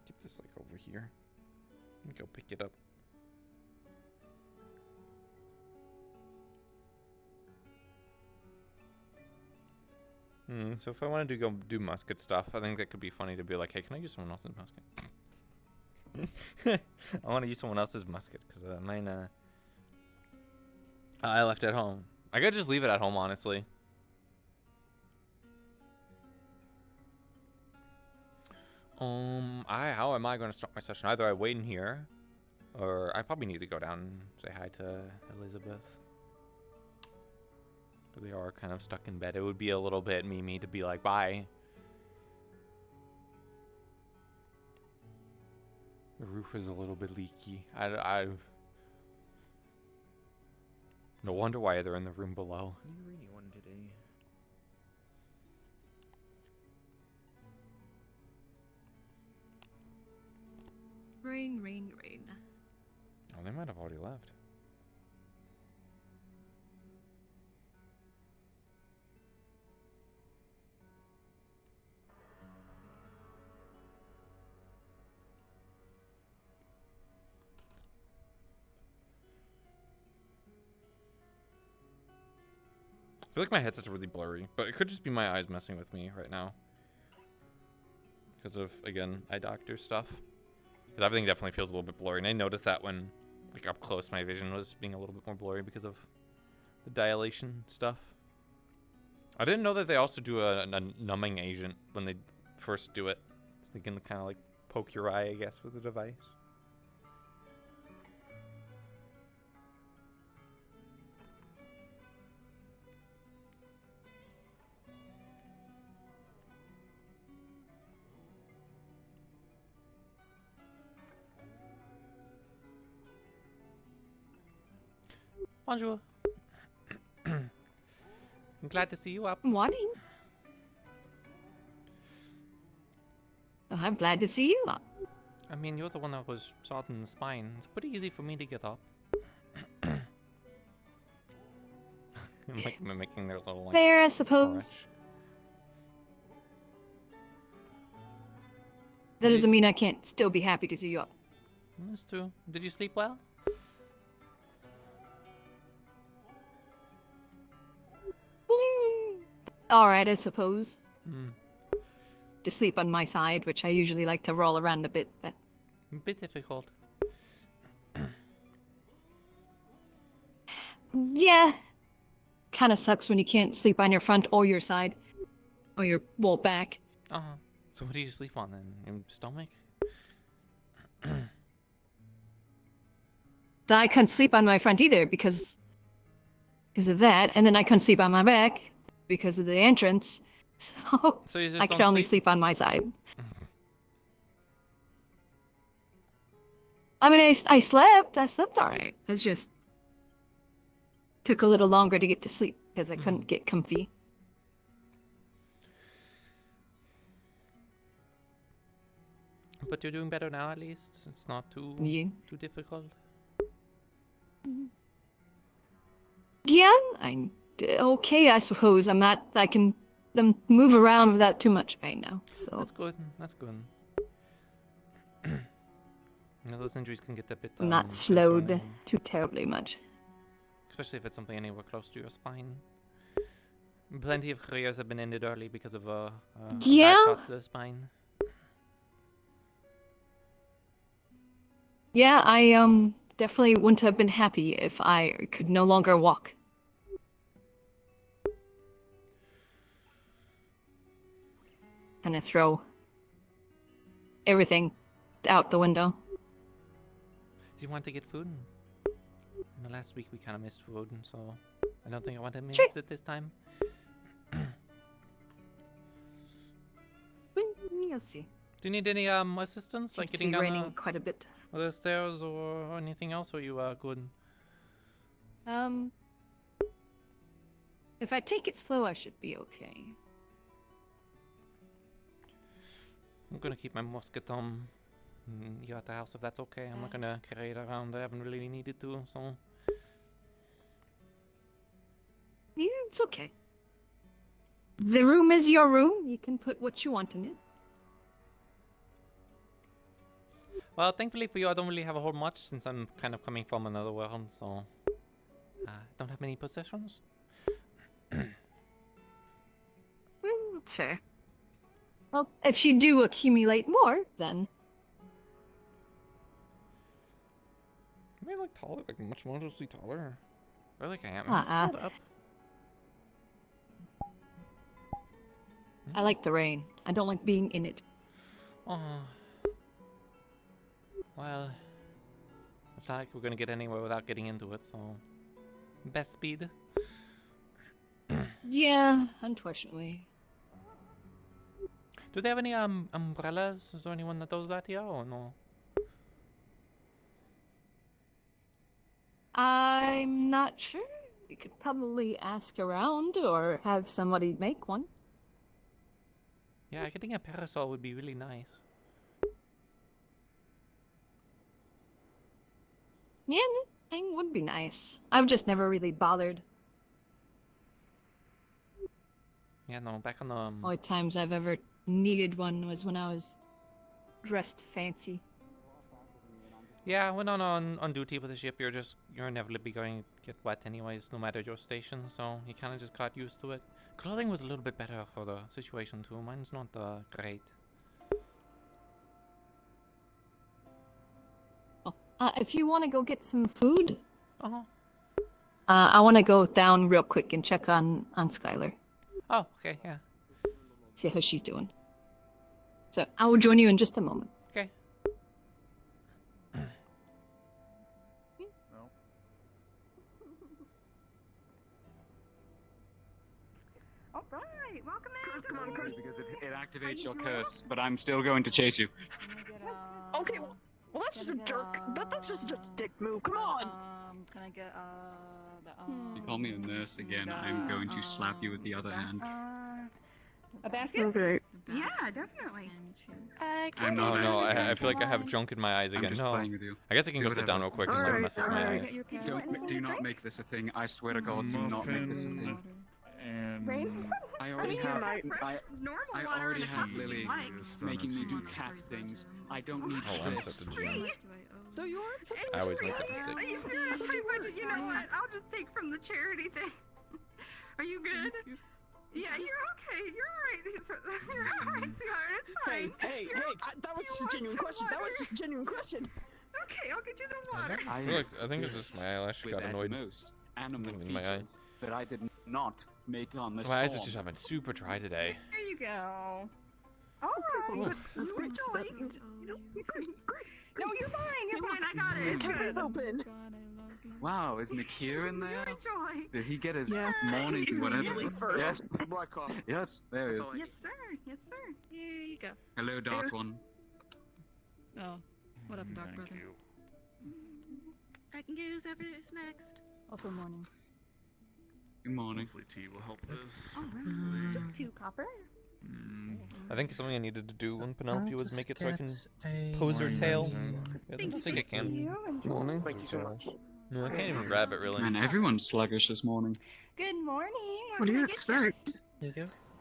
Keep this like over here. Go pick it up. So if I wanted to go do musket stuff, I think that could be funny to be like, hey, can I use someone else's musket? I want to use someone else's musket because mine, I left it at home. I could just leave it at home, honestly. How am I going to start my session? Either I wait in here, or I probably need to go down and say hi to Elizabeth. They are kind of stuck in bed. It would be a little bit me to be like, bye. The roof is a little bit leaky. No wonder why they're in the room below. What do you really want today? Rain, rain, rain. Oh, they might have already left. I feel like my headset's really blurry, but it could just be my eyes messing with me right now. Because of, again, eye doctor stuff. Because everything definitely feels a little bit blurry. And I noticed that when, like, up close, my vision was being a little bit more blurry because of the dilation stuff. I didn't know that they also do a numbing agent when they first do it. So they can kind of, like, poke your eye, I guess, with the device. Bonjour. I'm glad to see you up. Morning. Oh, I'm glad to see you up. I mean, you're the one that was shot in the spine. It's pretty easy for me to get up. I'm like mimicking their little like. Fair, I suppose. Porridge. That doesn't mean I can't still be happy to see you up. That's true. Did you sleep well? Alright, I suppose. Hmm. To sleep on my side, which I usually like to roll around a bit, but... A bit difficult. Yeah. Kinda sucks when you can't sleep on your front or your side. Or your, well, back. Uh-huh. So what do you sleep on then? Your stomach? I couldn't sleep on my front either because of that, and then I couldn't sleep on my back because of the entrance. So you just I could don't only sleep on my side. I mean, I slept alright. It's just took a little longer to get to sleep because I couldn't get comfy. But you're doing better now, at least. It's not too too difficult. Yeah, I'm okay, I suppose. I can move around without too much pain now. So That's good. That's good. You know, those injuries can get a bit. I'm not slowed concerning, too terribly much. especially if it's something anywhere close to your spine. Plenty of careers have been ended early because of a bad shot to the spine. Yeah, I definitely wouldn't have been happy if I could no longer walk. Kind of throw everything out the window. Do you want to get food? In the last week we kind of missed food, and so I don't think I want to miss Sure. it this time. You'll see. Do you need any assistance, like Seems to getting be down raining quite a bit. the stairs or anything else? Or are you good? If I take it slow, I should be okay. I'm gonna keep my musket here at the house if that's okay. I'm not gonna carry it around. I haven't really needed to, so. Yeah, it's okay. The room is your room. You can put what you want in it. Well, thankfully for you, I don't really have a whole much since I'm kind of coming from another world, so don't have many possessions. Sure. Well, if you do accumulate more, then Am I like taller, like much modestly taller? Or like I am? Am I scaled up? I like the rain. I don't like being in it. Oh. Well, it's not like we're gonna get anywhere without getting into it, so best speed. Yeah, unfortunately. Do they have any umbrellas? Is there anyone that does that here or no? I'm not sure. We could probably ask around or have somebody make one. Yeah, getting a parasol would be really nice. Yeah, thing would be nice. I've just never really bothered. Yeah, no, back on the Only times I've ever needed one was when I was dressed fancy. Yeah, when on duty with the ship, you're inevitably going to get wet anyways, no matter your station. So you kind of just got used to it. Clothing was a little bit better for the situation too. Mine's not great. Oh, if you want to go get some food, Uh-huh. I want to go down real quick and check on Skylar, Oh, okay, yeah. see how she's doing. So I will join you in just a moment. Okay. No. All right, welcome in. Come on, curse. Because it activates your curse, but I'm still going to chase you. Okay, well that's just a jerk. That's just a dick move. Come on. Can I get If you call me a nurse again, I'm going to slap you with the other hand. A basket? Okay. Yeah, definitely. I'm Oh not no, actually I feel like I have junk in my eyes I'm again. just No. playing with you. I guess I can Do go sit down real quick and start Alright, messing with my eyes. Do not make this a thing. I swear to God, do not make this a thing. And Rain? I already have. normal I water already in a have cup Lily if making me do cat things. I don't need Oh, I'm this. such a genius. So yours? I always make that mistake. If you're a type of, you know what? I'll just take from the charity thing. Are you good? Yeah, you're okay. You're alright. You're alright, sweetheart. It's fine. Hey, that was just a genuine question. That was just a genuine question. Okay, I'll get you the water. I think it's just my eyelash With got at annoyed. most animal In my eye. features that I did not make on this My eyes form. have been super dry today. There you go. Alright. That's great. Enjoy. Great. No, you're fine. You're fine. I got it. Cafe's open. Wow, is McHugh in You there? enjoy. Did he get his Yeah. morning whatever? Lily first. Yeah. black coffee. Yes, there he is. Yes, sir. Yes, sir. Here you go. Hello, Dark One. Oh, what up, Dark Thank Brother? you. I can use who's next. Also morning. Good morning. Hopefully tea will help this. Alright. Just 2 copper. I think something I needed to do when Penelope was make it so I can pose her tail. I don't think I can. Morning. Thank you so much. No, I can't even grab it really. Man, everyone's sluggish this morning. Good morning. What do you expect?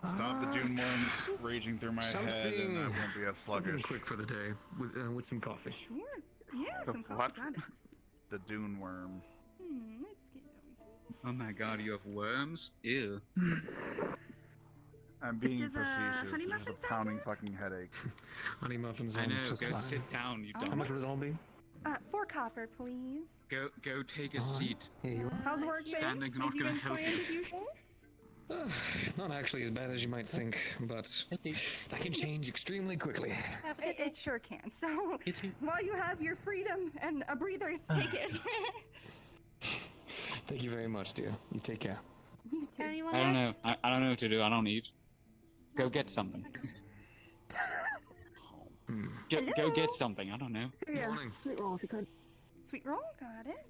Stop the Dune worm raging through my head, and I won't be as Something sluggish. quick for the day with some coffee. Sure. Yeah, The some what? coffee. Got it. The Dune worm. Let's get over here. Oh my God, you have worms? Ew. I'm being Does, facetious. honey There's muffin a sound pounding good? fucking headache. Honey muffins I know. sounds just Go fine. sit down, you How dumb. much would it all be? 4 copper, please. Go take a Alright. seat. Here you How's work been? Standing's not Have you gonna been help. slammed as usual? are. Not actually as bad as you might think, but that can change extremely quickly. It sure can. So, while you have your freedom and a breather, take it. Thank you very much, dear. You take care. Anyone I don't know. else? I don't know what to do. I don't eat. Go get something. Go get something. I don't know. Yeah. Morning. Sweet roll if you could. Sweet roll, got it.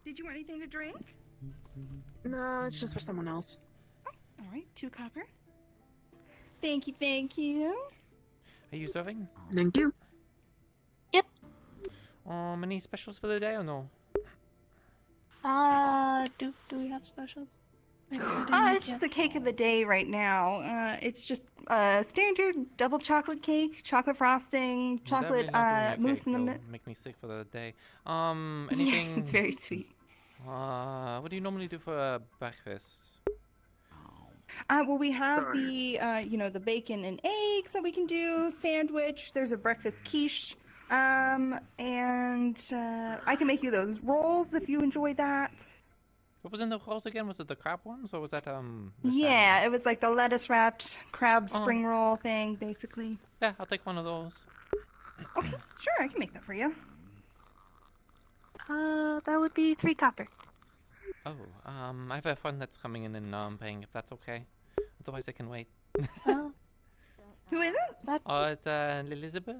Did you want anything to drink? No, it's just for someone else. All right, 2 copper. Thank you, thank you. Are you serving? Thank you. Any specials for the day or no? Do we have specials? It's just the cake of the day right now. It's just a standard double chocolate cake, chocolate frosting, chocolate mousse in the middle. Make me sick for the day. Yeah, Anything? it's very sweet. What do you normally do for breakfast? Well, we have the, the bacon and eggs that we can do, sandwich. There's a breakfast quiche. And I can make you those rolls if you enjoy that. What was in the rolls again? Was it the crab ones or was that the Yeah, salad? it was like the lettuce wrapped crab spring roll thing, basically. Yeah, I'll take one of those. Okay, sure, I can make that for you. That would be 3 copper. Oh, I have a friend that's coming in and paying if that's okay. Otherwise, I can wait. Oh. Who is it? It's Elizabeth.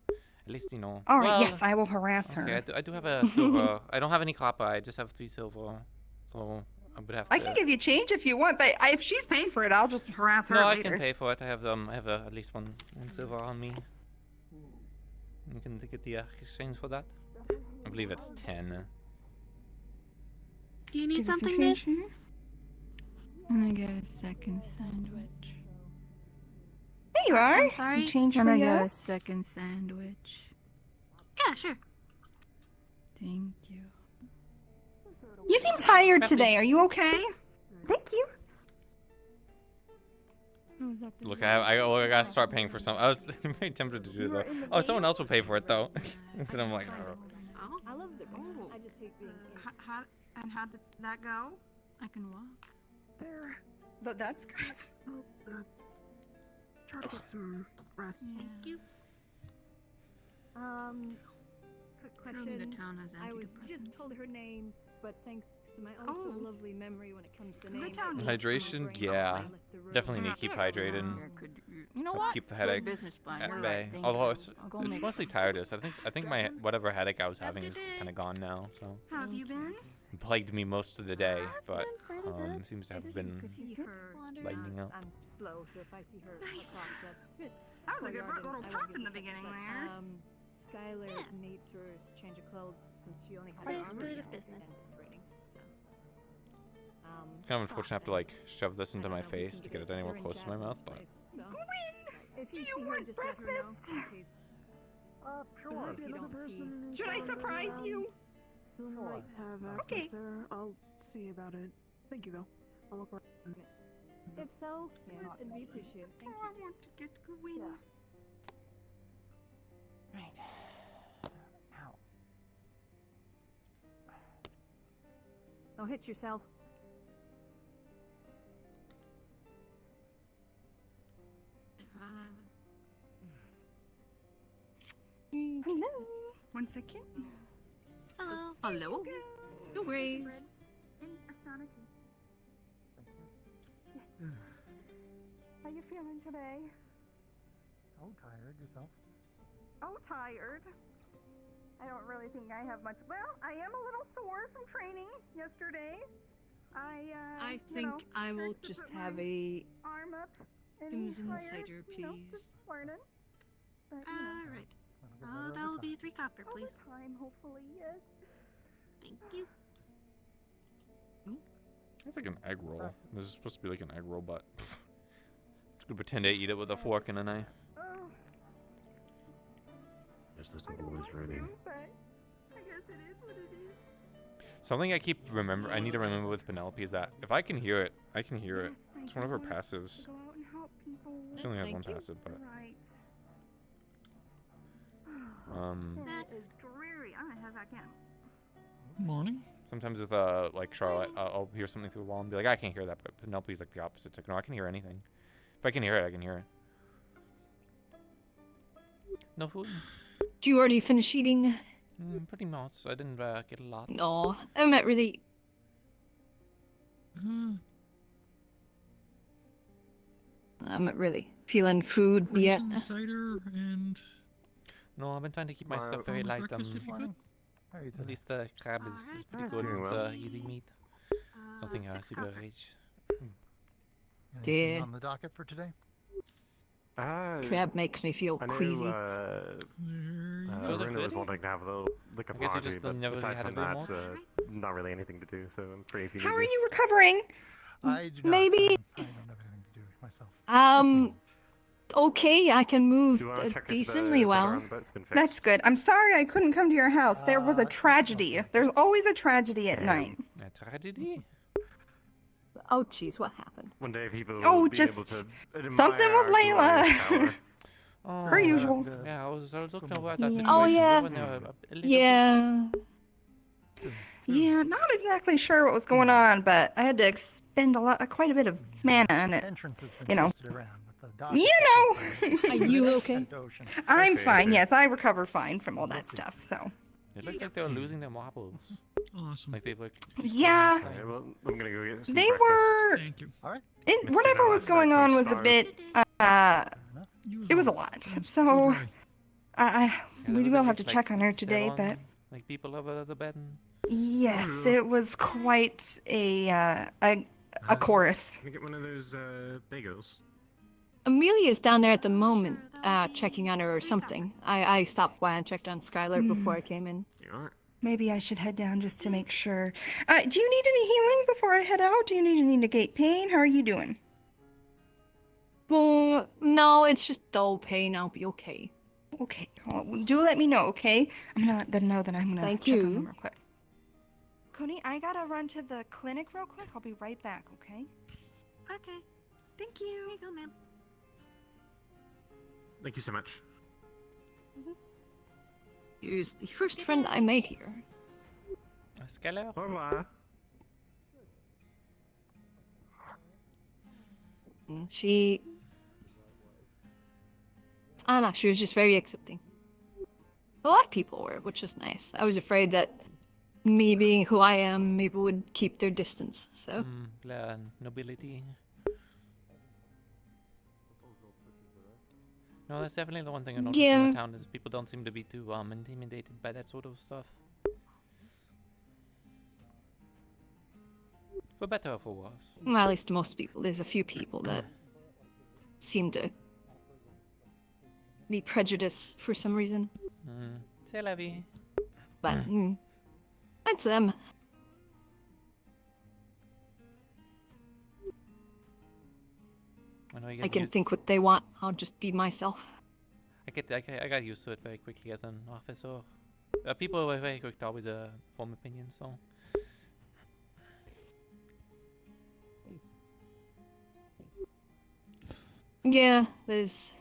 At least you know. All right, Well, yes, I will harass her. Okay, I do have a silver. I don't have any copper. I just have 3 silver. So I would have to. I can give you change if you want, but if she's paying for it, I'll just harass her No, later. I can pay for it. I have at least one silver on me. You can get the exchange for that. I believe it's 10. Do you need Give you some something, change miss? here? Can I get a second sandwich? There you are. I'm sorry? Some change Can for I you. get a second sandwich? Yeah, sure. Thank you. You seem tired Merci. today. Are you okay? Thank you. Oh, is that the Look, I gotta start paying for some. I was very tempted to do that. Oh, someone else will pay for it though. Instead, I'm like, oh. Oh. I love the Oh. I just hate being How did that go? I can walk. There. That's good. Try to get some rest. Thank you. Quick Apparently the question. town has I was just antidepressants. told her name, but thanks to my also Oh. lovely memory when it comes to The names. town I needs Hydration? left the Yeah. room. Definitely need to keep hydrated. You know Help what? keep the Good headache business plan. at You're bay. right. Thank Although you. it's I'll go it's make mostly some. tiredness. I think my whatever headache I was having is kind of gone now. So How have you been? it plagued me most of the day, but seems to have been See her. lightening out. I'm slow, so if I see her Nice. across the That was a good courtyard, little I will pop give in the her a beginning but, there. Skylar Yeah. needs her change of clothes since she only had Quite a armor spirit of and business. it's raining. So. Kind of unfortunate to have to like shove this into I my don't know, we face can to get get it anywhere we're in close to my mouth, but Jasmine's place, so if Do you see her, want just let her know, breakfast? in case- Sure. if you don't see- Should I surprise you? Who might have access Okay. there? I'll see about it. Thank you, though. I'll look around. If so, yeah, it'd be appreciated. Thank Oh, I want to get going. Right. Ow. Don't hit yourself. Hello. 1 second. Hello. Hello. No worries. How you feeling today? Oh, tired yourself? Oh, tired. I don't really think I have much. Well, I am a little sore from training yesterday. I think I will just have a arm up. Crimson cider, please. Learning. But, All right. That will be 3 copper, please. time, hopefully, yes. Thank you. it's like an egg roll. This is supposed to be like an egg roll, but just gonna pretend to eat it with a fork and a knife. Oh, Yes, this I is don't always want ready. to, but I guess it is what it is. Something I keep I need to remember with Penelope is that if I can hear it, I can hear it. It's one of her passives. Go out and help people. She only has Thank one you. passive, but Right. Next. It's dreary. I'm gonna head back in. Morning. sometimes with like Charlotte, I'll hear something through the wall and be like, I can't hear that, but Penelope's like the opposite. It's like, no, I can hear anything. If I can hear it, I can hear it. No food? Do you already finish eating? Pretty much. I didn't get a lot. No, I'm not really. I'm not really feeling food yet. Cider and No, I've been trying to keep my stuff very light. breakfast if you could. How are you At today? least the crab is pretty Alright. good. Doing It's well. easy meat. Nothing 6 super copper. rich. Anything Dear. on the docket for today? Crab makes me feel I know, queasy. There you go. Was it Rena was really? wanting to have a little liquor I guess you party, just but never really aside had from a that, remote? not really anything to do, so I'm free if you How need are me. you recovering? I do not. Maybe. I don't have anything to do myself. Okay, I can move Do you want to check if decently the well. on the boat's been fixed? That's good. I'm sorry I couldn't come to your house. There was a tragedy. okay. There's always a tragedy at night. A tragedy? Oh, jeez, what happened? One day people Oh, will be just able to admire something with our Layla. glorious power. Oh, Per usual. Yeah, I was looking over at that Yeah. situation. Oh, yeah. when they were a little Yeah. Yeah, not exactly sure what was going on, but I had to expend quite a bit of mana on it. Entrance has been You know. twisted around, but the dock You is know. Are you okay? I'm see, I fine. see. Yes, I recovered fine from all that stuff. So. It looked like they were losing their marbles. Awesome. Like they were. Yeah. Okay, well, I'm gonna go get some They breakfast. were. Thank you. All right. Mr. Whatever Noah was said going I'm on was a starved. bit. It was a lot. So. We will have to check on her today, but. Like people over the bed. And... Yes, it was quite a chorus. Can we get one of those bagels? Amelia's down there at the moment, checking on her or something. I stopped by and checked on Skylar before I came in. You alright? Maybe I should head down just to make sure. Do you need any healing before I head out? Do you need any negate pain? How are you doing? Well, no, it's just dull pain. I'll be okay. Okay, well, do let me know, okay? I'm gonna let them know that I'm gonna Thank check on you. them real quick. Coney, I gotta run to the clinic real quick. I'll be right back, okay? Okay. Thank you. Here you go, ma'am. Thank you so much. Here's the first friend I made here. Skylar? Au revoir. She... I don't know, she was just very accepting. A lot of people were, which is nice. I was afraid that me being who I am, maybe would keep their distance, so... La nobility. No, that's definitely the one thing I noticed in the town is people don't seem to be too intimidated by that sort of stuff. For better or for worse. Well, at least most people. There's a few people that seem to be prejudiced for some reason. C'est la vie. But, that's them. I can think what they want. I'll just be myself. I got used to it very quickly as an officer. People were very quick to always form opinions, so... Yeah, there's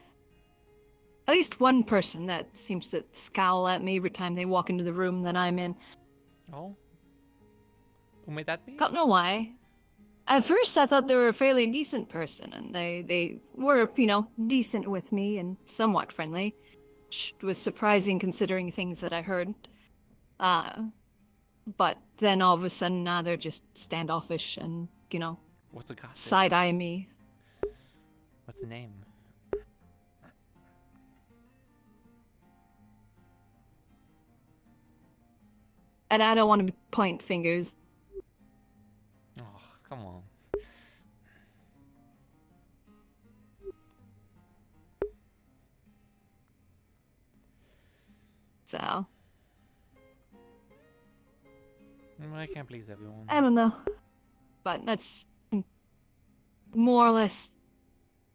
at least one person that seems to scowl at me every time they walk into the room that I'm in. Oh? Who may that be? Don't know why. At first I thought they were a fairly decent person, and they were, you know, decent with me and somewhat friendly. Which was surprising considering things that I heard. But then all of a sudden now they're just standoffish and, you know, What's the gossip? side-eye me. What's the name? And I don't want to point fingers. Oh, come on. So, I can't please everyone. I don't know. But that's more or less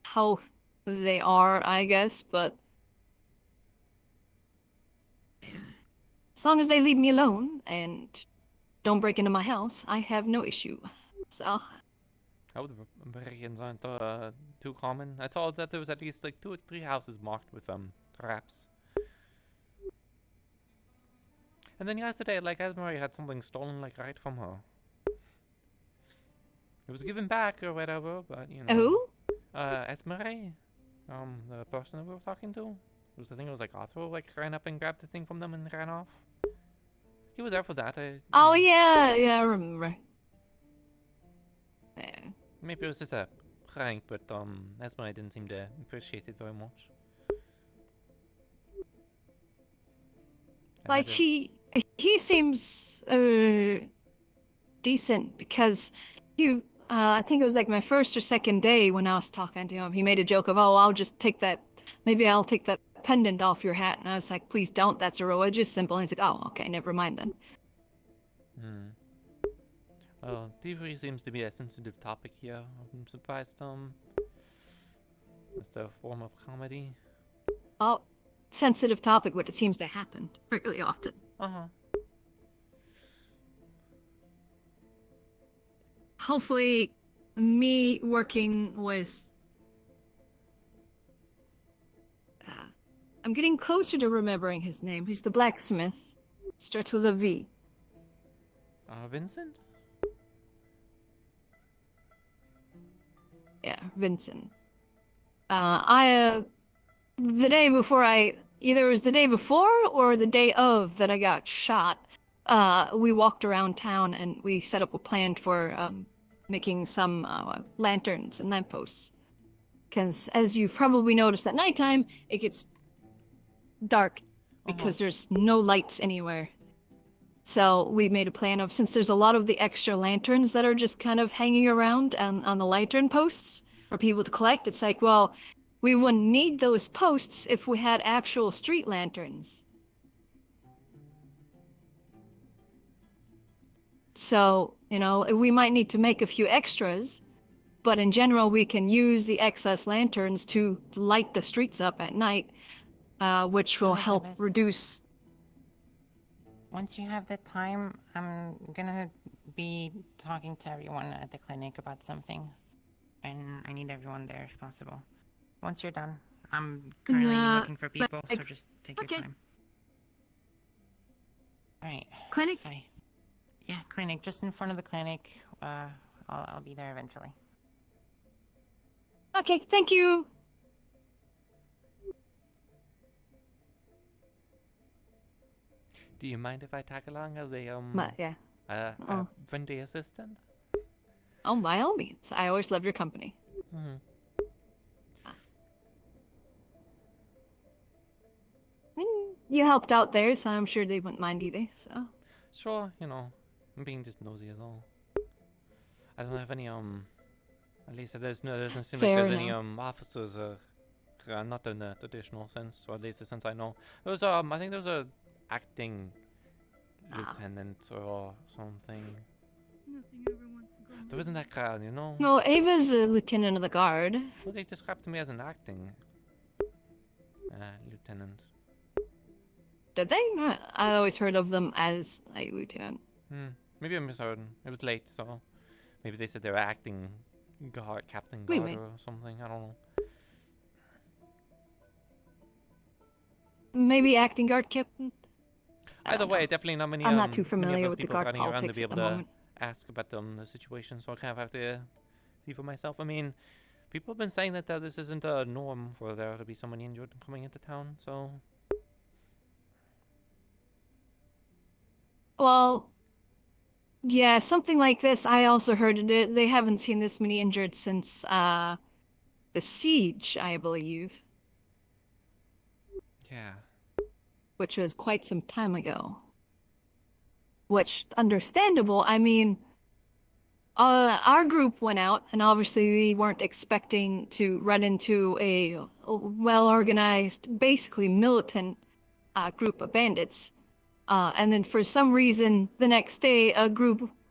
how they are, I guess, but as long as they leave me alone and don't break into my house, I have no issue. So, How the break-ins aren't too common. I saw that there was at least like 2 or 3 houses marked with traps. And then yesterday, like Esmery had something stolen like right from her. It was given back or whatever, but you know. who? Esmery, the person that we were talking to. I think it was like Arthur, like ran up and grabbed the thing from them and ran off. He was there for that. Oh yeah, I remember. Yeah. Maybe it was just a prank, but Esmery didn't seem to appreciate it very much. Like he seems decent because I think it was like my first or second day when I was talking to him. He made a joke of, "Oh, I'll just take that. Maybe I'll take that pendant off your hat." And I was like, "Please don't. That's a religious symbol." And he's like, "Oh, okay, never mind then." Well, thievery seems to be a sensitive topic here. I'm surprised, it's a form of comedy. Oh, sensitive topic, but it seems to happen fairly often. Uh-huh. Hopefully, me working with... I'm getting closer to remembering his name. He's the blacksmith. Starts with a V. Vincent? Yeah, Vincent. The day before either it was the day before or the day of that I got shot, we walked around town and we set up a plan for, making some, lanterns and lampposts. Because, as you've probably noticed, at nighttime, it gets dark because there's no lights anywhere. So we made a plan of, since there's a lot of the extra lanterns that are just kind of hanging around on the lantern posts for people to collect, it's like, well, we wouldn't need those posts if we had actual street lanterns. So, you know, we might need to make a few extras, but in general, we can use the excess lanterns to light the streets up at night, which will help reduce... Once you have the time, I'm gonna be talking to everyone at the clinic about something. And I need everyone there if possible. Once you're done, I'm currently looking for people, so just take your time. Alright. Clinic? Hi. Yeah, clinic. Just in front of the clinic. I'll be there eventually. Okay, thank you! Do you mind if I tag along as a, yeah. a friendly assistant? Oh, by all means. I always love your company. Mm-hmm. You helped out there, so I'm sure they wouldn't mind either, so... Sure, you know, I'm being just nosy as all. I don't have any, at least there doesn't seem like there's any, officers, not in the traditional sense, or at least the sense I know. There was, I think there was a acting lieutenant or something. There wasn't that crowd, you know? No, Ava's a lieutenant of the guard. Well, they described to me as an acting lieutenant. Did they? I always heard of them as a lieutenant. Maybe I misheard. It was late, so maybe they said they were acting guard, captain guard or something. I don't know. Maybe acting guard captain. Either way, definitely not many. I'm not too many familiar of those with the people guard running around to politics be at able the to moment. ask about the situation, so I kind of have to see for myself. I mean, people have been saying that this isn't a norm for there to be someone injured coming into town, so. Well, yeah, something like this. I also heard it. They haven't seen this many injured since the siege, I believe. Yeah. Which was quite some time ago. Which, understandable. I mean, our group went out, and obviously we weren't expecting to run into a well-organized, basically militant group of bandits. And then for some reason, the next day,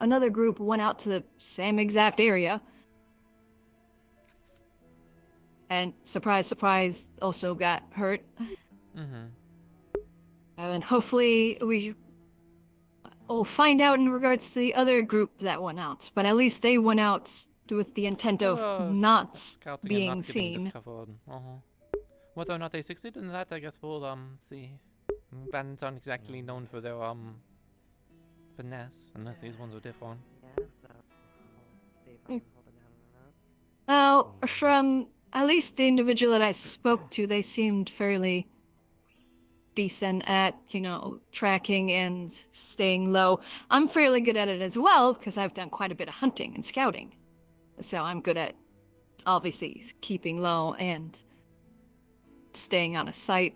another group went out to the same exact area. And surprise, surprise, also got hurt. Mm-hmm. And then hopefully we'll find out in regards to the other group that went out. But at least they went out with the intent of not being seen. Whether or not they succeeded in that, I guess we'll see. Bandits aren't exactly known for their finesse, unless these ones are different. Well, from at least the individual that I spoke to, they seemed fairly decent at, you know, tracking and staying low. I'm fairly good at it as well, because I've done quite a bit of hunting and scouting. So I'm good at, obviously, keeping low and staying on a site.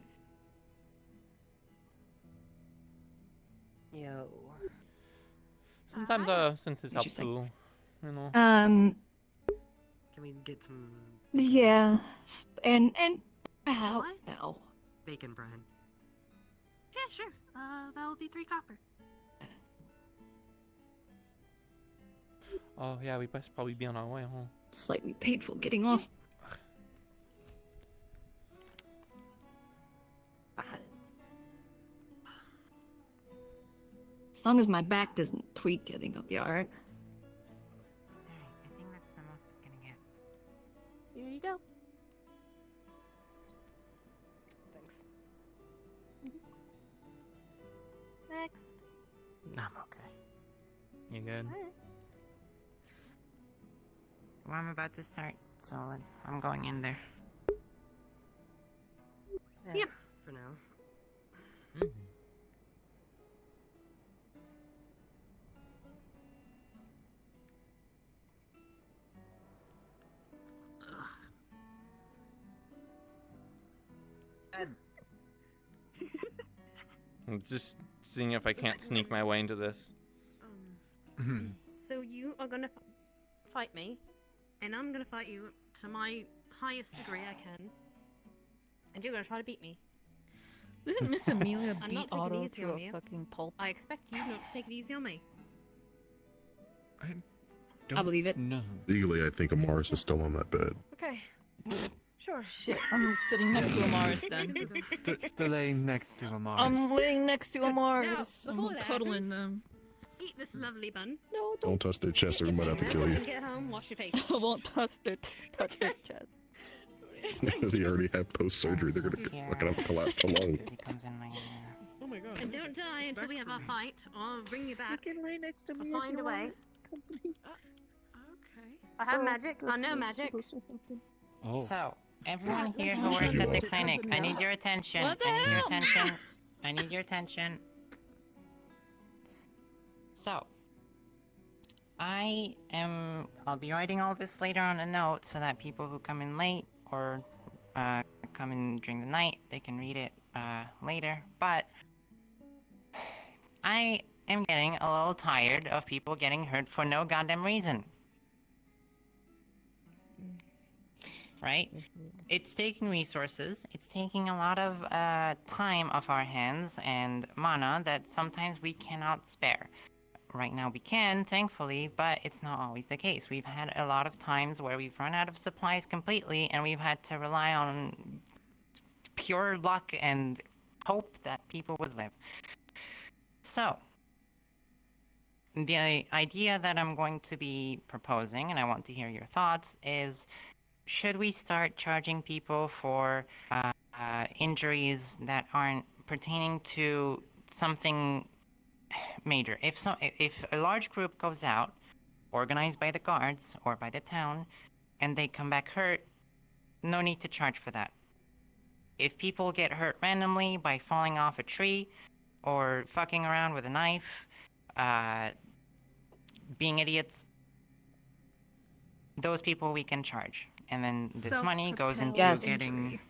Yo. Sometimes senses help too, you know. Can we get some? Yeah, and how? No. Bacon bread. Yeah, sure. That will be 3 copper. Oh yeah, we best probably be on our way home. Slightly painful getting off. As long as my back doesn't tweak, I think I'll be alright. Alright, I think that's the most it's gonna get. Here you go. Thanks. Next. I'm okay. You good? Well, I'm about to start, so I'm going in there. Yep. For now. I'm just seeing if I can't sneak my way into this. So you are gonna fight me, and I'm gonna fight you to my highest degree I can, and you're gonna try to beat me. Didn't Miss Amelia I'm beat not taking Otto it easy to on a you. fucking pulp? I expect you not to take it easy on me. I believe it. No. Legally, I think Amaris is still on that bed. Okay. Sure. Shit, I'm sitting next to Amaris then. They're laying next to Amaris. I'm laying next to Now, Amaris. before I'm that cuddling happens, them. Eat this lovely bun. No, Don't touch their chest or we might have to kill you. Get home, wash your face. I won't touch their chest. They already have post-surgery. They're gonna have collapsed lungs. He comes in like. Oh my god. And don't die until we have our fight, or I'll bring you back. You can lay next to me. I'll if find you a way. want company. Okay. I have magic. I know magic. Oh. So, everyone here who works at the clinic, I need your attention. What the I need your hell? attention. I need your attention. So, I'll be writing all this later on a note so that people who come in late or come in during the night, they can read it later. But I am getting a little tired of people getting hurt for no goddamn reason. Right? It's taking resources, it's taking a lot of time off our hands and mana that sometimes we cannot spare. Right now we can, thankfully, but it's not always the case. We've had a lot of times where we've run out of supplies completely and we've had to rely on pure luck and hope that people would live. So, the idea that I'm going to be proposing, and I want to hear your thoughts, is should we start charging people for injuries that aren't pertaining to something major? If a large group goes out, organized by the guards or by the town, and they come back hurt, no need to charge for that. If people get hurt randomly by falling off a tree, or fucking around with a knife, being idiots, those people we can charge. And then this money goes into getting...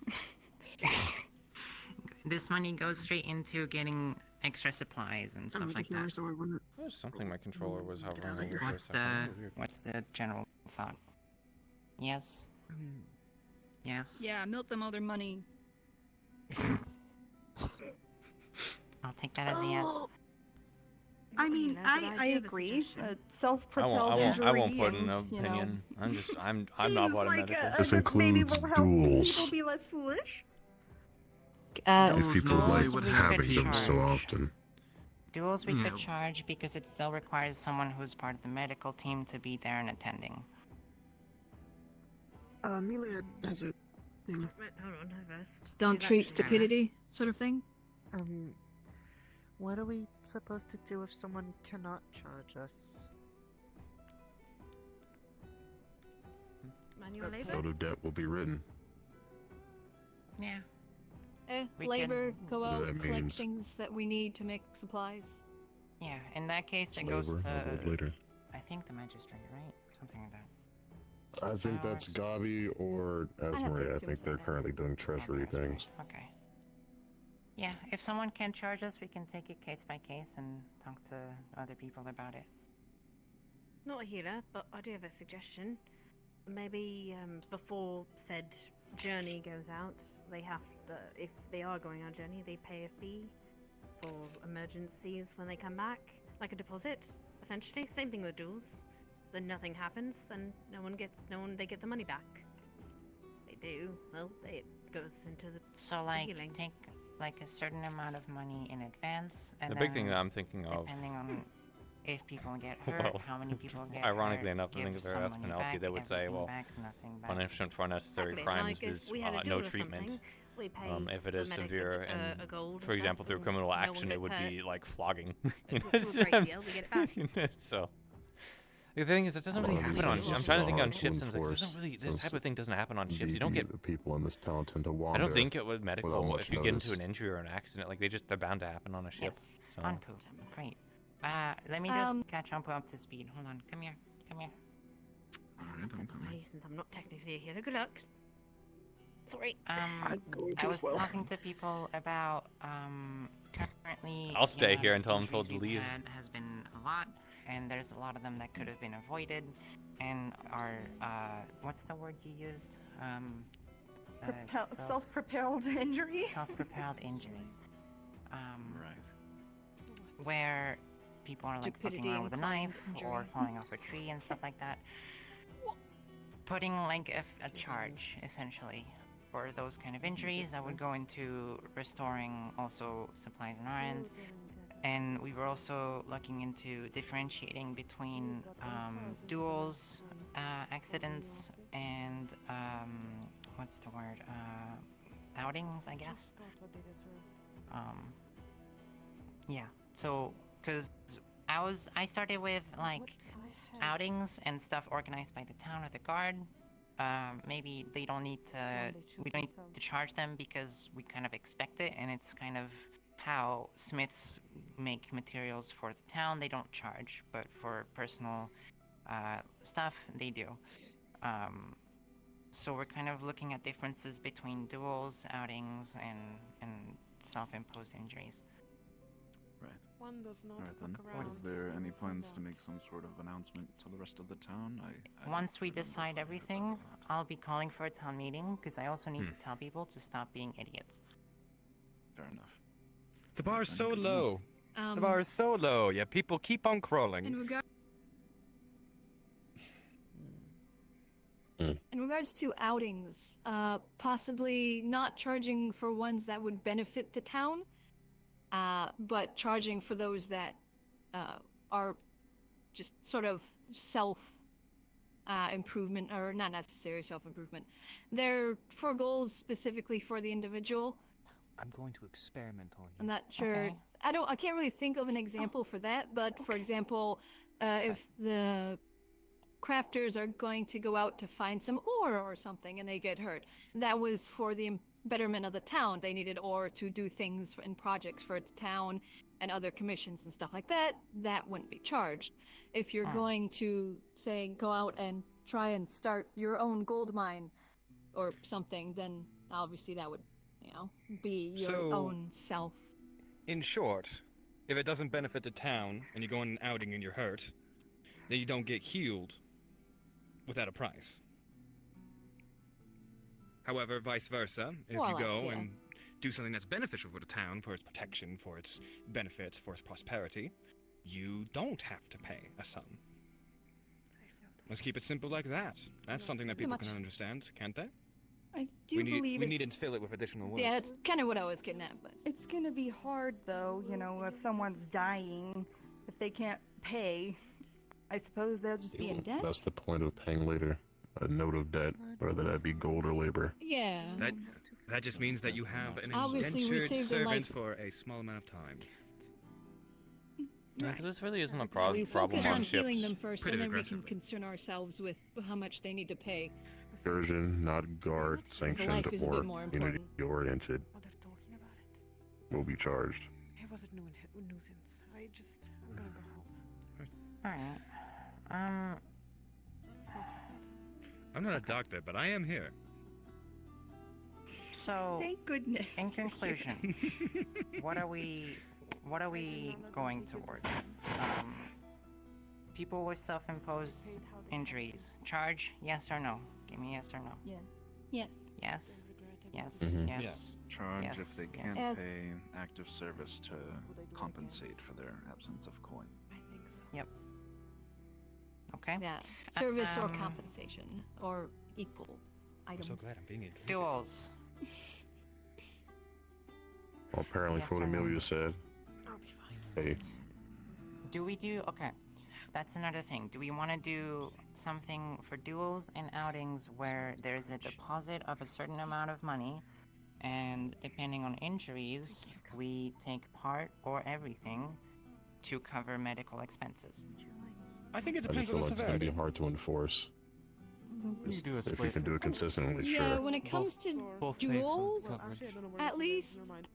This money goes straight into getting extra supplies and stuff like that. There's something my controller was hovering over for a second. What's the general thought? Yes? Yes? Yeah, milk them all their money. I'll take that as a yes. I mean, I agree. I Self-propelled injury. I won't put an and, you know, opinion. I'm seems not about like medical. This maybe includes will help duels. people be less foolish. If people no, like we could having them so charge. often. Duels we Yeah. could charge because it still requires someone who's part of the medical team to be there and attending. Amelia has a thing. Wait, hold on, I first. Don't She's treat actually- stupidity, sort of thing. What are we supposed to do if someone cannot charge us? Manual labor? Code of debt will be written. Yeah. We Labor, can- go out, That collect means- things that we need to make supplies. Yeah, in that case It's it goes labor, I'll vote to... later. I think the magistrate, right? Something like that. I think that's Gabi or Esmeralda. I assume think so, they're then. currently doing treasury things. Okay. Yeah, if someone can charge us, we can take it case by case and talk to other people about it. Not a healer, but I do have a suggestion. Maybe before said journey goes out, they have to, if they are going on a journey, they pay a fee for emergencies when they come back, like a deposit, essentially. Same thing with duels. then nothing happens, then they get the money back. They do, well, it goes into the So like healing. take like a certain amount of money in advance, and The then big thing that I'm thinking of, depending on if people get hurt, well, how many people get ironically hurt, enough, I give think if they some asked money Penelope, back, they would say, everything well, back, nothing back. punishment for unnecessary Exactly, crimes like is if we had a no duel or treatment. something, we pay If it the is medic severe and, a gold or for example, through something, criminal no one action, it gets would be hurt. like flogging. To a great deal, we get it back. So, the thing is, it doesn't really happen on. I'm trying to think on ships, and it's like, it doesn't really. This type of thing doesn't happen on ships. You don't get. The people in this town tend to I wander. don't think it was medical. much If you get into notice. an injury or an accident, like they're bound to happen on a ship. So. On poop. Great. Let me just catch up to speed. Hold on. Come here. Come here. Alright, I'm coming. Hey, since I'm not technically a healer, good luck. Sorry. I was talking to people about currently. I'll stay you know, here until I'm injuries told to we've leave. had has been a lot, and there's a lot of them that could have been avoided, and are what's the word you used? Self-propelled injury. Self-propelled injuries. Right. Where people are like fucking around with a knife or falling off a tree and stuff like that. Putting like a charge essentially for those kind of injuries that would go into restoring also supplies on our end. And we were also looking into differentiating between duels, accidents, and what's the word? Outings, I guess. Yeah. So, cause I started with like outings and stuff organized by the town or the guard. Maybe we don't need to charge them because we kind of expect it, and it's kind of how smiths make materials for the town. They don't charge, but for personal stuff they do. So we're kind of looking at differences between duels, outings, and self-imposed injuries. Right. One does not Alright then. fuck around. Is there any plans to make some sort of announcement to the rest of the town? I Once we decide everything, I'll be calling for a town meeting because I also need to tell people to stop being idiots. Fair enough. The bar is so low. Um, The bar is so low. Yeah, people keep on crawling. In regards to outings, possibly not charging for ones that would benefit the town, but charging for those that are just sort of self improvement, or not necessarily self improvement. They're for goals specifically for the individual. I'm going to experiment on you. I'm not sure. Okay. I can't really think of an example for that, but for example, if the crafters are going to go out to find some ore or something and they get hurt, that was for the betterment of the town. They needed ore to do things in projects for its town and other commissions and stuff like that. That wouldn't be charged. If you're going to, say, go out and try and start your own gold mine or something, then obviously that would, be your So- own self. In short, if it doesn't benefit the town and you go on an outing and you're hurt, then you don't get healed without a price. However, vice versa, if More or you less, go yeah. and do something that's beneficial for the town, for its protection, for its benefits, for its prosperity, you don't have to pay a sum. Let's keep it simple like that. That's something that Pretty people much. can understand, can't they? I do believe we need to it's- fill it with additional words. Yeah, that's kind of what I was getting at, but It's gonna be hard though, if someone's dying, if they can't pay, I suppose they'll just be in debt. That's the point of paying later. A note of debt, whether that be gold or labor. yeah. That just means that you have an Obviously, we indentured saved a servant life. for a small amount of time. Yeah, 'cause this really isn't a We problem focus on on ships. healing them first, Pretty and then we aggressively. can concern ourselves with how much they need to pay. Excursion, not guard, life sanctioned, is a bit or more community oriented. Will be charged. It was a nuisance. I'm gonna go home. Alright. I'm not a doctor, but I am here. So, Thank goodness. in conclusion, what are we going towards? People with self-imposed injuries, charge, yes or no? Give me yes or no. Yes. Yes. Yes. Yes. Mhm. Yes. Yes. Charge Yes. if they can't Yes. pay active service to compensate for their absence of coin. Yep. Okay. Yeah, service or Um, compensation or equal I'm items. so glad I'm being included. Duels. Well, apparently, Yes from what or no? Amelia said. Hey, Do we do okay? That's another thing. Do we want to do something for duels and outings where there's a deposit of a certain amount of money, and depending on injuries, we take part or everything to cover medical expenses? I think it I depends just feel on the like it's gonna severity. be hard to enforce. If you can do it consistently, Yeah, sure. when it comes to both duels, Well, actually, I don't know where at it's least, never mind.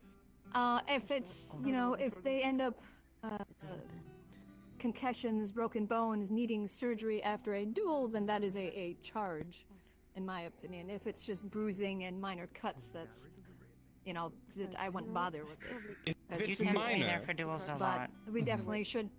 if it's, you know, if they end up concussions, broken bones, needing surgery after a duel, then that is a charge, in my opinion. If it's just bruising and minor cuts, that's, you know, I wouldn't bother with it. If You it's tend to pay minor, there for duels a But lot. we definitely should.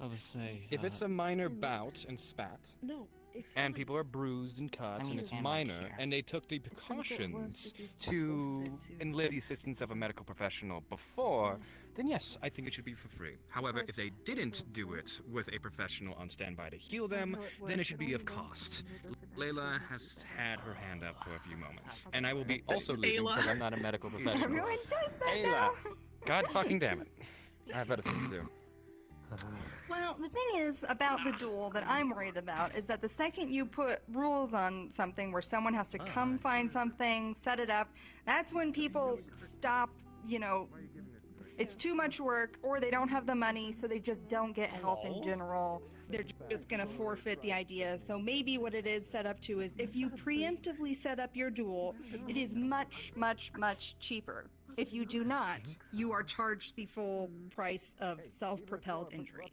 I would say. if it's a minor bout and spat, No, it's and fine. people are bruised and cut, me and it's stand right minor, here. and they took the It's gonna get worse precautions if you to force it to- enlist the assistance of a medical professional before, then yes, I think it should be for free. However, if they didn't do it with a professional on standby to heal them, then it should be of cost. Layla has had her hand up for a few moments, and I will be also leaving because I'm not a medical professional. Everyone does that Ayla, now. God fucking damn it. I have better things to do. Well, the thing is about the duel that I'm worried about is that the second you put rules on something where someone has to come find something, set it up, that's when people stop, you know, it's too much work, or they don't have the money, so they just don't get help in general. They're just going to forfeit the idea. So maybe what it is set up to is if you preemptively set up your duel, it is much, much, much cheaper. If you do not, you are charged the full price of self-propelled injury.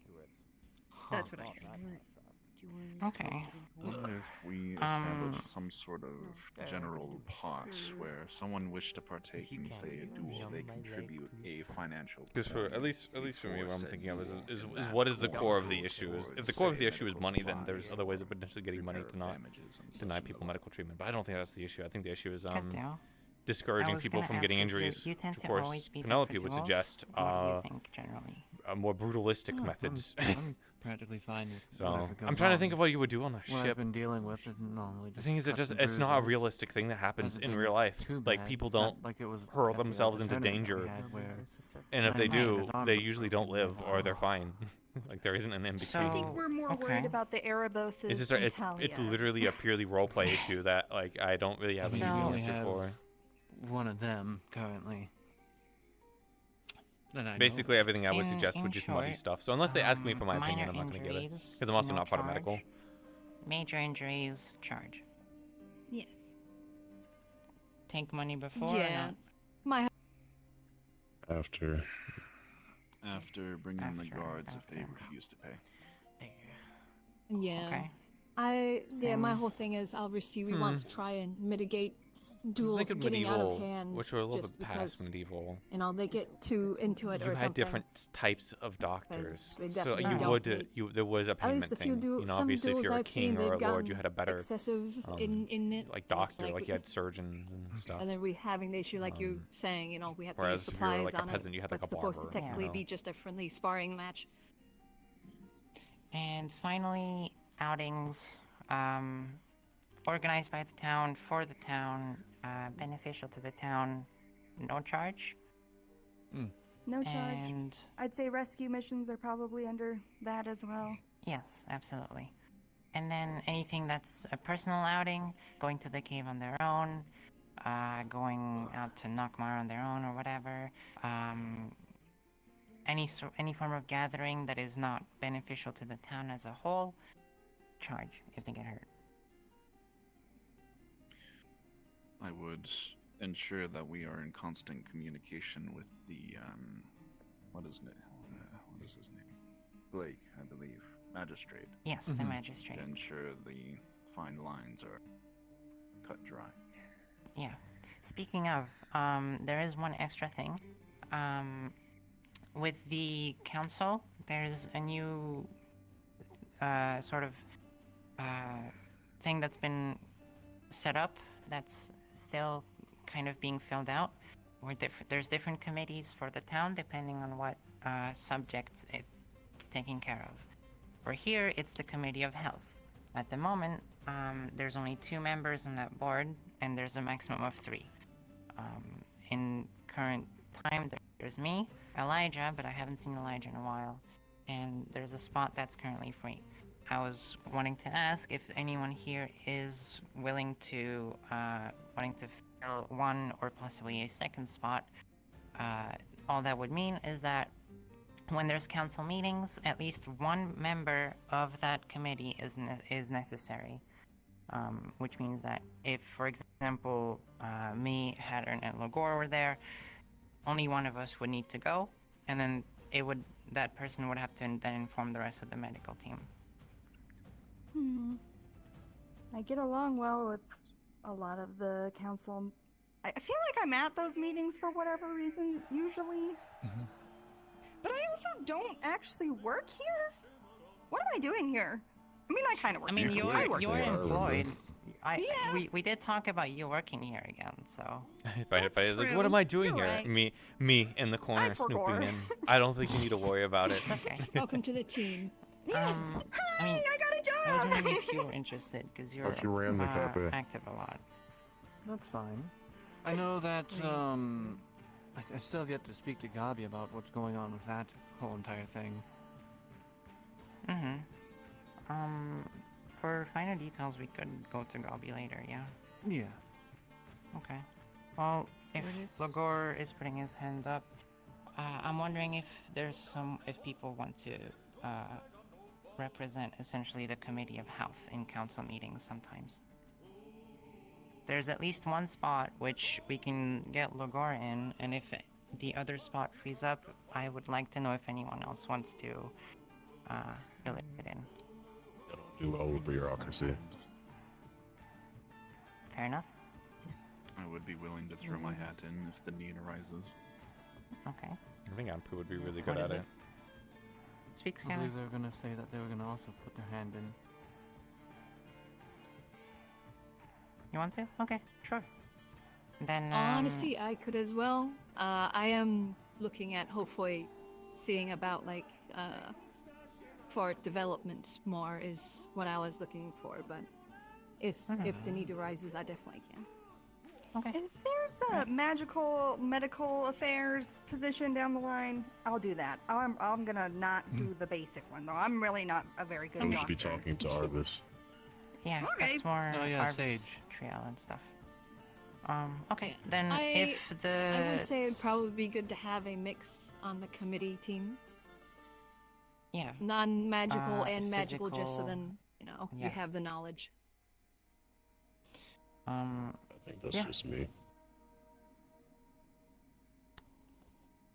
That's what I think. Okay. What if we establish some sort of general pot where if someone wished to partake in, say, a duel, they contribute a financial. Because for at least for me, what I'm thinking of is what is the core of the issue? Is if the core of the issue is money, then there's other ways of potentially getting money to not deny people medical treatment. But I don't think that's the issue. I think the issue is Good deal. discouraging was people gonna from ask, getting 'cause injuries. you tend Of to course, always be there Penelope for would duels. suggest What do you think generally? more brutalistic Oh, methods. I'm practically fine with So whatever goes I'm trying to on. think of what you would do on a What ship. I've been dealing with is normally The thing is, cuts and it's not a bruises. realistic thing that happens Hasn't in been real life. too Like bad, people not don't like it was hurl at the themselves other into tournament that we danger, had where and if they Dynamite do, was on they me usually for don't live a or they're while. fine. Like there isn't an in between. I think we're more worried about the Ereboses It's just and it's Talia. literally a purely roleplay issue that like I don't really have an easy We only answer have for. one of them currently. That I know. Basically, everything I would In- suggest in would just muddy short, stuff. So unless they ask me for my minor opinion, I'm not going to give it injuries, because I'm also no not part of medical. charge. Major injuries, charge. Yes. Take money before or Yeah. not? My After. After bringing the guards if they refuse to pay. Yeah. Okay. My Same. whole thing is obviously we want to try and mitigate Just duels think of getting out medieval, of hand. which were a little just bit past because, medieval. you know, they get too into it You or had something. different types of doctors, they so definitely you don't would need- there was a At payment least if thing. you do You know, some obviously, if duels you're a I've seen, king or they've a lord, you gotten had a better excessive in it. like It's doctor, like you had surgeons and stuff. And then we having the issue like you're saying, you know, we have to use whereas if you were supplies like a on peasant, it. you had but like a supposed to barber, you technically know? be just a friendly sparring match. And finally, outings, organized by the town, for the town, beneficial to the town, no charge. No charge. And I'd say rescue missions are probably under that as well. yes, absolutely. And then anything that's a personal outing, going to the cave on their own, going out to Nockmar on their own or whatever, any form of gathering that is not beneficial to the town as a whole, charge if they get hurt. I would ensure that we are in constant communication with the what is his name? Blake, I believe, magistrate. Yes, the magistrate. To ensure the fine lines are cut dry. Yeah. Speaking of, there is one extra thing. With the council, there's a new sort of thing that's been set up that's still kind of being filled out. Where there's different committees for the town depending on what subjects it's taking care of. For here, it's the Committee of Health. At the moment, there's only 2 members on that board, and there's a maximum of 3. In current time, there's me, Elijah, but I haven't seen Elijah in a while, and there's a spot that's currently free. I was wanting to ask if anyone here is willing to fill one or possibly a second spot. All that would mean is that when there's council meetings, at least one member of that committee is necessary. Which means that if, for example, me, Hattern, and Logor were there, only one of us would need to go, and then that person would have to then inform the rest of the medical team. I get along well with a lot of the council. I feel like I'm at those meetings for whatever reason, usually. But I also don't actually work here? What am I doing here? I mean, I kind of work here. You're employed. We did talk about you working here again, so. If I was like, what am I doing here? right. Me in the corner snooping in. I don't think you need to worry about it. Okay. Welcome to the team. I mean, I got a job! I was wondering if you were interested, because you're Thought you ran the cafe. active a lot. That's fine. I know that, I still have yet to speak to Gabi about what's going on with that whole entire thing. For finer details, we could go to Gabi later, yeah? Yeah. Okay. Well, if Logor is putting his hand up, I'm wondering if if people want to, represent essentially the Committee of Health in council meetings sometimes. There's at least one spot which we can get Logor in, and if the other spot frees up, I would like to know if anyone else wants to fill it in. I don't do well with bureaucracy. Fair enough. I would be willing to throw my hat in if the need arises. Okay. I think Anpu would be really good What at is it. Speak, I believe they were gonna say that they were gonna also put their hand in. You want to? Okay, sure. Then, Honesty, I could as well. I am looking at hopefully seeing about like for development more is what I was looking for, but if the need arises, I definitely can. Okay. If there's a magical medical affairs position down the line, I'll do that. I'm gonna not do the basic one though. I'm really not a very good We doctor. should be talking to Arvis. Yeah, Okay. that's more Oh, yeah, Arvis Sage. Trial and stuff. Okay, then I if the... I would say it'd probably be good to have a mix on the committee team. Yeah. Non-magical and magical, just so physical- then, you know, yeah. you have the knowledge. I think that's Yeah. just me.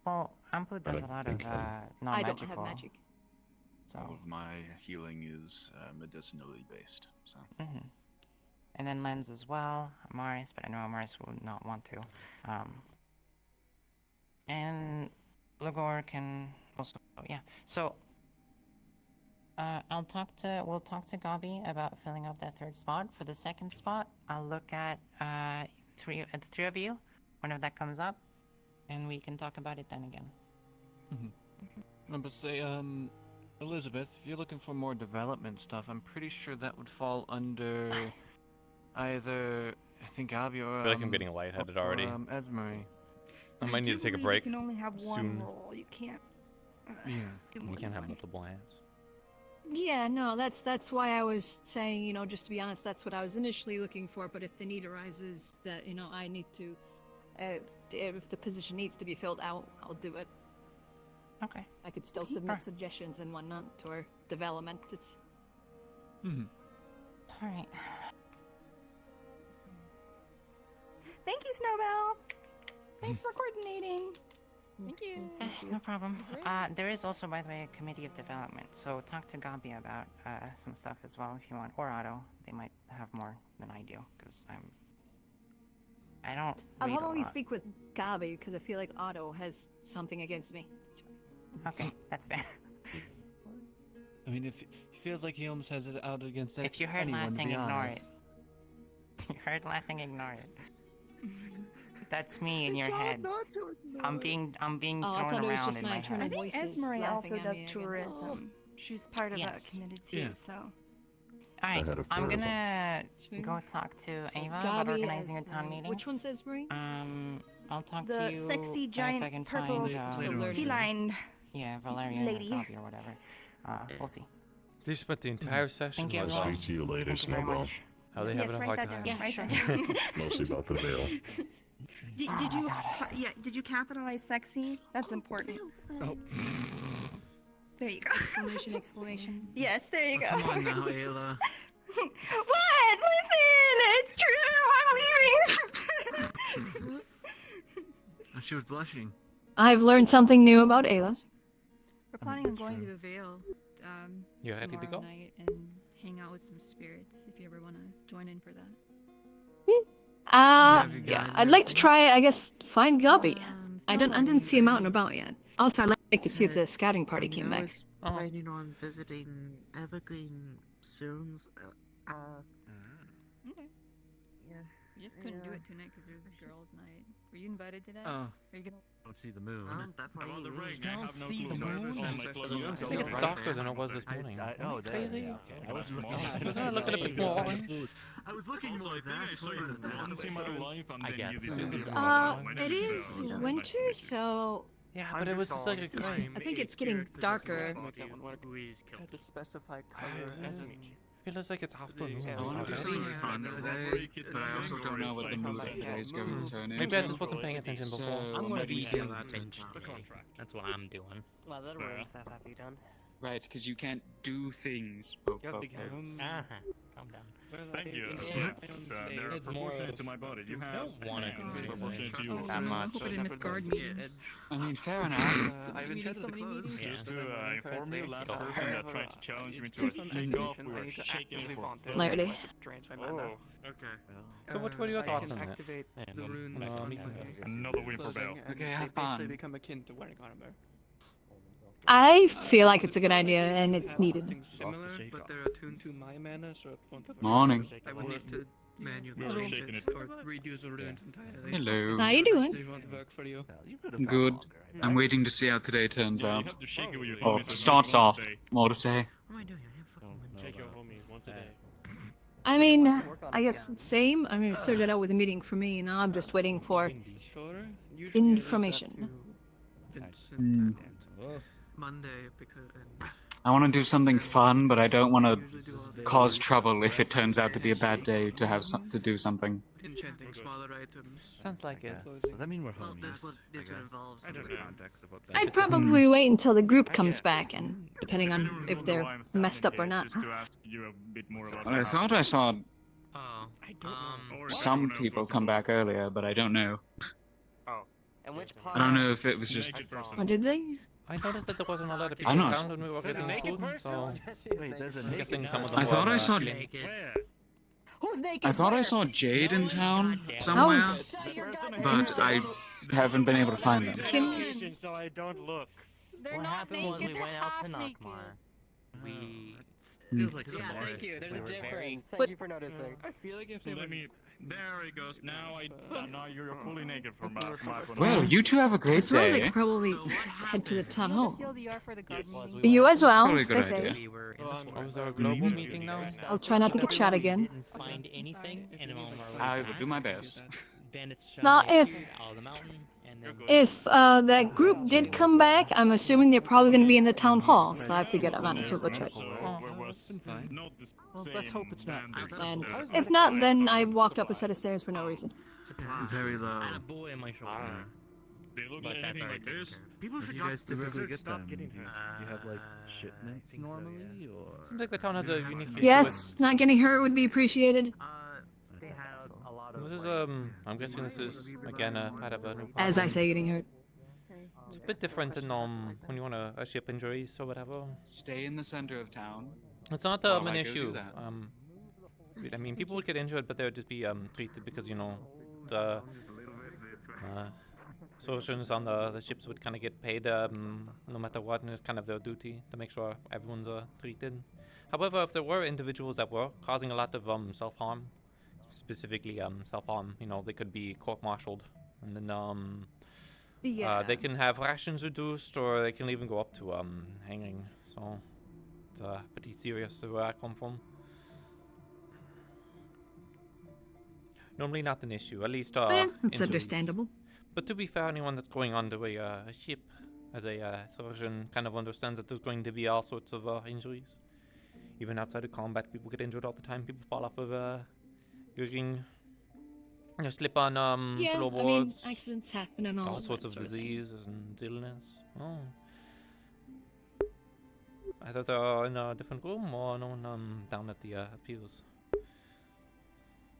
Well, Ampu does a lot of I non-magical. don't have magic. All of my healing is medicinally based, so. And then Lens as well, Amaris, but I know Amaris would not want to. And Logor can also, yeah. So, we'll talk to Gabi about filling up that third spot. For the second spot, I'll look at the three of you whenever that comes up, and we can talk about it then again. But say, Elizabeth, if you're looking for more development stuff, I'm pretty sure that would fall under either, I think, Gabi or I feel like I'm getting lightheaded already. Esmery. I might need to take a believe break. You can only have one soon. role. You can't. Yeah. do You more can't than have one. multiple hands. Yeah, no, that's why I was saying, you know, just to be honest, that's what I was initially looking for. But if the need arises, that you know, I need to, if the position needs to be filled out, I'll do it. Okay. I could still submit suggestions and whatnot or development. It's. All right. Thank you, Snowbell. Thanks for coordinating. Thank you. No problem. There is also, by the way, a committee of development. So talk to Gabi about some stuff as well if you want, or Otto. They might have more than I do because I don't. I'll read a probably lot. speak with Gabi because I feel like Otto has something against me. Okay, that's fair. I mean, if he feels like he almost has it out against If you heard anyone, to laughing, be ignore honest. it. You heard laughing, ignore it. That's me in your head. I'm being Oh, I thrown thought it was around just in my my internal head. I think voices Esmery laughing also at does me again. tourism. She's part of Yes. that committed too. Yeah. So. All right, Ahead of I'm tourism. gonna Smooth. go talk to So Ava about Gabi organizing a as town Marie. meeting. Which one says Marie? I'll talk The to you sexy if I giant can purple find, Still learning. feline. yeah, Valerian lady. or Gabi or whatever. We'll see. They spent the entire session Thank you, with everyone. Speak to you later, Thank you very Snowball. much. how they Yes, having a write hard that time. down. Yeah, Write sure. that down. Mostly about the veil. Did you did you capitalize sexy? That's important. Oh. There you go. Exclamation, exclamation. Yes, there you go. Come on now, Ayla. What? Listen, it's true. I'm leaving. Oh, she was blushing. I've learned something new about Ayla. We're planning on going to the Vale You ready to tomorrow go? night and hang out with some spirits if you ever want to join in for that. Yeah, Have you gotten I'd like to everything? try, I guess, find Gabi. I Snowball didn't see him out and right? about yet. Also, I'd like to see if the scouting party I came back. was planning on visiting Evergreen soon. Okay. Yeah. You just couldn't do it tonight because there's a girls' night. Were you invited to that? Oh. Are you gonna? Don't see the moon. Definitely. I'm on the ring. Don't I have no see clue. the So moon? all my clothes I are think it's right darker there. than it was this morning. I Am I crazy? I was looking. Doesn't it look a bit more orange? I was looking more at that. I saw you once in my life. I guess. It is winter, so Yeah, but it was just like a gray. I think it's getting darker. To specify color Is and it? Feels like it's afternoon. I want to do something fun today, but I also don't know what the mood of today is going to turn into. Maybe I just wasn't paying attention before. So I'm gonna be maybe doing some- bench day. That's what I'm doing. Well, that room stuff have you done? Right, because you can't do things. Uh-huh. Calm down. Thank you. They're It's more proportionate of- to my body. You I have don't wanna hands do proportionate to it. you. Oh, That no, I much. hope I didn't miss guard meetings. I mean, fair enough. So many meetings, so many meetings. Just to inform you, last Go person ahead. that tried to challenge me to a shake-off, we were shaking it for There it is. Oh, okay. So what were your thoughts on that? Activate Yeah, the well, runes I'm on not gonna the Another win for Bale. clothing, and Okay, they have basically fun. become akin to wearing armor. I feel like it's a good idea and it's needed. Something similar, but they're attuned to my mana, so it won't affect Morning. I would need to manually Hello. change Shaking it it. or reduce the runes entirely. Hello. How you doing? They won't work for you. Good. I'm waiting to see how today turns Yeah, you out. have to shake it with your Or homies at starts least once off, a day. more to say. What am I doing? I have fucking Shake your homies once a day. I mean, I guess same. I mean, started out with a meeting for me. Now I'm just waiting for Sure. information. Hmm. Monday because I want to do something fun, but I don't want to cause trouble if it turns out to be a bad day to have to do something. enchanting smaller items. Sounds like it. Does that mean we're Well, homies? that's what this I guess. involves. I don't know. Context of what that I'd is. probably wait until the group comes back, and depending on if they're messed up or not. I thought I saw Oh. some people come back earlier, but I don't know. And which I don't know if it was just. Or did they? I noticed that there wasn't a lot of people I'm not- around when we were getting food, so Wait, there's a I'm guessing naked some of guy. them I thought were, I saw. Who's naked? I thought I saw Jade in town somewhere, but I haven't been able to find them. Can So I don't look. They're What not happened was naked, we they're went out half to naked. Nakmar. We Feels like Yeah, some thank you. There's a difference. But- Thank you for noticing. I feel like if they Let me. There he goes. Now now you're fully naked from my point of Well, view. you two have a I great suppose I day. could probably head to the town hall. TLDR for the garden meeting. You as well. Probably a Stay good safe. idea. we were in Oh, the I'm- Oh, was there a global meeting now? I'll try not to get shot again. didn't find anything, and on our way I will back, do my best. bandits Now, suddenly if- appeared out of the mountain, and then If that group did come back, I'm assuming they're probably going to be in the town hall, so I figured I might as well go check. Well, let's hope it's not. And if not, then I walked up a set of stairs for no reason. Very low. I had a boy in my shoulder. They look But like that's anything already like taken this. care of. People You guys typically get them. You have like I shipments think so, normally, or Seems like the town has a unique feature. Yes, not getting hurt would be appreciated. They had a lot of. This is I'm guessing this is again part of a new. As I problem. say, getting hurt. It's a bit different than when you want a ship injuries or whatever. Stay in the center of town. It's not Or an I go do issue. that. I mean, people would get injured, but they would just be treated because the soldiers on the ships would kind of get paid no matter what, and it's kind of their duty to make sure everyone's treated. However, if there were individuals that were causing a lot of self-harm, specifically self-harm, they could be court-martialed, and then Yeah. they can have rations reduced, or they can even go up to hanging. So It's pretty serious to come from. Normally not an issue, at least It's injuries. understandable. But to be fair, anyone that's going onto a ship as a surgeon kind of understands that there's going to be all sorts of injuries. Even outside of combat, people get injured all the time. People fall off of rigging, slip on Yeah, floorboards. I mean, accidents happen and all sorts that of sort of thing. diseases and illness. Oh. I thought they were in a different room or no one down at the appeals.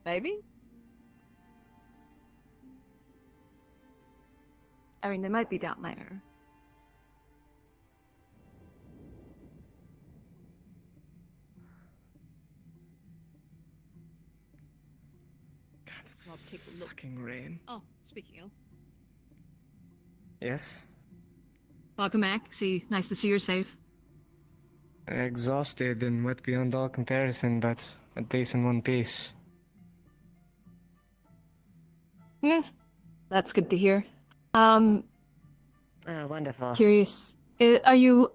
Maybe? I mean, they might be down there. I'll take a look. Fucking rain. Oh, speaking of. Yes? Welcome back. Nice to see you're safe. Exhausted and wet beyond all comparison, but at least in one piece. Yeah, that's good to hear. Oh, wonderful. Curious. Are you...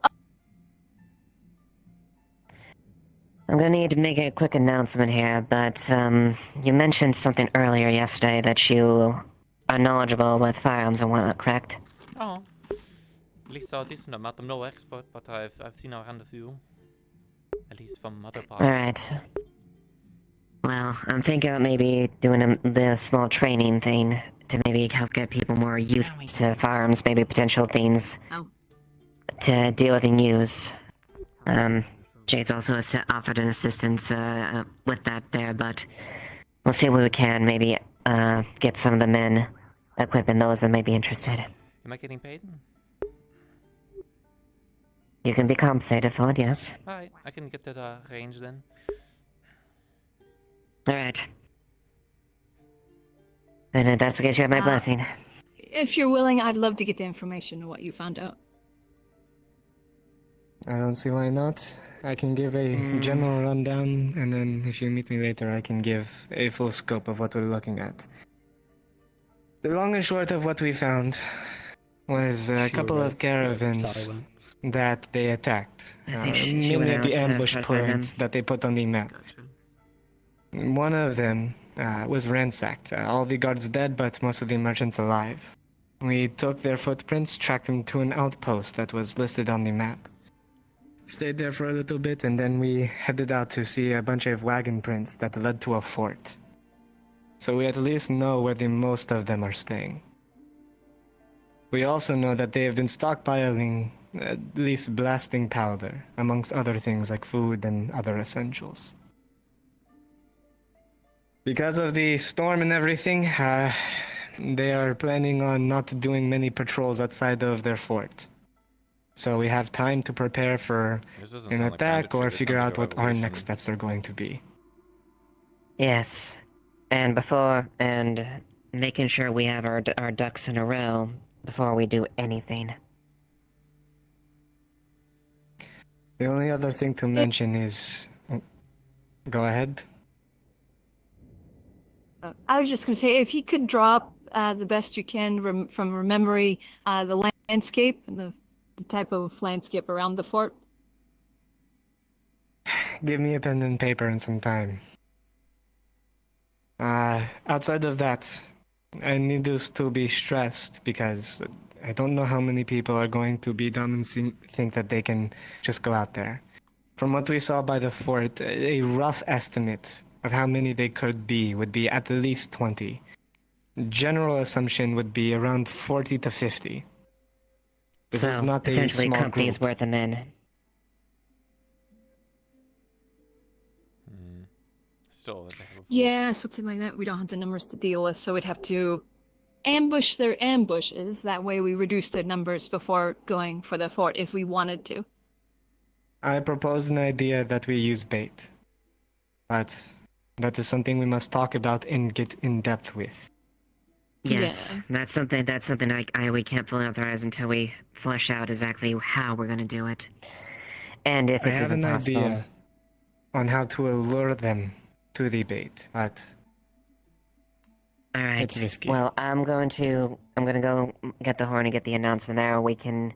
I'm gonna need to make a quick announcement here, but, you mentioned something earlier yesterday that you are knowledgeable with firearms and whatnot, correct? Oh. At least a decent amount. I'm no expert, but I've seen around a few. At least from other parts. Alright. Well, I'm thinking about maybe doing the small training thing to maybe help get people more used to firearms, maybe potential things to deal with and use. Jade's also offered an assistance with that there, but we'll see what we can. Maybe get some of the men equipping those that may be interested. Am I getting paid? You can be compensated for it, yes. Alright, I can get that range then. Alright. And if that's the case, you have my blessing. If you're willing, I'd love to get the information of what you found out. I don't see why not. I can give a general rundown, and then if you meet me later, I can give a full scope of what we're looking at. The long and short of what we found was a couple of caravans that they attacked. I think she Many went of the out to ambush try to find them. points that they put on the map. One of them was ransacked. All the guards dead, but most of the merchants alive. We took their footprints, tracked them to an outpost that was listed on the map. Stayed there for a little bit, and then we headed out to see a bunch of wagon prints that led to a fort. So we at least know where the most of them are staying. We also know that they have been stockpiling at least blasting powder, amongst other things like food and other essentials. Because of the storm and everything, they are planning on not doing many patrols outside of their fort. So we have time to prepare for an attack or figure out what our next steps are going to be. Yes. And making sure we have our ducks in a row before we do anything. The only other thing to mention is... Go ahead. I was just going to say, if you could drop the best you can from memory, the landscape and the type of landscape around the fort. Give me a pen and paper and some time. Outside of that, I need this to be stressed because I don't know how many people are going to be dumb and think that they can just go out there. From what we saw by the fort, a rough estimate of how many they could be would be at least 20. General assumption would be around 40 to 50. This so, is not essentially a small company's group. worth of men. Still, yeah, something like that. We don't have the numbers to deal with, so we'd have to ambush their ambushes. That way we reduce their numbers before going for the fort if we wanted to. I propose an idea that we use bait. But that is something we must talk about and get in depth with. Yes, that's something we can't fully authorize until we flesh out exactly how we're gonna do it. And if I it's have even an possible. idea on how to allure them to the bait, but Alright. it's risky. Well, I'm gonna go get the horn and get the announcement there. We can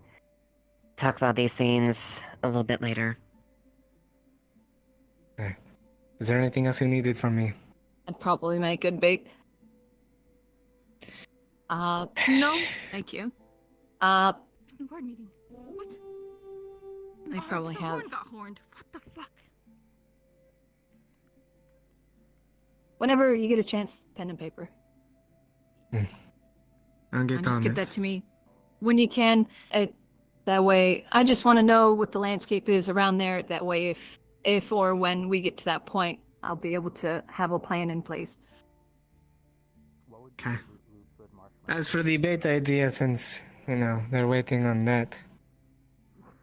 talk about these things a little bit later. Okay. Is there anything else you needed from me? I'd probably make good bait. No, thank you. There's no board meeting. What? I probably the have. horn got horned. What the fuck? Whenever you get a chance, pen and paper. I'll get Just on get it. that to me when you can. That way, I just want to know what the landscape is around there. That way, if or when we get to that point, I'll be able to have a plan in place. Okay. As for the bait idea, since, they're waiting on that,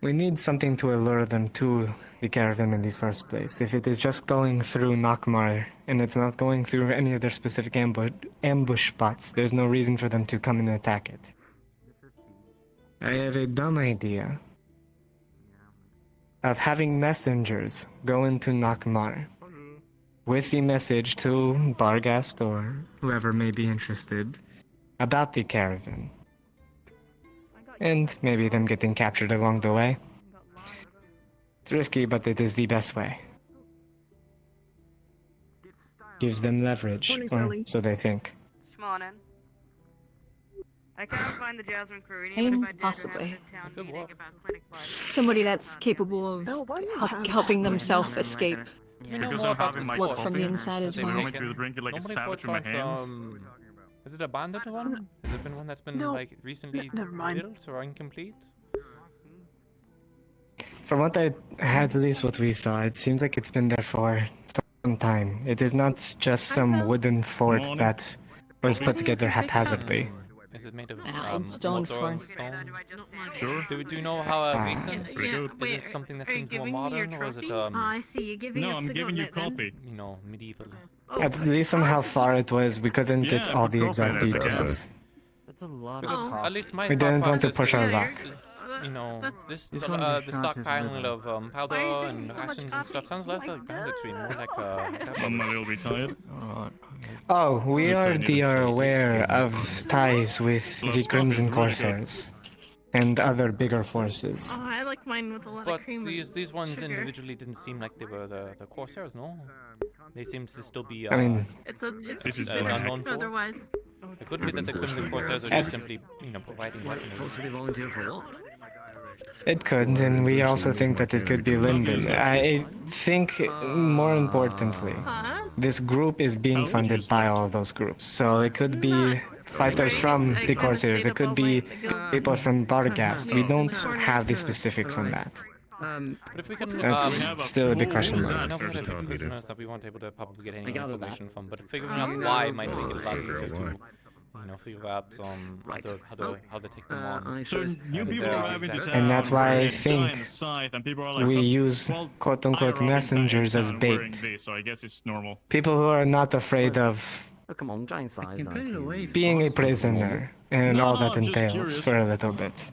we need something to allure them to the caravan in the first place. If it is just going through Nockmar, and it's not going through any of their specific ambush spots, there's no reason for them to come and attack it. I have a dumb idea of having messengers go into Nockmar with the message to Barghast or whoever may be interested about the caravan. And maybe them getting captured along the way. It's risky, but it is the best way. Gives them leverage, Morning, or Sully. so they think. Morning. I can't find the Jasmine crew, and Ain't even if I did, possibly. we're having a town meeting about clinic budget. Somebody that's capable of helping themselves escape. You know Because more I'm about having this my work from the coffee, inside as they well. want me to drink it like a Nobody savage thought with my hands. Is it a abandoned one? Has it been one that's been No. recently Never mind. built or incomplete? From what I had, at least what we saw, it seems like it's been there for some time. It is not just some wooden fort Morning. that was put together haphazardly. Is it made of stone stone? for- Sure. Do you know how recent? Pretty good. Is it something that's are you into a giving me your modern, or is it trophy? I see. You're giving No, us I'm the giving you gauntlet then. coffee. medieval? At least on how far it was, we couldn't get Yeah, all put the coffee in exact it, I details. guess. That's a lot Because Oh. at least my We didn't thought want to process push our is- luck. is, That's- this Just wanted to shot his stockpiling liver. of powder Why are you and drinking so much rations and coffee? stuff sounds less like banditry, more like I'm a little bit tired. Oh, we Looks like already it. are aware of ties with the Let's Crimson stop it, really good. Corsairs and other bigger forces. Oh, I like mine with a lot But of cream. and these ones sugar. individually didn't seem like they were the Corsairs, no? They seemed to still be. I mean, It's This too is bitter black. unknown for. otherwise. It couldn't be that the Crimson Corsairs are just simply, providing weaponry. volunteer for what? it could, and we also think that it could be Linden. I think, more importantly, Huh? this group is being funded by all of those groups. So it could be fighters from the Corsairs, it could be people from Barghast. We don't have the specifics on that. But if we can, That's still a big question I mark. know we had a Town few meeting. prisoners that we weren't able to probably get any gather that. information from, but figuring out why might make it a lot easier to, figure out how to take them on. So new And, people arrive into town. And that's why I and think sign scythe, and people are like, we "Oh, use well, quote-unquote I arrived messengers in as town wearing bait. this, so I guess it's normal. People who are not afraid of Oh, come on, giant size. can put it away if being a possible. prisoner and No, all no, that I'm just entails curious. for a little bit.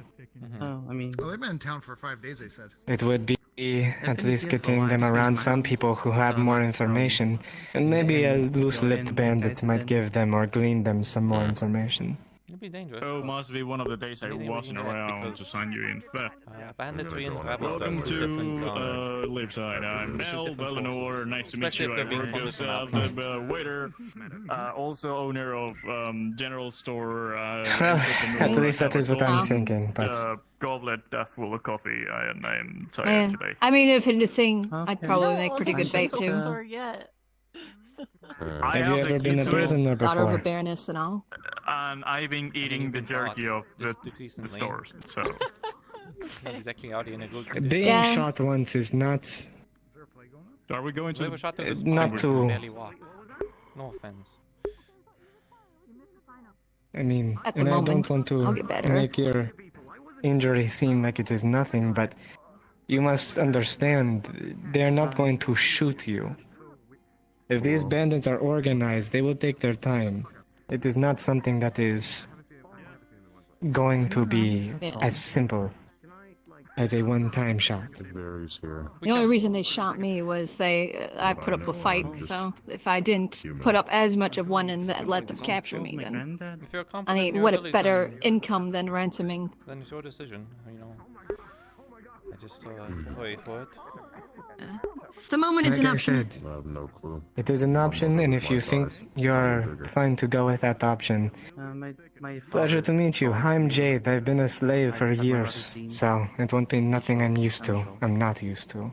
Oh, I mean, Well, they've been in town for 5 days, they said. It would be at can least be useful. getting I them just around think some people who have more information, and maybe a then loose-lipped go in, bandits guys, might then- give them or glean them some more information. It'd be dangerous. Oh, but must be one of the days I maybe we wasn't can do it around because, to sign you in. Fair. banditry and rebels are Welcome two different. to Liveside. I'm Mel different Bellinor. forces. Nice to meet Especially you. if I they're being work funded as from the outside. waiter, also owner of general store. Well, at least that is what I'm thinking, but Goblet full of coffee, and I'm tired Yeah. today. I mean, if it is sing, I'd Okay. probably No, make pretty good bait too. yet. I have you the ever been a keto, prisoner Daughter of a before? baroness and all. And I've been eating the been taught jerky of just the recently. stores. So Not exactly out in a good condition. being Yeah. shot once is not. are we going They to? were shot to Uh, the spine. not We to- can barely walk. No offense. I mean, At the and I moment, don't want I'll to get better. make your injury seem like it is nothing, but you must understand they're not going to shoot you. If these bandits are organized, they will take their time. It is not something that is going to be Yeah. as simple as a one-time shot. It varies here. The only reason they shot me was I put up a fight. So if I didn't put up as much of one and let them capture me, my then granddad. If you're I confident in mean, your what a abilities, better then- income than ransoming. Then it's your decision. I just pray for it. the moment it's Like an I option. said, I have no clue. it is an option, and if you think you're fine to go with that option, My pleasure to meet you. I'm Jade. I've been a slave for just have my years, brother's genes. so it won't be nothing I'm used to. I'm not used to.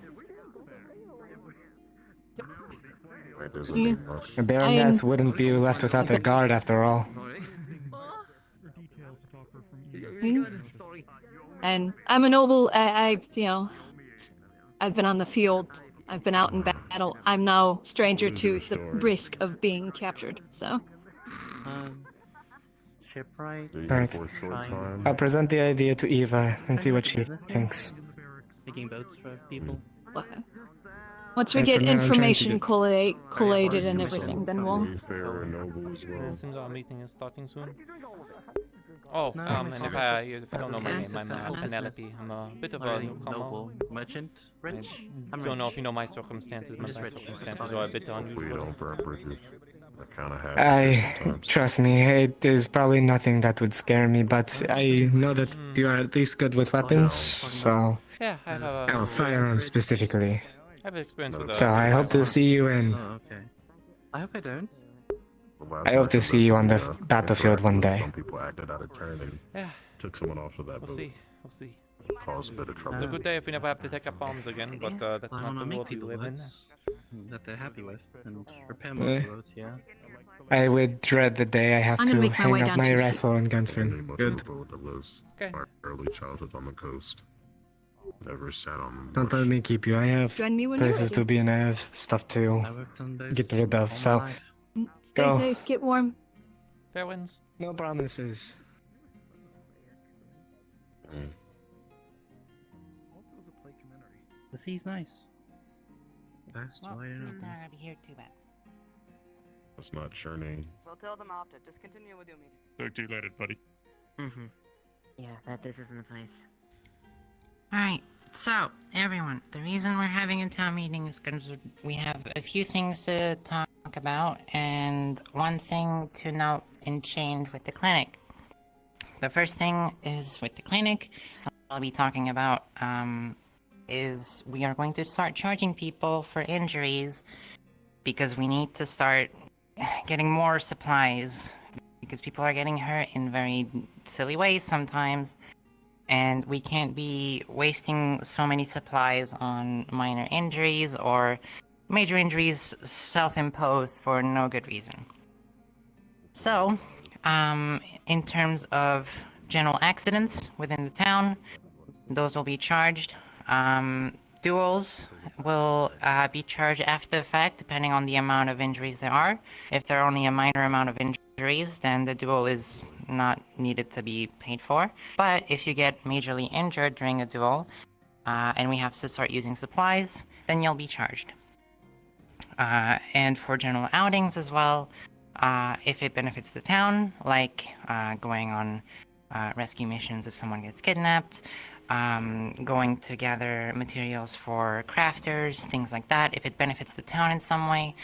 Wait, there's a You- big rush. A Baroness wouldn't be left without a guard after all. And I'm a noble. I've been on the field. I've been out in battle. I'm no stranger to the risk of being captured. So. Shipwright. Alright. I'll present the idea to Eva and see what she thinks. Taking boats for people. Once we As get for now, I'm trying to information get- collated and everything, then we'll. It seems our meeting is starting soon. Oh, No, and it's if not. you don't know my name, I'm Penelope. I'm a bit of a Really newcomer. noble merchant, rich. I I'm don't know rich. if you know my circumstances. I'm My just rich. circumstances are a bit We unusual. don't burn bridges. I kind of have I sometimes. trust me, it is probably nothing that would scare me, but I know that you are at least good with weapons, so Yeah, I have a. oh, firearms specifically. I have experience with. So I hope to see you in. Oh, okay. I hope I don't. I hope to see you on the battlefield one day. Some people acted out of turn and Yeah. took someone off of that We'll boat. see. We'll see. Caused a bit of trouble. It's a good day if we never have to take up bombs again, but that's I not wanna the make world we people live in. boats that they're happy with and repair most of the boats, yeah. I would dread the day I have I'm to gonna make my way hang up down my to sea. rifle and guns for Much good. of a boat that lives Okay. my early childhood on the coast. Never sat on the Don't let me keep you. I have Join me when you're places to ready. be and I have stuff to I worked on boats get rid of, all so my life. Stay go. safe. Get warm. Fair winds. No promises. The sea's nice. That's why I don't know. Not gonna be here too bad. It's not churning. We'll tell them after. Just continue with your meeting. Talk to you later, buddy. Mm-hmm. Yeah, this isn't the place. Alright, so, everyone, the reason we're having a town meeting is because we have a few things to talk about, and one thing to note and change with the clinic. The first thing is with the clinic, I'll be talking about, is we are going to start charging people for injuries, because we need to start getting more supplies, because people are getting hurt in very silly ways sometimes. And we can't be wasting so many supplies on minor injuries or major injuries self-imposed for no good reason. So, in terms of general accidents within the town, those will be charged. Duels will be charged after the fact, depending on the amount of injuries there are. If there are only a minor amount of injuries, then the duel is not needed to be paid for. But if you get majorly injured during a duel, and we have to start using supplies, then you'll be charged. And for general outings as well, if it benefits the town, like going on rescue missions if someone gets kidnapped, going to gather materials for crafters, things like that. If it benefits the town in some way,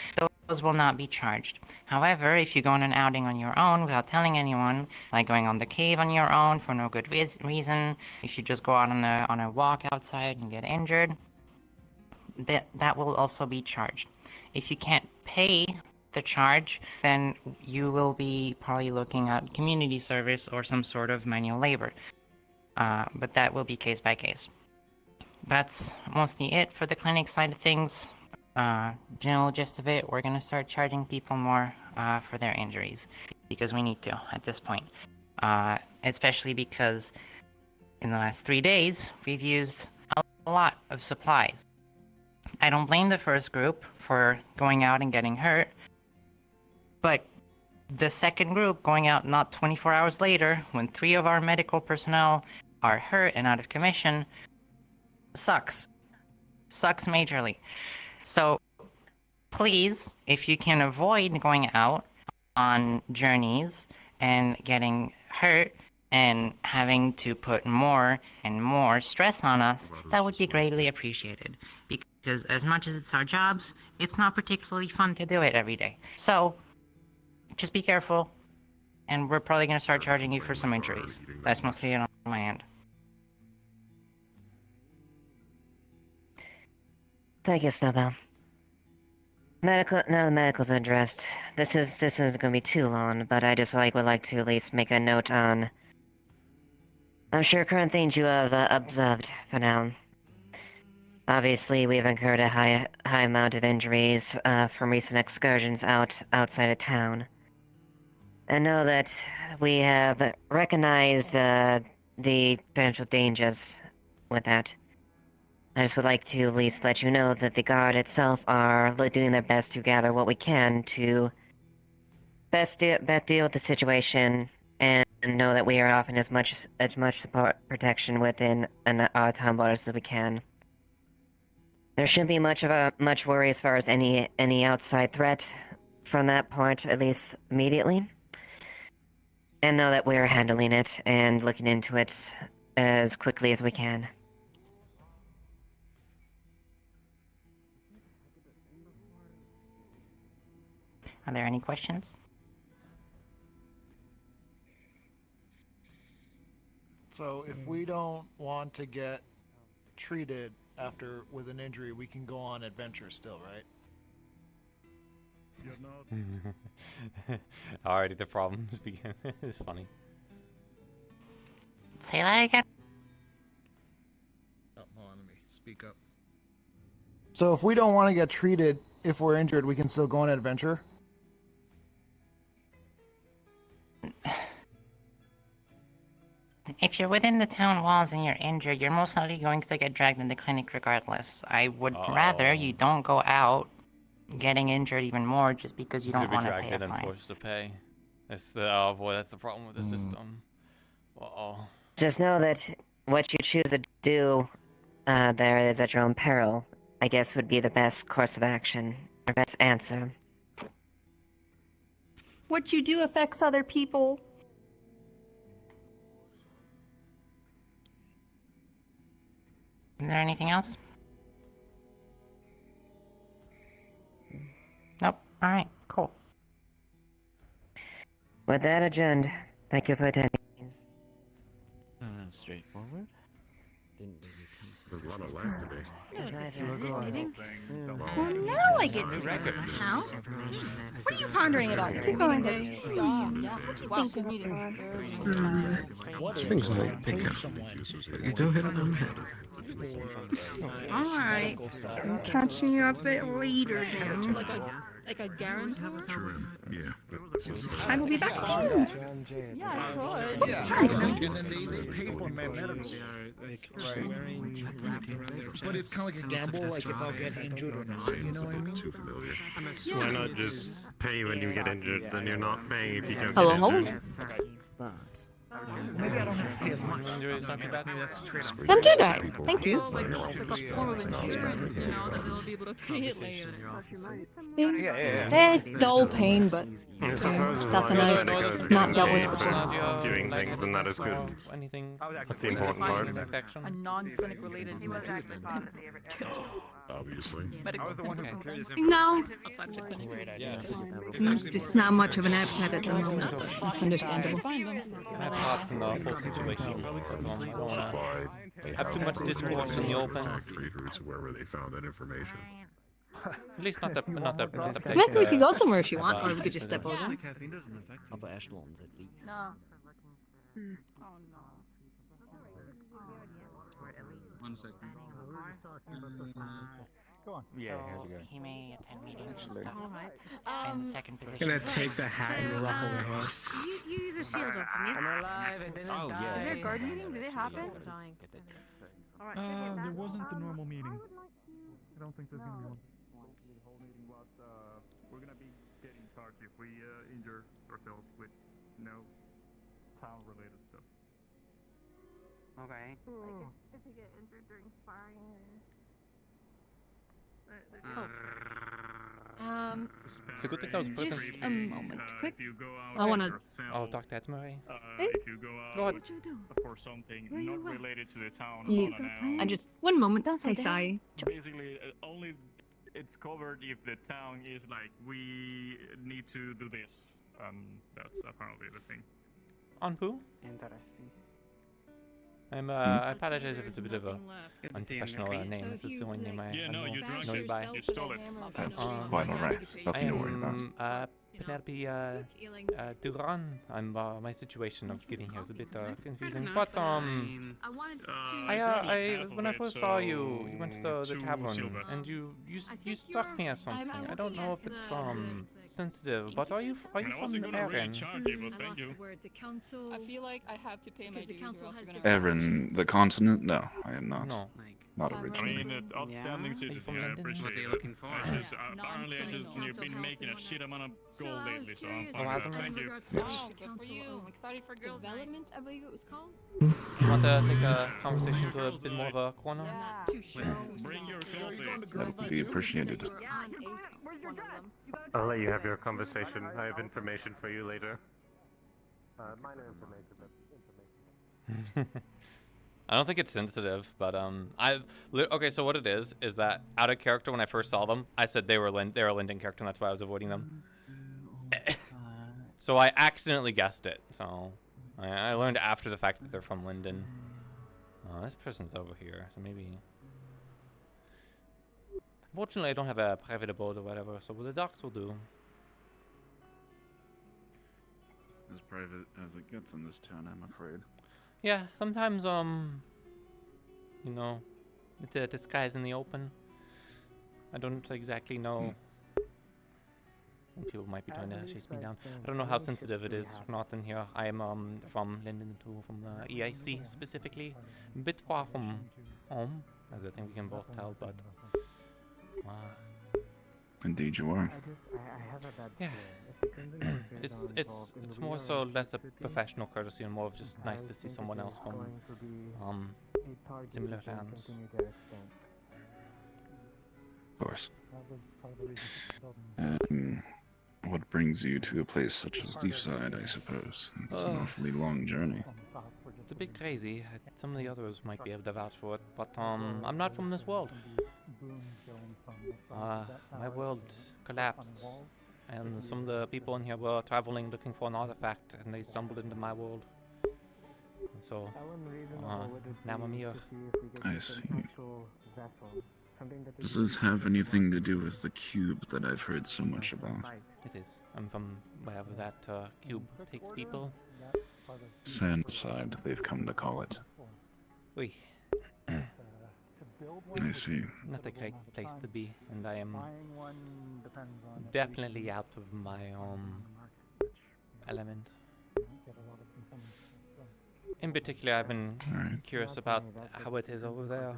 those will not be charged. However, if you go on an outing on your own without telling anyone, like going on the cave on your own for no good reason, if you just go out on a walk outside and get injured, that will also be charged. If you can't pay the charge, then you will be probably looking at community service or some sort of manual labor. But that will be case by case. That's mostly it for the clinic side of things. General gist of it, we're going to start charging people more for their injuries, because we need to at this point. Especially because in the last 3 days, we've used a lot of supplies. I don't blame the first group for going out and getting hurt, but the second group going out not 24 hours later, when 3 of our medical personnel are hurt and out of commission, sucks. Sucks majorly. So, please, if you can avoid going out on journeys and getting hurt and having to put more and more stress on us, that would be greatly appreciated. Because as much as it's our jobs, it's not particularly fun to do it every day. So, just be careful, and we're probably going to start charging you for some injuries. That's mostly it on my end. Thank you, Snowbell. Medical. Now the medicals are addressed. This isn't gonna be too long, but I just would like to at least make a note on. I'm sure current things you have observed for now. Obviously, we've incurred a high amount of injuries from recent excursions outside of town. I know that we have recognized the potential dangers with that. I just would like to at least let you know that the guard itself are doing their best to gather what we can to best deal with the situation, and know that we are offering as much support protection within our town borders as we can. There shouldn't be much worry as far as any outside threat from that point, at least immediately. And know that we are handling it and looking into it as quickly as we can. Are there any questions? So if we don't want to get treated with an injury, we can go on adventure still, right? Already the problems begin. It's funny. Say that again. Oh, hold on, let me speak up. So if we don't want to get treated if we're injured, we can still go on adventure? If you're within the town walls and you're injured, you're most likely going to get dragged in the clinic regardless. I would rather you don't go out getting injured even more just because you don't want to pay a dragged in fine. and forced to pay. That's the that's the problem with the system. Just know that what you choose to do there is at your own peril. I guess would be the best course of action, or best answer. What you do affects other people. Is there anything else? Nope. Alright, cool. With that adjourned, thank you for attending. Straightforward. There's a lot of lag today. Well, now I get to go to the house. What are you pondering about? Keep going, Daddy. What are you thinking? Things like pick up. You don't hit it on the head. Alright. I'm catching you up later then. Like a guarantee? Yeah. I will be back soon. Yeah, of course. Yeah, and then they pay for my medical. But it's kind of like a gamble, like if I'll get injured or not, you know what I mean? Why not just pay when you get injured, then you're not paying if you don't Hello? get injured? But maybe I don't have to pay as much. Maybe that's I'm doing alright. Thank you. Like a form of insurance, you know, that they'll be able to pay it later. It's dull pain, but nothing I've not dealt with before. Doing things, then that is good. Anything? That's the important part. A non-clinic related Obviously. I was the one who procured this No. Yeah. Just not much of an appetite at the moment. It's understandable. I have thoughts in the whole situation. I don't want to have too much discourse in the open. Factory routes wherever they found that information. At least not the I meant we could go somewhere if you want, or we could just step over. Upper echelons at least. No. Oh no. 1 second. Go on. Yeah, how's it going? He may attend meetings and Absolutely. stuff. And the second position. Gonna take the hat and ruffle the hair. You use a shield off from this. Oh, yeah. Is there a guard meeting? Did it happen? There wasn't the normal meeting. I don't think there's gonna be one. The whole meeting, but we're gonna be getting charged if we injure ourselves with no town-related stuff. Okay. If you get injured during sparring. It's a good thing I was present. Just a moment, quick. I wanna. Oh, Dr. Etzmary. If you go out Go ahead. for something not related to the town You. unannounced, I just. One moment. Say sorry. basically only it's covered if the town is like, we need to do this. That's apparently the thing. On who? Interesting. I apologize if it's a bit of a Good to see you, unprofessional Nick. name. This is the only name I know you drank you it. by. You stole it. That's quite alright. I Nothing to worry about. am Penelope Durand. My situation of getting here is a bit confusing, but I wanted to. when I first saw you, you went to the tavern, and you struck me as something. I don't know if it's sensitive, but are you from Erin? Thank you. The council. I feel like I have to pay my dues. the council or else has we're gonna different Erin, the continent? No, I am not. No. Not I originally. mean, outstanding citizen. I appreciate What are you it. looking for? Apparently, you've been making a shit amount of gold lately, so I'm Oh, fine. hasn't it? Thank you. Oh, good for you. I'm excited for girls' night. Development, I believe it was called. You want to take a conversation to a bit more of a corner? I'm not too sure. who Bring your specifically. coffee. That would be appreciated. We're on one of them. I'll let you have your conversation. I have information for you later. Minor information, but information. I don't think it's sensitive, but okay. So what it is that out of character when I first saw them, I said they were a Linden character, and that's why I was avoiding them. So I accidentally guessed it. So I learned after the fact that they're from Linden. Oh, this person's over here, so maybe. Fortunately, I don't have a private abode or whatever, so the docks will do. As private as it gets in this town, I'm afraid. Yeah, sometimes you know, it's a disguise in the open. I don't exactly know. People might be trying to chase me down. I don't know how sensitive it is or not in here. I am from Linden too, from the EIC specifically. A bit far from home, as I think we can both tell, but Indeed you are. yeah. It's more so less a professional courtesy and more of just nice to see someone else from similar lands. Of course. What brings you to a place such as Deepside, I suppose? It's an awfully long journey. It's a bit crazy. Some of the others might be able to vouch for it, but I'm not from this world. My world collapsed, and some of the people in here were traveling looking for an artifact, and they stumbled into my world. And so, now I'm here. I see. Does this have anything to do with the cube that I've heard so much about? It is. I'm from wherever that cube takes people. Sandside, they've come to call it. Oui. I see. Not a great place to be, and I am definitely out of my element. In particular, I've been curious about how it is over there.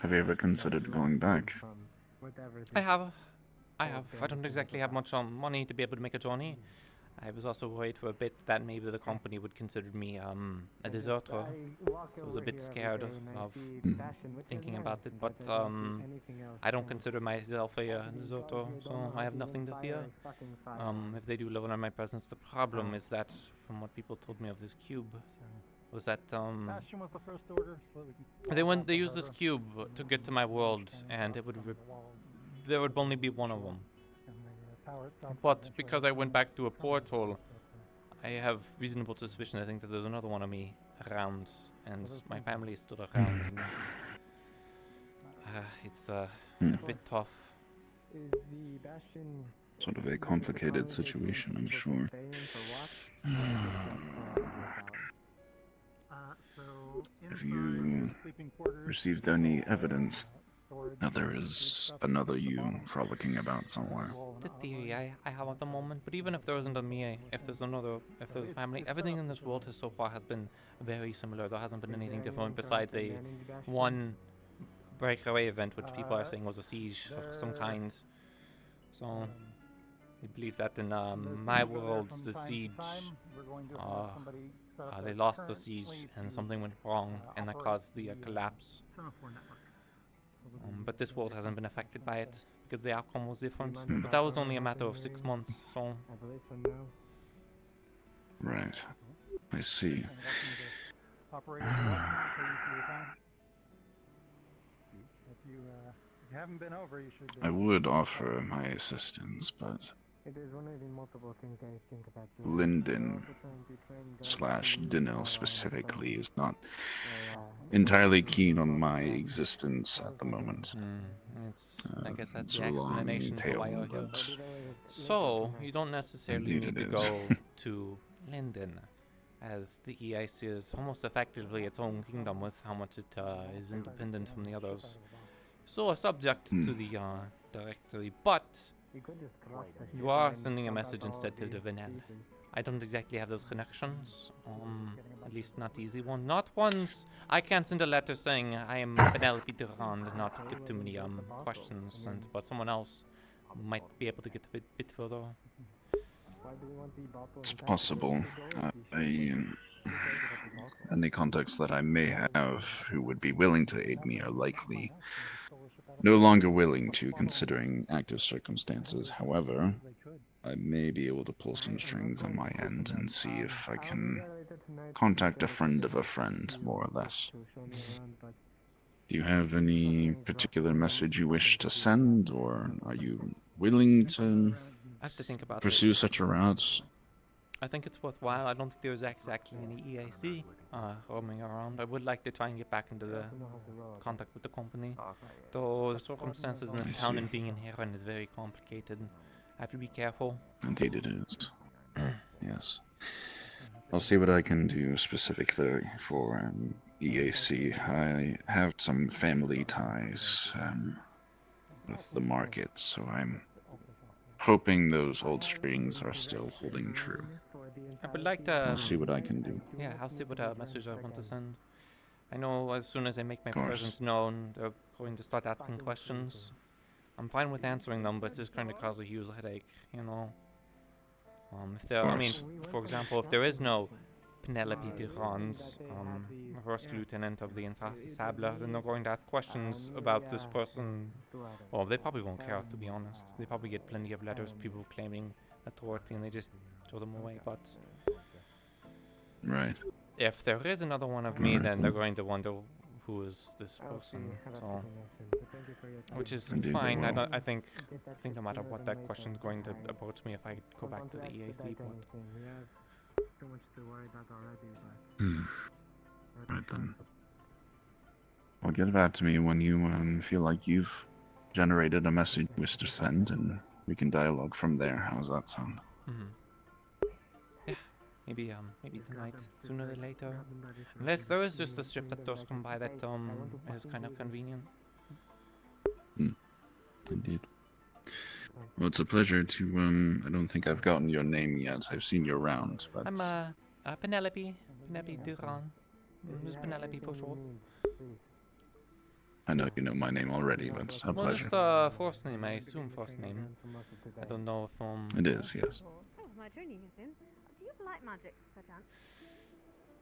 Have you ever considered going back? I have. I don't exactly have much money to be able to make a journey. I was also worried for a bit that maybe the company would consider me a deserter. So I was a bit scared of thinking about it, but I don't consider myself a deserter, so I have nothing to fear. If they do learn of my presence, the problem is that, from what people told me of this cube, was that they used this cube to get to my world, and there would only be one of them. But because I went back to a portal, I have reasonable suspicion. I think that there's another one of me around, and my family is still around. And, it's a bit tough. Sort of a complicated situation, I'm sure. Have you received any evidence that there is another you frolicking about somewhere? The theory I have at the moment, but even if there isn't a me, if there's a family, everything in this world so far has been very similar. There hasn't been anything different besides one breakaway event, which people are saying was a siege of some kind. So I believe that in my world, the siege, they lost the siege and something went wrong, and that caused the collapse. But this world hasn't been affected by it because the outcome was different. But that was only a matter of 6 months, so. Right. I see. I would offer my assistance, but Linden / Dino specifically is not entirely keen on my existence at the moment. I guess that's It's the a long explanation for why tale, you're here. but So, you don't necessarily Indeed need it to is. go to Linden, as the EIC is almost effectively its own kingdom with how much it is independent from the others. So, subject to the directory, but you are sending a message instead to the Vinel. I don't exactly have those connections, at least not easy one. Not ones I can't send a letter saying I am Penelope Durand, not to get too many questions sent, but someone else might be able to get a bit further. it's possible. Any contacts that I may have who would be willing to aid me are likely no longer willing to, considering active circumstances. However, I may be able to pull some strings on my end and see if I can contact a friend of a friend, more or less. Do you have any particular message you wish to send, or are you willing to I have to think about pursue it. such a route? I think it's worthwhile. I don't think there's exactly any EIC roaming around. I would like to try and get back into the contact with the company. Though the circumstances in I this town see. and being in Heron is very complicated. I have to be careful. Indeed it is. Yes. I'll see what I can do specifically for EAC. I have some family ties with the market, so I'm hoping those old strings are still holding true. I would like to... I'll see what I can do. Yeah, I'll see what message I want to send. I know as soon as I make my course. presence known, they're going to start asking questions. I'm fine with answering them, but it's just going to cause a huge headache, you know? If there, I mean, for example, if there is no Penelope Durand, first lieutenant of the Insasi Sabler, then they're going to ask questions about this person. Well, they probably won't care, to be honest. They probably get plenty of letters, people claiming authority, and they just throw them away, but... Right. If there is another one of me, then they're going to wonder who is this person, so... Which is Indeed, fine. they will. I think no matter what, that question's going to approach me if I go back to the EAC, but... Right then. Well, get back to me when you feel like you've generated a message you wish to send, and we can dialogue from there. How's that sound? Yeah, maybe tonight, sooner than later. Unless there is just a ship that does come by that is kind of convenient. Indeed. Well, it's a pleasure to, I don't think I've gotten your name yet. I've seen you around, but... I'm, Penelope Durand. Just Penelope for short. I know you know my name already, but a Well, pleasure. just first name, I assume first name. I don't know if, It is, yes. Oh, my training is in. Do you like magic, perchance?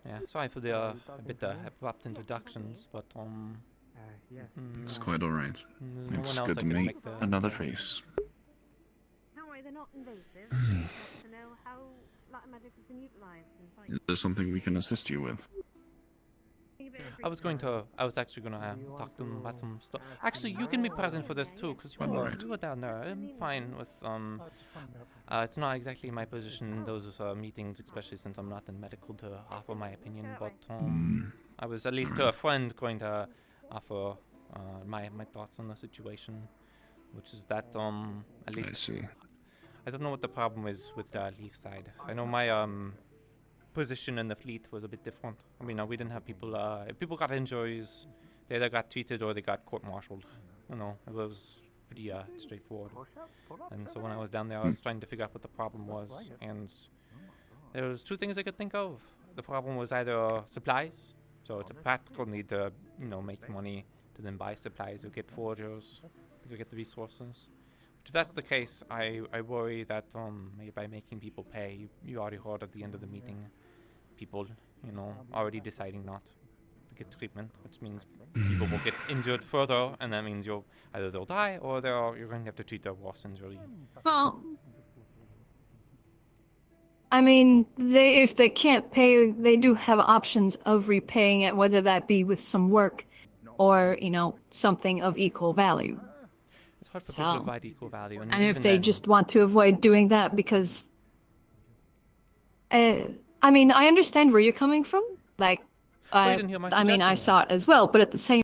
Yeah, sorry for the a bit abrupt introductions, but It's quite alright. there's no It's one else good I to could meet make the another face. Don't worry, they're not invasive. I just want to know how light magic has been utilized in fights. Is there something we can assist you with? I was actually gonna talk to them about some stuff. Actually, you can be present for this too, because Alright. you were down there. I'm fine with it's not exactly my position in those meetings, especially since I'm not in medical to offer my opinion. But I was at least to a friend going to offer my thoughts on the situation, which is that at least I see. I don't know what the problem is with the Leaf side. I know my position in the fleet was a bit different. I mean, we didn't have people. If people got injuries, they either got treated or they got court-martialed. You know, it was pretty straightforward. And so when I was down there, I was trying to figure out what the problem was, and there was two things I could think of. The problem was either supplies, so it's a practical need to, make money to then buy supplies or get foragers to get the resources. If that's the case, I worry that maybe by making people pay, you already heard at the end of the meeting, people, already deciding not to get treatment, which means people will get injured further, and that means either they'll die or you're going to have to treat their worse injury. Well, I mean, if they can't pay, they do have options of repaying it, whether that be with some work or, something of equal value. It's hard for people to So, provide equal value, and and if even they then, just want to avoid doing that because, I mean, I understand where you're coming from. Like, Well, you didn't hear my I mean, I suggestion saw it as well, but at the same.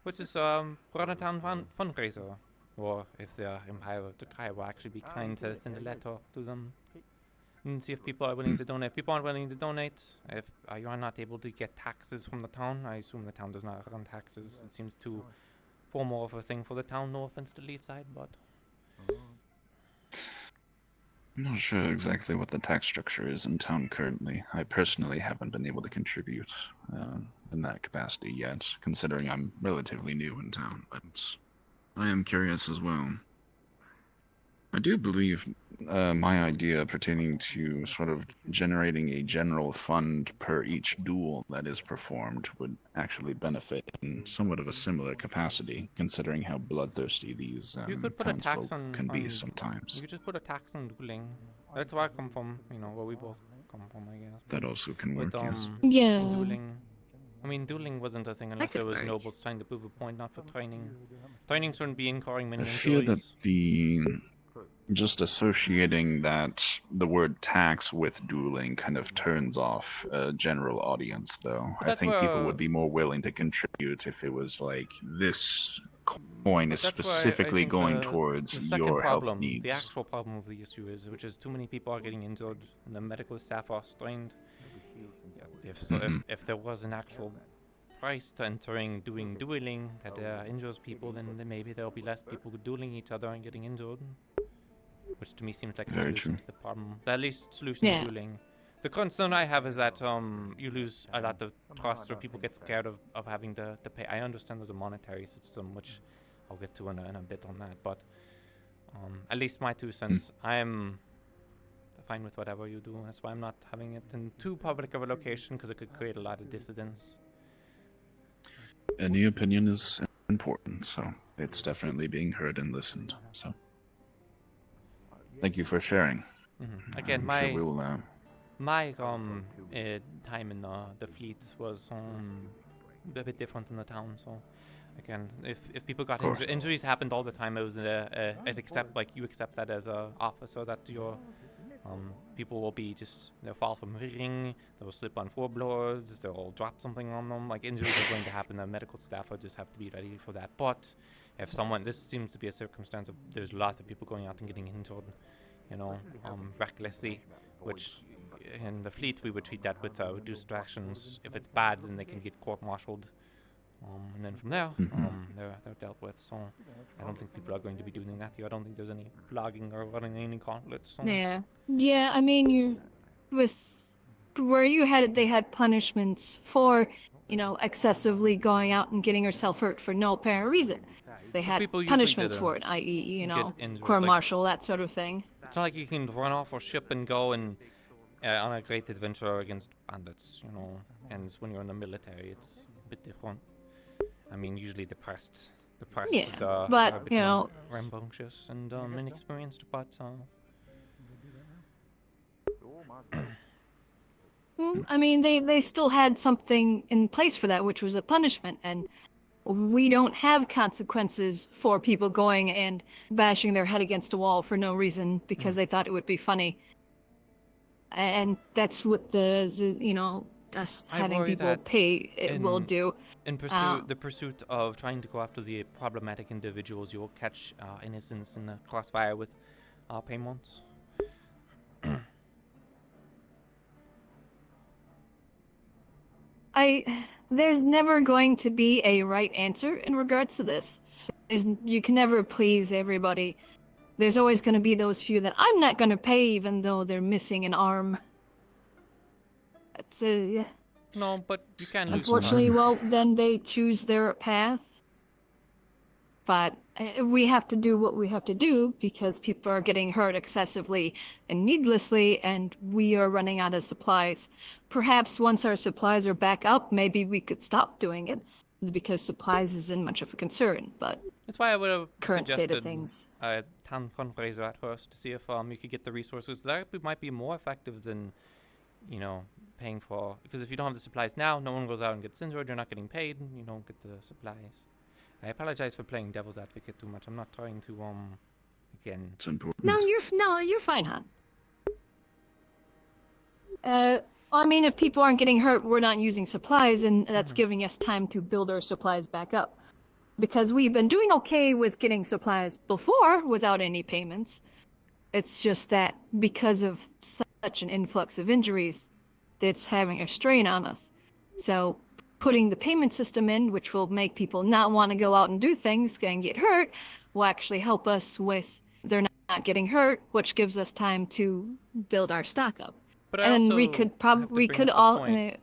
which is run a town fundraiser, or if the Empire of Tokai will actually be kind to send a letter to them and see if people are willing to donate. If people aren't willing to donate, if you are not able to get taxes from the town, I assume the town does not run taxes. It seems too formal of a thing for the town. No offense to Leafside, but I'm not sure exactly what the tax structure is in town currently. I personally haven't been able to contribute in that capacity yet, considering I'm relatively new in town, but I am curious as well. I do believe my idea pertaining to sort of generating a general fund per each duel that is performed would actually benefit in somewhat of a similar capacity, considering how bloodthirsty these you could put a tax townsfolk on can be sometimes. You could just put a tax on dueling. That's where I come from. You know, where we both come from, I guess. That also can work, yes. Yeah. Dueling. I mean, dueling wasn't a thing unless could it was work. nobles trying to prove a point, not for training. Training shouldn't be incurring many I fear that injuries. just associating that the word tax with dueling kind of turns off a general audience, though. But I that's think people where- would be more willing to contribute if it was like this coin But is that's why I specifically think going the towards second your health problem, needs. the actual problem of the issue is, which is too many people are getting injured, and the medical staff are strained. If there was an actual price to entering doing dueling that injures people, then maybe there'll be less people dueling each other and getting injured. Which to me seems like a Very solution true. to the problem. The least solution Yeah. to dueling. The concern I have is that you lose a lot of trust, or people get scared of having to pay. I understand there's a monetary system, which I'll get to in a bit on that, but at least my 2 cents, I'm fine with whatever you do. That's why I'm not having it in too public of a location, because it could create a lot of dissidence. Any opinion is important, so it's definitely being heard and listened. So, thank you for sharing. Again, I'm my sure we will, my time in the fleet was a bit different in the town. So, again, if people got injuries happened all the time. It was you accept that as a officer that your people will be they'll fall from rigging, they'll slip on floorboards, they'll drop something on them. Like, injuries are going to happen. The medical staff will just have to be ready for that. But if this seems to be a circumstance of there's lots of people going out and getting injured, recklessly, which in the fleet we would treat that with distractions. If it's bad, then they can get court-martialed. And then from there, they're dealt with. So I don't think people are going to be doing that here. I don't think there's any flogging or running any gauntlets. So. Yeah. I mean, where you had it, they had punishments for, excessively going out and getting yourself hurt for no apparent reason. They had people usually punishments did, for it, i.e., get injured, court-martial, that sort of thing. It's not like you can run off or ship and go and on a great adventure against bandits, And when you're in the military, it's a bit different. I mean, usually depressed, Yeah, are but, a bit more rambunctious and inexperienced, but I mean, they still had something in place for that, which was a punishment, and we don't have consequences for people going and bashing their head against a wall for no reason because they thought it would be funny. And that's what us I having worry people that pay it will do. In the pursuit of trying to go after the problematic individuals, you will catch innocents in the crossfire with payments. There's never going to be a right answer in regards to this. You can never please everybody. There's always going to be those few that I'm not going to pay even though they're missing an arm. That's No, but you can lose. Unfortunately, well, then they choose their path. But we have to do what we have to do because people are getting hurt excessively and needlessly, and we are running out of supplies. Perhaps once our supplies are back up, maybe we could stop doing it because supplies isn't much of a concern. But that's why I would have current suggested state of things. A town fundraiser at first to see if you could get the resources. That might be more effective than paying for, because if you don't have the supplies now, no one goes out and gets injured. You're not getting paid. And you don't get the supplies. I apologize for playing devil's advocate too much. I'm not trying to again. It's important. No, you're fine, hon. I mean, if people aren't getting hurt, we're not using supplies, and that's giving us time to build our supplies back up. Because we've been doing okay with getting supplies before without any payments. It's just that because of such an influx of injuries, it's having a strain on us. So putting the payment system in, which will make people not want to go out and do things and get hurt, will actually help us with they're not getting hurt, which gives us time to build our stock up. But and we could probably all give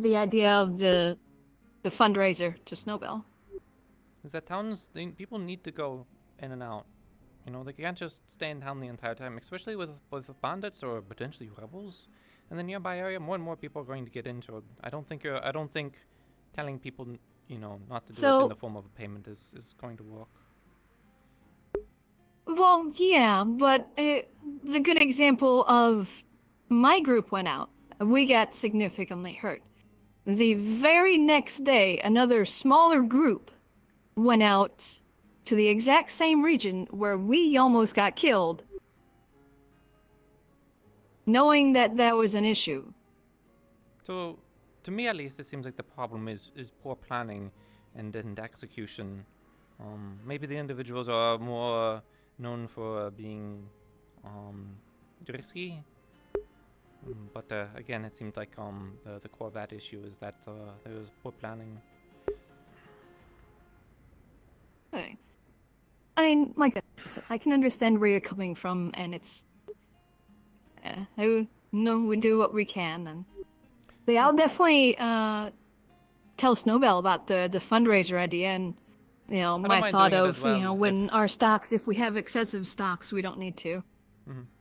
the idea of the fundraiser to Snowbell. Is that people need to go in and out. You know, they can't just stay in town the entire time, especially with bandits or potentially rebels. In the nearby area, more and more people are going to get into it. I don't think telling people, you know, not to do it in the form of a payment is going to work. Well, yeah, but the good example of my group went out. We got significantly hurt. The very next day, another smaller group went out to the exact same region where we almost got killed, knowing that that was an issue. So, to me at least, it seems like the problem is poor planning and execution. Maybe the individuals are more known for being risky. But again, it seems like the core of that issue is that there was poor planning. Okay. I mean, like I said, I can understand where you're coming from, and it's... we do what we can, and... I'll definitely tell Snowbell about the fundraiser idea, and, you know, my thought of, you know, when our stocks, if we have excessive stocks, we don't need to.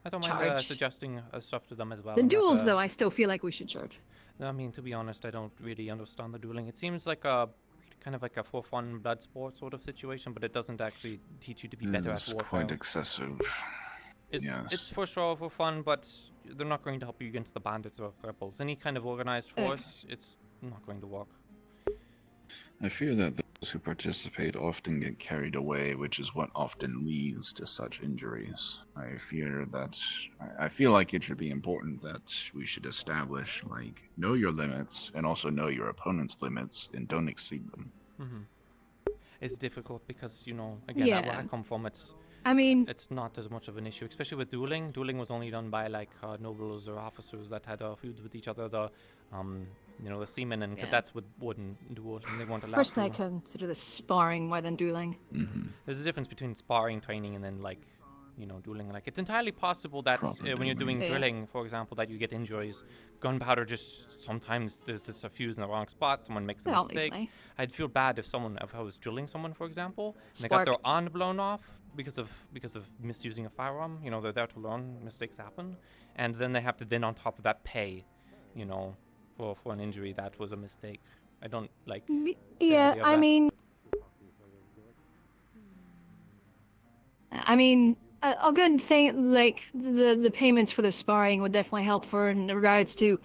I don't mind suggesting stuff to them as well. The duels, though, I still feel like we should charge. I mean, to be honest, I don't really understand the dueling. It seems like a kind of like a for fun blood sport sort of situation, but it doesn't actually teach you to be better at warfare. It's quite excessive. It's for sure for fun, but they're not going to help you against the bandits or rebels. Any kind of organized force, it's not going to work. I fear that those who participate often get carried away, which is what often leads to such injuries. I feel like it should be important that we should establish, like, know your limits and also know your opponent's limits and don't exceed them. It's difficult because, you know, again, where I come from, it's not as much of an issue, especially with dueling. Dueling was only done by like nobles or officers that had feuds with each other. The seamen and cadets wouldn't duel, and they weren't allowed. Personally, I consider this sparring more than dueling. There's a difference between sparring training and then like, you know, dueling. Like, it's entirely possible that when you're doing drilling, for example, that you get injuries. Gunpowder just sometimes there's just a fuse in the wrong spot. Someone makes a mistake. I'd feel bad if I was drilling someone, for example, and they got their arm blown off because of misusing a firearm. You know, they're there to learn. Mistakes happen, and then they have to on top of that pay, you know, for an injury that was a mistake. I don't like. Yeah, I mean, a good thing, like, the payments for the sparring would definitely help for in regards to,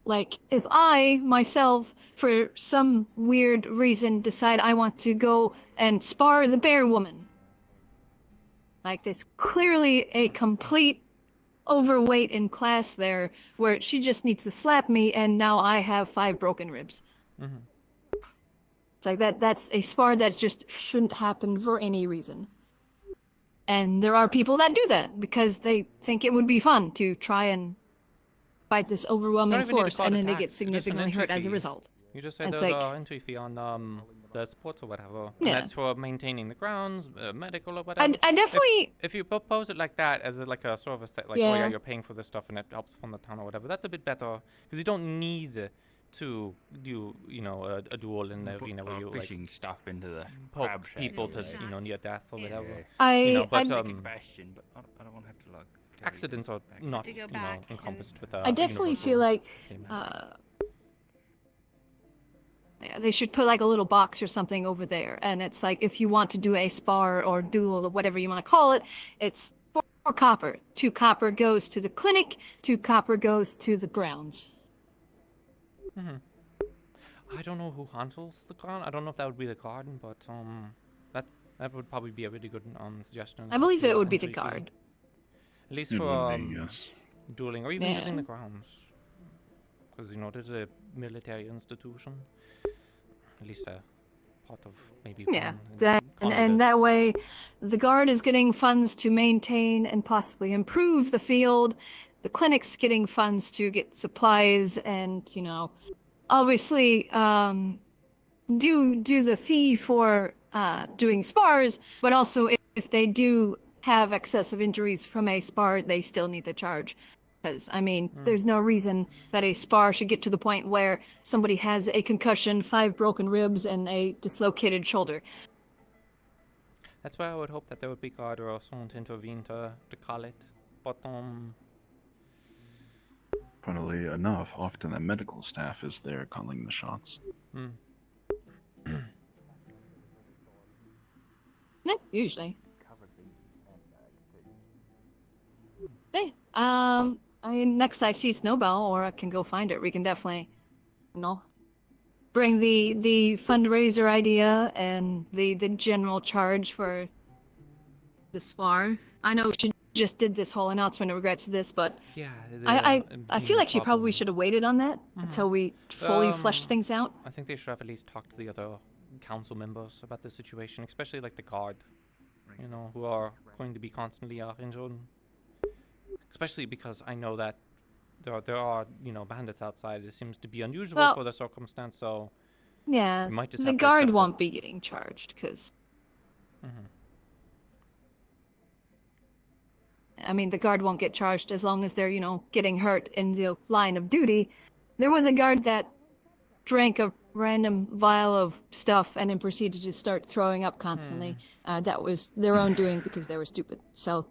like, if I, myself, for some weird reason, decide I want to go and spar the bear woman. Like, there's clearly a complete overweight in class there, where she just needs to slap me, and now I have 5 broken ribs. It's like that's a spar that just shouldn't happen for any reason. And there are people that do that because they think it would be fun to try and fight this overwhelming force, and then they get significantly hurt as a result. You just say there's an entry fee on the sports or whatever. And that's for maintaining the grounds, medical or whatever. I definitely... If you propose it like that, as like a service that, like, oh yeah, you're paying for this stuff and it helps fund the town or whatever, that's a bit better, because you don't need to do, you know, a duel in the arena where you fishing stuff into the poke people to, you know, near death or whatever. I don't want to have to like. Accidents are not, you know, encompassed with. I definitely feel like they should put like a little box or something over there, and it's like, if you want to do a spar or duel or whatever you want to call it, it's 4 copper. 2 copper goes to the clinic, 2 copper goes to the grounds. I don't know who handles the garden. I don't know if that would be the garden, but that would probably be a really good suggestion. I believe it would be the guard. At least It for would be, yes. dueling or even Yeah. using the grounds, because there's a military institution. At least a part of maybe. Yeah, one and that way, the guard is getting funds to maintain and possibly improve the field. The clinic's getting funds to get supplies and, obviously, do the fee for doing spars, but also if they do have excessive injuries from a spar, they still need to charge. Because, there's no reason that a spar should get to the point where somebody has a concussion, 5 broken ribs, and a dislocated shoulder. That's why I would hope that there would be guard or someone to intervene to call it. But Funnily enough, often the medical staff is there calling the shots. Yeah, usually. Hey, next I see Snowbell, or I can go find it. We can definitely, bring the fundraiser idea and the general charge for the spar. I know she just did this whole announcement in regards to this, but yeah, I feel like she probably should have waited on that until we fully fleshed things out. I think they should have at least talked to the other council members about the situation, especially like the guard, who are going to be constantly injured. Especially because I know that there are bandits outside. It seems to be unusual for the circumstance, so yeah, we might just the have to guard accept won't be getting charged because. The guard won't get charged as long as they're, getting hurt in the line of duty. There was a guard that drank a random vial of stuff and then proceeded to just start throwing up constantly. That was their own doing because they were stupid. So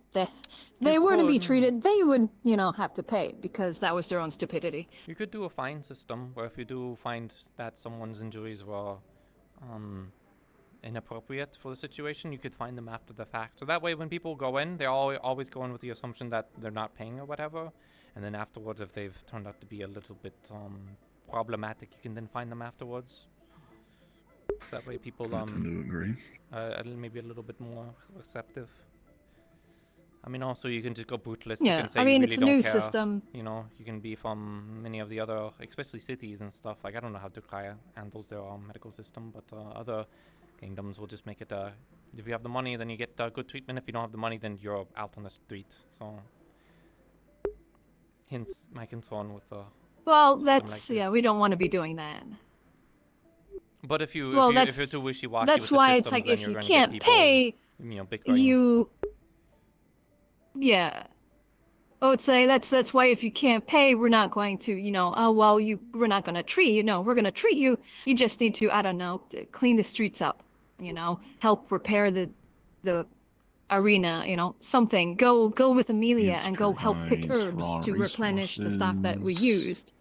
they were to be treated, they would, have to pay because that was their own stupidity. You could do a fine system where if you do find that someone's injuries were inappropriate for the situation, you could find them after the fact. So that way when people go in, they're always going with the assumption that they're not paying or whatever. And then afterwards, if they've turned out to be a little bit problematic, you can then find them afterwards. That way people I tend to agree. Maybe a little bit more receptive. Also you can just go brutalist. Yeah, you can say you really it's a don't new care. system. You can be from many of the other, especially cities and stuff. Like I don't know how Dukai handles their medical system, but other kingdoms will just make it. If you have the money, then you get good treatment. If you don't have the money, then you're out on the street. So, hence my concern with the. Well, system that's like we don't want to be doing that. But if you're too wishy-washy that's with the why systems, it's like then if you're you gonna can't get people, pay, bickering. Yeah. Oh, it's like that's why if you can't pay, we're not going to, we're not going to treat you. No, we're going to treat you. You just need to, I don't know, to clean the streets up, help repair the arena, something. Go with Amelia and go help pick herbs to replenish the stock that we used.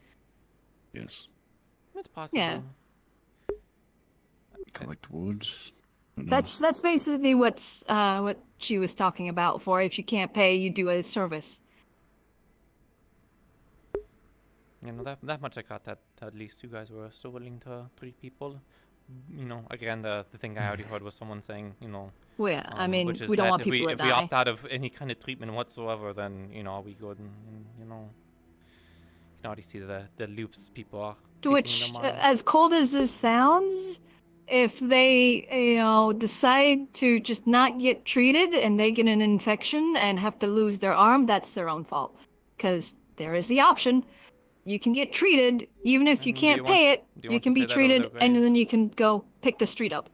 Yes. It's possible. Yeah. Collect wood. That's basically what she was talking about. For if you can't pay, you do a service. That much I got that at least you guys were still willing to treat people. Again, the thing I already heard was someone saying, Well, yeah, which is we don't that want people to if die. we opt out of any kind of treatment whatsoever, then are we good? And you can already see the loops people are. Which, as cold as this sounds, if they, decide to just not get treated and they get an infection and have to lose their arm, that's their own fault. Because there is the option. You can get treated, even if you can't pay it, you can be treated, and then you can go pick the street up.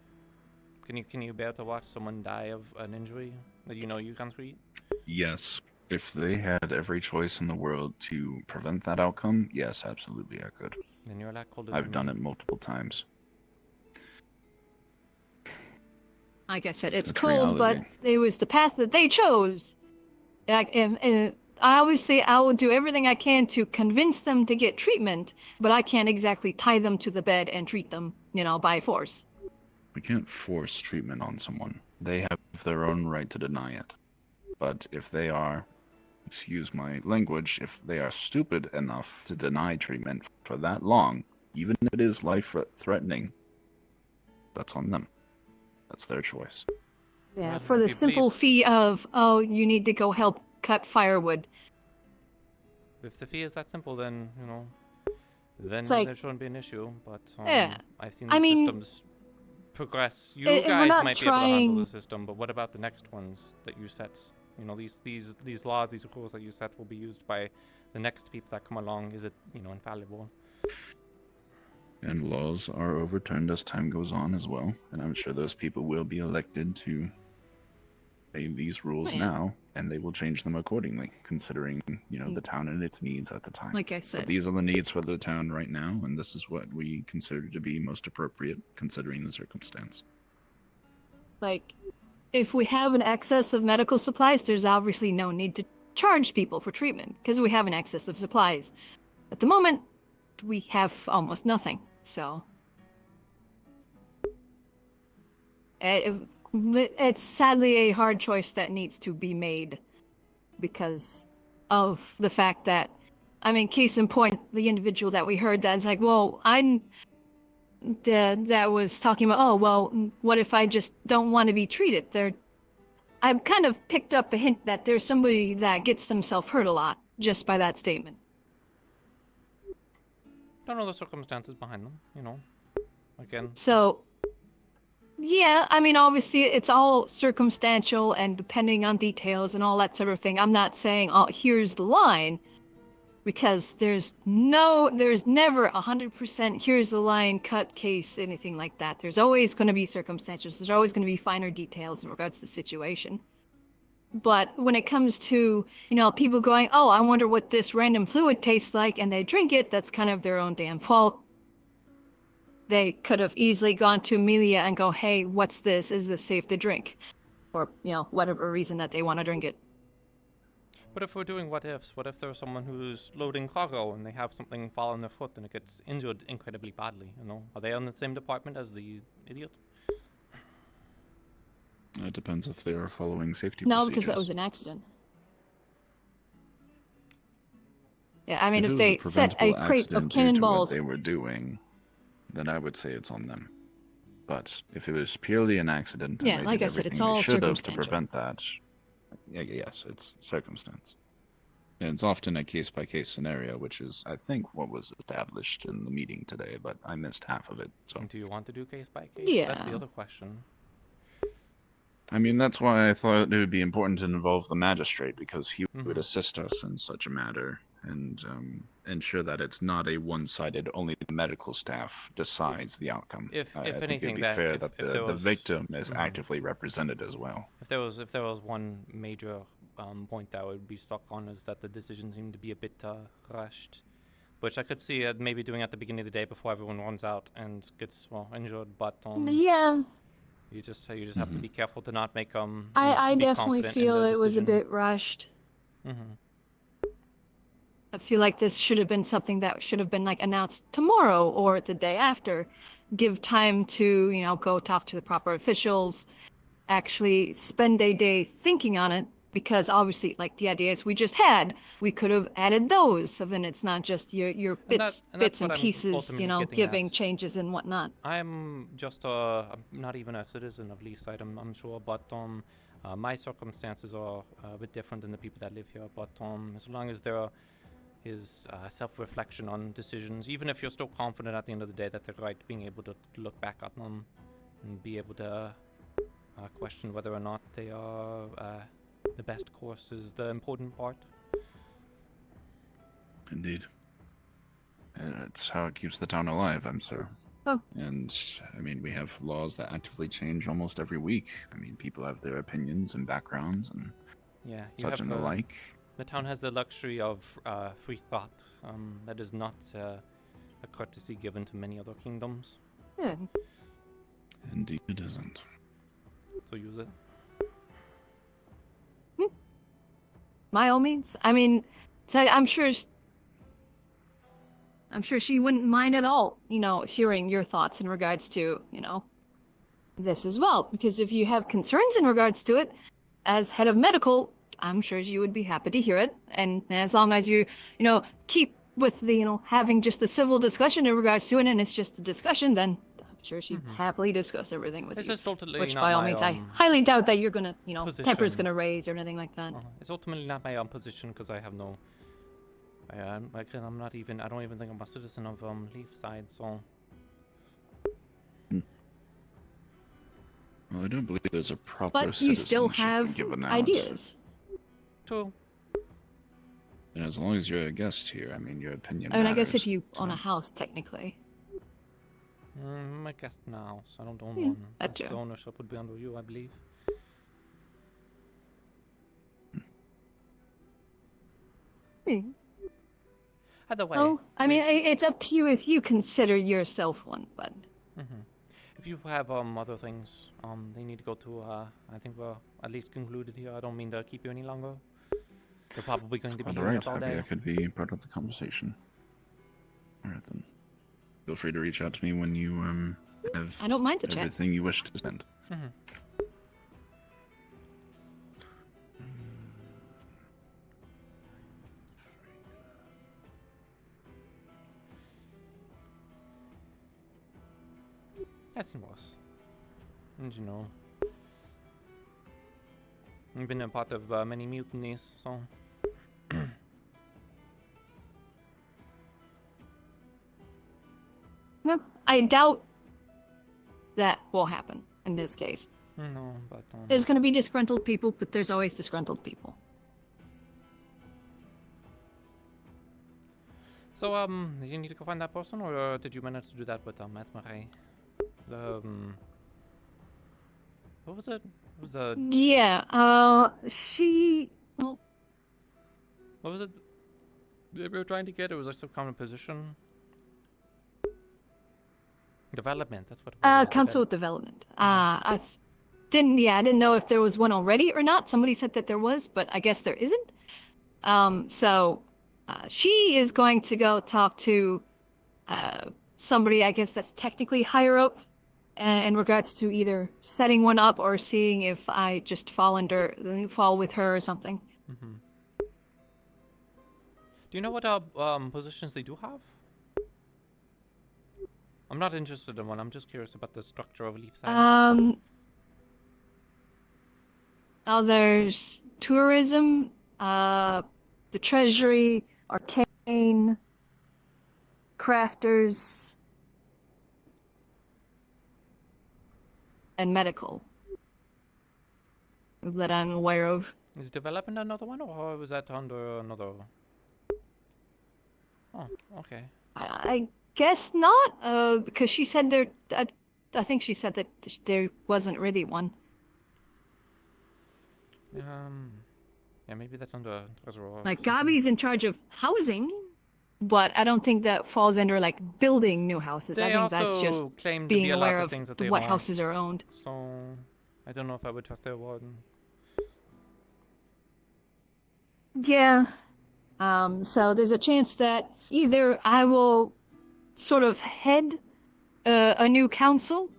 Can you bear to watch someone die of an injury that you can treat? Yes. If they had every choice in the world to prevent that outcome, yes, absolutely I could. Then you're a lot colder I've than done me. it multiple times. Like I said, it's That's cold, but reality. it was the path that they chose. I will do everything I can to convince them to get treatment, but I can't exactly tie them to the bed and treat them, by force. We can't force treatment on someone. They have their own right to deny it. But if they are, excuse my language, if they are stupid enough to deny treatment for that long, even if it is life-threatening, that's on them. That's their choice. Yeah, Well, for the if you simple fee of, oh, you need to go help cut firewood. If the fee is that simple, then, then It's like- there shouldn't be an issue. But Yeah. I've seen I the mean, systems progress. You we're guys not might be able to handle trying- the system, but what about the next ones that you set? These laws, these rules that you set will be used by the next people that come along. Is it, infallible? And laws are overturned as time goes on as well, and I'm sure those people will be elected to obey these rules Yeah. now, and they will change them accordingly, considering, the town and its needs at the time. Like I But said. these are the needs for the town right now, and this is what we consider to be most appropriate, considering the circumstance. Like, if we have an excess of medical supplies, there's obviously no need to charge people for treatment, because we have an excess of supplies. At the moment, we have almost nothing, so... It's sadly a hard choice that needs to be made because of the fact that, I mean, case in point, the individual that we heard that's like, well, that was talking about, oh, well, what if I just don't want to be treated? I've kind of picked up a hint that there's somebody that gets themselves hurt a lot just by that statement. Don't know the circumstances behind them, Again. So, yeah, I mean, obviously, it's all circumstantial and depending on details and all that sort of thing. I'm not saying, oh, here's the line, because there's never 100% here's the line, cut case, anything like that. There's always going to be circumstances. There's always going to be finer details in regards to the situation. But when it comes to, people going, oh, I wonder what this random fluid tastes like, and they drink it, that's kind of their own damn fault. They could have easily gone to Amelia and go, hey, what's this? Is this safe to drink? Or, whatever reason that they want to drink it. But if we're doing what ifs, what if there's someone who's loading cargo and they have something fall on their foot and it gets injured incredibly badly, Are they on the same department as the idiot? It depends if they are following safety No, procedures. because that was an accident. Yeah, I mean, If if it they was a set a preventable crate of accident due to cannonballs... what they were doing, then I would say it's on them. But if it was purely an accident, and Yeah, they like did I said, it's everything they all should have to circumstantial. prevent that, yes, it's circumstance. And it's often a case-by-case scenario, which is, I think, what was established in the meeting today, but I missed half of it. So, Do you want to do case by case? Yeah. That's the other question. I mean, that's why I thought it would be important to involve the magistrate, because he Mhm. would assist us in such a matter and ensure that it's not a one-sided, only the medical staff decides the outcome. If I think anything, it'd be that fair if- that if there the was- victim is Mhm. actively represented as well. If there was one major point that I would be stuck on is that the decision seemed to be a bit rushed, which I could see maybe doing at the beginning of the day before everyone runs out and gets injured. But Yeah, you just have to be careful to not make I be definitely confident in feel the it was a decision. bit rushed. Mm-hmm. I feel like this should have been something that should have been like announced tomorrow or the day after. Give time to, go talk to the proper officials, actually spend a day thinking on it, because obviously, like the ideas we just had, we could have added those, so then it's not just your bits that's and what I'm pieces, ultimately getting giving at. changes and whatnot. I'm just not even a citizen of Leaside, I'm sure, but my circumstances are a bit different than the people that live here. But as long as there is self-reflection on decisions, even if you're still confident at the end of the day that they're right, being able to look back at them and be able to question whether or not they are the best course is the important part. Indeed. And it's how it keeps the town alive, I'm sure. Oh. And, I mean, we have laws that actively change almost every week. I mean, people have their opinions and backgrounds and Yeah, such and the like. The town has the luxury of free thought. That is not a courtesy given to many other kingdoms. Yeah. Indeed it isn't. So use it. By all means. I mean, I'm sure she wouldn't mind at all, hearing your thoughts in regards to, this as well. Because if you have concerns in regards to it, as head of medical, I'm sure she would be happy to hear it. And as long as you, keep with the, having just a civil discussion in regards to it, and it's just a discussion, then I'm sure she'd happily discuss everything with It's you. just totally Which, not by all my, means, I highly doubt that you're gonna, temper's position. gonna raise or anything like that. It's ultimately not my position because I have no. I'm not even. I don't even think I'm a citizen of Leafside, so. Well, I don't believe there's a proper But you still citizenship have given out. ideas. True. And as long as you're a guest here, I mean, your opinion I mean, I guess matters. if you own a house, technically. I guess now, so I don't own Yeah, one. that's The true. ownership would be under you, I believe. Either way. Oh, I mean, it's up to you if you consider yourself one, but. If you have other things they need to go to, I think we're at least concluded here. I don't mean to keep you any longer. You're probably going to be All here right, all happy day. I could be part of the conversation. All right then. Feel free to reach out to me when you have I don't mind the chat. everything you wish to send. I've seen worse. And I've been a part of many mutinies, so. No, I doubt that will happen in this case. No, but. There's gonna be disgruntled people, but there's always disgruntled people. So, did you need to go find that person, or did you manage to do that with Marie? What was it? It was the. Yeah, she. Well, What was it? They were trying to get. It was like some kind of position. Development. That's what it was. Council of Development. I didn't know if there was one already or not. Somebody said that there was, but I guess there isn't. So she is going to go talk to somebody, I guess that's technically higher up in regards to either setting one up or seeing if I just fall with her or something. Do you know what positions they do have? I'm not interested in one. I'm just curious about the structure of Leafside. There's tourism, the treasury, arcane, crafters, and medical that I'm aware of. Is development another one, or was that under another? Oh, okay. I guess not, because she said there. I think she said that there wasn't really one. Yeah, maybe that's under Treasurer. Like Gabi's in charge of housing, but I don't think that falls under like building new houses. I think that's just claim to being be a lot aware of of things that they what want. houses are owned. So, I don't know if I would trust their warden. Yeah. So there's a chance that either I will sort of head a new council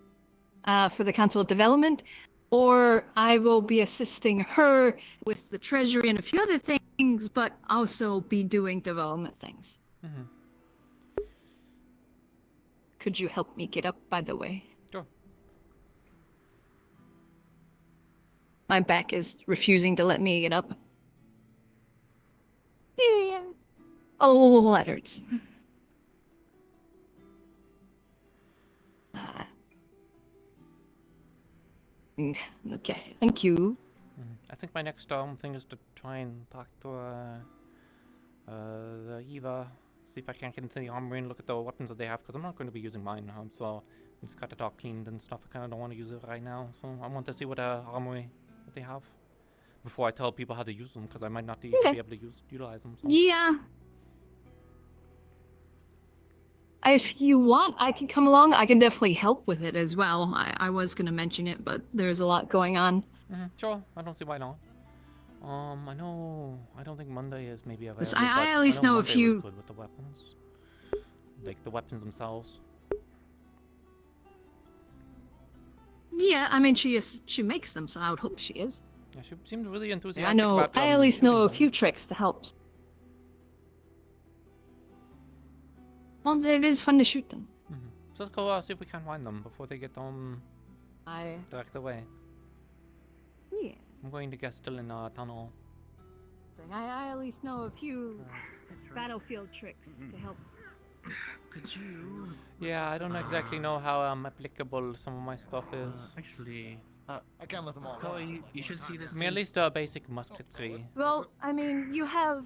for the Council of Development, or I will be assisting her with the treasury and a few other things, but also be doing development things. Could you help me get up, by the way? Sure. My back is refusing to let me get up. Yeah. Oh, that hurts. Okay, thank you. I think my next thing is to try and talk to the Eva, see if I can't get into the armory and look at the weapons that they have, because I'm not going to be using mine, so I just got it all cleaned and stuff. I kind of don't want to use it right now, so I want to see what armory that they have before I tell people how to use them, because I might not even be able to utilize them. So. Yeah. If you want, I can come along. I can definitely help with it as well. I was going to mention it, but there's a lot going on. Sure, I don't see why not. I don't think Monday is maybe available. I at least know if Monday was you... good with the weapons. Like the weapons themselves. Yeah, I mean, she makes them, so I would hope she is. Yeah, she seemed really enthusiastic I know, about I at least know a few tricks to help. Well, it is fun to shoot them. So let's go see if we can find them before they get dragged away. Yeah. I'm going to get still in a tunnel. So I at least know a few battlefield tricks to help. Could you? Yeah, I don't exactly know how applicable some of my stuff is. Actually, I can't let them all. Chloe, you should see this. I mean, at least basic musketry. Well, I mean, you have.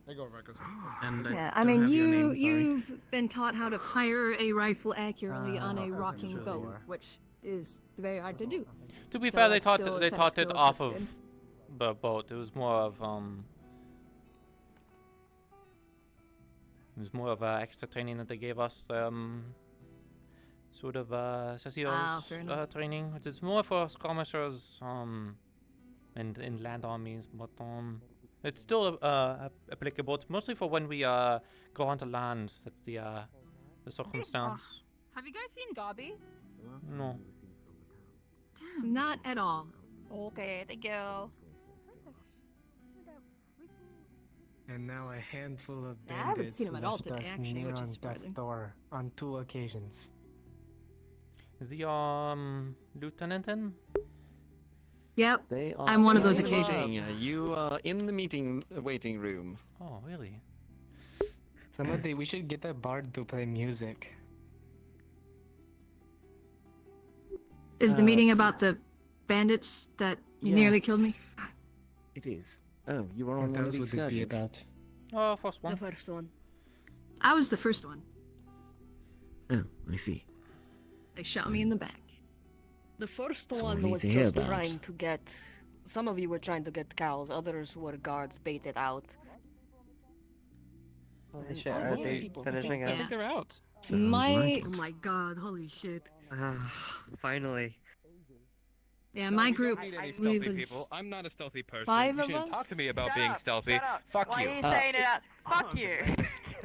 They go Records. And Yeah, I mean, you've been taught how to fire a rifle accurately on a rocking boat, which is very hard to do. To be So fair, they that's taught still a they set taught it skills off that's of good. the boat. It was more of It was more of extra training that they gave us. Sort of Cecil's fair enough. training, which is more for skirmishers and in land armies, but it's still applicable. It's mostly for when we go onto land. That's the circumstance. Have you guys seen Gabi? No. Not at all. Okay, thank you. And now a handful of I haven't bandits seen him at all left today, us actually, near which is on death's surprising. door on 2 occasions. Is the lieutenant in? Yep. They are I'm one of those waiting. occasions. You are in the meeting waiting room. Oh, really? We should get a bard to play music. Is the meeting about the bandits that nearly Yes. killed me? It is. Oh, you were on What one of else the would it be excursions. about? Oh, first one. The first one. I was the first one. Oh, I see. They shot me in the back. The first Sorry one was to hear just that. trying to get. Some of you were trying to get cows, others were guards baited out. Holy shit, are they finishing Yeah. up? I think they're out. Oh my god, holy shit. Finally. Yeah, my group, Any we stealthy was people. I'm not a stealthy person. 5 You of shouldn't us? talk to me about Shut being up, stealthy. shut up. Fuck Why you. are you saying it? Fuck you.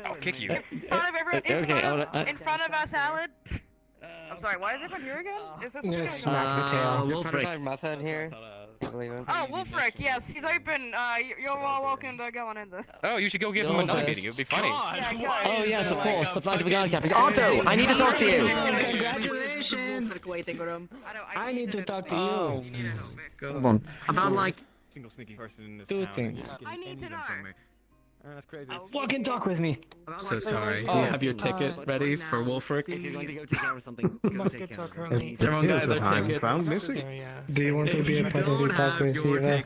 I'll kick you. In front of everyone. In front of us, Salad. I'm sorry, why is everyone here again? Is this I'm gonna something smack the tail. Wolfric. In front of Method here. I believe him. Oh, Wolfric, yes, he's open. You're all welcome to go on in there. Oh, you should go give him another meeting. It would be funny. Oh yes, of course. The Flight of the Guard Captain. Otto, I need to talk to you. Congratulations! Waiting room. I need to talk to you. Come on. About like Single sneaky person in this 2 town. things. I need to know. That's crazy. Fucking talk with me. So sorry. Do you have your ticket ready for Wolfric? If you're going to go take care of something, go take care of it. Everyone got their ticket. Found missing. Do you want to be a part of the talk with Eva?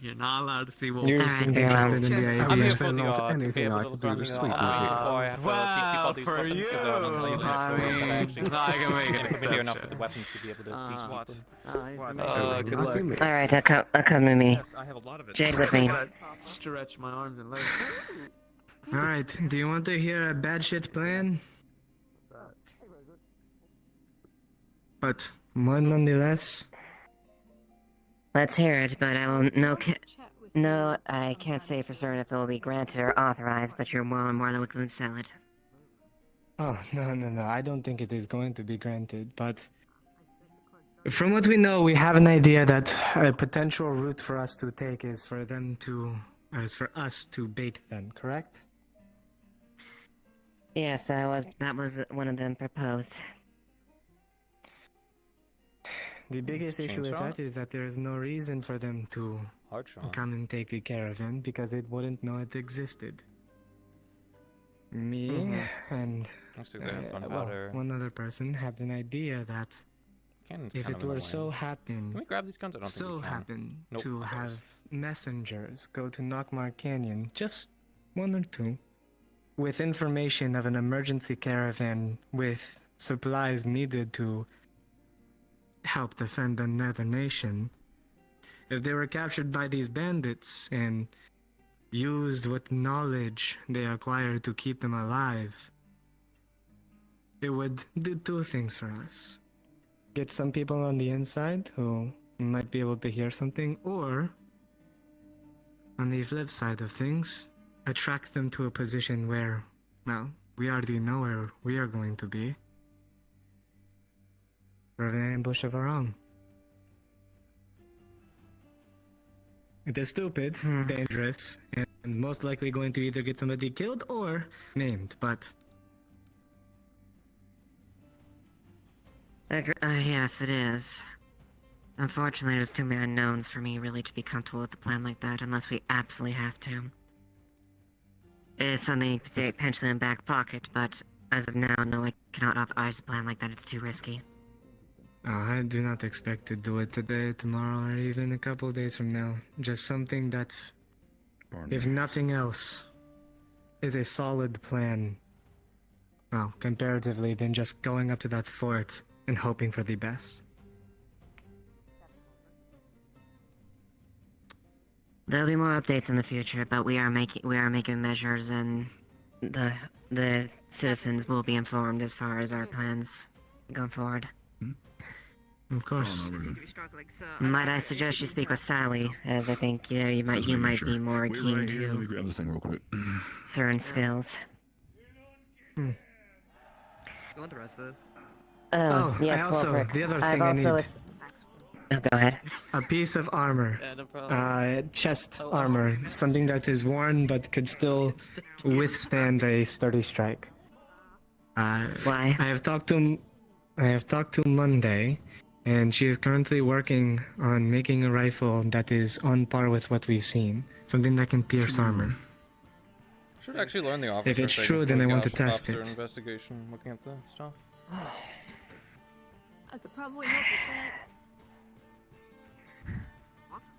You're not allowed to see You're interested in the idea. I'm here for Understand the not to anything be able I to could do run to the sleep before I have Wow, to teach people for these you. weapons, 'cause I'm not later, so I I'm actually mean, I can make an I'm familiar enough with exception. the weapons to be able to teach people. Good luck. Alright, come with me. Yes, I have a lot of it. Jade with me. Stretch my arms and legs. Alright, do you want to hear a bad shit plan? But one nonetheless. Let's hear it, but I will no, I can't say for certain if it will be granted or authorized, but you're more than welcome to sell it. Oh, no. I don't think it is going to be granted, but from what we know, we have an idea that a potential route for us to take is for us to bait them, correct? Yes, that was one of them proposed. The biggest issue with that is that there is no reason for them to come and take the caravan because they wouldn't know it existed. Me and Actually, they have gunpowder. one other person had an idea that Cannon's if kind it of were annoying. so happen, Can we grab these guns? I don't think we can. Nope, to not have those. messengers go to Knockmar Canyon, just 1 or 2, with information of an emergency caravan with supplies needed to help defend another nation. If they were captured by these bandits and used what knowledge they acquired to keep them alive, it would do 2 things for us. Get some people on the inside who might be able to hear something, or, on the flip side of things, attract them to a position where, well, we already know where we are going to be. Or an ambush of our own. It is stupid, dangerous, and most likely going to either get somebody killed or maimed, but Yes, it is. Unfortunately, there's too many unknowns for me really to be comfortable with a plan like that unless we absolutely have to. It is something potentially in the back pocket, but as of now, no, I cannot authorize a plan like that. It's too risky. I do not expect to do it today, tomorrow, or even a couple days from now. Just something that's, if nothing else, is a solid plan. Well, comparatively, than just going up to that fort and hoping for the best. There'll be more updates in the future, but we are making measures, and the citizens will be informed as far as our plans going forward. Of course. Might I suggest you speak with Sally, as I think you might be more Wait keen right here, let me to grab the thing real quick. certain skills. You want the rest of this? Yes, I also, well, the other I've thing I also need. Oh, go ahead. A piece of armor. Yeah, no problem. Chest armor. Something that is worn but could still withstand a sturdy strike. Why? I have talked to Monday, and she is currently working on making a rifle that is on par with what we've seen. Something that can pierce armor. Should actually learn the officer If it's thing true, then I before want to we get test officer it. investigation, looking at the stuff. I could probably help with that. Awesome.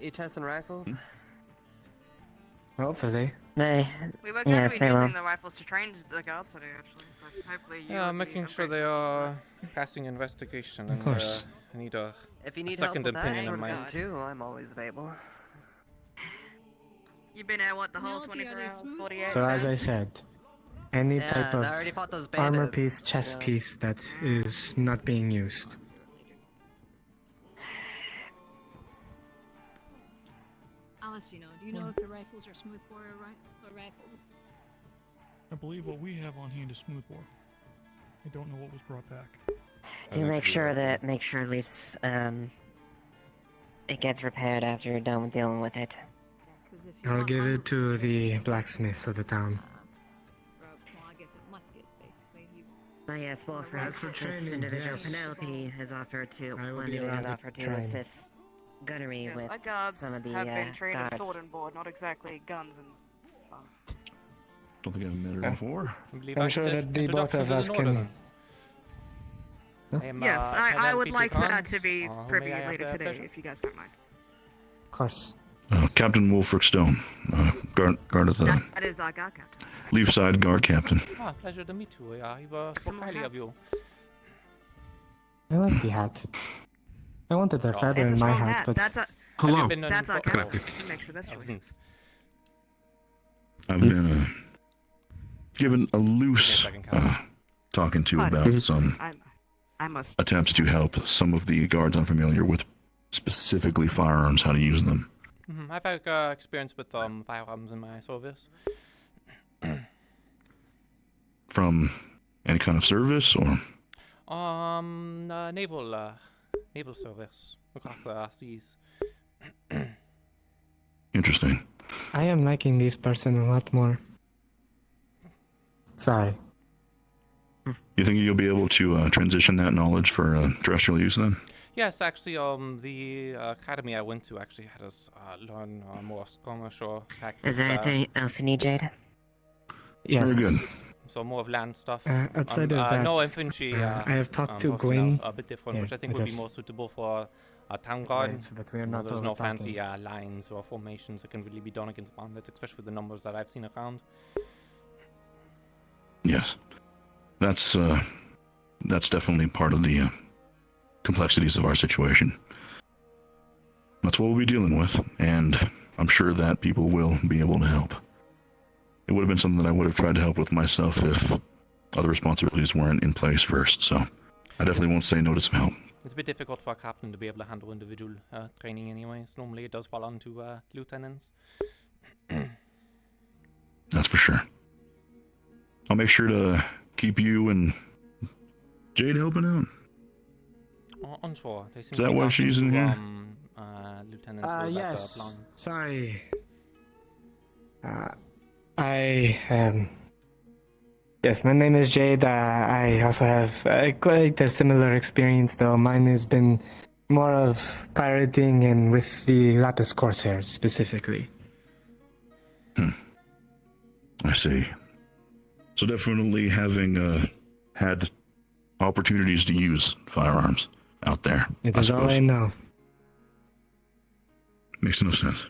You testing rifles? Hopefully. We were going to be using the rifles to train the guards today, actually. So hopefully you. Yeah, will be making sure they are passing investigation. Of course. I need a, If you need second help with opinion that in sort of my. thing too, I'm always available. You've been out what the whole 24 hours, 48 So as I hours? said, any Yeah, type I of already fought those armor bandits, piece, chest piece that is not being used. Alessino, do you know if the rifles are smoothbore or rifles? I believe what we have on hand is smoothbore. I don't know what was brought back. To make sure at least it gets repaired after you're done with dealing with it. I'll give it to the blacksmiths of the town. But yes, well, for As for this training, individual, yes. Penelope has offered to I will one be individual around has to offered to train. assist gunnery Yes, with our guards some of the have been trained guards. at sword and board, not exactly guns and. Don't think I've met her before. I'm sure that the both of us can. Yes, I would like that to be privy later today, if you guys don't mind. Of course. Captain Wolfric Stone, guard of the That is our guard captain. Leafside Guard Captain. Ah, pleasure to meet you. Spoke highly of you. I like the hat. I wanted a feather It's a in my strong hat, hat. but That's a. Hello. That's our Can I- captain. He makes the best choices. I've been given a loose talking to about some I must. attempts to help some of the guards unfamiliar with specifically firearms, how to use them. I've had experience with firearms in my service. From any kind of service or Naval service across the seas. interesting. I am liking this person a lot more. Sorry. You think you'll be able to transition that knowledge for terrestrial use then? Yes, actually, the academy I went to actually had us learn more commercial tactics. Is there anything else you need, Jade? Yes. Very good. So more of land stuff. Outside of that, no infantry. I have talked to mostly Gwyn. a bit different, Yeah, which I think it would be is. more suitable for a town guard. Right, so that we are not There's no overtalking. fancy lines or formations that can really be done against bandits, especially with the numbers that I've seen around. Yes. That's definitely part of the complexities of our situation. That's what we'll be dealing with, and I'm sure that people will be able to help. It would have been something that I would have tried to help with myself if other responsibilities weren't in place first, so I definitely won't say no to some help. It's a bit difficult for a captain to be able to handle individual training anyways. Normally it does fall onto lieutenants. That's for sure. I'll make sure to keep you and Jade helping out. Unsure. They seem Is to that be why talking she's in to, here? Lieutenant Will about the Yes. plan. Sorry. I Yes, my name is Jade. I also have quite a similar experience, though. Mine has been more of pirating and with the Lapis Corsairs specifically. I see. So definitely having had opportunities to use firearms out there. It is all I know. Makes no sense.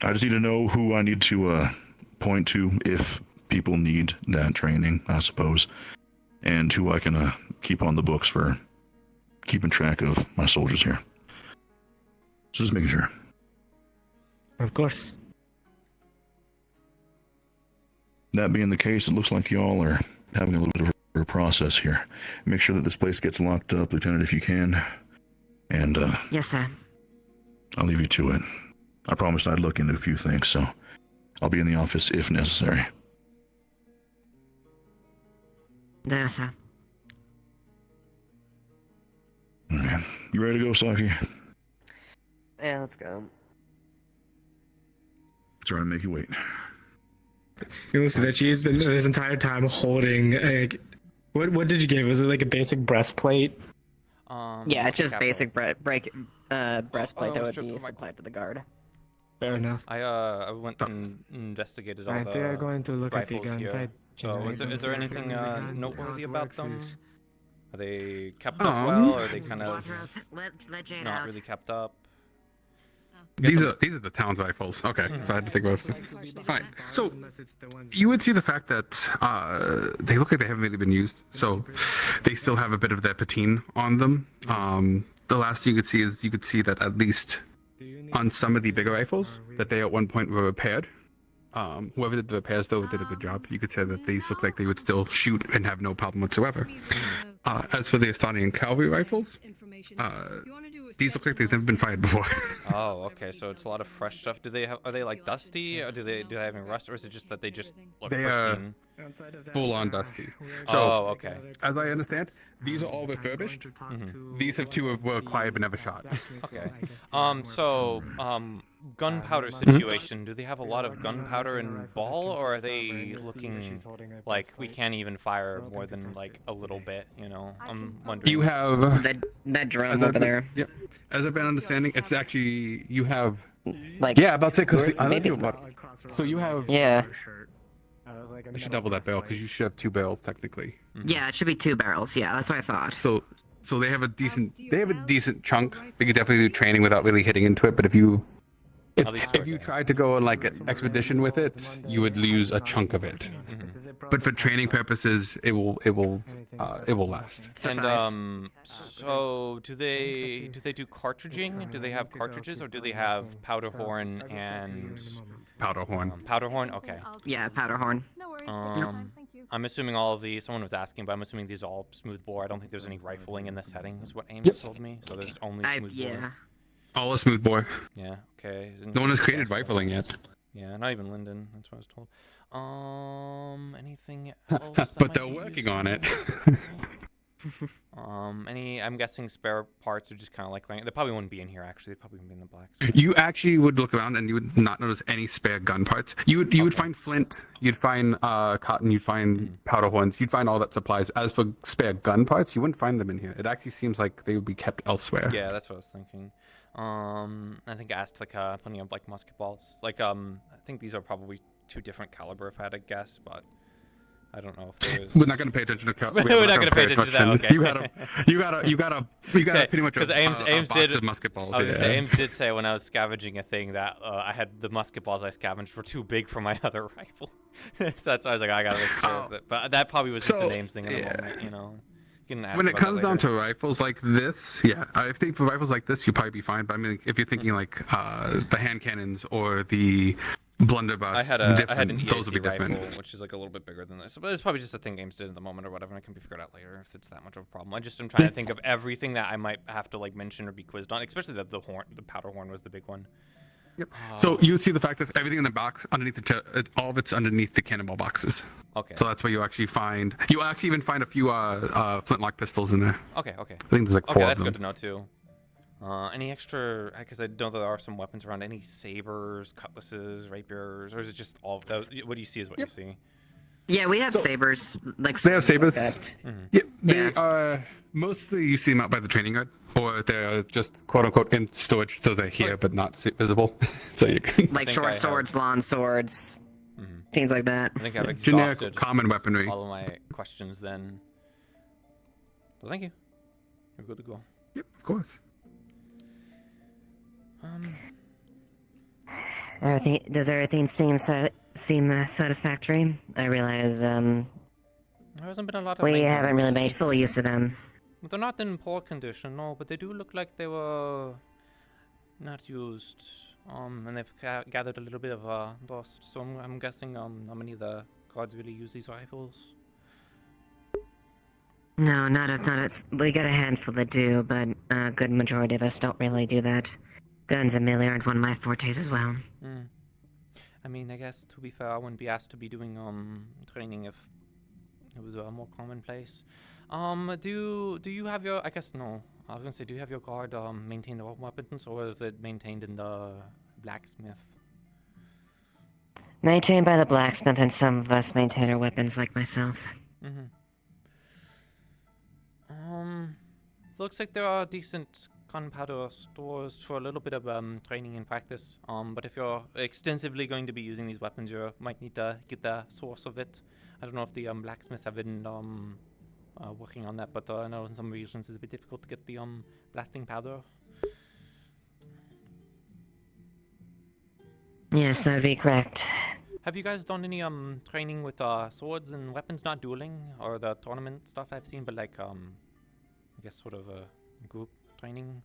I just need to know who I need to point to if people need that training, I suppose, and who I can keep on the books for keeping track of my soldiers here. So just making sure. Of course. That being the case, it looks like y'all are having a little bit of a process here. Make sure that this place gets locked up, Lieutenant, if you can. And Yes, sir. I'll leave you to it. I promised I'd look into a few things, so I'll be in the office if necessary. There, sir. Alright. You ready to go, Saki? Yeah, let's go. Try to make you wait. You listen that she's been this entire time holding like what did you give? Was it like a basic breastplate? Yeah, it's just basic breastplate that would stripped be of my supplied to the guard. Fair enough. I went and investigated all Right, the they are going to look at the rifles guns. here. So is there anything noteworthy about them? Are they kept up well, or are they kind of not really kept up? These are the town's rifles. Okay, so I had to think about this. Alright, so you would see the fact that they look like they haven't really been used, so they still have a bit of their patina on them. The last thing you could see that at least on some of the bigger rifles that they at one point were repaired. Whoever did the repairs though did a good job. You could say that these look like they would still shoot and have no problem whatsoever. As for the Estonian cavalry rifles, these look like they've never been fired before. Oh, okay. So it's a lot of fresh stuff. Are they like dusty, or do they have any rust, or is it just that they just look They are pristine? full on dusty. Oh, So, okay. as I understand, these are all refurbished. These have two were acquired but never shot. Okay. Gunpowder situation. Do they have a lot of gunpowder in ball, or are they looking like we can't even fire more than like a little bit? You know, I'm wondering. You have that drum as over I've been- there. Yep. As I've been understanding, it's actually you have Like yeah, about to say because I maybe- don't know about. So you have Yeah. I should double that barrel because you should have 2 barrels technically. Yeah, it should be 2 barrels. Yeah, that's what I thought. So they have a decent chunk. They could definitely do training without really hitting into it. But if you tried to go on like an expedition with it, you would lose a chunk of it. But for training purposes, it will last. And so do they do cartridging? Do they have cartridges, or do they have powder horn and powder horn? Powder horn. Okay. Yeah, powder horn. I'm assuming all of these. Someone was asking, but I'm assuming these are all smooth bore. I don't think there's any rifling in the setting, is what Ames told me. So there's only smooth bore. All a smooth bore. Yeah. Okay. No one has created rifling yet. Yeah, not even Lyndon. That's what I was told. Anything else? But they're working on it. I'm guessing spare parts are just kind of like they probably wouldn't be in here actually. They probably wouldn't be in the black. You actually would look around and you would not notice any spare gun parts. You would find flint, you'd find cotton, you'd find powder horns, you'd find all that supplies. As for spare gun parts, you wouldn't find them in here. It actually seems like they would be kept elsewhere. Yeah, that's what I was thinking. I think I asked like plenty of like musket balls. Like I think these are probably 2 different caliber if I had to guess, but I don't know if there's. We're not going to pay attention to. We're not going to pay attention to that. Okay. You gotta pretty much because a Ames box did of musket balls. I was gonna say Ames did say when I was scavenging a thing that I had the musket balls I scavenged were too big for my other rifle. So that's why I was like, I gotta make sure of it. But that probably was just an Ames thing in the moment, you know. You can ask When it about comes that down later. to rifles like this, yeah, I think for rifles like this, you'd probably be fine. But I mean, if you're thinking like the hand cannons or the blunderbuss, I had an those would be EAC different. rifle, which is like a little bit bigger than this. But it's probably just a thing Ames did in the moment or whatever, and it can be figured out later if it's that much of a problem. I'm trying to think of everything that I might have to like mention or be quizzed on, especially the horn. The powder horn was the big one. Yep. So you see the fact that everything in the box underneath all of it's underneath the cannonball boxes. Okay. So that's where you actually find. You'll actually even find a few flintlock pistols in there. Okay. I think there's like 4 Okay, of that's them. good to know too. Any extra? Because I know there are some weapons around. Any sabers, cutlasses, rapiers, or is it just all of those? What you see is what you see. Yeah, we have sabers. Like They have sabers. like Yeah, they mostly you see them out by the training yard, or they're just quote unquote in storage, so they're here but not visible. So you can like short swords, long swords, things like that. I think I've generic exhausted common weaponry. all of my questions then. So thank you. You're good to go. Yep, of course. Does everything seem satisfactory? I realize There hasn't been a lot of we maintenance. haven't really made full use of them. They're not in poor condition, no, but they do look like they were not used. And they've gathered a little bit of dust. So I'm guessing how many of the guards really use these rifles. No, not a. We got a handful that do, but a good majority of us don't really do that. Guns and melee aren't one of my fortes as well. I mean, I guess to be fair, I wouldn't be asked to be doing training if it was more commonplace. Do you have your? I guess no. I was gonna say, do you have your guard maintain their own weapons, or is it maintained in the blacksmith? Maintained by the blacksmith, and some of us maintain our weapons, like myself. Looks like there are decent gunpowder stores for a little bit of training and practice. But if you're extensively going to be using these weapons, you might need to get the source of it. I don't know if the blacksmiths have been working on that, but I know in some regions it's a bit difficult to get the blasting powder. Yes, that would be correct. Have you guys done any training with swords and weapons, not dueling, or the tournament stuff I've seen, but like I guess sort of a group training?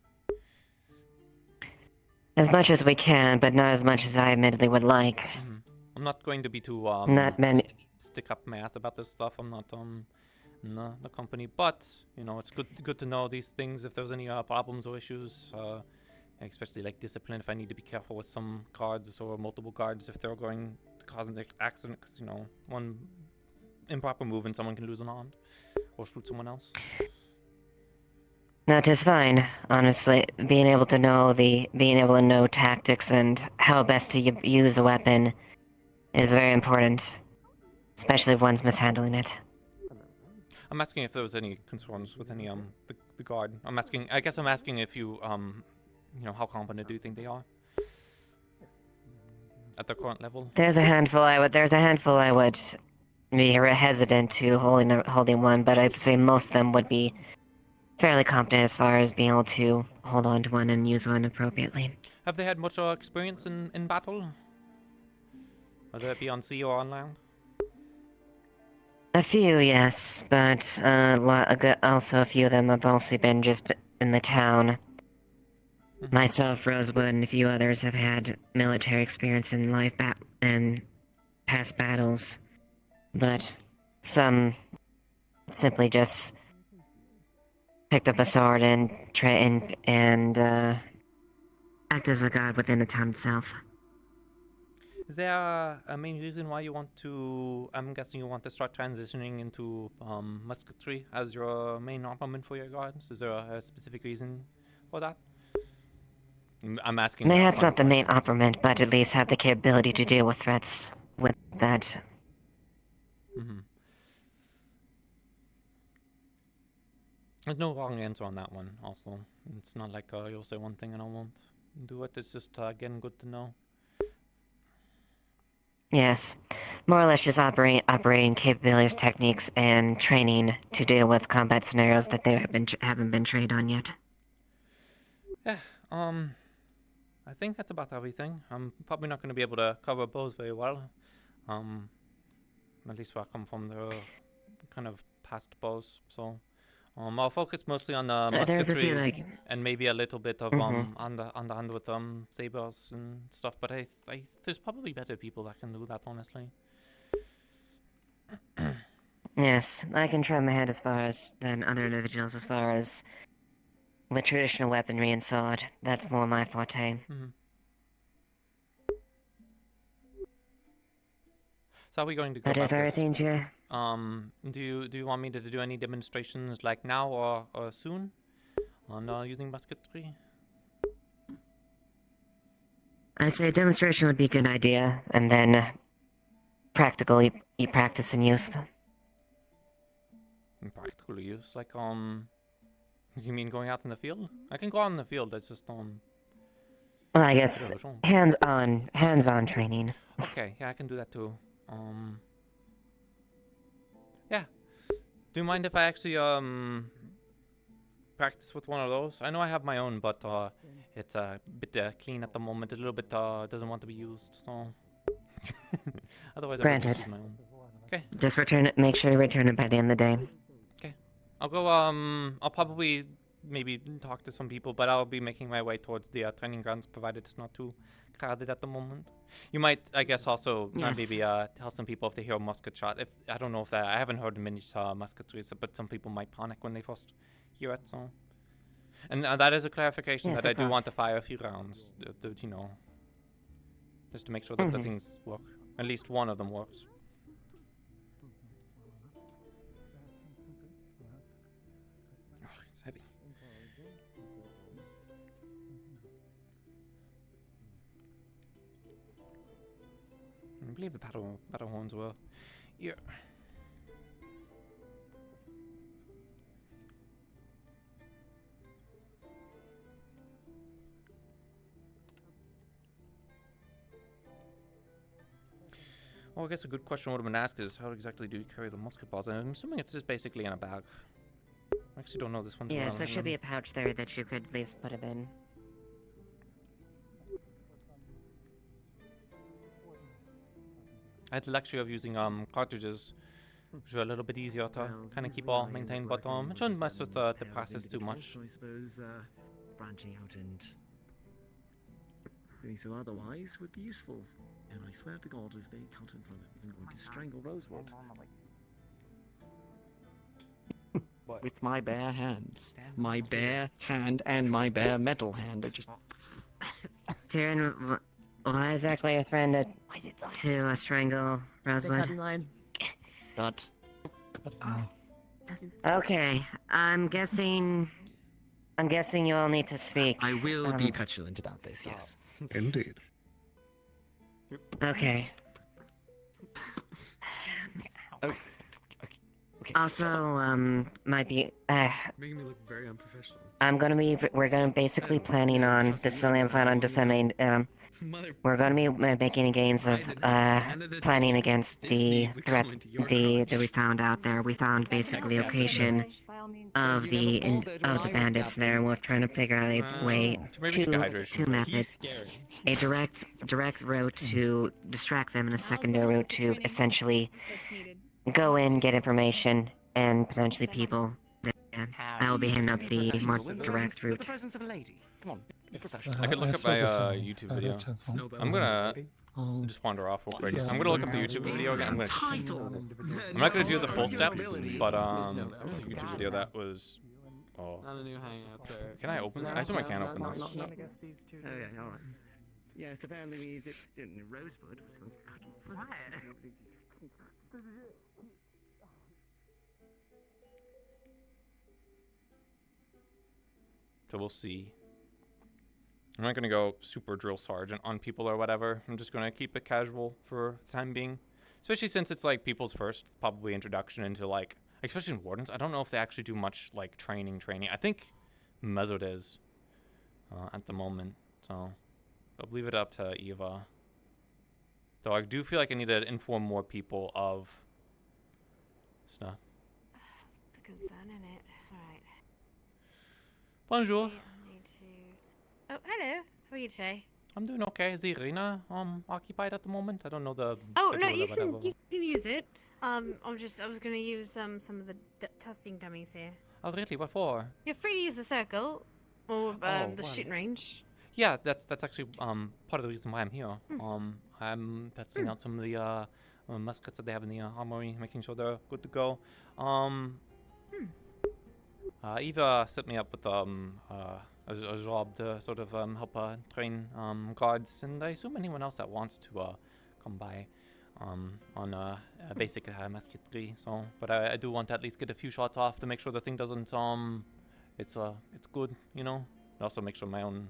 As much as we can, but not as much as I admittedly would like. I'm not going to be too not many. Stick up my ass about this stuff. I'm not in the company, but you know, it's good to know these things if there's any problems or issues. Especially like discipline, if I need to be careful with some guards or multiple guards if they're going to cause an accident, because you know, one improper move and someone can lose an arm or shoot someone else. That is fine, honestly. Being able to know tactics and how best to use a weapon is very important, especially if one's mishandling it. I'm asking if there was any concerns with any the guard. I guess I'm asking if you you know, how competent do you think they are at their current level? There's a handful I would be hesitant to holding one, but I'd say most of them would be fairly competent as far as being able to hold on to one and use one appropriately. Have they had much experience in battle? Whether it be on sea or on land? A few, yes, but also a few of them have also been just in the town. Myself, Rosewood, and a few others have had military experience in and past battles, but some simply just picked up a sword and act as a god within the town itself. Is there a main reason why you want to? I'm guessing you want to start transitioning into musketry as your main armament for your guards. Is there a specific reason for that? I'm asking. Mayhaps not the main armament, but at least have the capability to deal with threats with that. There's no wrong answer on that one. Also, it's not like you'll say one thing and I won't do it. It's just again good to know. Yes, more or less just operating capabilities, techniques, and training to deal with combat scenarios that they haven't been trained on yet. Yeah. I think that's about everything. I'm probably not going to be able to cover bows very well. At least where I come from, they're kind of past bows. So, I'll focus mostly on the musketry and maybe a little bit of on the hand with sabers and stuff. But I there's probably better people that can do that, honestly. Yes, I can try my hand than other individuals as far as with traditional weaponry and sword. That's more my forte. So how are we going to go But about if everything, this? Do you want me to do any demonstrations like now or soon on using musketry? I'd say a demonstration would be a good idea, and then practical you practice and use. In practical use, like you mean going out in the field? I can go out in the field. It's just Well, I guess hands-on training. Okay, yeah, I can do that too. Yeah. Do you mind if I actually practice with one of those? I know I have my own, but it's a bit clean at the moment. A little bit doesn't want to be used, so. Otherwise, I would just Granted. use my own. Okay. Just return it. Make sure you return it by the end of the day. Okay. I'll go. I'll probably maybe talk to some people, but I'll be making my way towards the training grounds, provided it's not too crowded at the moment. You might, I guess, also maybe tell some people if they hear a musket shot. If I don't know if that, I haven't heard many musketry, but some people might panic when they first hear it. So, and that is a clarification Yes, that I of do want course. to fire a few rounds, you know, just to make sure that the things work. At least one of them works. Oh, it's heavy. I believe the battle horns were. Yeah. Well, I guess a good question would have been asked is how exactly do you carry the musket balls? I'm assuming it's just basically in a bag. I actually don't know this one. Yes, there should be a pouch there that you could at least put it in. I had the luxury of using cartridges, which were a little bit easier to kind of keep all maintained, but it shouldn't mess with the process too much. I suppose branching out and doing so otherwise would be useful. And I swear to God, if they cut in front of me, I'm going to strangle Rosewood. With my bare hands. My bare hand and my bare metal hand are just... Durand, why exactly are you trying to strangle Rosewood? Cut. Okay, I'm guessing you all need to speak. I will be petulant about this, yes. Indeed. Okay. Also, might be. Making me look very unprofessional. We're gonna basically planning on. This is only I'm planning on just we're gonna be making gains of planning against the threat that we found out there. We found basically location of the bandits there, and we're trying to figure out a way two methods: a direct route to distract them, and a secondary route to essentially go in, get information, and potentially people. I will be handing up the more direct route. I could look up my YouTube video. I'm gonna just wander off real quick. I'm gonna look up the YouTube video again. I'm not gonna do the full steps, but there was a YouTube video that was. Oh. Can I open that? I assume I can't open this. Okay, alright. Yes, apparently we did Rosewood was going to cut So we'll see. I'm not gonna go super drill sergeant on people or whatever. I'm just gonna keep it casual for the time being. Especially since it's like people's first probably introduction into like, especially in Wardens. I don't know if they actually do much like training. I think Mezzod is at the moment. So I'll leave it up to Eva. Though I do feel like I need to inform more people of stuff. The concern in it. Alright. Bonjour. Oh, hello. How are you today? I'm doing okay. Is the arena occupied at the moment? I don't know the Oh schedule no, or you whatever. can use it. I was gonna use some of the testing dummies here. Oh really? What for? You're free to use the circle or the shooting range. Yeah, that's actually part of the reason why I'm here. I'm testing out some of the muskets that they have in the armory, making sure they're good to go. Eva set me up with a job to sort of help train guards, and I assume anyone else that wants to come by on basic musketry. So, but I do want to at least get a few shots off to make sure the thing doesn't it's good, you know. And also make sure my own,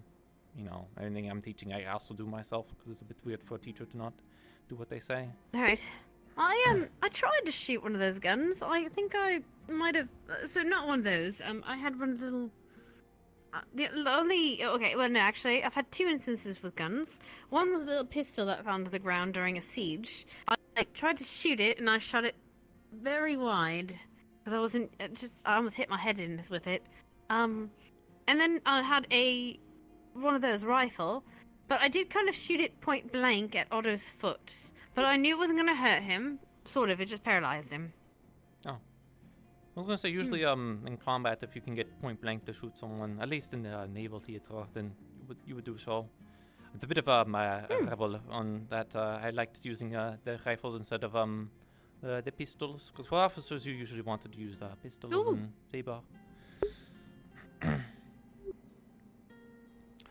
you know, everything I'm teaching I also do myself, because it's a bit weird for a teacher to not do what they say. All right. I tried to shoot one of those guns. I think I might have. So not one of those. I had one of the little. The only okay. Well, no, actually, I've had two instances with guns. One was a little pistol that I found on the ground during a siege. I tried to shoot it, and I shot it very wide because I wasn't. I almost hit my head in with it. And then I had one of those rifle, but I did kind of shoot it point blank at Otto's foot. But I knew it wasn't going to hurt him. Sort of, it just paralyzed him. Oh. I was gonna say, usually in combat, if you can get point blank to shoot someone, at least in the naval theater, then you would do so. It's a bit of a rebel on that. I liked using the rifles instead of the pistols, because for officers you usually wanted to use pistols and saber.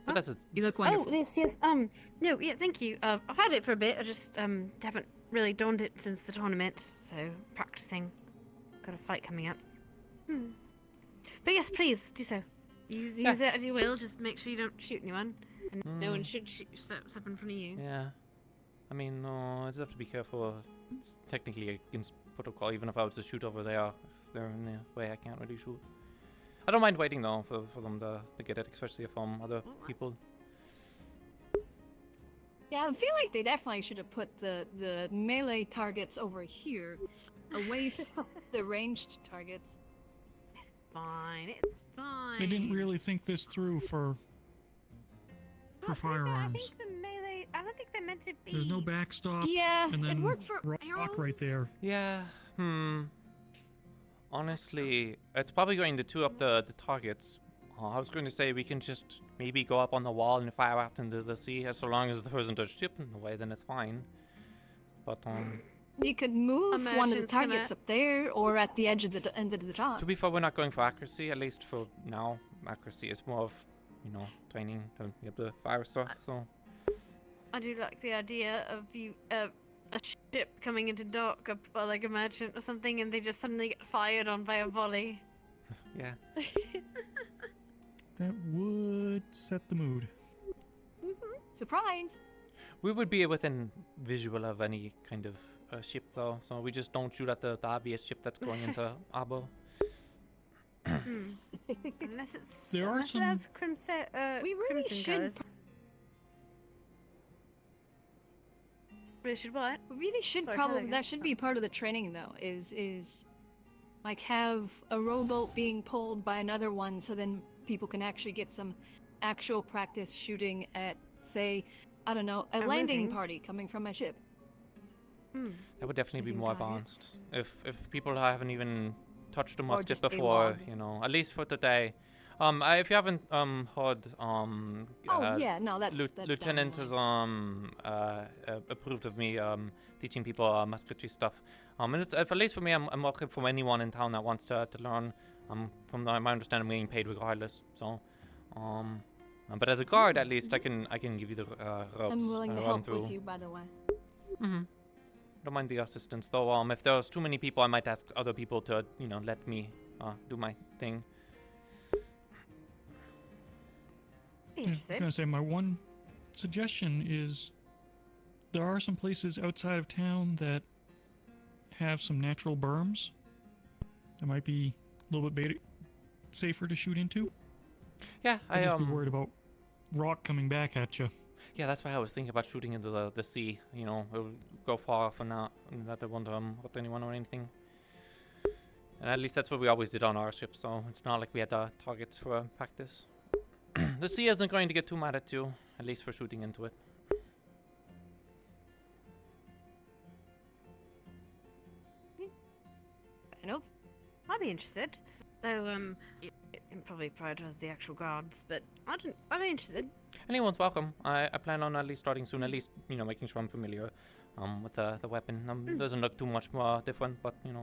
But that's it. You look wonderful. Oh, yes. No, yeah, thank you. I've had it for a bit. I just haven't really donned it since the tournament, so practicing. Got a fight coming up. But yes, please do so. Use it as you will. Just make sure you don't shoot anyone, and no one should step in front of you. Yeah. I mean, no, I just have to be careful. It's technically against protocol, even if I was to shoot over there. If they're in the way, I can't really shoot. I don't mind waiting though for them to get it, especially from other people. Yeah, I feel like they definitely should have put the melee targets over here, away from the ranged targets. It's fine. It's fine. They didn't really think this through for firearms. I don't think they're meant to be. There's no backstop. Yeah, and then it worked for rock right there. Yeah. Honestly, it's probably going to chew up the targets. I was going to say we can just maybe go up on the wall and fire out into the sea. As long as there isn't a ship in the way, then it's fine. But you could move one of the targets up there or at the edge of the end of the top. to be fair, we're not going for accuracy. At least for now, accuracy is more of training to be able to fire stuff. So I do like the idea of a ship coming into dock, like a merchant or something, and they just suddenly get fired on by a volley. Yeah. That would set the mood. Surprise! We would be within visual of any kind of ship, though, so we just don't shoot at the obvious ship that's going into Abo. Unless it's There are unless some- it has crimson. We really crimson should. colours. We should what? We really should Sorry, say that probably. again. That should be part of the training, though. Is like have a rowboat being pulled by another one, so then people can actually get some actual practice shooting at, say, I don't know, a landing moving. party coming from a ship. That would definitely be Moving more targets. advanced. If people haven't even touched a Or musket just a before, log. at least for today. If you haven't heard, Oh yeah, no, that's Lieutenant down has approved of me teaching people musketry stuff. And it's, at least for me, I'm welcome from anyone in town that wants to learn. From my understanding, I'm getting paid regardless. So, but as a guard, at least I can give you the ropes. I'm willing to run help through. with you, by the way. Don't mind the assistance, though. If there's too many people, I might ask other people to, let me do my thing. Yeah, I was gonna say my one suggestion is there are some places outside of town that have some natural berms that might be a little bit safer to shoot into. Yeah, I'd just be worried about rock coming back at you. Yeah, that's why I was thinking about shooting into the sea. It'll go far off and not that it won't hurt anyone or anything. And at least that's what we always did on our ship, so it's not like we had targets for practice. The sea isn't going to get too mad at you, at least for shooting into it. Nope. I'd be interested. Though it probably prioritize the actual guards, but I'd be interested. Anyone's welcome. I plan on at least starting soon, at least, making sure I'm familiar with the weapon. Doesn't look too much more different, but, In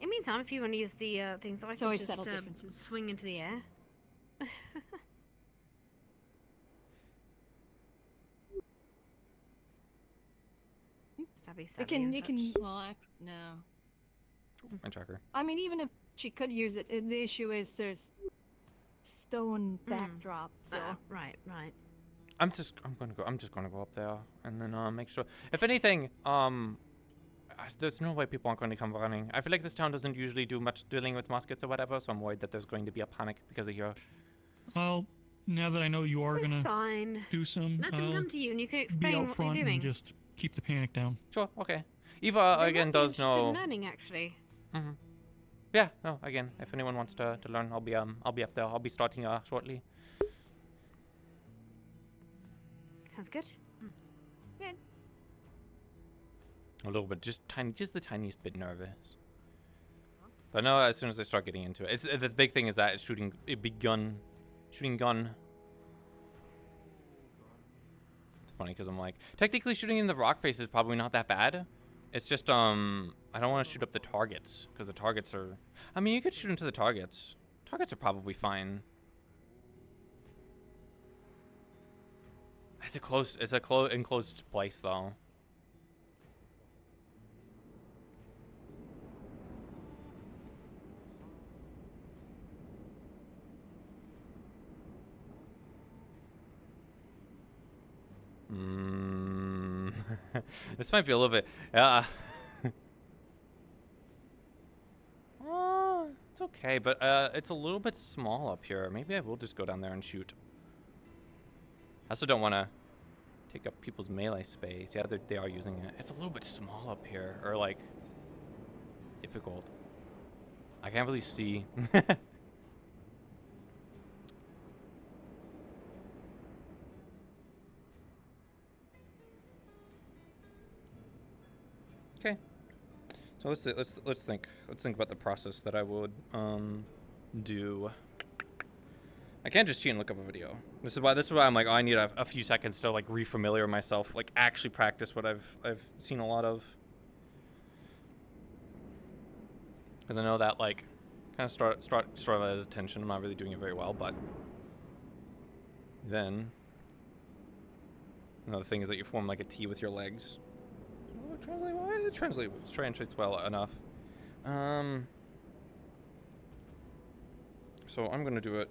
the meantime, if you want to use the things, I can always just subtle differences. swing into the air. Stabby, You can. Well, no. my tracker. I mean, even if she could use it, the issue is there's stone backdrop. So right. I'm just gonna go up there and then make sure. If anything, there's no way people aren't going to come running. I feel like this town doesn't usually do much dealing with muskets or whatever, so I'm worried that there's going to be a panic because of here. Well, now that I know you are gonna Fine. do some, Let them come to you and you can be explain out what front you're doing. and just keep the panic down. Sure, okay. Eva, They again, might be does interested know... in learning, actually. Mm-hmm. Yeah, no, again, if anyone wants to learn, I'll be up there. I'll be starting shortly. Sounds good. Yeah. A little bit, just the tiniest bit nervous. But no, as soon as I start getting into it, the big thing is that it's shooting gun. It's funny because I'm like, technically shooting in the rock face is probably not that bad. It's just I don't want to shoot up the targets because the targets are. I mean, you could shoot into the targets. Targets are probably fine. It's a enclosed place though. This might be a little bit, yeah. It's okay, but it's a little bit small up here. Maybe I will just go down there and shoot. I also don't want to take up people's melee space. Yeah, they are using it. It's a little bit small up here, or like difficult. I can't really see. Okay, so let's think about the process that I would do. I can't just cheat and look up a video. This is why I'm like, oh, I need a few seconds to like re-familiar myself, like actually practice what I've seen a lot of. Because I know that like kind of start of as attention. I'm not really doing it very well, but then another thing is that you form like a T with your legs. It translates well enough. So I'm gonna do it.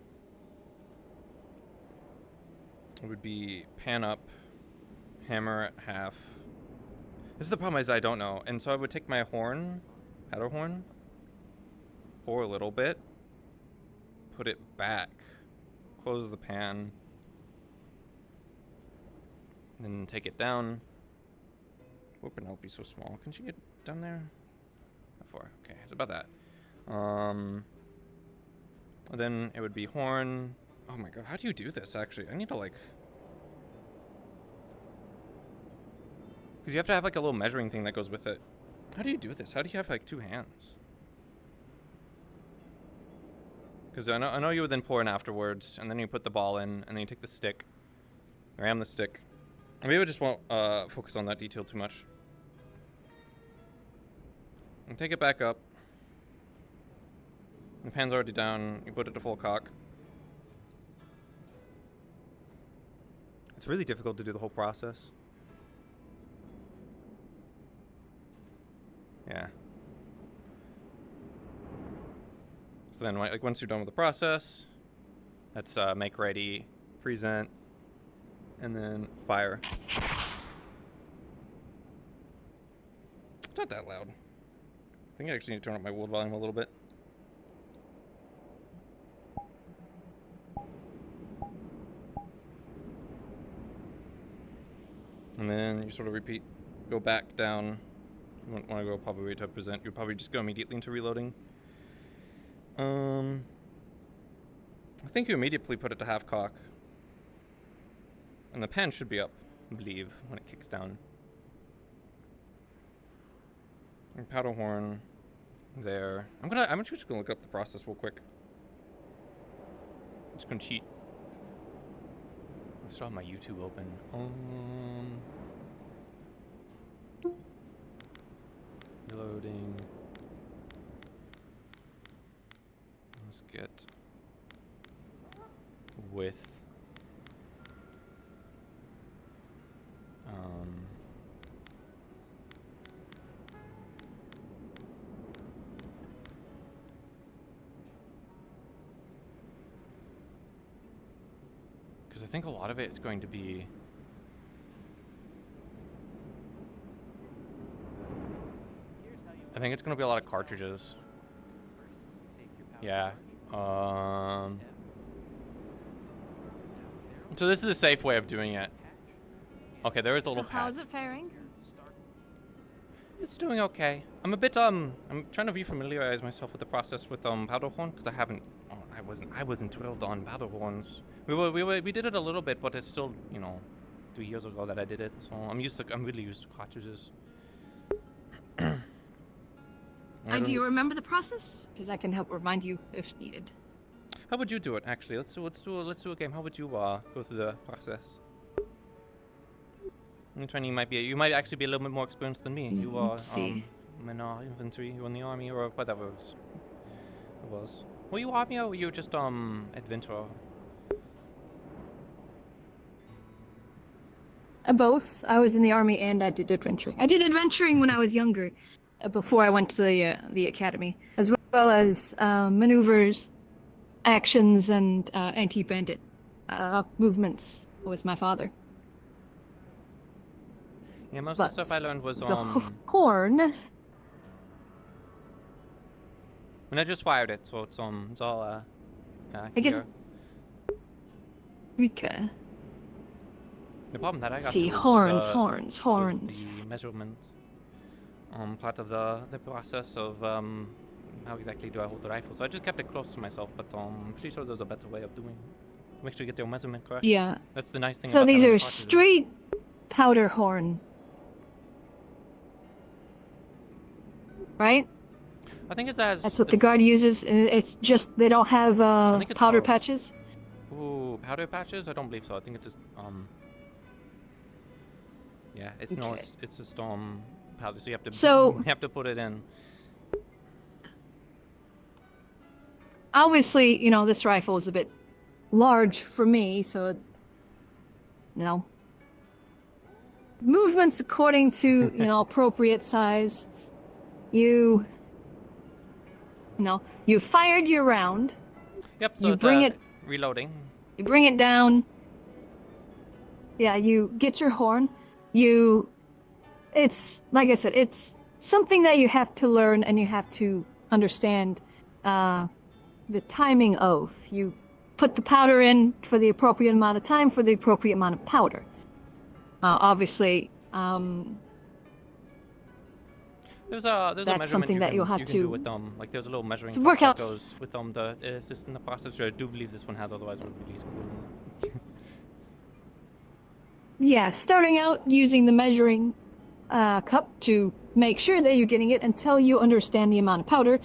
It would be pan up, hammer at half. This is the problem is I don't know, and so I would take my horn, paddle horn, pour a little bit, put it back, close the pan, and take it down. Oh, Penelope's so small. Can she get down there? How far? Okay, it's about that. Then it would be horn. Oh my god, how do you do this, actually? I need to, like... Because you have to have, like, a little measuring thing that goes with it. How do you do this? How do you have, like, two hands? Because I know you would then pour in afterwards, and then you put the ball in, and then you take the stick. Ram the stick. Maybe I just won't focus on that detail too much. And take it back up. The pan's already down. You put it to full cock. It's really difficult to do the whole process. Yeah. So then, like, once you're done with the process, let's make ready, present, and then fire. It's not that loud. I think I actually need to turn up my wood volume a little bit. And then you sort of repeat, go back down. You wouldn't want to go probably to present. You'll probably just go immediately into reloading. I think you immediately put it to half cock. And the pan should be up, I believe, when it kicks down. And paddle horn there. I'm just gonna look up the process real quick. I'm just gonna cheat. I still have my YouTube open. Reloading. Let's get with because I think a lot of it is going to be... I think it's going to be a lot of cartridges. Yeah. So this is the safe way of doing it. Okay, there is a little So how's patch. it faring? It's doing okay. I'm a bit I'm trying to refamiliarize myself with the process with powder horn because I wasn't drilled on powder horns. We did it a little bit, but it's still, you know, 3 years ago that I did it. So I'm really used to cartridges. Do you remember the process? Because I can help remind you if needed. How would you do it? Actually, let's do a game. How would you go through the process? I'm trying. You might actually be a little bit more experienced than me. You are in infantry. You were in the army or whatever it was. Were you army or were you just adventurer? Both. I was in the army and I did adventuring. I did adventuring when I was younger, before I went to the academy, as well as maneuvers, actions, and anti-bandit movements with my father. Yeah, most of the stuff I learned was the horn. When I just fired it, so it's all I guess. Rika. The problem that I got See, to was horns. was the measurement. Part of the process of how exactly do I hold the rifle. So I just kept it close to myself, but I'm pretty sure there's a better way of doing it. Make sure you get your measurement correct. Yeah. That's the nice thing So about these having are cartridges. straight powder horn. Right? I think it's as... That's what the guard uses. It's just they don't have powder patches. Ooh, powder patches? I don't believe so. I think it's just yeah, it's no, Okay. it's just powder. So So- you have to put it in. Obviously, you know, this rifle is a bit large for me, so movements according to, appropriate size. You fired your round. Yep. So You it's bring it reloading. You bring it down. Yeah, you get your horn. It's, like I said, it's something that you have to learn and you have to understand the timing of. You put the powder in for the appropriate amount of time for the appropriate amount of powder. Obviously, There's a that's measurement something that you'll have you can to do with like there's a little measuring to cup work that out. goes with the assist in the process. I do believe this one has, otherwise it would be really cool. Yeah, starting out using the measuring cup to make sure that you're getting it until you understand the amount of powder,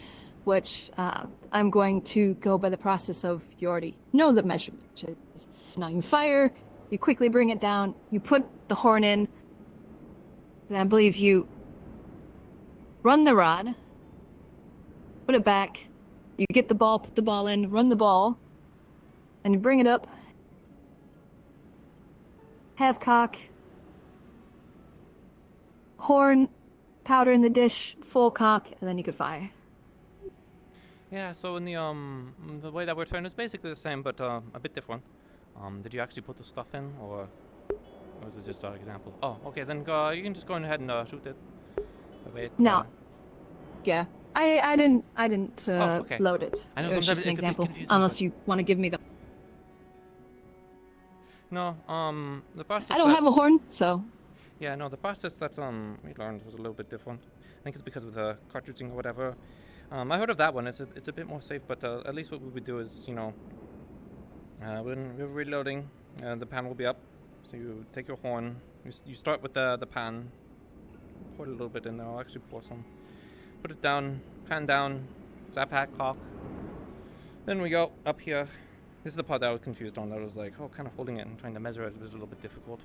which I'm going to go by the process of you already know the measurement. Which is, now you fire, you quickly bring it down, you put the horn in, and I believe you run the rod, put it back, you get the ball, put the ball in, run the ball, and you bring it up, half cock, horn, powder in the dish, full cock, and then you could fire. Yeah. So in the way that we're trained is basically the same, but a bit different. Did you actually put the stuff in, or was it just an example? Oh, okay. Then you can just go ahead and shoot it. The way it, No. Yeah. I didn't okay. load it. I know It was sometimes just an it's a bit example. confusing, Unless but- you want to give me the No. The process. I don't have a horn, so Yeah, no, the process that we learned was a little bit different. I think it's because of the cartridging or whatever. I heard of that one. It's a bit more safe, but at least what we would do is, when we're reloading, the pan will be up. So you take your horn. You start with the pan. Pour a little bit in there. I'll actually pour some. Put it down. Pan down. Zap hat cock. Then we go up here. This is the part that I was confused on. That was like, kind of holding it and trying to measure it was a little bit difficult.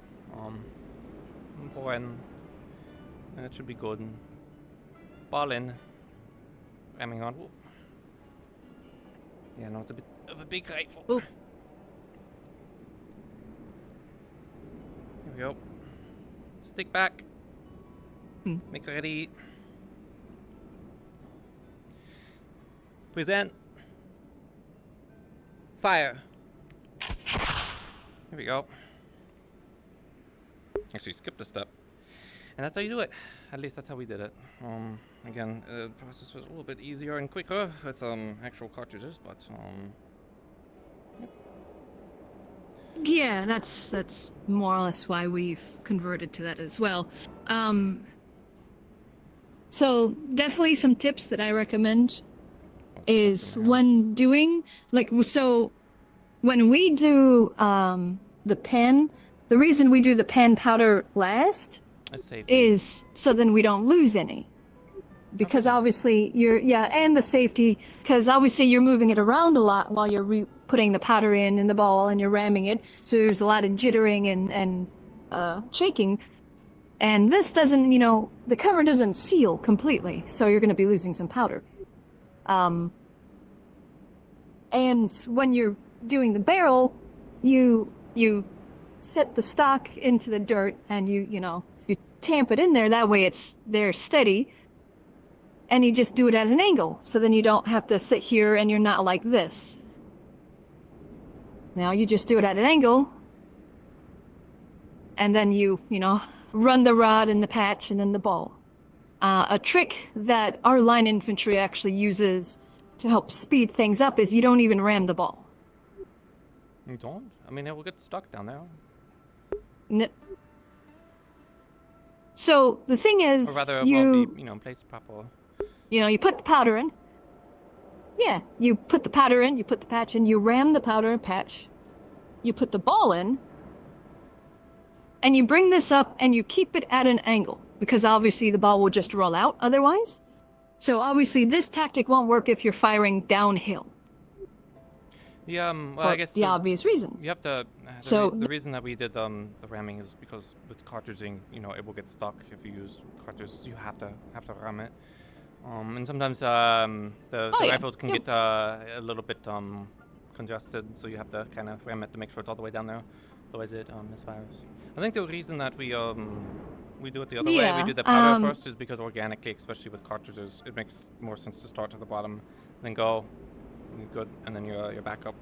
Pour in. It should be good. And ball in. Ramming on. Whoa. Yeah, no, it's a bit of a big rifle. Ooh. Here we go. Stick back. Make ready. Present. Fire. Here we go. Actually, skipped a step. And that's how you do it. At least that's how we did it. Again, the process was a little bit easier and quicker with actual cartridges, but Yeah, that's more or less why we've converted to that as well. So definitely some tips that I recommend is when doing so when we do the pen, the reason we do the pen powder last is so then we don't lose any. Because obviously and the safety, because obviously you're moving it around a lot while you're putting the powder in the ball and you're ramming it, so there's a lot of jittering and shaking. And this doesn't, the cover doesn't seal completely, so you're going to be losing some powder. And when you're doing the barrel, you set the stock into the dirt and you tamp it in there. That way it's there steady. And you just do it at an angle, so then you don't have to sit here and you're not like this. Now you just do it at an angle, and then you run the rod and the patch and then the ball. A trick that our line infantry actually uses to help speed things up is you don't even ram the ball. you don't? I mean, it will get stuck down there. So the thing is, Or rather, it won't be, placed proper. You put the powder in. Yeah, you put the powder in, you put the patch in, you ram the powder and patch. You put the ball in, and you bring this up and you keep it at an angle, because obviously the ball will just roll out otherwise. So obviously this tactic won't work if you're firing downhill. Yeah, well, for I guess the obvious reasons. You have to. The reason that we did the ramming is because with cartridging, it will get stuck if you use cartridges. You have to ram it. And sometimes the rifles can get a little bit congested, so you have to kind of ram it to make sure it's all the way down there. Otherwise, it misfires. I think the reason that we do it the other way, we do the powder first, is because organically, especially with cartridges, it makes more sense to start at the bottom, then go. Good, and then you're back up.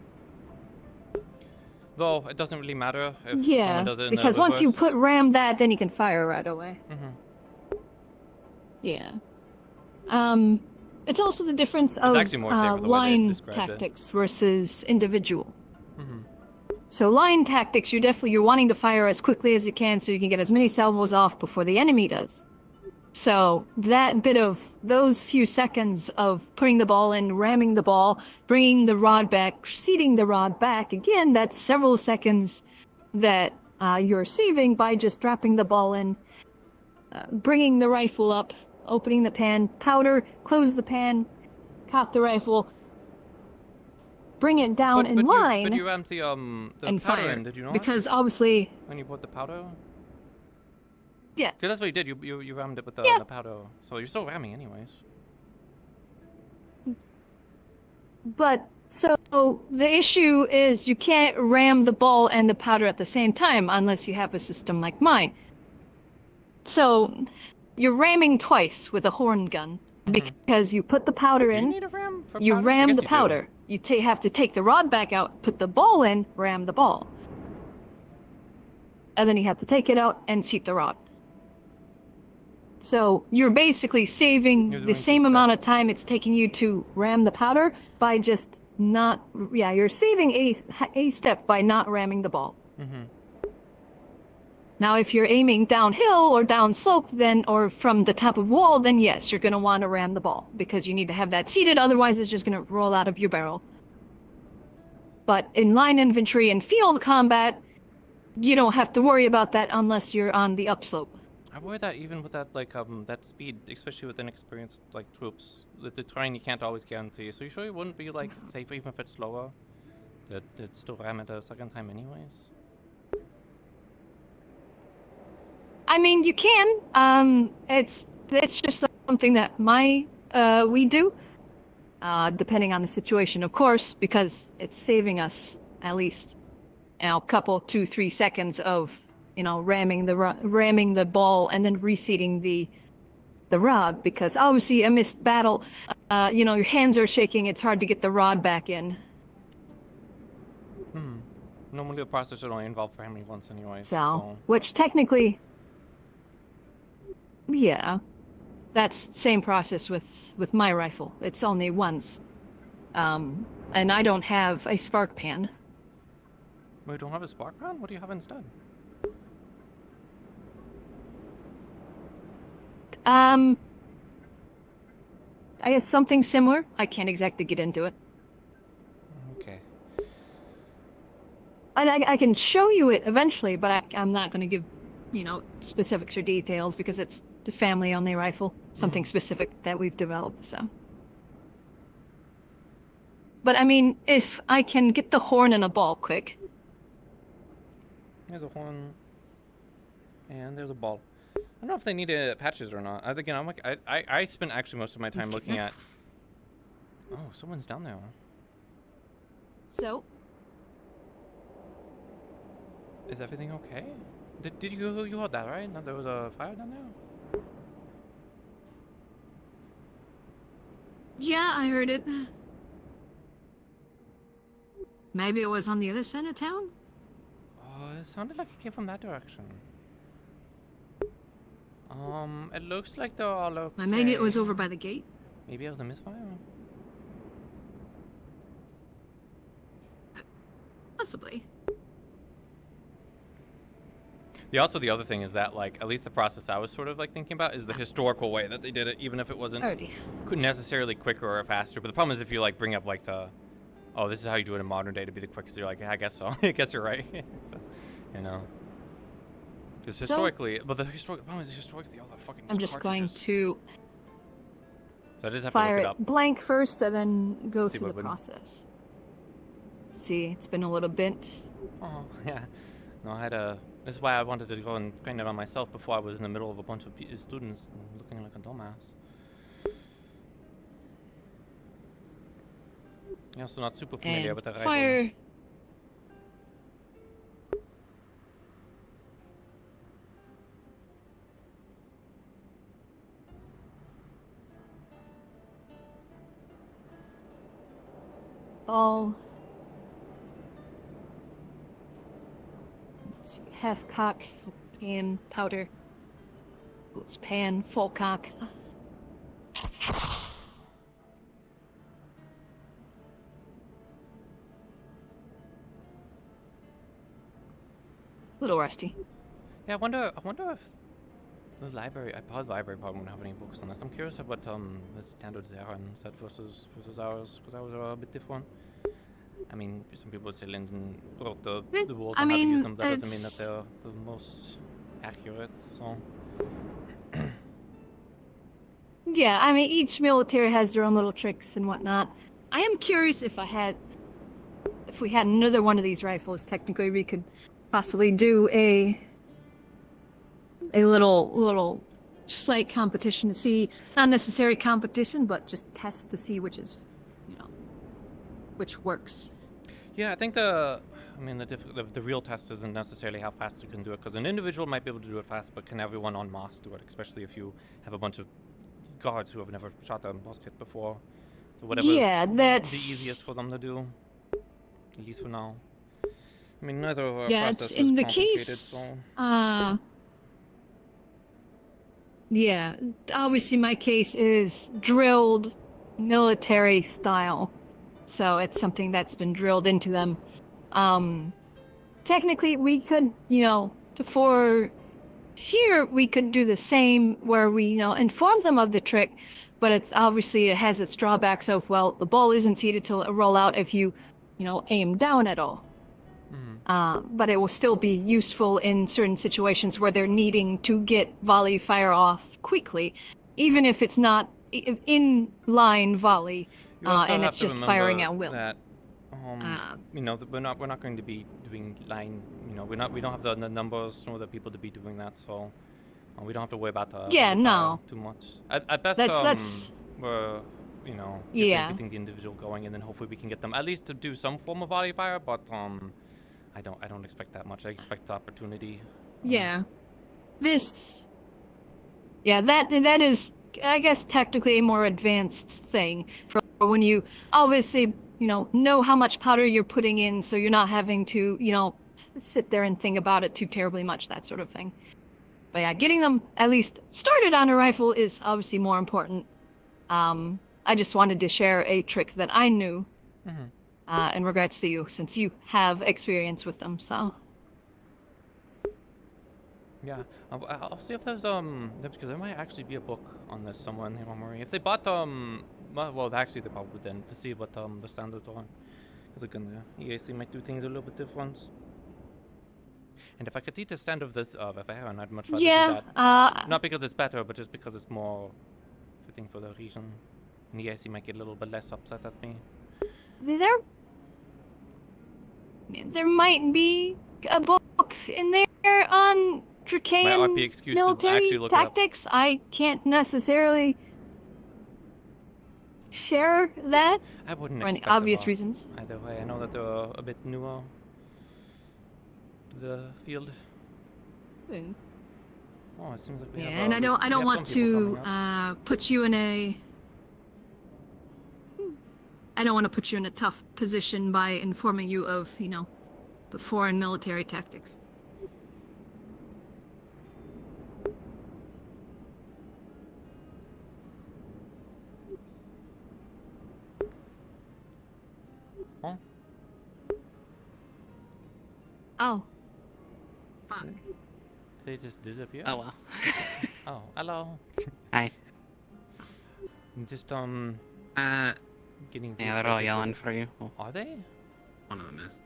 Though it doesn't really matter if someone does it in because once you ram that, then you can fire right away. Mm-hmm. Yeah. It's also the difference of line tactics versus individual. Mm-hmm. So line tactics, you're wanting to fire as quickly as you can so you can get as many salvos off before the enemy does. So that bit of those few seconds of putting the ball in, ramming the ball, bringing the rod back, seating the rod back, again, that's several seconds that you're saving by just dropping the ball in, bringing the rifle up, opening the pan, powder, close the pan, cock the rifle, bring it down in line, but you rammed the and powder fire. in, did you not? Because obviously... When you put the powder? Yeah. Because that's what you did. You rammed it with the powder. So you're still ramming anyways. But, so, the issue is you can't ram the ball and the powder at the same time unless you have a system like mine. So, you're ramming twice with a horn gun. Because you put the powder in, you ram the powder. You have to take the rod back out, put the ball in, ram the ball. And then you have to take it out and seat the rod. So you're basically saving the same amount of time it's taking you to ram the powder by just not... Yeah, you're saving a step by not ramming the ball. Mm-hmm. Now, if you're aiming downhill or downslope, or from the top of wall, then yes, you're going to want to ram the ball, because you need to have that seated, otherwise it's just going to roll out of your barrel. But in line infantry and field combat, you don't have to worry about that unless you're on the upslope. I worry that even with that that speed, especially with inexperienced troops, the terrain you can't always guarantee. So you sure it wouldn't be safe even if it's slower, that still ram it a second time anyways? I mean, you can. It's just something that we do, depending on the situation, of course, because it's saving us at least a couple, 2-3 seconds of ramming the ball and then reseating the rod, because obviously a missed battle, your hands are shaking. It's hard to get the rod back in. Normally the process should only involve family once anyway. So, which technically, yeah, that's same process with my rifle. It's only once, and I don't have a spark pan. We don't have a spark pan? What do you have instead? I guess something similar. I can't exactly get into it. Okay. I can show you it eventually, but I'm not going to give, specifics or details because it's the family-only rifle, something specific that we've developed. So. But I mean, if I can get the horn and a ball quick. There's a horn, and there's a ball. I don't know if they need patches or not. Again, I'm like, I spent actually most of my time looking at. Oh, someone's down there. So. Is everything okay? Did you heard that right? No, there was a fire down there. Yeah, I heard it. Maybe it was on the other side of town? Oh, it sounded like it came from that direction. It looks like they're all okay. Maybe it was over by the gate? Maybe it was a misfire? Possibly. The other thing is that, like, at least the process I was sort of, like, thinking about is the historical way that they did it, even if it wasn't necessarily quicker or faster. But the problem is if you, like, bring up, like, oh, this is how you do it in modern day to be the quickest, you're like, yeah, I guess so. I guess you're right. So, Because historically, but the problem is historically all the fucking I'm just going to so I just have fire to look it it up. blank first and then go See through what the would- process. See, it's been a little bit. Oh, yeah. No, this is why I wanted to go and train it on myself before I was in the middle of a bunch of students looking like a dumbass. I'm also not super familiar And with the rifle. fire. Ball. Let's see, half cock, pan, powder. It's pan, full cock. Little rusty. Yeah, I wonder if the library, the library probably won't have any books on this. I'm curious about the standard Zeran said versus ours, because ours are a bit different. I mean, some people would say Linden wrote the rules on how to use them. That doesn't mean that they're the most accurate. So. Yeah, I mean, each military has their own little tricks and whatnot. I am curious if we had another one of these rifles, technically we could possibly do a little slight competition to see, not necessary competition, but just test to see which is, which works. Yeah, I think the real test isn't necessarily how fast you can do it, because an individual might be able to do it fast, but can everyone en masse do it? Especially if you have a bunch of guards who have never shot a musket before. So whatever's the easiest for them to do, at least for now. I mean, neither of our process it's in the complicated, case. so. Yeah, obviously my case is drilled military style, so it's something that's been drilled into them. Technically, we could, for here we could do the same where we, inform them of the trick, but it has its drawbacks of, well, the ball isn't seated to roll out if you, aim down at all. But it will still be useful in certain situations where they're needing to get volley fire off quickly, even if it's not in line volley, and it's just firing at will. That, we're not going to be doing line. We don't have the numbers nor the people to be doing that, so we don't have to worry about the too much. At best, we're getting the individual going, and then hopefully we can get them at least to do some form of volley fire, but I don't expect that much. I expect opportunity. Yeah. That is, I guess, technically a more advanced thing for when you, obviously, know how much powder you're putting in, so you're not having to, sit there and think about it too terribly much, that sort of thing. But yeah, getting them at least started on a rifle is obviously more important. I just wanted to share a trick that I knew in regards to you, since you have experience with them, so. Yeah, I'll see if there's because there might actually be a book on this somewhere in the armory. If they bought well, actually they probably didn't, to see what the standards are. Because again, the EAC might do things a little bit different. And if I could teach a stand of this of FAR, I'd much rather do that. Not because it's better, but just because it's more fitting for the region. And the EAC might get a little bit less upset at me. There might be a book in there on Dracaean military tactics. I can't necessarily share that I wouldn't for any expect obvious reasons. Either way, I know that they're a bit newer to the field. Oh, it seems like we have. And I don't want to put you in a. I don't want to put you in a tough position by informing you of, the foreign military tactics. Huh? Oh. Fuck. They just disappear? Oh well. Oh, hello. Hi. Just getting. Yeah, they're all yelling for you. Are they? One of them is.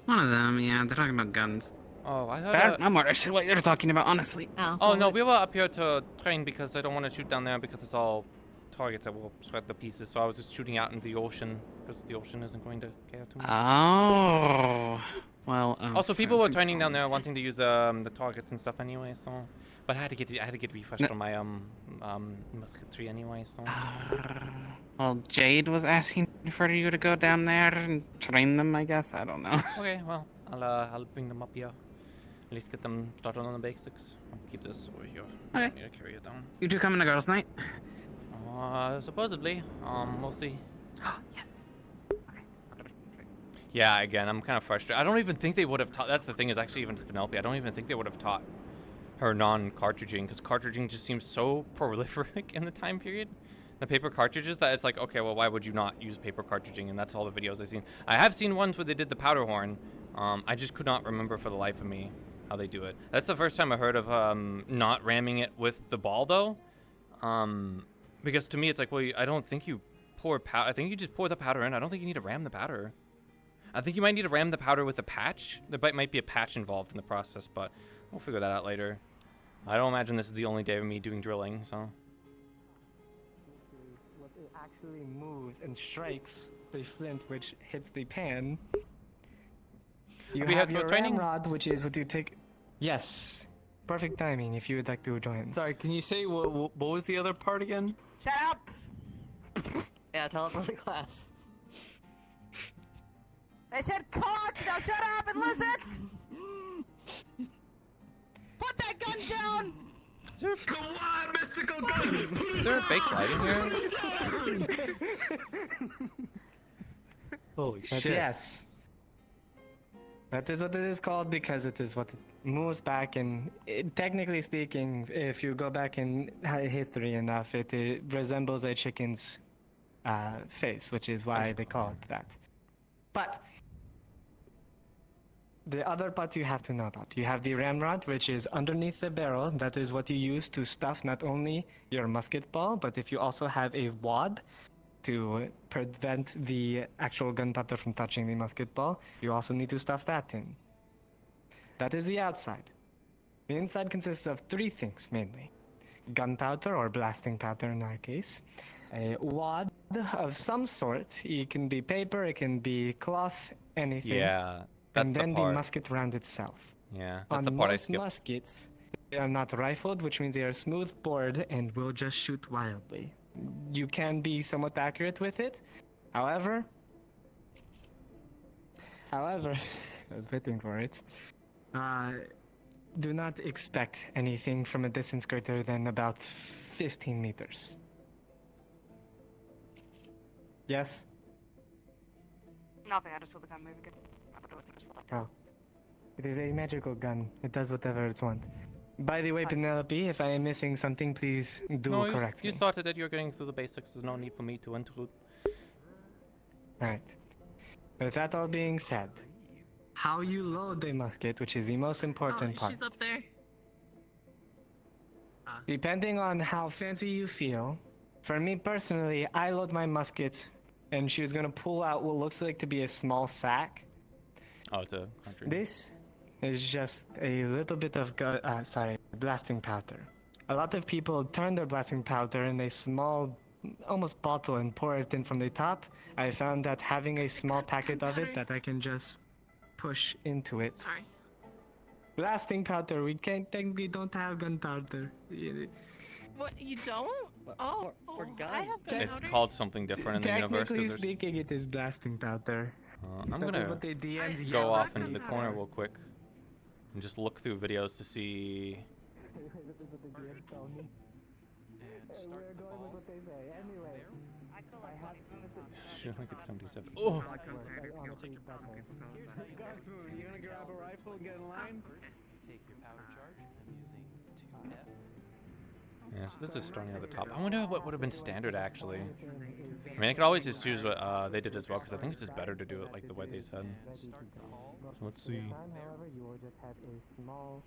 One of them, yeah. They're talking about guns. Oh, I But heard. I'm more interested in what they're talking about, honestly. Oh no, we were up here to train because I don't want to shoot down there because it's all targets that will shred the pieces. So I was just shooting out into the ocean because the ocean isn't going to care too much. Oh. Well. Also, people were training down there, wanting to use the targets and stuff anyway. So, but I had to get refreshed on my musketry anyway. So. Well, Jade was asking for you to go down there and train them. I guess I don't know. Okay, well, I'll bring them up here. At least get them started on the basics. I'll keep this over here. Okay. I need to carry it down. You two coming to girls' night? Supposedly. We'll see. Yes. Yeah, again, I'm kind of frustrated. I don't even think they would have taught. That's the thing, is actually even Penelope. I don't even think they would have taught her non-cartridging, because cartridging just seems so prolific in the time period. The paper cartridges, that it's like, okay, well, why would you not use paper cartridging? And that's all the videos I've seen. I have seen ones where they did the powder horn. I just could not remember for the life of me how they do it. That's the first time I heard of not ramming it with the ball, though. Because to me, it's like, well, I don't think you pour powder. I think you just pour the powder in. I don't think you need to ram the powder. I think you might need to ram the powder with a patch. There might be a patch involved in the process, but we'll figure that out later. I don't imagine this is the only day of me doing drilling, so. What it actually moves and strikes the flint, which hits the pan. You have your ramrod, which is what you take. Yes, perfect timing if you would like to join. Sorry, can you say what was the other part again? Shut up! Yeah, tell it for the class. I said cock! Now shut up and listen! Put that gun down! Go on, mystical gun! Is there a baked light in here? Holy shit. Yes. That is what it is called because it is what it moves back, and technically speaking, if you go back in history enough, it resembles a chicken's face, which is why they call it that. But the other part you have to know about. You have the ramrod, which is underneath the barrel. That is what you use to stuff not only your musket ball, but if you also have a wad to prevent the actual gunpowder from touching the musket ball, you also need to stuff that in. That is the outside. The inside consists of three things mainly. Gunpowder, or blasting powder in our case. A wad of some sort. It can be paper, it can be cloth, anything. Yeah, that's and then the part. The musket round itself. Yeah, that's On the part I most skipped. muskets, they are not rifled, which means they are smooth bored and will just shoot wildly. You can be somewhat accurate with it. However, I was waiting for it. Do not expect anything from a distance greater than about 15 meters. Yes? Nothing. I just saw the gun move again. I thought it was gonna slide. Oh. It is a magical gun. It does whatever it wants. By the way, Penelope, if I am missing something, please do No, correct you me. started it. You're getting through the basics. There's no need for me to intrude. Alright. With that all being said, how you load the musket, which is the most important part. She's up there. Depending on how fancy you feel, for me personally, I load my musket, and she was gonna pull out what looks like to be a small sack. Oh, it's a country. This is just a little bit of blasting powder. A lot of people turn their blasting powder in a small, almost bottle and pour it in from the top. I found that having a small packet of it that I can just push into it. Sorry. Blasting powder, we technically don't have gunpowder. What, you don't? Oh, I have It's gunpowder. called something different in the universe. Technically 'Cause there's- speaking, it is blasting powder. I'm That gonna is what the DMs go yell off at into me the for. corner real quick and just look through videos to see. Should I get 77? Oh! You wanna grab a rifle and get in line? Take your powder charge. I'm using 2F. Yeah, so this is starting at the top. I wonder what would have been standard actually. I mean, I could always just choose what they did as well, because I think it's just better to do it like the way they said. So let's see. However, you will just have a small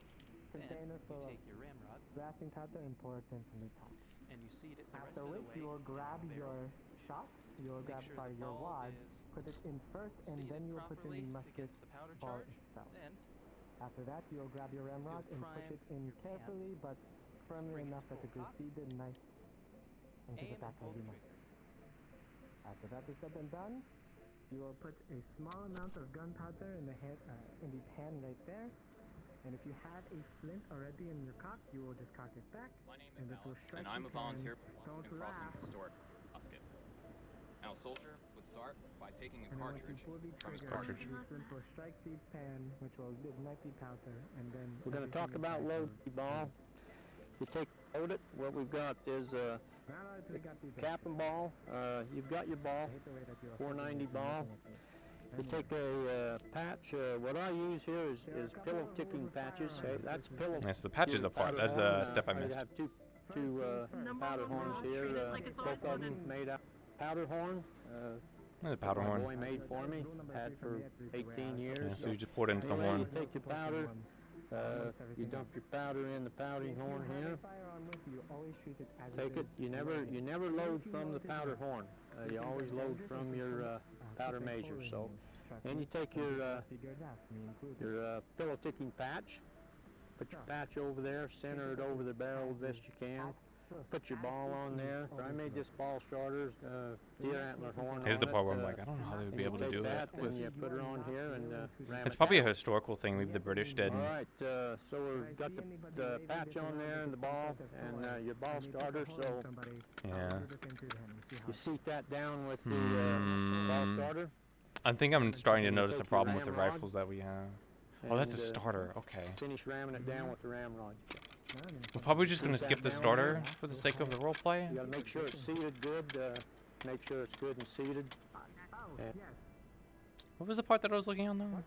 container full of Your ramrod blasting powder and pour it in from the top. and you seed it the rest After of the which, way. you will grab your shot, you will grab sure your the ball wad, is put it in first, and seated then you will put in properly the musket against the powder ball charge. itself. Then After that, you will grab your ramrod and put prime it in your pan, carefully but firmly bring it enough that full it is cock, seated nice into the aim back and of pull the the musket. After that is said and done, you will put a small amount of gunpowder in the pan right there. And if you had a flint already in your cock, you will just cock it back. My name and is it will Alex, strike and I'm the a volunteer pan. in Don't crossing laugh. historic musket. Now, a soldier would start by taking a And then once cartridge you pull the from his trigger, cartridge. the flint will strike the pan, which will ignite the powder, and then We're going to talk everything about inside load will ball. You load it. What we've got is cap and ball. You've got your ball, 490 ball. You take a patch. What I use here is pillow ticking patches. Hey, that's pillow. Nice, the patches apart. powder That's a horn. step I missed. have two powder horns here. Both of them made out powder horn. There's a powder my horn. boy made for me. Had for 18 years. Yeah, so you just pour it into the Anyway, horn. You take your powder. You dump your powder in the powdering horn here. Take it. You never load from the powder horn. You always load from your powder measure. So, and you take your pillow ticking patch. Put your patch over there. Center it over the barrel the best you can. Put your ball on there. I made this ball starter, deer antler horn. Here's the on part it, where I'm like, I don't know how they would be able to take do that it with. and you put it on here and ram It's it probably a down. historical thing. Maybe the British did. All right, so we've got the patch on there and the ball and your ball starter. So Yeah. you seat that down with the ball starter. I think I'm starting to And you notice a take your problem with the ramrod rifles that we have. Oh, that's a and, starter. Okay. Finish ramming it down with the ramrod. We're probably just gonna Seat skip that the down starter there. for the sake of the roleplay. You got to make sure it's seated good. Make sure it's good and seated. And What was the part that I was looking on though?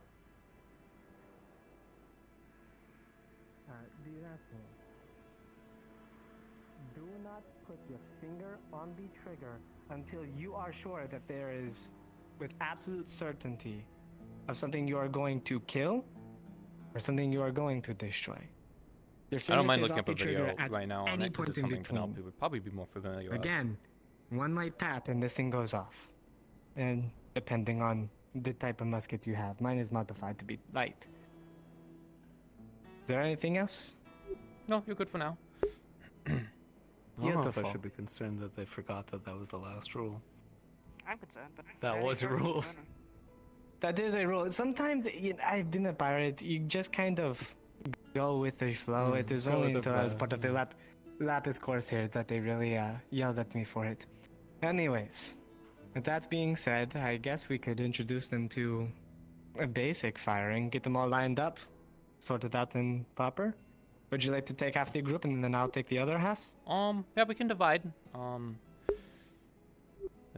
Do not put your finger on the trigger until you are sure that there is, with absolute certainty, of something you are going to kill or something you are going to destroy. Your I don't finger mind stays looking off up a the trigger video at right now on any it because point it's in something between. Penelope would probably be more familiar with. Again, one light tap and this thing goes off. And depending on the type of musket you have, mine is modified to be light. Is there anything else? No, you're good for now. I don't know if I Beautiful. should be concerned that they forgot that that was the last rule. I'm concerned, but That was a rule. That is a rule. Sometimes I've been a pirate. You just kind of go with the flow. It is go only with the until I was flow, part of the Lapis course here that they really yelled at me for it. Anyways, with that being said, I guess we could introduce them to a basic firing, get them all lined up, sorted out and proper. Would you like to take half the group and then I'll take the other half? Yeah, we can divide.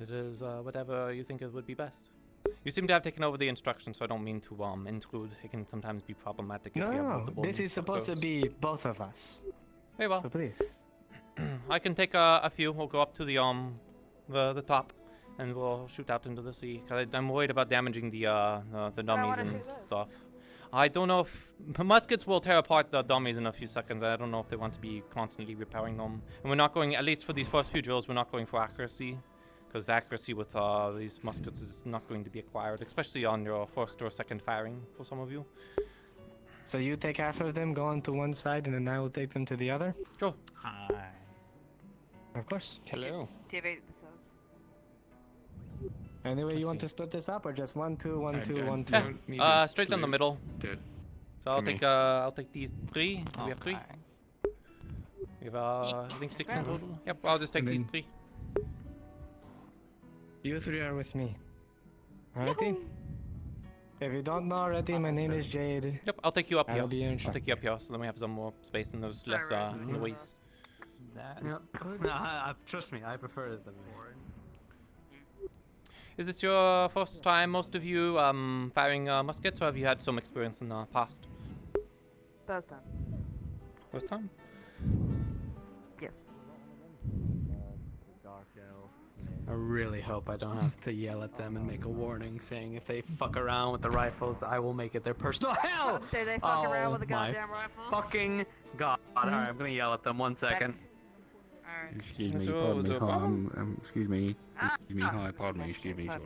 It is whatever you think it would be best. You seem to have taken over the instructions, so I don't mean to intrude. It can sometimes be problematic if No, we have no, multiple this is supposed to instructors. be both of us. Very well. So please. I can take a few. We'll go up to the top, and we'll shoot out into the sea. Cause I'm worried about damaging the dummies and stuff. I don't know if muskets will tear apart the dummies in a few seconds. I don't know if they want to be constantly repairing them. And we're not going, at least for these first few drills, we're not going for accuracy, because accuracy with these muskets is not going to be acquired, especially on your first or second firing for some of you. So you take half of them, go on to one side, and then I will take them to the other? Sure. Hi. Of course. Hello. TV. Anyway, you want to split this up, or just 1, 2, 1, 2, 1, 2? Straight down the middle. Dude. So I'll take these 3. Do we have 3? We have I think 6 in total. Yep, I'll just take these 3. You 3 are with me. Alrighty? If you don't know already, my name is Jade. Yep, I'll take you up here. I'll be in I'll take you up here, so then we have some more space and there's less noise. Yep. Trust me, I prefer it than me. Is this your first time, most of you, firing muskets, or have you had some experience in the past? First time. First time? Yes. I really hope I don't have to yell at them and make a warning saying if they fuck around with the rifles, I will make it their personal hell! Do they fuck around with the goddamn rifles? Fucking god. Alright, I'm gonna yell at them. 1 second. Excuse me, pardon me. Hi, excuse me. Excuse me, hi, pardon me. Excuse me, sorry.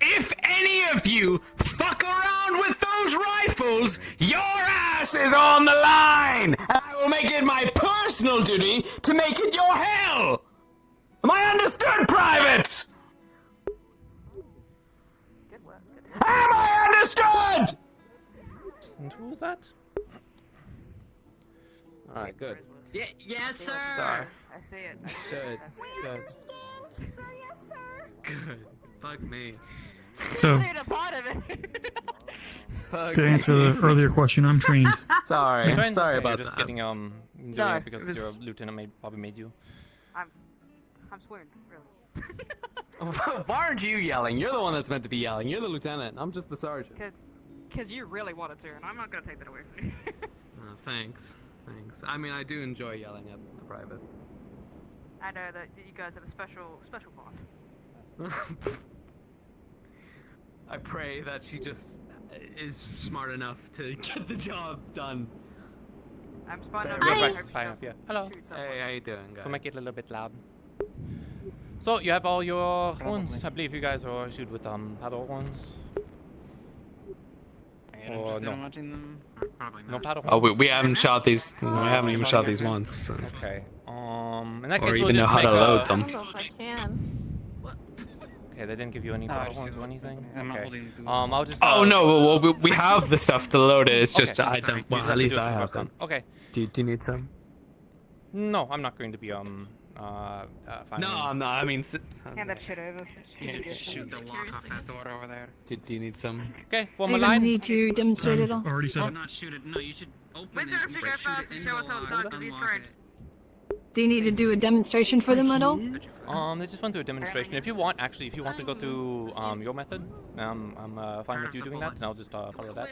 If any of you fuck around with those rifles, your ass is on the line! And I will make it my personal duty to make it your hell! Am I understood, privates? Good work. Am I understood? And who was that? Alright, good. Yes, sir. Sorry. I see it. Good. Good. Yes, sir. Good. Fuck me. So, to answer the earlier question, I'm trained. Sorry. Sorry Sorry about about just that. getting doing Sorry, it because it was- your lieutenant probably made you. I'm swooned, really. Why aren't you yelling? You're the one that's meant to be yelling. You're the lieutenant. I'm just the sergeant. Because you really wanted to, and I'm not gonna take that away from you. Thanks. Thanks. I mean, I do enjoy yelling at the private. I know that you guys have a special bond. I pray that she just is smart enough to get the job done. I'm smart enough. It's fine up here. Hello. Hey, how you doing, guys? To make it a little bit loud. So you have all your horns. I believe you guys are issued with paddle horns. Or no? Watching them? Probably not. No paddle Oh, horns. we haven't shot these. We haven't even shot these once. So. Okay. In that case, Or we'll even know just how make to load a... them. I don't know if I can. Okay, they didn't give you any paddle horns or anything. I'm not Okay. holding the I'll just. Oh no! Well, we have the stuff to load it. It's just Okay. I don't. You Well, just at have to least do it I for the have first them. time. Okay. Do you need some? No, I'm not going to be No, finding... I'm not. I mean, Hand that shit over. shoot the lock off that door over there. Do you need some? Okay, Are form you a gonna line. need to demonstrate it all? Already said it. Not shoot it. No, you should open Winter, if you go fast and show us how it's done, because he's trained. Do you need to do a demonstration for them at all? They just went through a demonstration. If you want to go through your method, I'm fine with you doing that, and I'll just follow that.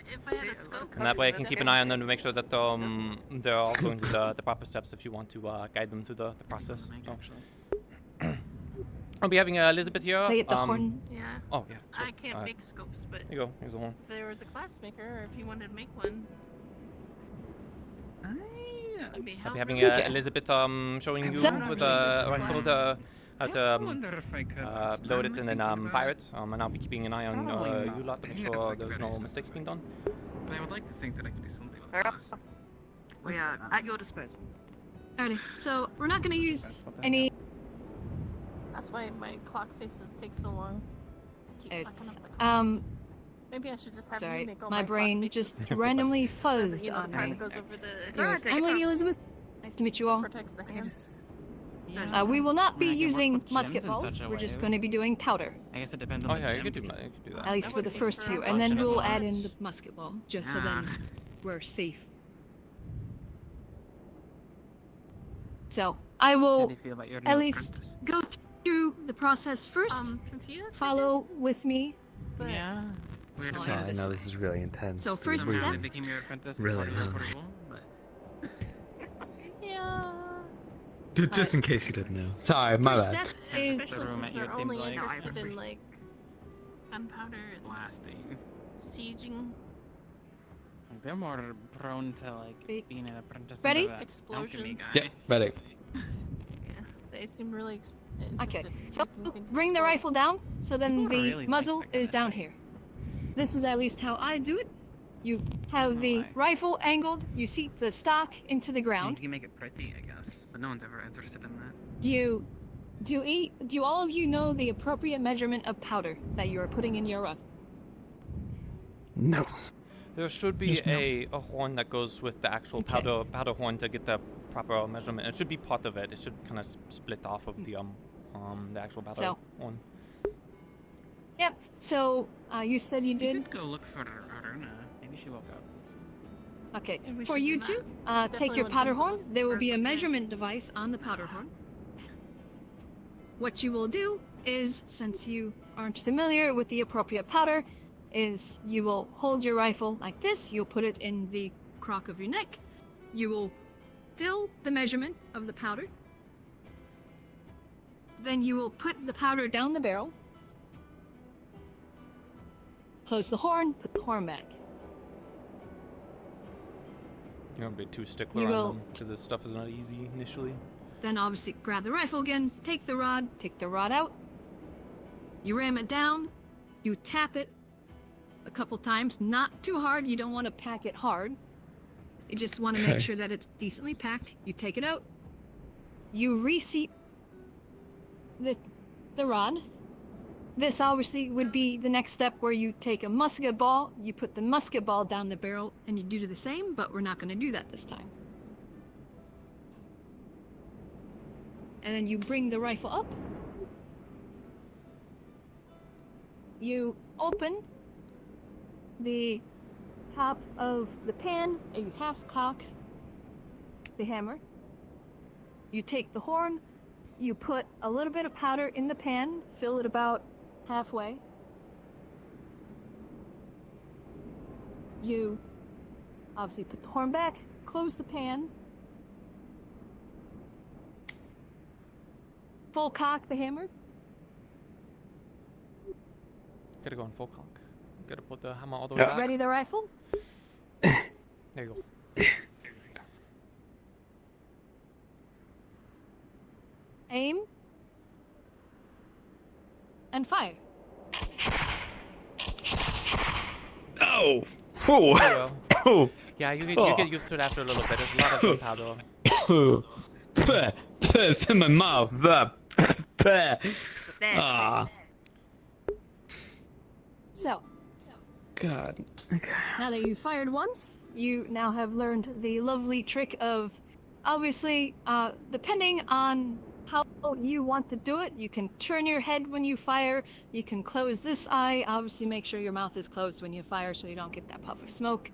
And that way I can keep an eye on them to make sure that they're all going through the proper steps if you want to guide them through the process. So. I'll be having Elizabeth here. Play at the horn. Yeah. Oh, yeah. Sure. I can't make scopes, but Here you go. Here's the horn. if there was a class maker, or if you wanted to make one, I'd be I'll be having helpful. Elizabeth showing you Except- with a rifle how to wonder if I could. load it and then fire it. And I'll be keeping an eye on Probably you lot to make sure there's no mistakes being done. But I would like to think that I could do something with this. We are at your disposal. Alrighty, so we're not gonna use any. That's why my clock faces take so long to keep There's- fucking up the clocks. Maybe I should just have Sorry, you make all my my brain clock faces. just randomly fuzzed You know, the on part me. that goes over the- It's alright, Anyways, take I'm your Lady time. Elizabeth. Nice to meet you all. Protects the hands. We will not be I can work using with gems musket in balls. such a We're way. just going to be doing powder. I guess it depends on Oh the yeah, gem you could do because- that. You could do that. At least for the first two, and then we'll add in the musket ball, just so then we're safe. So I How will do you feel about your at new least apprentice? go through the process first. Confused? I Follow guess? with me But Yeah. Weird So I know this is really intense. So because first we- step- became your apprentice. Really, before you were really. pretty cool, but yeah. Just in case you didn't know. Sorry, my First bad. step is Especially room since at you, they're it seems only like. interested in like gunpowder and blasting. sieging. They're more prone to like being an apprentice. Ready? Into that alchemy Explosions. guy. Yeah, ready. They seem really Okay, interested in so making things bring the explode. rifle down, so then People the really like muzzle that kind is of down thing. here. This is at least how I do it. You have the rifle angled, you seat the stock into the You ground. can make it pretty, I guess, but no one's ever interested in that. Do all of you know the appropriate measurement of powder that you are putting in your rifle? No. There should be a horn that goes with the actual powder horn to get the proper measurement. It should be part of it. It should kind of split off of the actual powder So- horn. Yep. So you said you You did. could go look for Aruna. Maybe she woke up. Okay. And we For should you do two, that. take Definitely your would powder think horn. about There will first be a look at. measurement device on the powder horn. What you will do is, since you aren't familiar with the appropriate powder, is you will hold your rifle like this. You'll put it in the crock of your neck. You will fill the measurement of the powder. Then you will put the powder down the barrel. Close the horn, put the horn back. You don't be too stickler You on will- them because this stuff is not easy initially. Then obviously grab the rifle again, take the rod out. You ram it down, you tap it a couple times, not too hard, you don't want to pack it hard. You just want to Okay. make sure that it's decently packed. You take it out, you reseat the rod. This obviously would be the next step where you take a musket ball, you put the musket ball down the barrel, and you do the same, but we're not going to do that this time. And then you bring the rifle up. You open the top of the pan, and you half cock the hammer. You take the horn, you put a little bit of powder in the pan, fill it about halfway. You obviously put the horn back, close the pan. Full cock the hammer. Gotta go in full cock. Gotta put the hammer all the way back. Ready the rifle? There you go. Aim. And fire. Oh! There you go. Yeah, you get used to it after a little bit. There's a lot of gunpowder. It's in my mouth. Ah. So, God. now that you've fired once, you now have learned the lovely trick of, obviously, depending on how you want to do it, you can turn your head when you fire, you can close this eye, obviously make sure your mouth is closed when you fire so you don't get that puff of smoke.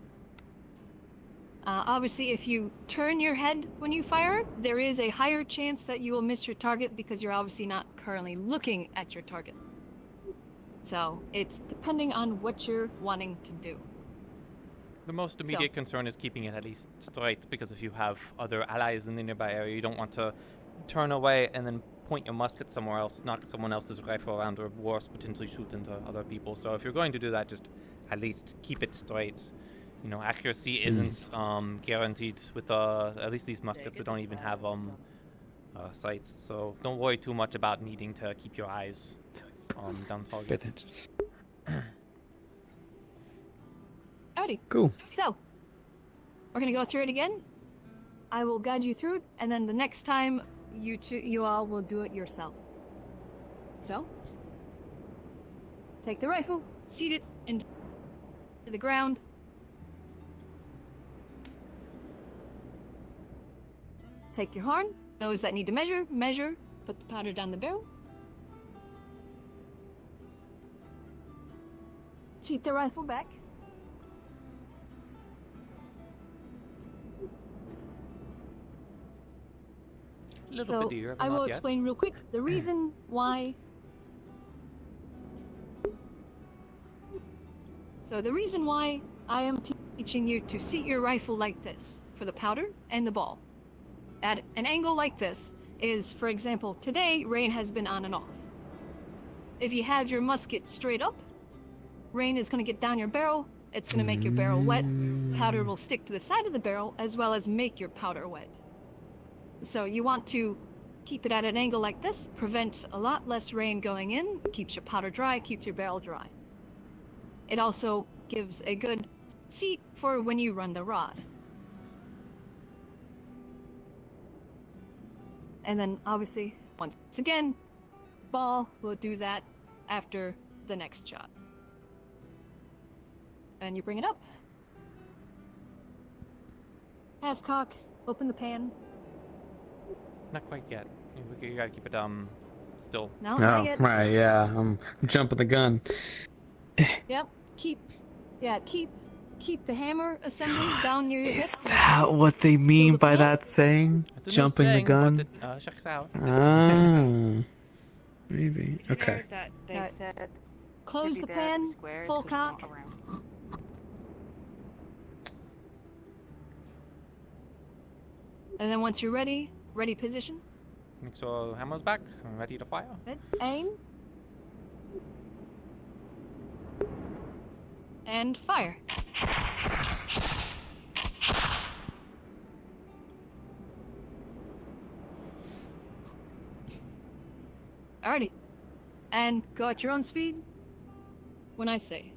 Obviously, if you turn your head when you fire, there is a higher chance that you will miss your target because you're obviously not currently looking at your target. So, it's depending on what you're wanting to do. The most immediate concern is keeping it at least straight, because if you have other allies in the nearby area, you don't want to turn away and then point your musket somewhere else, knock someone else's rifle around, or worse, potentially shoot into other people. So if you're going to do that, just at least keep it straight. You know, accuracy isn't guaranteed with at least these muskets that don't even have sights. So don't worry too much about needing to keep your eyes down target. Alrighty. Cool. So, we're gonna go through it again. I will guide you through it, and then the next time you all will do it yourself. So, take the rifle, seat it into the ground. Take your horn. Those that need to measure. Put the powder down the barrel. Seat the rifle back. Little bit easier, but I will not yet. explain real quick the reason why So the reason why I am teaching you to seat your rifle like this for the powder and the ball at an angle like this is, for example, today rain has been on and off. If you have your musket straight up, rain is going to get down your barrel, it's going to make your barrel wet, powder will stick to the side of the barrel as well as make your powder wet. So you want to keep it at an angle like this, prevent a lot less rain going in, keeps your powder dry, keeps your barrel dry. It also gives a good seat for when you run the rod. And then obviously, once again, ball will do that after the next shot. And you bring it up. Half cock, open the pan. Not quite yet. You gotta keep it still. No, not yet. Right, yeah, I'm jumping the gun. Yep, keep the hammer assembly down near your hip. Is that what they mean by that saying? Jumping the gun? Checks out. Ah, maybe. Okay. That they Alright. said Close to the be there at pan, squares full 'cause you walk cock. around. And then once you're ready position. So hammer's back, I'm ready to fire. Good. Aim. And fire. Alrighty. And go at your own speed when I say.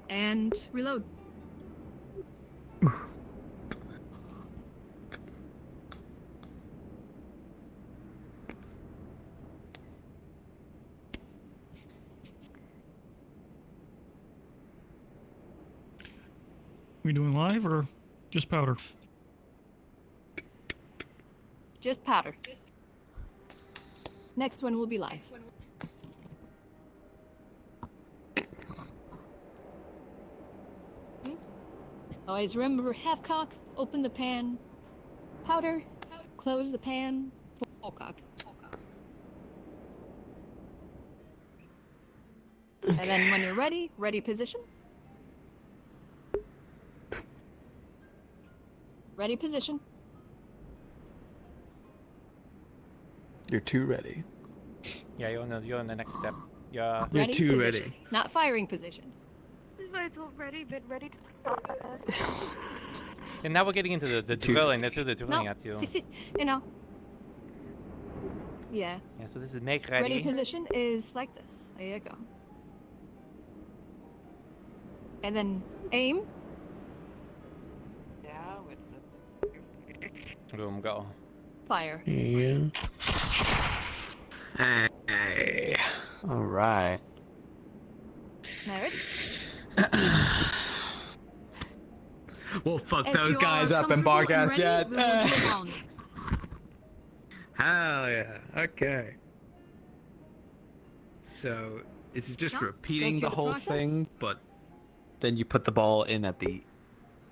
And reload. We doing live or just powder? Just powder. Next one will be live. Always remember, half cock, open the pan, powder, close the pan, full cock. And then when you're ready position. Ready position. You're too ready. Yeah, you're on the next step. Yeah. You're too position. ready. Not firing position. Everybody's all ready, but ready to And now we're getting into the drilling. That's what they're drilling at you. You know. Yeah. Yeah, so this is make ready. Ready position is like this. There you go. And then aim. Yeah, it's Boom, go. Fire. Yeah. Hey. All right. Married. We'll fuck If those you guys are up in comfortable and Barcast ready, yet. we will do the ball next. Hell yeah. Okay. So, is it just Yeah, repeating go the through the whole process. thing, but then you put the ball in at the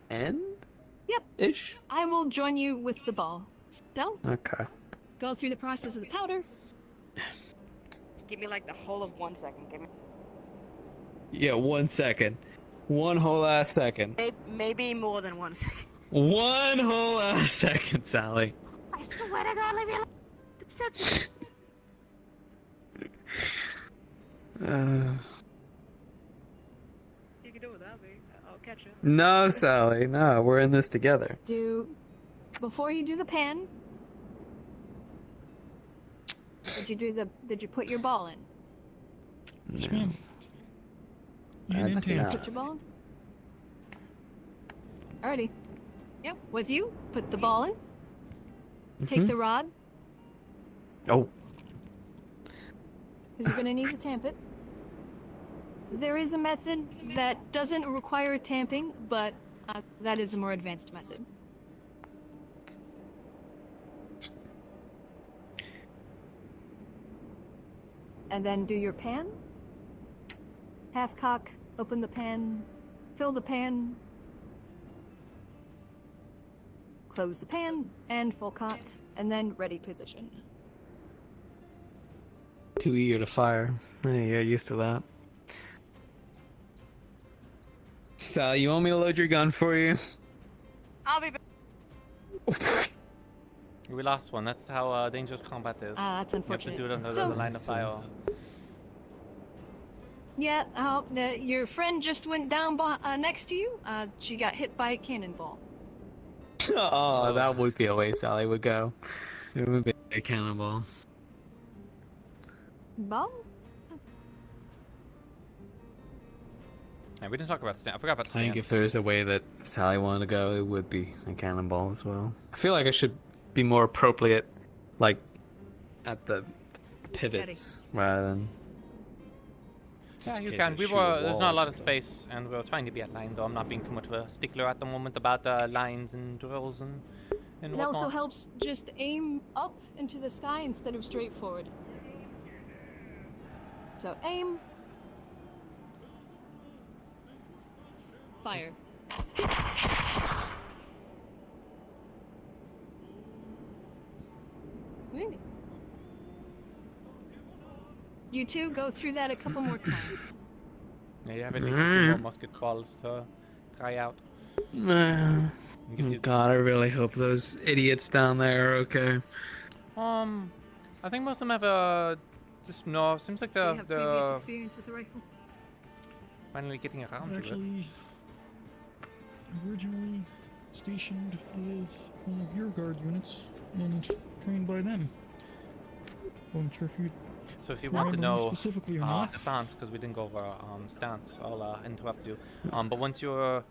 end? Yep. Ish? I will join you with the ball. So, Okay. go through the process of the powder. Give me like the whole of 1 second. Give me Yeah, 1 second. One whole ass second. maybe more than 1 second. One whole ass second, Sally. I swear to God, leave me alone. I'm sensitive. You can do it without me. I'll catch you. No, Sally, no, we're in this together. Before you do the pan, did you put your ball in? Yes, ma'am. You did too. Put your ball in? Alrighty. Yep, was you. Put the ball in. Take the rod, Oh. because you're gonna need to tamp it. There is a method that doesn't require tamping, but that is a more advanced method. And then do your pan. Half cock, open the pan, fill the pan, close the pan, and full cock, and then ready position. Too eager to fire. I need to get used to that. Sally, you want me to load your gun for you? I'll be back. We lost one. That's how dangerous combat is. That's You have to unfortunate. do it under So- the line of fire. Yeah, your friend just went down next to you. She got hit by a cannonball. Oh, that would be a way Sally would go. It would be a cannonball. Ball? Yeah, we didn't talk about stance. I forgot about I stance. think if there's a way that Sally wanted to go, it would be a cannonball as well. I feel like I should be more appropriate, like, at the pivots rather than... Yeah, in you case can. I We shoot a were. There's wall not a or lot of something. space, and we're trying to be at line. Though I'm not being too much of a stickler at the moment about lines and drills and It whatnot. also helps just aim up into the sky instead of straight forward. So aim. Fire. Really? You two go through that a couple more times. Yeah, you have at least a few more musket balls to try out. Oh God, I really hope those idiots down there are okay. I think most of them have a. Just no. Seems like Do you they're have previous experience with a rifle? finally getting I around was to it. actually originally stationed with one of your guard units and trained by them. Wasn't sure if you. So if you want to know specifically or not. stance, because we didn't go over stance, I'll interrupt you. But once you're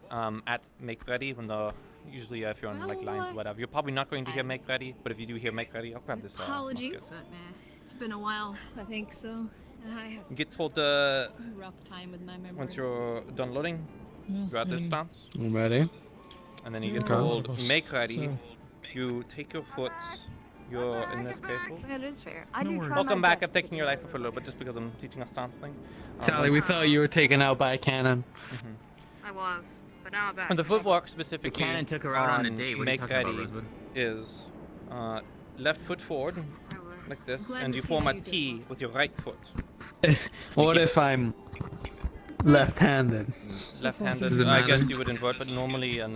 at make ready, when the usually if you're on like lines or whatever, you're probably not going to hear make ready. But if you do hear make ready, I'll grab this. Apologies, musket. but it's been a while, I think so. And I have You get told a rough time with my memory. once you're done loading, you're at this stance, I'm ready. and then you get Okay. told make ready. So- You take your foot. You're in this case. That is fair. I No do worries. try Welcome my back. best I'm to taking your life for a little bit just because I'm teaching a stance thing. Sally, we thought you were taken out by a cannon. I was, but now I'm back. And the footwork specifically. The cannon took her out on a date. What are you Make talking about, ready Rosewood? is left foot forward, like this, Glad and to you see form how a you did. T with your right foot. What if I'm left-handed? Left-handed. Does it I guess matter? you would invert, but normally in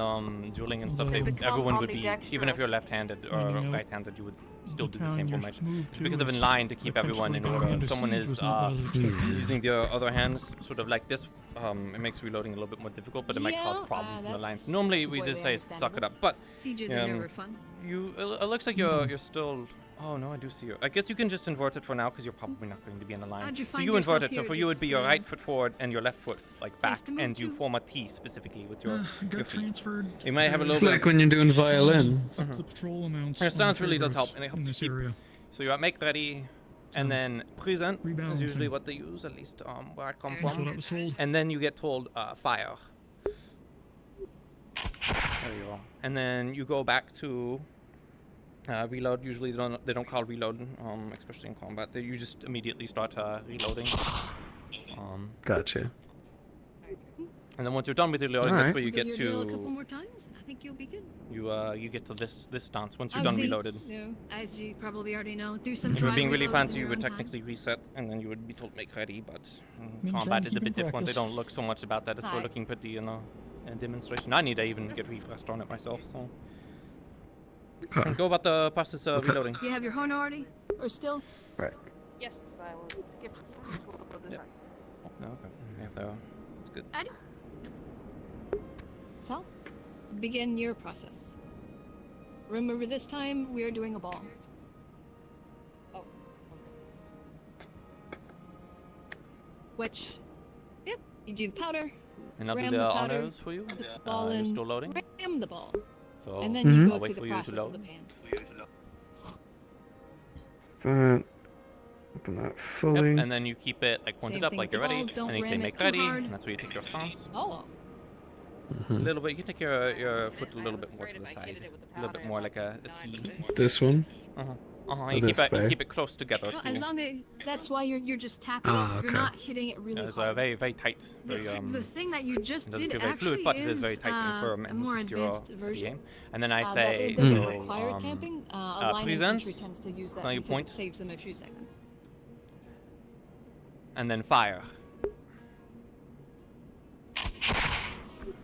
dueling and stuff, Become everyone would be, even if ambidextrous. you're left-handed or Meaning right-handed, you would still do the town same you're formation. moved It's to because of if in line to keep the everyone in country order. going If someone underseas is was not what I was expecting. using their other hands, sort of like this, it makes reloading a little bit more difficult, but it might cause Yeah, problems in the lines. that's Normally we just completely say suck it up, but Sieges are never fun. you it looks like you're still. Oh no, I do see you. I guess you can just invert it for now because you're probably not going to be in the line. How'd you So find you invert yourself it. So here? for you, it'd be your Just, right foot forward and your left foot like back, Place to move and you to? form a T specifically with your Got feet. transferred. You might have a to- little It's like when you're doing violin. Up the patrol amounts. Your on stance really does favors help, and it in helps this keep. area. So you're at make ready, and then present is Rebalancing. usually what they use, at least where I come That's from. what I was told. And then you get told fire. There you go. And then you go back to reload. Usually they don't call reload, especially in combat. You just immediately start reloading. Gotcha. And then once you're done with reloading, Alright. that's where you Do get your drill a couple to more times. I think you'll be good. you get to this stance once you're As done you- reloaded. as you probably already know, do some If you were dry being really reloads fancy, in you your would own time. technically reset, and then you would be told make ready. But Been trying combat to is a keep in bit different. They practice. don't look so much about that as we're Hi. looking pretty in a demonstration. I need to even get refreshed on it myself. So Okay. go about the process of reloading. You have your horn already, or still? Right. Yes, I will give Yep. Oh, okay. You have the. It's good. I do. So, begin your process. Remember, this time we are doing a ball. Oh, Which, yep, you do the powder. And I'll do ram the powder, honors for you. put the ball You're in, still loading. ram the ball, So and then you I'll go wait through for the you to process of the load. pan. That. Open that fully. Yep. And then you keep it like pointed Same up, thing like with you're the ready, ball, don't and you say ram it make too ready, hard. and that's where you take your stance. Oh, A little bit. You take your foot a little bit more to the side, a little bit more like a T. This one. You keep This it. You way. keep it close together. well, too. as long as that's why you're just tapping Ah, it. You're okay. not hitting it really Yeah, it's hard. very very tight. Very, The thing that you just it doesn't did feel very actually fluid, but is it is very tight and firm, a and more keeps your advanced steady version. aim. And then I that say, it doesn't so, require tamping. A line present, infantry tends to use that now you because point. it saves them a few seconds. and then fire.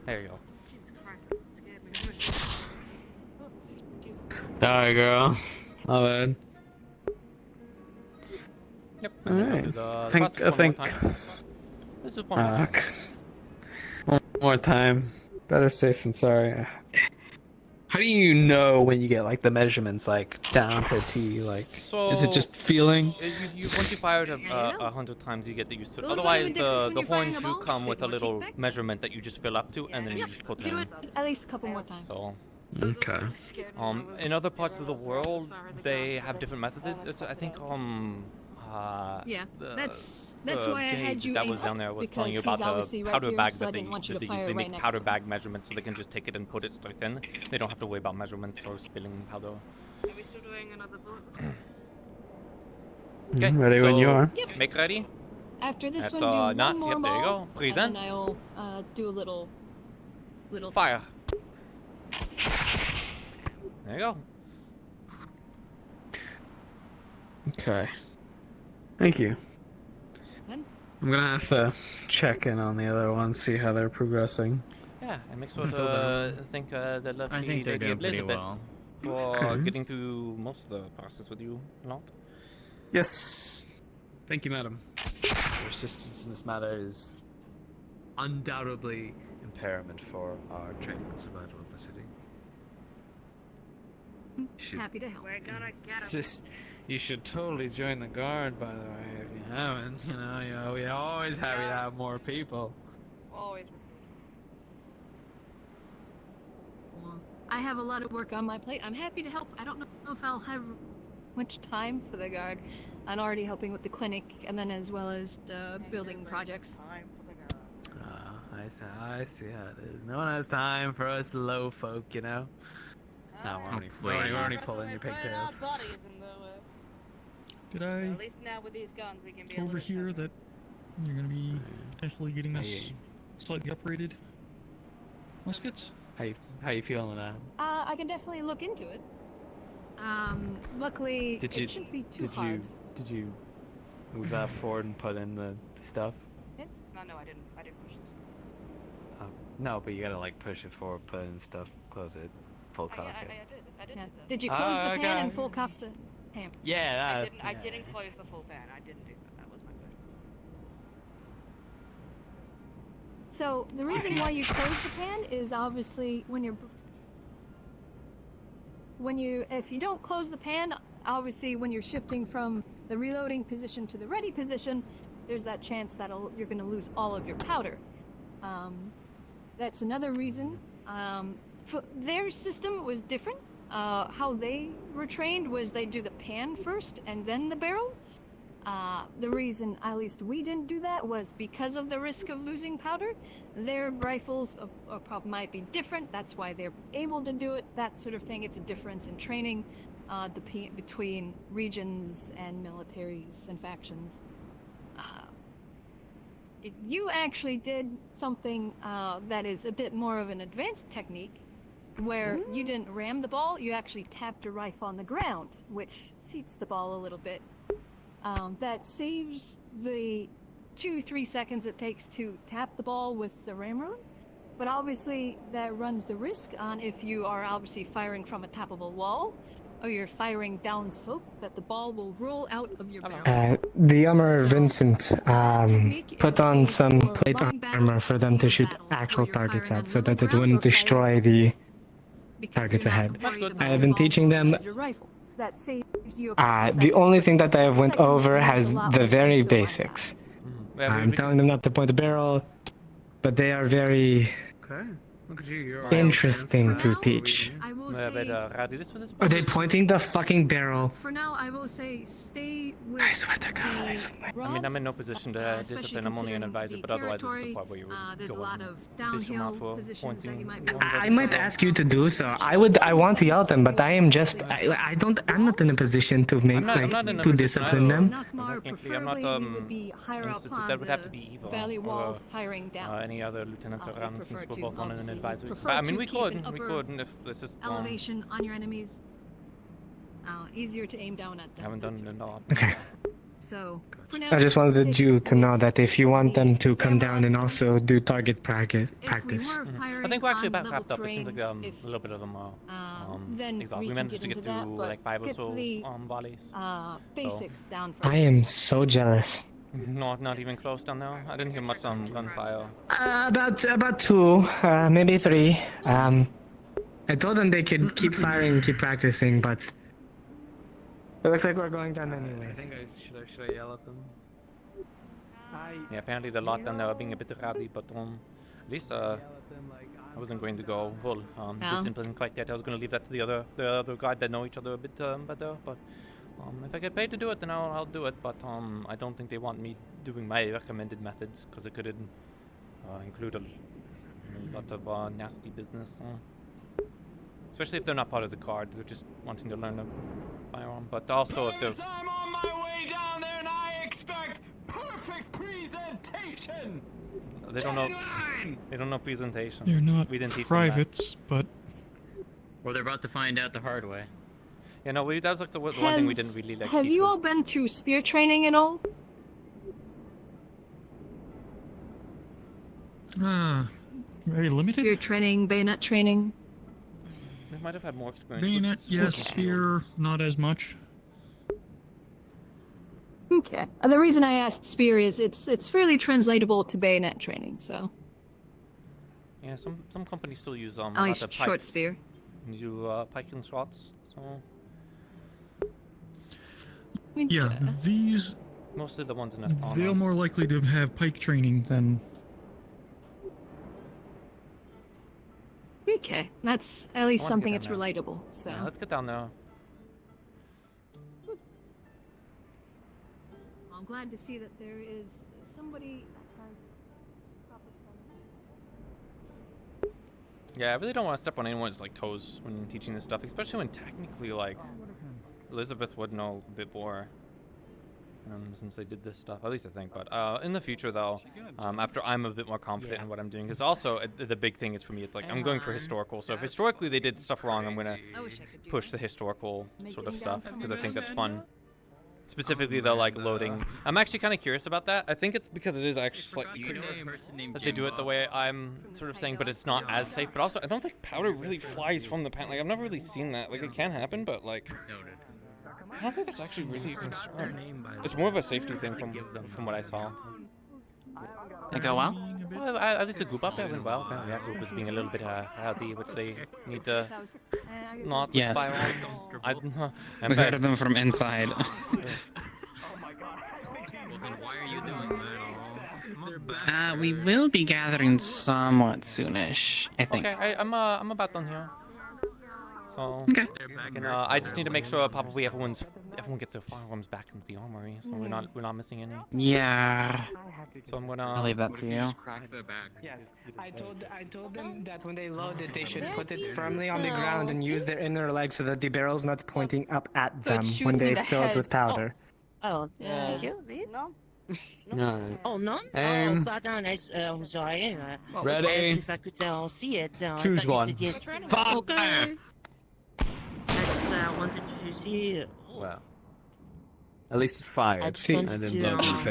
There you go. Jesus Christ, that scared me. Sorry, girl. My bad. Yep. And then go Alright. through the I process think. one more time. This is one more time. One more time. Better safe than sorry. How do you know when you get like the measurements like down to a T? Like, is it just feeling? Once you fire it 100 times, you get used to it. A little bit of a Otherwise, difference when the you're firing horns a do ball. come with a Bit more little kickback. measurement that you just fill up to, and then you just put Do in. it at least a couple more times. So. Okay. In other parts of the world, they have different methods. It's, I think Yeah, the- that's the why I Jade had you that aim was down up, there was because telling you he's about the obviously right powder here, bag so I that didn't want you to they fire use. They right make next powder to bag measurements, so they can just take it and put it straight in. They don't have to worry about measurements or spilling powder. Are we still doing another bullet? Okay, Ready when you are. Yep. Make ready. After this That's, one, do not- one more yep, there you ball, go. Present. and then I'll do a little Fire. There you go. Okay. Thank you. Then? I'm gonna have to check in on the other ones, see how they're progressing. Yeah, and make sure Still to thank the lovely I think they're Lady doing pretty Elizabeth well. for Okay. getting through most of the process with you a lot. Yes. Thank you, madam. Your assistance in this matter is undoubtedly imperative for our training and survival of the city. Happy to help. We're gonna get It's him. just, you should totally join the guard, by the way, if you haven't. You know, we always happy to have more people. Always. Well, I have a lot of work on my plate. I'm happy to help. I don't know if I'll have much time for the guard. I'm already helping with the clinic, and then as well as the building projects. I see how it is. No one has time for us low folk, you know? No, we're only pulling your pigtails. Did I At least now with these guns we can be overhear that you're going to be potentially getting us slightly upgraded muskets? How you feeling with that? I can definitely look into it. Luckily, it shouldn't be too hard. Did you move that forward and put in the stuff? No, I didn't push this. No, but you gotta like push it forward, put in stuff, close it, full cock it. I did Yeah. do that. Did you close the pan and full cock the pan? Yeah, I didn't close the full pan. I didn't do that. That was my question. So the reason why you close the pan is obviously if you don't close the pan, obviously when you're shifting from the reloading position to the ready position, there's that chance that you're going to lose all of your powder. That's another reason. Their system was different. How they were trained was they do the pan first and then the barrel. The reason, at least we didn't do that, was because of the risk of losing powder. Their rifles might be different. That's why they're able to do it. That sort of thing. It's a difference in training between regions and militaries and factions. You actually did something that is a bit more of an advanced technique, where you didn't ram the ball, you actually tapped a rifle on the ground, which seats the ball a little bit. That saves the 2-3 seconds it takes to tap the ball with the ramrod, but obviously that runs the risk on if you are obviously firing from a top of a wall, or you're firing downslope, that the ball will roll out of your barrel. The armor Vincent put on some plate armor for them to shoot actual targets at, so that it wouldn't destroy the targets ahead. I have been teaching them. That saves you The only thing that I have went over has the very basics. I'm telling them not to point the barrel, but they are very Look at you. You're interesting to teach. I will say, Are they pointing the fucking barrel? for now, I will say stay with I swear to God, I I mean, I'm in no position to discipline. I'm only an advisor, but otherwise, this is the part where you would there's a go lot and of piss them off downhill for positions that you might be I might ask you to do so. I want to yell at them, but I am just I'm not in a position to make to discipline them. Technically, I'm not institute. That would have to be Eva valley or walls firing down. any other lieutenants around, since we're both on an obviously advisory. prefer But I mean, to we keep could, an upper if it's just elevation on your enemies. Easier to aim down at them. I haven't done it a lot. Okay. So for now, I just wanted stay you to know that if you want them to come Yeah, down and also do target practice. if we were I firing think we're actually on about level wrapped up. It seems like terrain, a little bit of them then exhaust. we We can managed get to get into that, through but like 5 or get so the, volleys. basics down first. I am so jealous. Not even close down there. I didn't hear much gunfire. About 2, maybe 3. I told them they could keep firing, keep practicing, but it looks like we're going down anyways. Should I yell at them? Yeah, apparently the lot down there are being a bit rowdy, but at least I wasn't going to go full discipline quite yet. I was going to leave that to the other guard that know each other a bit better. But if I get paid to do it, then I'll do it. But I don't think they want me doing my recommended methods because it could include a lot of nasty business. Especially if they're not part of the guard, they're just wanting to learn a firearm. But also if they're I'm on my way down there and I expect perfect presentation. they don't know presentation. They're not we didn't teach privates, but Well, they're about to find out the hard way. Yeah, no, that was like the one thing we didn't really like. Have you all been through spear training at all? very limited. Spear training, bayonet training. We might have had more experience. Bayonet, with yes. Spear, not as much. Okay. The reason I asked spear is it's fairly translatable to bayonet training. So. Yeah, some companies still use At lots least of short pikes. spear. You do pike and shots. So Yeah, these. mostly the ones in Asthana. They're more likely to have pike training than. Okay, that's at least I wanna something get that's down there. relatable. So. Yeah, let's get down there. I'm glad to see that there is somebody. Yeah, I really don't want to step on anyone's like toes when teaching this stuff, especially when technically like Elizabeth would know a bit more since they did this stuff. At least I think. But in the future, though, after I'm a bit more confident in what I'm doing, because also the big thing is for me, it's like I'm going for historical. So if historically they did stuff wrong, I'm gonna push the historical sort of stuff because I think that's fun. Specifically, the like loading. I'm actually kind of curious about that. I think it's because it is actually slightly quicker that they do it the way I'm sort of saying, but it's not as safe. But also, I don't think powder really flies from the pen. Like I've never really seen that. Like it can happen, but like I don't think that's actually really a concern. It's more of a safety thing from what I saw. They go well? Well, at least the group up there went well. The group was being a little bit rowdy, which they need to not Yes. firearms. We heard of them from inside. Well, then why are you doing that? We will be gathering somewhat soonish, I think. Okay, I'm about done here. So Okay. I just need to make sure probably everyone gets their firearms back into the armory, so we're not missing any. Yeah. So I'm gonna. I'll leave that to you. Crack their back. Yeah, I told them that when they load it, they should put it firmly on the ground and use their inner leg so that the barrel's not pointing up at So it them shoots when me they in the fill it head. with powder. Oh, thank you. No? Alright. Oh, none? Aim. Oh, pardon, I'm sorry. Ready? If I could see it. I Choose thought you one. said yes. Fire! Okay. That's wanted to see. Well, at least it fired. I'd See, send I didn't you- blow it in the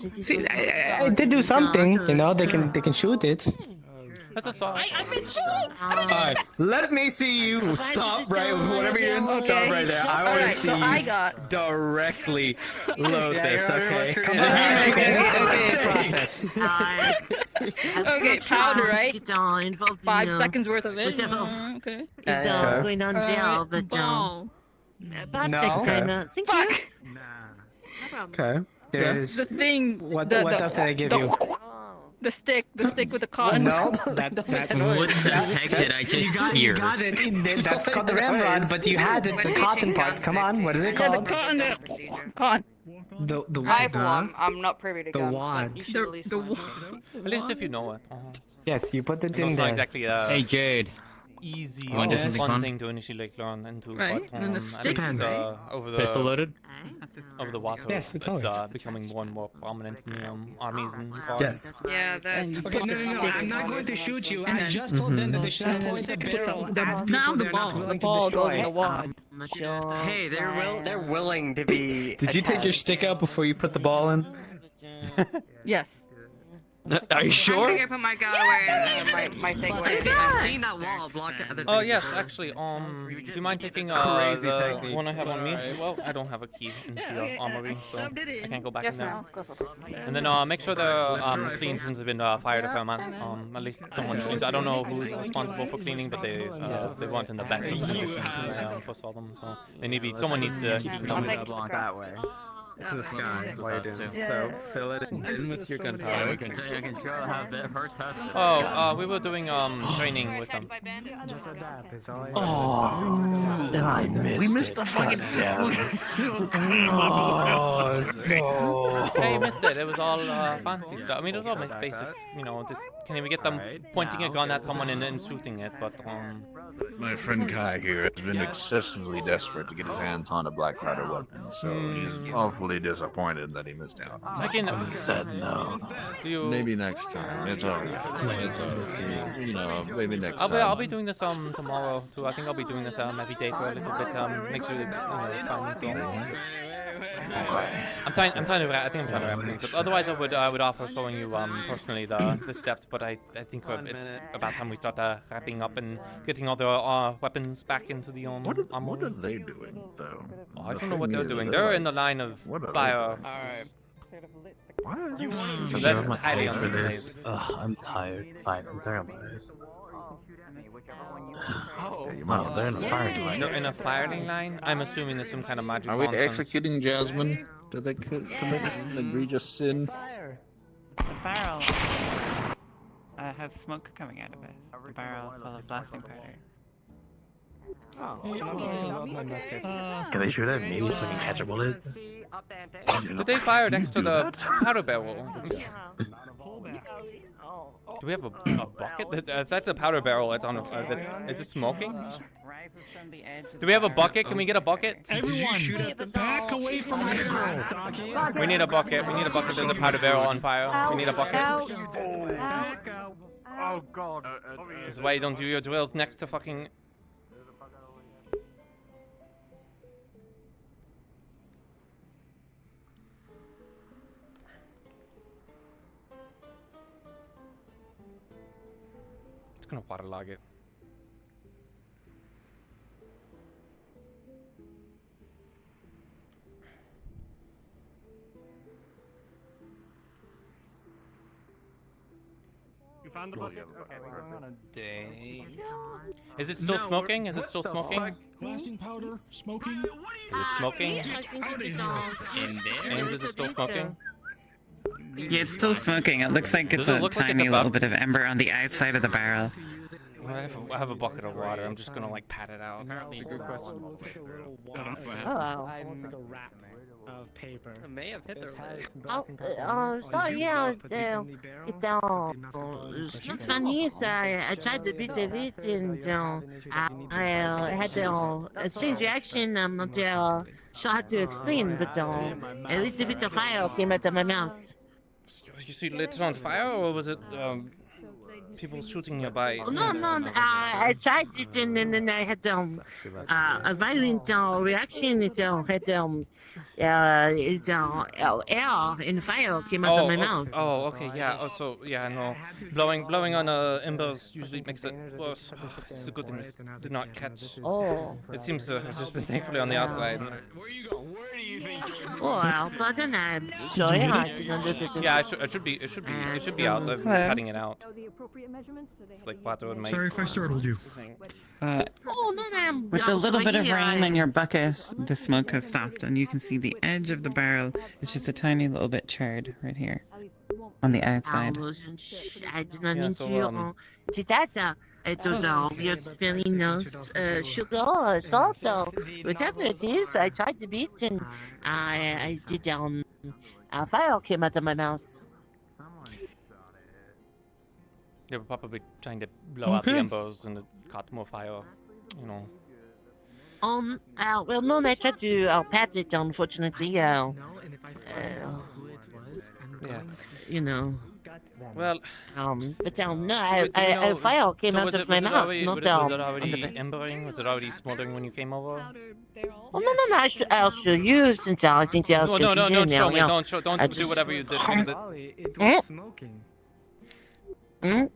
face. See, I did do something, you know. They can shoot it. That's a song. I've been shooting! Alright, let me see you stop right whatever you're in. Stop right there. I want to Alright, see so I you got- directly load Yeah, this. you're Okay, almost come okay. on. Okay, powder, right? Involved 5 in, seconds worth of it. whatever. Okay. Is Okay. going on there, but Ball. perhaps No. next time. Thank you. Fuck. Okay. There's The thing. what the, else did I give you? The stick with the cotton. No, What the heck did I just you hear? got it. That's called the ramrod, but you had it. The cotton part. Come on, what is it Yeah, the called? cotton. Cotton. The I, for one, I'm not privy to the guns, wad. but you should release mine. At least if you know it. Yes, you put it No, in it's not there. exactly. Hey Jade, easy You wanna do or something fun fun? thing to initially like learn into, Right, but and then the at stick- least, Depends. over the Pistol loaded? over the water, Yes, it's it's always. becoming more and more prominent in the armies and guards. Yes. Yeah, that. And you Okay, put no, the no, no. stick I'm not on going it. to shoot you. And I then- just told them that they should and point the barrel at Not people the they're not ball. The willing to ball goes destroy. in the wall. Hey, they're willing to be. Did you take your stick out before you put the ball in? Yes. Are you I'm sure? gonna go put my gun away. My thing. I've seen that wall blocked the other Oh thing yes, before. actually, do you mind taking Crazy the technique. one I have on me? Well, I don't have a key in the armory, so I can't go back in there. And then make sure the clean since they've been fire department. At least someone cleans. I don't know who's responsible for cleaning, but they weren't in the best of conditions when I first saw them, so they need someone needs to keep them clean. that way. To the sky. That's what you're doing. So fill it in with your gunpowder. I can show how that her test. Oh, we were doing training with them. Just adapt. It's all. Oh, I missed We missed the fucking Oh, no. Yeah, you missed it. It was all fancy stuff. I mean, it was all nice basics. You know, just can't even get them pointing a gun at someone and then shooting it. But My friend Kai here has been excessively desperate to get his hands on a black powder weapon, so he's awfully disappointed that he missed out. I can. Said no. Maybe next time. It's alright. It's alright. You know, maybe next time. I'll be doing this tomorrow too. I think I'll be doing this every day for a little bit. Make sure that fun. So. I'm trying to. I think I'm trying to wrap things up. Otherwise, I would offer showing you personally the steps. But I think it's about time we start wrapping up and getting all the weapons back into the What are they doing though? Oh, I don't know what they're doing. They're in the line of fire. Alright. So that's highly unsafe. Ugh, I'm tired. Fine, I'm tired of my eyes. Wow, they're in a firing line. They're in a firing line. I'm assuming there's some kind of magic. Are we nonsense. executing Jasmine? Did they commit an egregious sin? The barrel has smoke coming out of it. The barrel full of blasting powder. Can they shoot at me so I can catch a bullet? Did they fire next to the powder barrel? Do we have a bucket? That's a powder barrel. It's on. Is it smoking? Do we have a bucket? Can we get a bucket? Everyone, back away from my girl. We need a bucket. We need a bucket. There's a powder barrel on fire. We need a bucket. Oh god. This is why you don't do your drills next to fucking. It's gonna waterlog it. You found the bucket? Okay, we're going on a date. Is it still smoking? Is it still smoking? Blasting powder, smoking. Is it smoking? Ames, is it still smoking? Yeah, it's still smoking. It looks like it's Does it a look like it's tiny about- little bit of ember on the outside of the barrel. I have a bucket of water. I'm just gonna like pat it out. It's a good question. Hello. Almost like a wrap of paper. I may have hit the So yeah, it's not funny. So I tried to beat the beat and I had a strange reaction. I'm not sure how to explain, but a little bit of fire came out of my mouth. You see lit on fire, or was it people shooting nearby? Oh, no, I tried it and then I had a violent reaction. It had air and fire came out of my mouth. Oh, okay, yeah. Also, yeah, no. Blowing on embers usually makes it worse. It's a good thing this did not catch. Oh. It seems to have just been thankfully on the outside. Where you going? Where do you think you're going? Well, but then I'm sorry. Yeah, it should be out. They're cutting it out. It's like Plato and Mike. Sorry if I startled you. Oh, no, I'm With a little bit of rain in your bucket, the smoke has stopped, and you can see the edge of the barrel is just a tiny little bit charred right here on the outside. I did not mean to do that. It was weird smelling sugar or salt or whatever it is. I tried to beat and I did fire came out of my mouth. They were probably trying to blow out the Okay. embers and it caught more fire. You know. Well, no, I tried to pat it, unfortunately. Yeah. You know. Well. But no, Do we know- fire came so out was of it, my was it mouth. already, Not was it on the already back. embering? Was it already smoldering when you came over? Oh no, I'll show you since I think that was No, don't confusing show now, me. yeah. Don't I do just- whatever you did because It was smoking. yeah,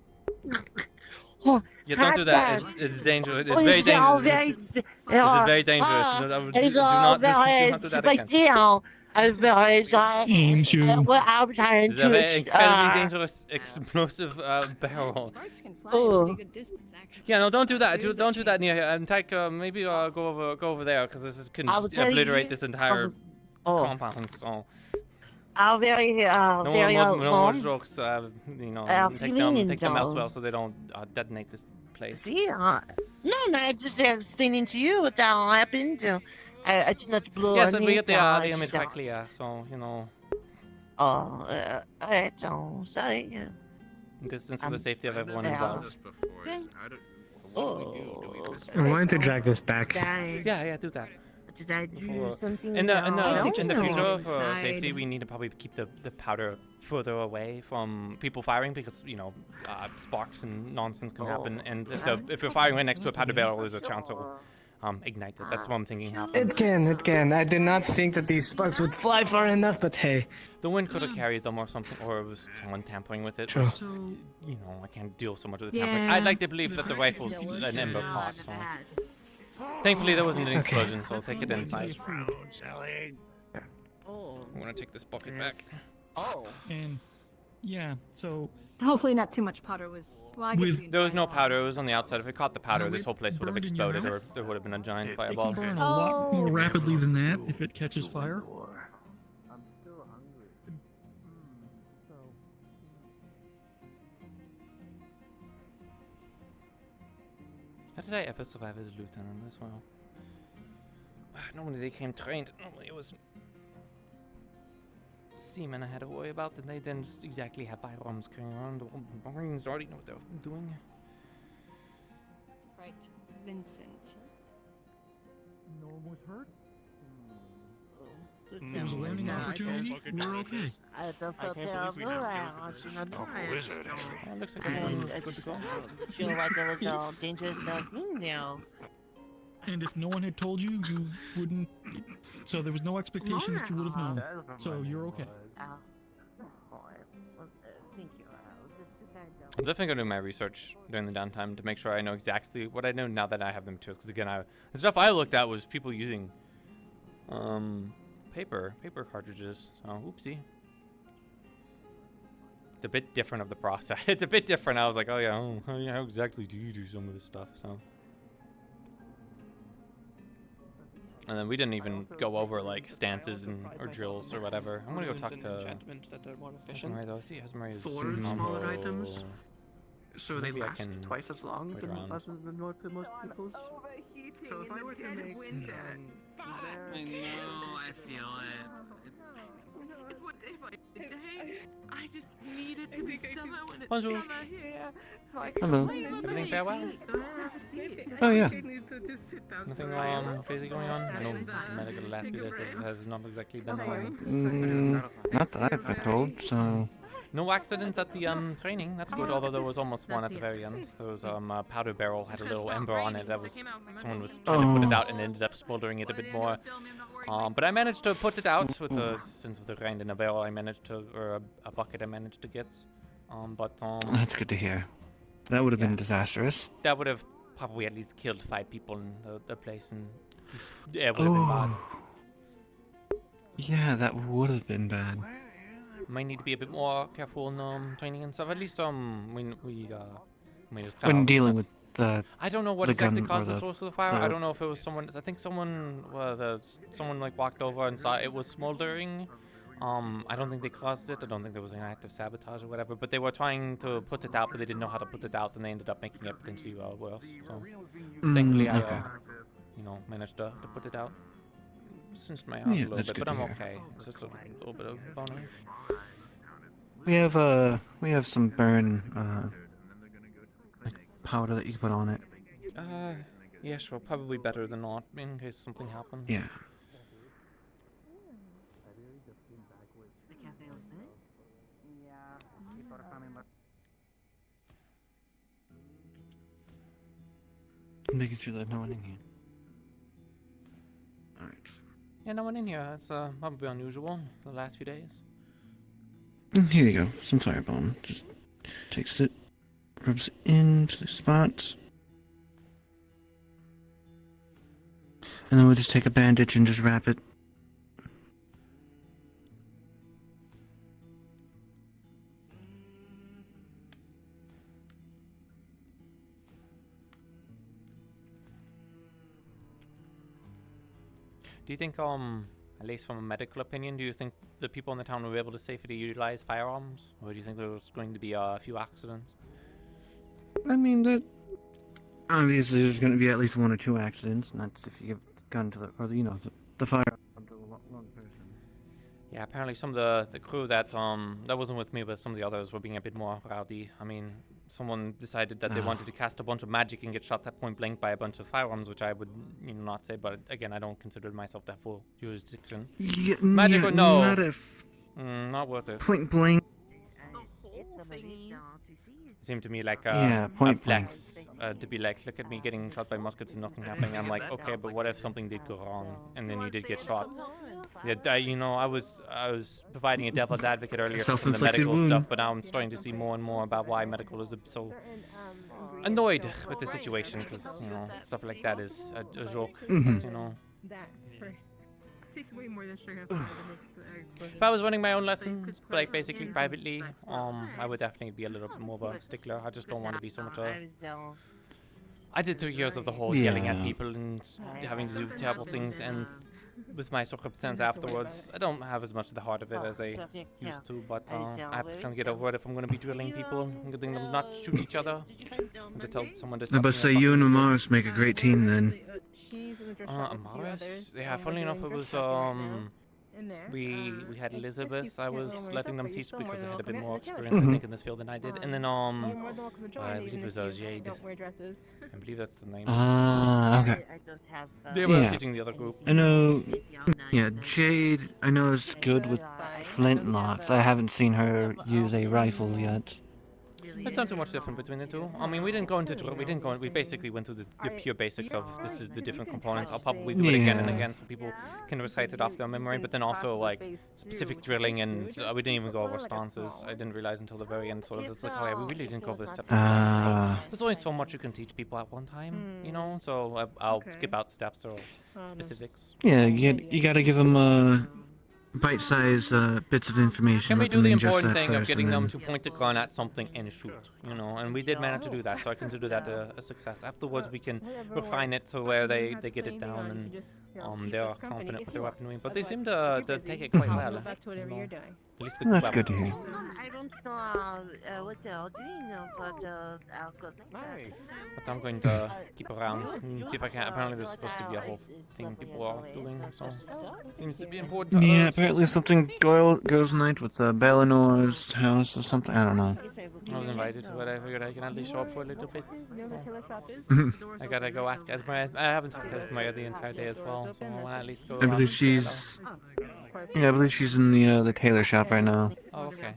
don't do that. It's dangerous. It's Oh, very it's all dangerous. very This is very dangerous. It's Do all not do very that again. special. Aims you. Well, I'm trying It's a very to. incredibly dangerous, explosive barrel. Sparks can fly Oh. a pretty good distance, actually. Yeah, no, don't do that. Don't do that near here. And take maybe go over there because can I will tell obliterate you- this entire Oh. compound. So I'm very, no very more jokes. You know, take them feeling elsewhere so they don't detonate this place. See, no, I just explaining to you what happened. I did not blow Yes, on and we it. get the image just, quite clear. So you know, alright, so sorry. distance for the safety of everyone involved. I wanted to drag this back. Yeah, do that. Did I do something? In the future, wrong? for safety, we need to probably keep the powder further away from people firing because you know sparks and nonsense can happen. And if you're firing right next to a powder barrel, there's a chance it'll ignite it. That's what I'm thinking happens. It can. I did not think that these sparks would fly far enough, but hey. The wind could have carried them or something, or it was someone tampering with it. True. So, you know, I can't deal so much with the tampering. Yeah. I'd like to believe that the rifle's an ember caught. So. Thankfully, there wasn't an explosion, so I'll take it inside. I'm gonna take this bucket back. And yeah, so Hopefully not too much powder was... Well, I guess we There was no powder, it was on the outside. If it caught the powder, No, this it whole place would have burned in your exploded, or mouth? there would have been a giant it fireball. can burn a lot more rapidly than that if it catches fire. How did I ever survive as a lieutenant as well? Normally they came trained. Normally it was seamen I had to worry about, and they didn't exactly have firearms carrying around. The Marines already know what they're doing. Right, Vincent. No one was hurt. It was a learning opportunity. We're okay. I don't feel terrible. I should not know. It looks like everyone's good to go. Feel like there was a dangerous thing there. And if no one had told you, you wouldn't. So there was no expectation that you would have known. So you're okay. I'm definitely gonna do my research during the downtime to make sure I know exactly what I know now that I have the materials. Because again, the stuff I looked at was people using paper cartridges. So oopsie. It's a bit different of the process. It's a bit different. I was like, oh yeah, how exactly do you do some of this stuff? So. And then we didn't even go over like stances or drills or whatever. I'm gonna go talk to Hesmari though. See, Hesmari is For smaller items, so they maybe I last can twice as long wait than around. most people's. So if I were to make I know, I feel it. It's what day by day. I just need it to be summer when it's Bonjour. summer here. So I Hello. Everything fair well? Oh, yeah. Nothing crazy going on? I know medical last few days has not exactly been Not that I've been told, so... No accidents at the training. That's good. Although there was almost one at the very end. There was a powder barrel had a little ember on it. That was someone was trying to put it out and ended up smoldering it a bit more. But I managed to put it out with the assistance of the grind in a barrel. I managed to, or a bucket. I managed to get. That's good to hear. That would have been disastrous. That would have probably at least killed 5 people in the place, and it would have been bad. Yeah, that would have been bad. Might need to be a bit more careful in training and stuff. At least when When dealing with the... I don't know what the exactly gun caused or the the- source of the fire. I the- don't know if it was someone. I think someone like walked over and saw it was smoldering. I don't think they caused it. I don't think there was an act of sabotage or whatever. But they were trying to put it out, but they didn't know how to put it out, and they ended up making it potentially worse. So thankfully, I okay. managed to put it out. Cinched my Yeah, arms a little that's bit, good but to I'm hear. okay. It's just a little bit of boner. We have some burn powder that you can put on it. Yeah, sure. Probably better than not, in case something happens. Yeah. Making sure there's no one in here. Alright. Yeah, no one in here. It's probably unusual the last few days. Here you go. Some firebomb. Just takes it, rubs it into the spot. And then we'll just take a bandage and just wrap it. Do you think, at least from a medical opinion, do you think the people in the town will be able to safely utilize firearms? Or do you think there's going to be a few accidents? I mean, that obviously there's going to be at least 1 or 2 accidents, and that's if you give the gun to the, or the firearm to the wrong person. Yeah, apparently some of the crew that wasn't with me, but some of the others were being a bit more rowdy. I mean, someone decided that they wanted to cast a bunch of magic and get shot at point blank by a bunch of firearms, which I would, not say. But again, I don't consider myself that full jurisdiction. Yeah, Magic or no? Not if not worth it. point blank. It seemed to me like Yeah, a point flex to be like, look at me getting shot by muskets and nothing happening. I'm like, okay, but what if something did go wrong and then you did get shot? Yeah, I was providing a devil's advocate earlier for some of the medical stuff, but now I'm starting to see more and more about why medical is so annoyed with the situation, because stuff like that is a joke. Takes way more than sugar. If I was running my own lessons, like basically privately, I would definitely be a little bit more of a stickler. I just don't want to be so much I did 3 years of the whole yelling at people and having to do terrible things, and with my circumstance afterwards, I don't have as much of the heart of it as I used to, but I have to kind of get over it if I'm going to be drilling people and getting them not to shoot each other, and to tell someone to stop. But say you and Amaris make a great team then. Amaris? Yeah, funnily enough, it was we had Elizabeth. I was letting them teach because they had a bit more experience, I think, in this field than I did. And then I believe it was Jade. I believe that's the name. Okay. They were teaching the other group. I know. Yeah, Jade. I know is good with flintlocks. I haven't seen her use a rifle yet. It's not too much different between the two. I mean, we didn't go into we basically went through the pure basics of this is the different components. I'll probably do it again and again so people can recite it off their memory, but then also like specific drilling, and we didn't even go over stances. I didn't realize until the very end sort of, it's like, oh yeah, we really didn't go over the steps. There's only so much you can teach people at one time, so I'll skip out steps or specifics. Yeah, you gotta give them bite-sized bits of information. Can we do the important thing of getting them to point the gun at something and shoot, and we did manage to do that, so I consider that a success. Afterwards, we can refine it to where they get it down and they're confident with their weaponry, but they seem to take it quite well. At least the That's good to hear. I don't know what they're doing, but I'll go But I'm going to keep around and see if I can. Apparently, there's supposed to be a whole thing people are doing, so seems to be important. Yeah, apparently something girls' night with Bellinore's house or something. I don't know. I was invited to it. I figured I can at least show up for a little bit. I gotta go ask Esmeralda. I haven't talked to Esmeralda the entire day as well, so I'll at least go. I believe she's. Yeah, I believe she's in the tailor shop right now. Oh, okay.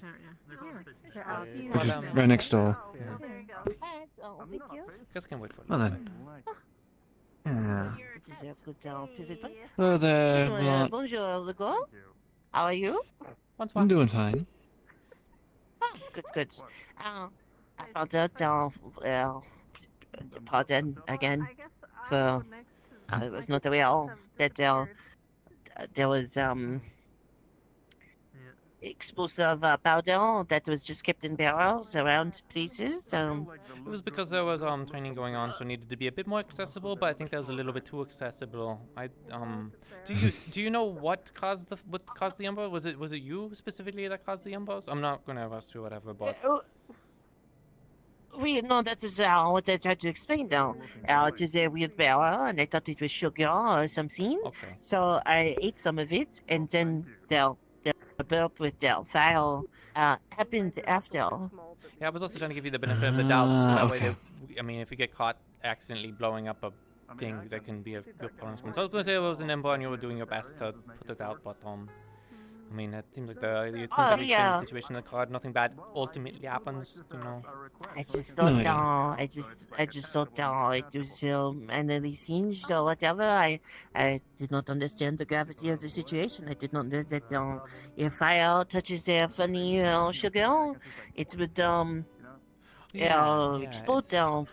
Which is right next door. Guess I can wait for it. Well then. Yeah. Hello Hello there. Well, bonjour, Legault. How are you? I'm doing fine. Oh, good. I found out, pardon again for I was not aware that there was explosive powder that was just kept in barrels around places. It was because there was training going on, so it needed to be a bit more accessible. But I think that was a little bit too accessible. Do you know what caused the umbrella? Was it you specifically that caused the umbrellas? I'm not gonna ask you whatever, but. No, that is what I tried to explain now. It is a weird barrel, and I thought it was sugar or something. Okay. So I ate some of it, and then there about with the file happened after. Yeah, I was also trying to give you the benefit of the doubt, so that way, okay. I mean, if you get caught accidentally blowing up a thing, that can be a good punishment. So I was gonna say it was an ember and you were doing your best to put it out, but I mean, it seems like you think that we explain the situation in the card. Nothing bad ultimately happens, you know. I just thought, I just thought it was another scene or whatever. I did not understand the gravity of the situation. I did not know that if fire touches their funny sugar, it would explode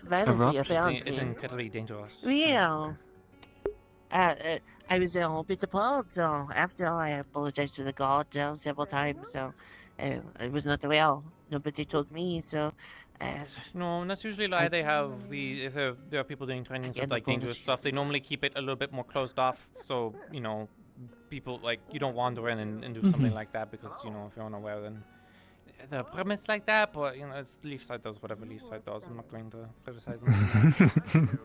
violently. Apparently, It's incredibly dangerous. Yeah. I was a bit appalled after I apologized to the god several times. So I was not aware. Nobody told me. So. No, and that's usually why they have if there are people doing trainings with like dangerous stuff, they normally keep it a little bit more closed off, so you know, people like you don't wander in and do something like that, because you know, if you're unaware, then the premise like that. But you know, it's Leafside does whatever Leafside does. I'm not going to criticize them.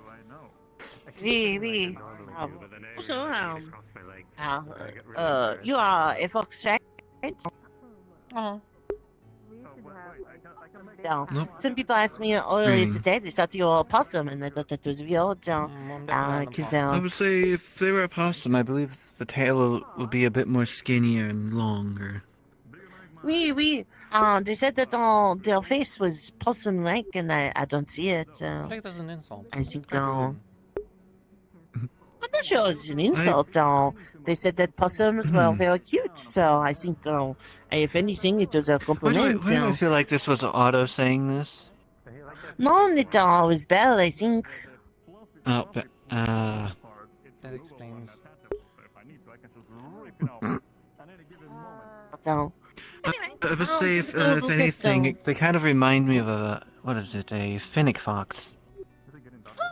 You are a fox, right? Oh. Some people asked me earlier today, they thought you were a possum, and I thought that was weird. I would say if they were a possum, I believe the tail will be a bit more skinnier and longer. They said that their face was possum-like, and I don't see it. I think that's an insult. I think, I'm not sure it's an insult. They said that possums were very cute, so I think, if anything, it was a compliment. Why do I feel like this was Otto saying this? No, it was Belle, I think. Oh, that explains. I would say if anything, they kind of remind me of a finnick fox.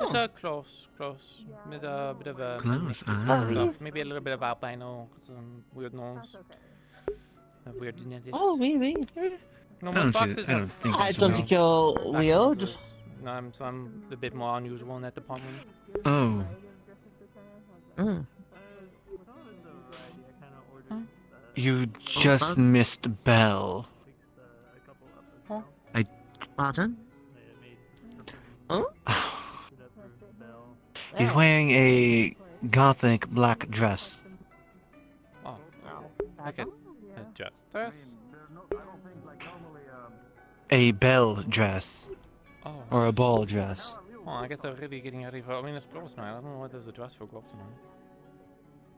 It's a close, with a bit of a stuff. Maybe a little bit of albino, some weird nose, weird genetics. Oh, really? No, most foxes have. I don't think you're weird. No, I'm a bit more unusual in that department. Oh. You just missed Belle. Huh? Pardon? He's wearing a gothic black dress. Oh, like a dress? A bell dress. Oh. Or a ball dress. Oh, I guess they're really getting ready for. I mean, it's girls' night. I don't know why there's a dress for girls' night.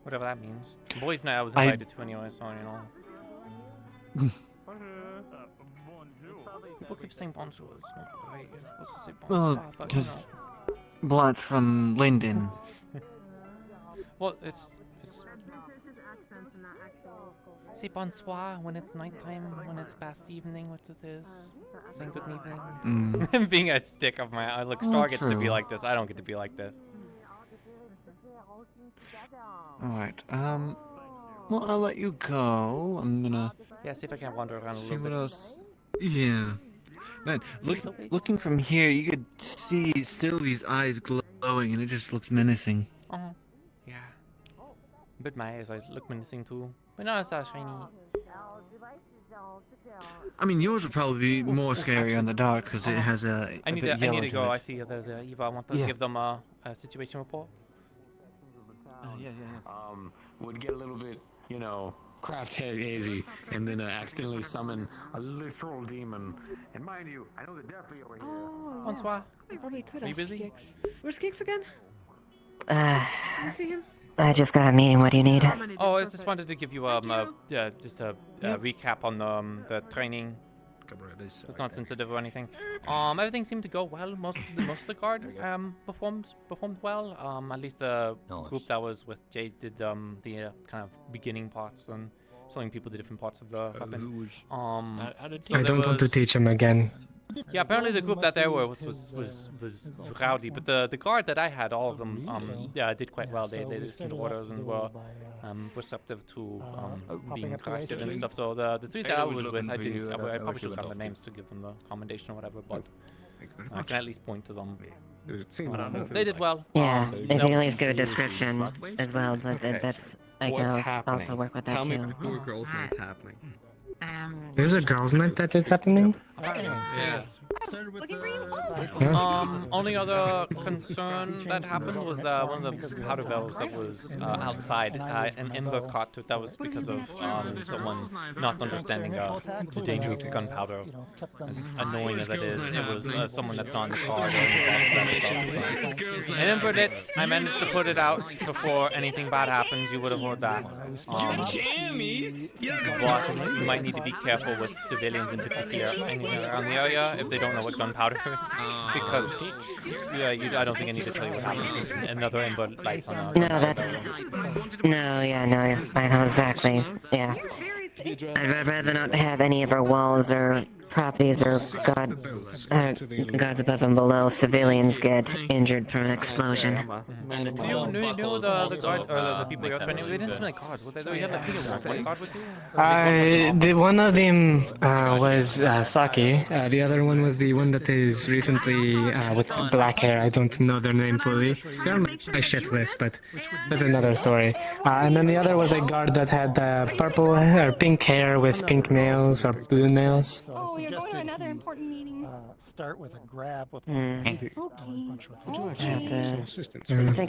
Whatever that means. Boys' night I was invited to anyway, so you know. People keep saying bonjour. It's not right. You're supposed to say bonsoir, Well, but you because know. Blood's from Linden. Well, it's. Say bonsoir when it's nighttime, when it's past evening, what it is. Saying good evening. Being a stick of my eye. Look, Star gets to be like this. I don't get to be like this. Alright, well, I'll let you go. I'm gonna... Yeah, see if I can wander around a see little what bit. else... Yeah. Man, looking from here, you could see Sylvie's eyes glowing, and it just looks menacing. Oh, yeah. But my eyes look menacing too. But not as shiny. I mean, yours would probably be more scary on the dark, because it has a I need bit to yellow go. to it. I see there's a Eva. I want to give them a situation report. Yeah. Would get a little bit, you know, craft hazy, and then accidentally summon a literal demon. And mind you, I know the definitely over here. Bonsoir. I probably could Are you ask busy? Gix. Where's Gix again? You see him? I just got a meeting. What do you need? Oh, I just wanted to give you just a recap on the training. It's not sensitive or anything. Everything seemed to go well. Most of the guard performed well. At least the group that was with Jay did the kind of beginning parts and showing people the different parts of the weapon. I don't want to teach him again. Yeah, apparently the group that they were with was rowdy, but the guard that I had, all of them, did quite well. They listened to orders and were receptive to being corrected and stuff. So the three that I was with, I probably should have gotten the names to give them the commendation or whatever, but I can at least point to them. They did well. Yeah, if you at least give a description as well, that's I What's can happening? also work with that Tell me too. who girls' night's happening. There's a girls' night that is happening? Yeah. Huh? Only other concern that happened was one of the powder barrels that was outside, an ember caught to it. That was because of someone not understanding the danger of gunpowder. As annoying as it is, it was someone that's on the card and that stuff. And ember lit. I managed to put it out before anything bad happens. You would have heard that. But you might need to be careful with civilians in particular around the area if they don't know what gunpowder is, because I don't think I need to tell you what happens if another ember lights on a No, that's... No, yeah, no, I know exactly. Yeah. I'd rather not have any of our walls or properties or gods above and below civilians get injured from an explosion. Do you know the guard or the people you're training? They didn't seem like guards. They had like one guard with you. One of them was Saki. The other one was the one that is recently with black hair. I don't know their name fully. They're on my shit list, but that's another story. And then the other was a guard that had purple or pink hair with pink nails or blue nails. Oh, you're going to another important meeting. Start with a grab with I think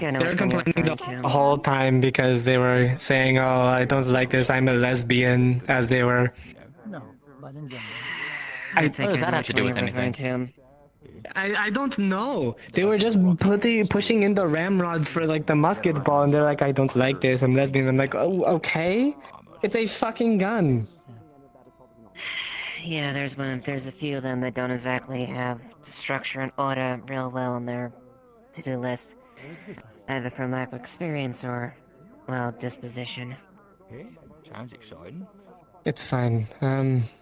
I know They're what you're complaining referring the to. whole time because they were saying, "Oh, I don't like this. I'm a lesbian," as they were. No, but in general. I think I know what you're referring to. I don't know. They were just pushing in the ramrod for like the musket ball, and they're like, "I don't like this. I'm lesbian." I'm like, "Oh, okay. It's a fucking gun." Yeah, there's a few of them that don't exactly have structure and order real well on their to-do list, either from lack of experience or, well, disposition. Okay, sounds exciting. It's fine.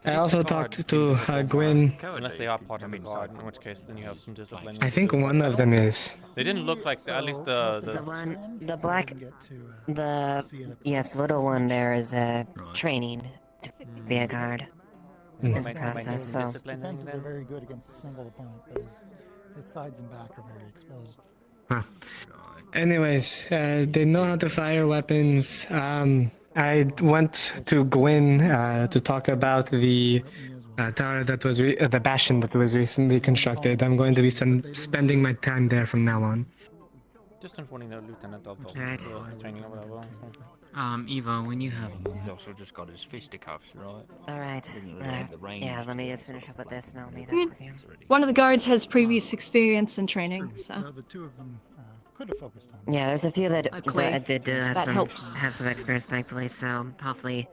I also talked to Gwyn. Unless they are part of the guard, in which case then you have some discipline. I think one of them is. They didn't look like at least The little one there is training to be a guard. In this process, so. Defenses are very good against a single opponent, but his sides and back are very exposed. Huh. Anyways, they know how to fire weapons. I went to Gwyn to talk about the tower that was the bastion that was recently constructed. I'm going to be spending my time there from now on. Just informing the lieutenant of the training or whatever. Eva, when you have him. He's also just got his fisticuffs, right? Alright. Yeah, let me just finish up with this and I'll meet up with you. One of the guards has previous experience in training, so. The two of them could have focused on. Yeah, there's a few that Clay. did have some experience, thankfully, so hopefully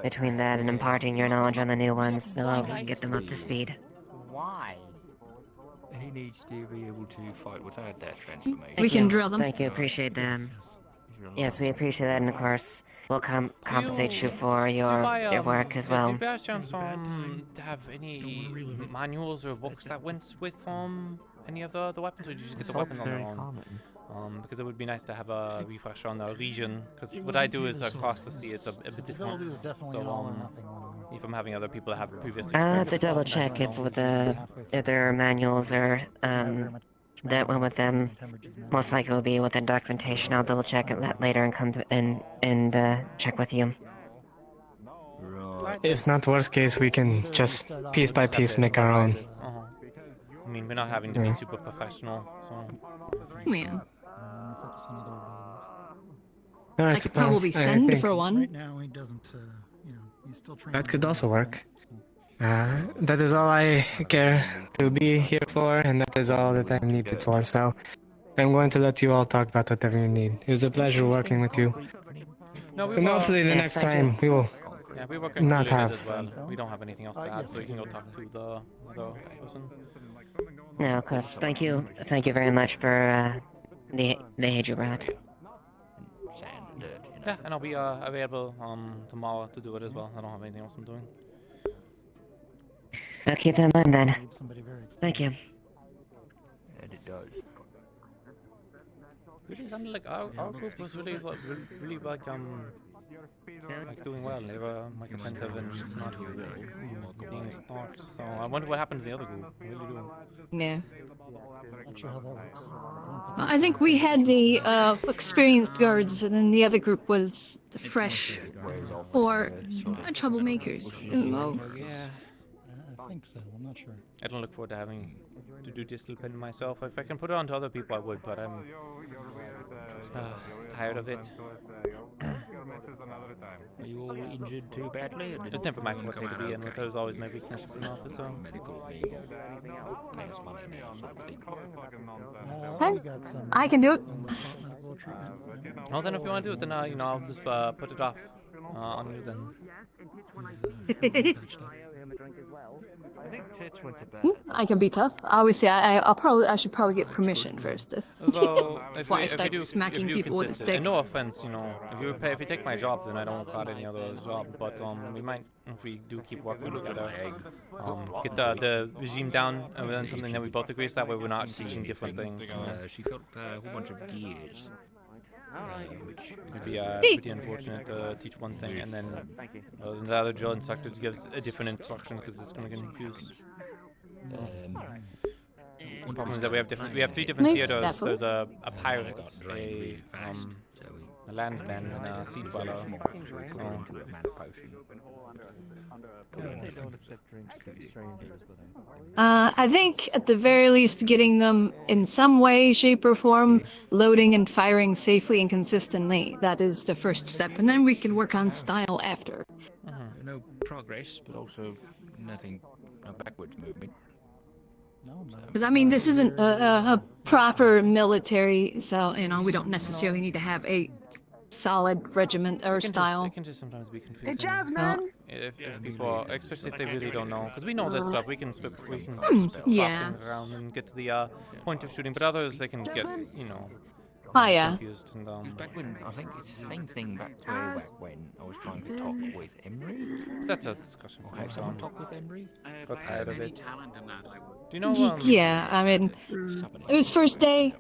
between that and imparting your knowledge on the new ones, we can get them up to speed. Why? He needs to be able to fight without that transformation. We can drill them. Thank you, appreciate that. Yes, we appreciate that, and of course, we'll compensate you for your work as well. Do you by chance have any manuals or books that went with any of the weapons, or did you just get the weapons on their own? Because it would be nice to have a refresher on the region. Because what I do is across the sea, it's a bit different. So if I'm having other people that have previous experience, I'll have to double check if there are manuals or that one with them. Most likely will be with the documentation. I'll double check it later and come to and check with you. If not worst case, we can just piece by piece make our own. I mean, we're not having to be super professional, so. Yeah. Alright, I could probably send for one. Right now he doesn't, he's still training. That could also work. That is all I care to be here for, and that is all that I need it for, so I'm going to let you all talk about whatever you need. It was a pleasure working with you. And hopefully the next time we will not have... As well. We don't have anything else to add, so you can go talk to the other person. No, of course. Thank you very much for the aid you brought. Yeah, and I'll be available tomorrow to do it as well. I don't have anything else I'm doing. I'll keep that in mind then. Thank you. And it does. Really sounded like our group was really like doing well. They were attentive and it's not being stalked. So I wonder what happened to the other group. What are you doing? Yeah. Not sure how that works. I think we had the experienced guards, and then the other group was the fresh or troublemakers. Yeah. I think so. I'm not sure. I don't look forward to having to do discipline myself. If I can put it onto other people, I would, but I'm tired of it. Are you all injured too badly? Or It's never my forte to be in with. There's always my weaknesses in office. So. Medical leave. Pay us money now, sort of thing. Hey, I can do it. Well, then if you want to do it, then you know, I'll just put it off on you then. I can be tough. Obviously, I should probably get permission first Although, before I start smacking people with a stick. And no offense, you know, if you take my job, then I don't got any other job. But we might, if we do keep working together, get the regime down, and then something that we both agree. So that way, we're not teaching different things. She felt a whole bunch of gears. Which would be pretty unfortunate to teach one thing and then the other drill instructor gives a different instruction because it's going to get confused. The problem is that we have three different theaters. There's a pirate, a landsman, and a sea dweller. So. I think at the very least getting them in some way, shape, or form loading and firing safely and consistently. That is the first step, and then we can work on style after. No progress, but also no backwards movement. Because I mean, this isn't a proper military, so you know we don't necessarily need to have a solid regiment or style. It can just sometimes be confusing. Hey, Jasmine! If people, especially if they really don't know, because we know this stuff, we can swap things around and get to the point of shooting. But others, they can get, you know, confused. And, back when I think it's the same thing back when I was trying to talk with Emery. That's a discussion. Or had someone talk with Emery. Got tired of it. Do you know? Yeah, I mean, it was first day,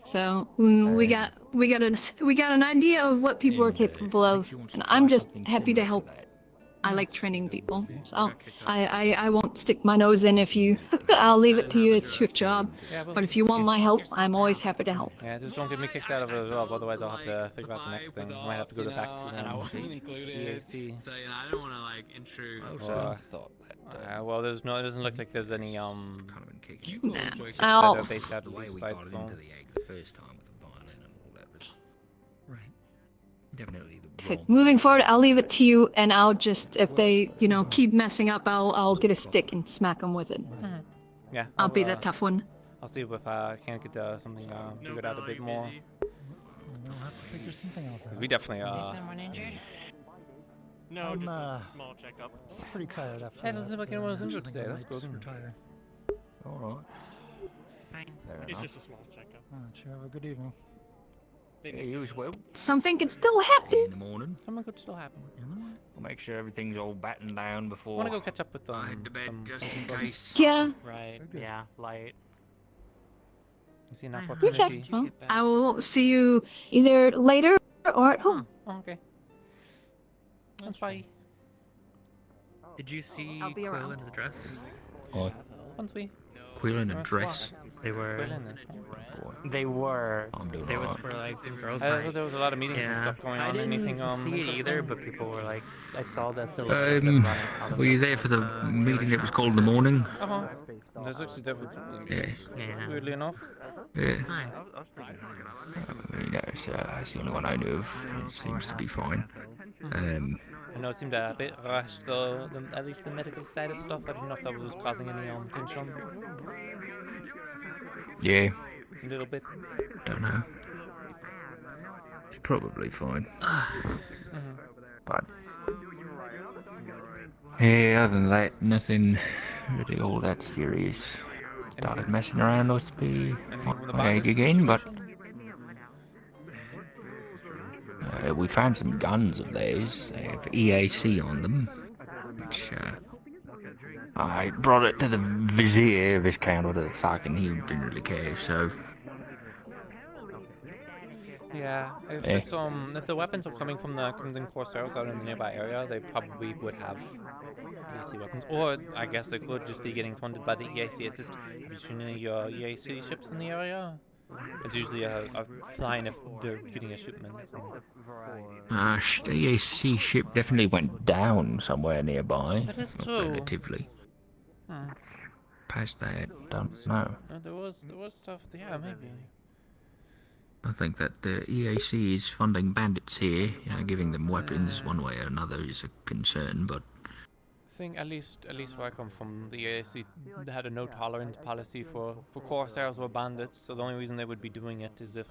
so we got an idea of what people are capable of, and I'm just happy to help. I like training people, so I won't stick my nose in if you. I'll leave it to you. It's your job. But if you want my help, I'm always happy to help. Yeah, just don't get me kicked out of the job, otherwise I'll have to figure out the next thing. I might have to go back to EAC. So you know, I don't want to like intrude. Well, it doesn't look like there's any I'll based out of these sites. So. Definitely Okay, moving forward, I'll leave it to you, and I'll just, if they, you know, keep messing up, I'll get a stick and smack them with it. Yeah. I'll be the tough one. I'll see if I can't get something figured out a bit more. We'll have to figure something else out. We definitely Is someone injured? No, I'm, just a small checkup. Pretty tired after. Hey, it doesn't look like anyone was injured today. That's good. Retire. Alright. It's just a small checkup. Alright, you have a good evening. Yeah, you as well. Something could still happen. In the morning. Something could still happen. We'll make sure everything's all battened down before. I want to go catch up with them. I head to bed just in case. Yeah. Right. Yeah. Light. You see an Okay. opportunity. Well, I will see you either later or at home. Oh, okay. That's bye. Did you see I'll be Quill around. in the dress? Oh. Once we. Quill in a dress. They were. Quill in it. They were. I'm doing They was alright. for like girls' I night. thought there was a lot of meetings and stuff going on. I didn't Anything see it interesting? either, but people were like, I saw that silhouette of them running out of Were you the- there for the meeting that was called in the morning? There's actually definitely Yeah. weirdly enough. Yeah. That's the only one I knew of. It seems to be fine. I know it seemed a bit rushed, though. At least the medical side of stuff. I don't know if that was causing any tension. Yeah. A little bit. Don't know. It's probably fine. But yeah, other than that, nothing really all that serious. Started messing around with the egg again, but we found some guns of theirs. They have EAC on them, which I brought it to the vizier of his count, whatever the fuck, and he didn't really care, so. Yeah, if the weapons are coming from the Crimson Corsairs out in the nearby area, they probably would have EAC weapons. Or I guess they could just be getting funded by the EAC. It's just, have you seen any EAC ships in the area? It's usually a flying if they're getting a shipment. The EAC ship definitely went down somewhere nearby. That is true. Relatively. Hmm. Past that, don't know. There was stuff. Yeah, maybe. I think that the EAC is funding bandits here. You know, giving them weapons one way or another is a concern, but I think at least where I come from, the EAC had a no tolerance policy for Corsairs or bandits. So the only reason they would be doing it is if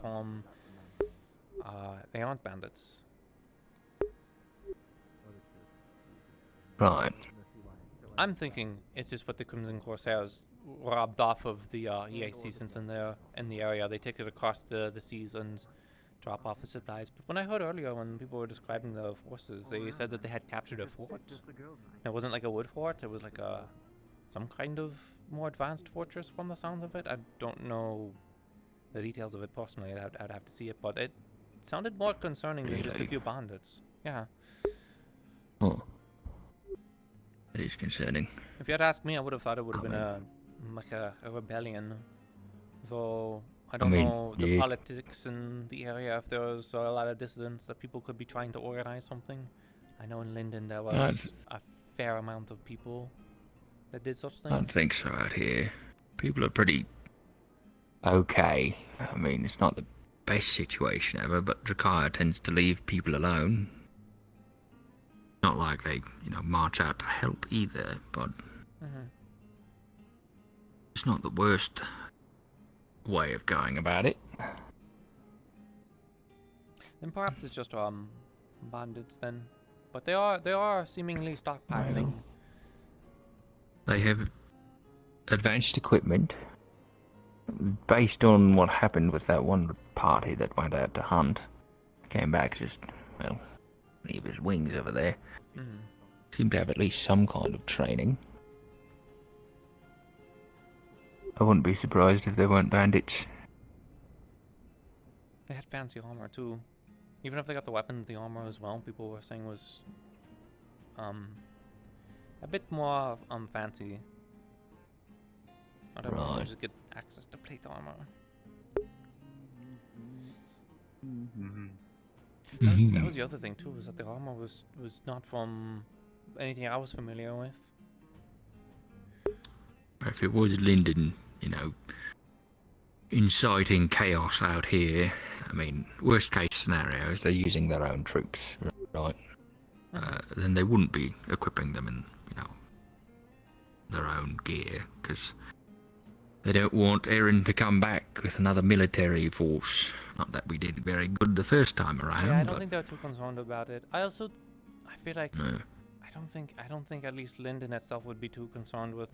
they aren't bandits. Right. I'm thinking it's just what the Crimson Corsairs robbed off of the EAC since in the area. They take it across the seas and drop off the supplies. But when I heard earlier when people were describing the forces, they said that they had captured a fort. It wasn't like a wood fort. It was like some kind of more advanced fortress from the sounds of it. I don't know the details of it personally. I'd have to see it, but it sounded more concerning than just a few bandits. Yeah. Oh. It is concerning. If you had asked me, I would have thought it would have been a rebellion. Though I don't know the politics in the area. If there was a lot of dissidents that people could be trying to organize something. I know in Linden there was a fair amount of people that did such things. I don't think so out here. People are pretty okay. I mean, it's not the best situation ever, but Drakaya tends to leave people alone. Not like they, march out to help either, but it's not the worst way of going about it. Then perhaps it's just bandits then, but they are seemingly stockpiling. They have advanced equipment. Based on what happened with that one party that went out to hunt, came back just leave his wings over there. Seem to have at least some kind of training. I wouldn't be surprised if they weren't bandits. They had fancy armor too. Even if they got the weapons, the armor as well, people were saying was a bit more fancy. I don't know, just get access to plate armor. That was the other thing too, was that the armor was not from anything I was familiar with. If it was Linden, inciting chaos out here, I mean, worst case scenario is they're using their own troops, right? Then they wouldn't be equipping them in, their own gear, because they don't want Erin to come back with another military force. Not that we did very good the first time around. Yeah, I don't think they're too concerned about it. I feel like I don't think at least Linden itself would be too concerned with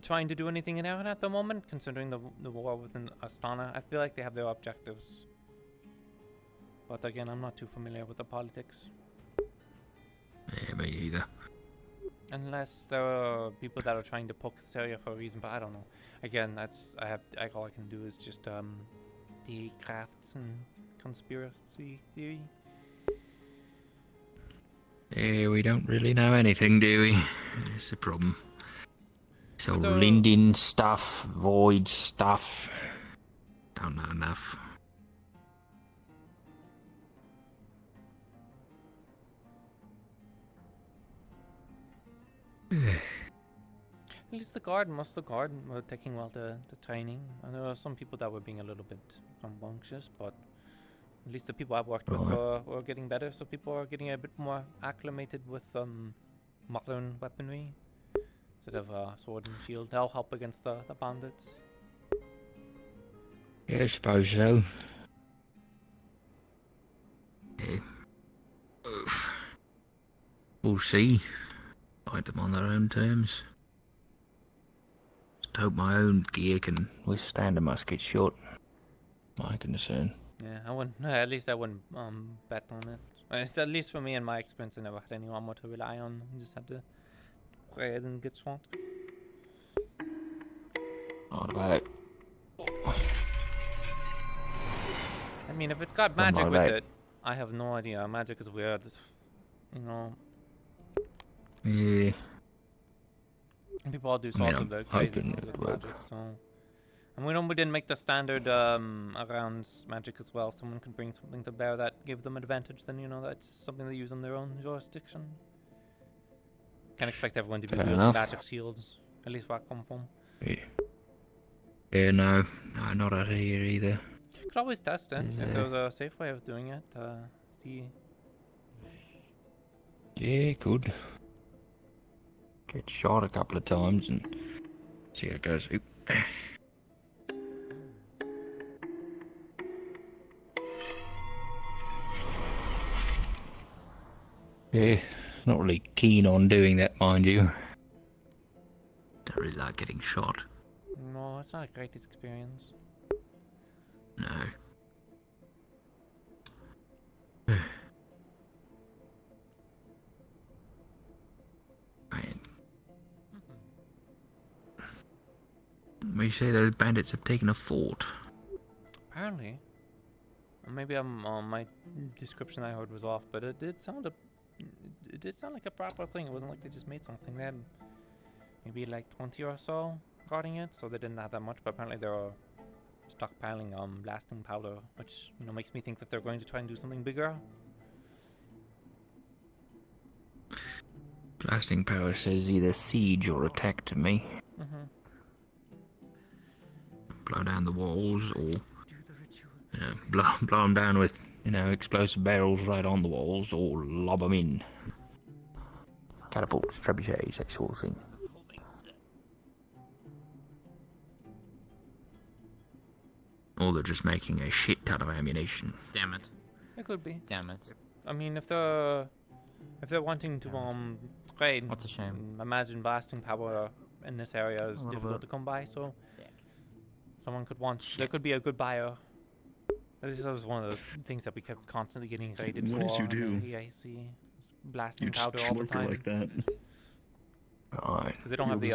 trying to do anything in Erin at the moment, considering the war within Astana. I feel like they have their objectives. But again, I'm not too familiar with the politics. Yeah, me either. Unless there are people that are trying to poke this area for a reason, but I don't know. Again, all I can do is just the crafts and conspiracy theory. Yeah, we don't really know anything, do we? It's a problem. So Linden stuff, Void stuff. Don't know enough. At least most of the guard were taking well the training. And there were some people that were being a little bit rambunctious, but at least the people I've worked with were getting better, so people are getting a bit more acclimated with modern weaponry. Instead of sword and shield, that'll help against the bandits. Yeah, I suppose so. Yeah. Oof. We'll see. Fight them on their own terms. Just hope my own gear can withstand a musket shot. My concern. Yeah, I wouldn't. At least I wouldn't bet on it. At least for me, in my experience, I never had any armor to rely on. I just had to pray and get swamped. All right. mean, if it's got Something magic like with that. it, I have no idea. Magic is weird. You know, Yeah. people all do I mean, sorts I'm of the crazy hoping things it'll with work. magic, so. And we didn't make the standard around magic as well. If someone could bring something to bear that gave them advantage, then you know that's something they use in their own jurisdiction. Can't expect everyone to be Fair wielding enough. magic shields. At least where I come from. Yeah. Yeah, no, not out here either. You could always test it Is, if there was a safe way of doing it. See. Yeah, could. Get shot a couple of times and see how it goes. Oop. Yeah, not really keen on doing that, mind you. Don't really like getting shot. No, it's not a great experience. No. Man. We say those bandits have taken a fort. Apparently. Or maybe my description I heard was off, but it did sound like a proper thing. It wasn't like they just made something. They had maybe like 20 or so guarding it, so they didn't have that much. But apparently they were stockpiling blasting powder, which makes me think that they're going to try and do something bigger. Blasting power says either siege or attack to me. Mm-hmm. Blow down the walls or blow them down with explosive barrels right on the walls or lob them in. Catapults, trebuchets, that sort of thing. Or they're just making a shit ton of ammunition. Damn it. It could be. Damn it. I mean, if they're wanting to trade, That's a shame. Imagine blasting power in this area is A little difficult bit. to come by, so someone could want. There could be a good buyer. This was one of the things that we kept constantly getting raided What for. did you in do? the EIC. Blasting You just powder all the slurp her time. like that. Alright. Because they don't have the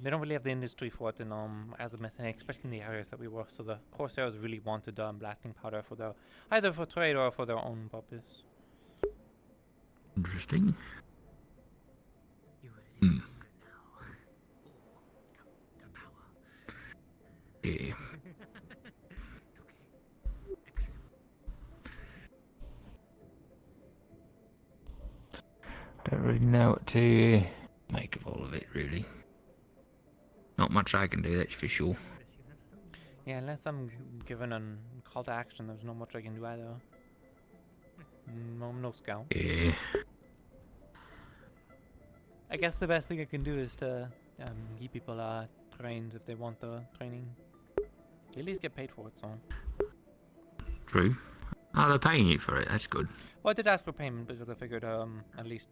they don't really have the industry for it in Azimuth, and especially in the areas that we were. So the Corsairs really wanted blasting powder for their either for trade or for their own purpose. Interesting. Hmm. Yeah. Don't really know what to make of all of it, really. Not much I can do, that's for sure. Yeah, unless I'm given a call to action, there's not much I can do either. No scout. Yeah. I guess the best thing I can do is to keep people trained if they want the training. They at least get paid for it, so. True. Oh, they're paying you for it, that's good. Well, I did ask for payment because I figured at least,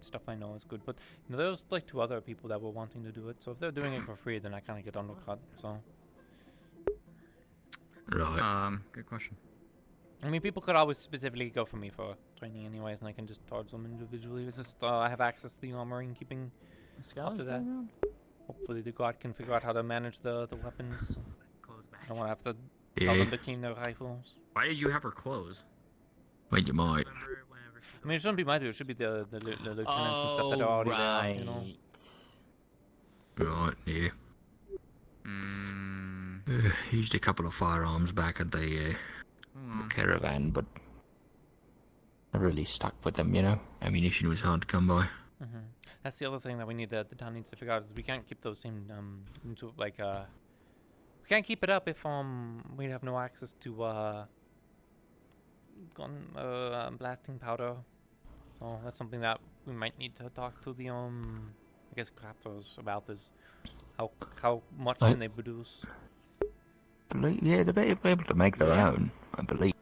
stuff I know is good. But there was like 2 other people that were wanting to do it, so if they're doing it for free, then I kind of get undercut, so. Right. Good question. I mean, people could always specifically go for me for training anyways, and I can just charge them individually. It's just I have access to the armory and keeping up to that. Hopefully the guard can figure out how to manage the weapons. I don't want to have to tell them to clean their rifles. Why did you have her close? Well, you might. I mean, it shouldn't be my duty. It should be the lieutenants and stuff that are already there, Right, yeah. Used a couple of firearms back at the caravan, but I really stuck with them, Ammunition was hard to come by. That's the other thing that we need the town needs to figure out is we can't keep those same we can't keep it up if we have no access to blasting powder. So that's something that we might need to talk to the I guess crafters about is how much can they produce. Yeah, they'll be able to make their own, I believe.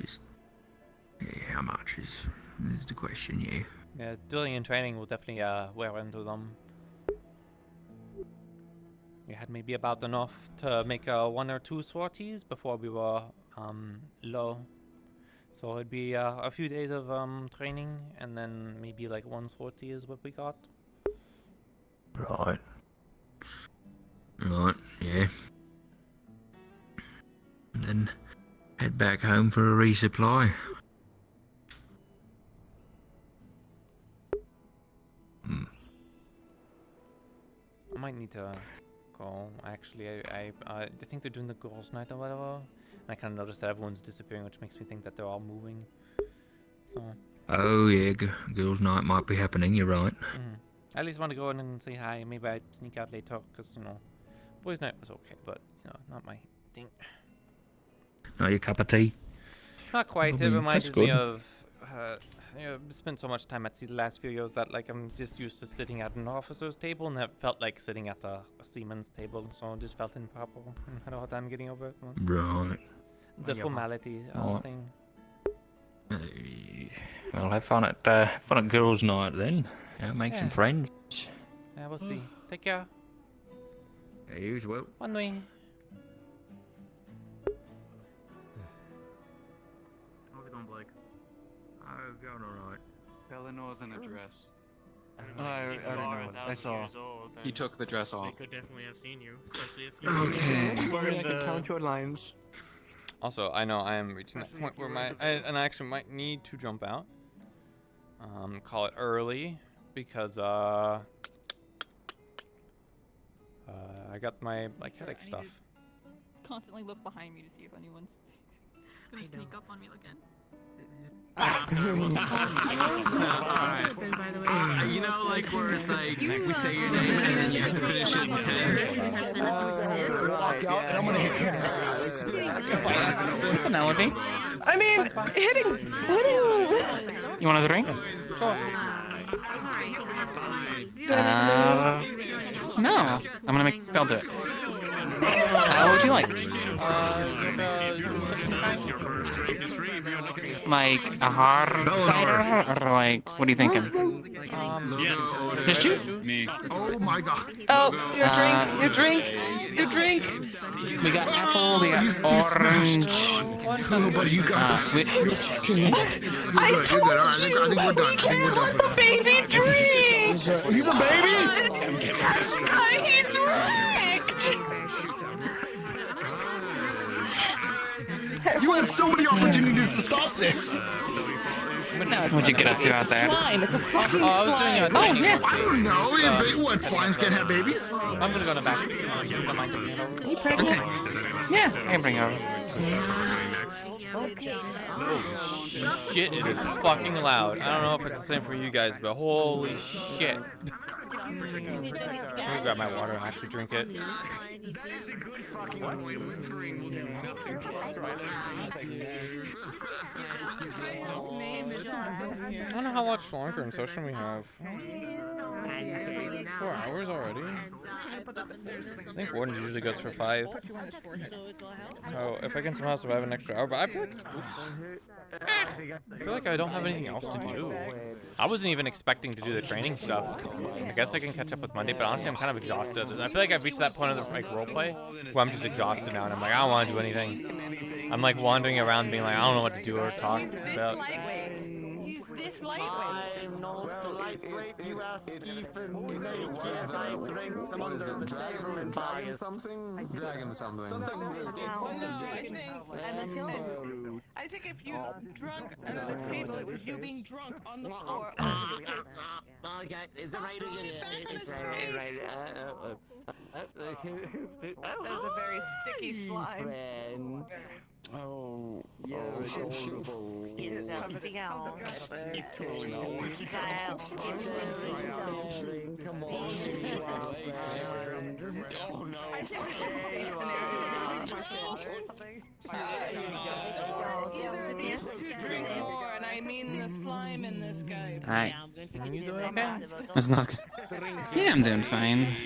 Just how much is the question, yeah. Yeah, dueling and training will definitely wear into them. We had maybe about enough to make 1 or 2 sorties before we were low. So it'd be a few days of training, and then maybe like 1 sortie is what we got. Right. Right, yeah. And then head back home for a resupply. I might need to go. Actually, I think they're doing the girls' night or whatever. And I kind of noticed that everyone's disappearing, which makes me think that they're all moving. So. Oh yeah, girls' night might be happening. You're right. I at least want to go in and say hi. Maybe I'd sneak out later, because boys' night was okay, but not my thing. Not your cup of tea. Not quite. Oh, It reminded good. me of. Spent so much time at sea the last few years that I'm just used to sitting at an officer's table, and that felt like sitting at a seaman's table, so it just felt improper. I had a hard time getting over it. Right. The formality Right. thing. Well, have fun at girls' night then. Make some friends. Yeah, we'll see. Take care. Yeah, you as well. One way. How's it going, Blake? Oh, going alright. Eleanor's in a dress. I already know. I saw. He took the dress off. They could definitely have seen you, especially if you Okay. were in I can the... count your lines. Also, I know I am reaching that point where I actually might need to jump out. Call it early because I got my headache stuff. Constantly look behind me to see if anyone's gonna sneak up on me again. You know, like where it's like we say your name and then you have to finish it in 10. Penelope. I mean, hitting. You want a drink? Sure. No. I'm gonna make Belle do it. What would you like? Like a hard cider, or like, what are you thinking? Just juice? Me. Oh my god. Oh, your drink. We got apple, we got orange. Oh, buddy, you got this. I told you, we can't let the baby drink. He's a baby? He's wrecked. You had so many opportunities to stop this. What'd you get up to out there? Slime. It's a fucking I was doing slime. a training yeah. I don't know. What? Slimes can't have babies? I'm gonna go in the back. Don't mind taking it over. Are you pregnant? Yeah, I can bring her over. Shit, it is fucking loud. I don't know if it's the same for you guys, but holy shit. I'm gonna grab my water and actually drink it. I don't know how much longer in session we have. 4 hours already? I think Wardens usually goes for 5. So if I can somehow survive an extra hour, but I feel like, I feel like I don't have anything else to do. I wasn't even expecting to do the training stuff. I guess I can catch up with Monday, but honestly I'm kind of exhausted. I feel like I've reached that point of the roleplay where I'm just exhausted now and I'm like, I don't want to do anything. I'm like wandering around being like, I don't know what to do or talk about. This lightweight. Lightweight, you asked Ethan. Dragon something? Dragon something. I think if you drunk under the table, it was you being drunk on the floor. Okay, is it right again? It's right. That was a very sticky slime. Oh, yeah, adorable. Is something else. Come on, oh no. Either of these two drink more, and I mean the slime in this guy. Alright. You doing okay? It's not good. Yeah, I'm doing fine.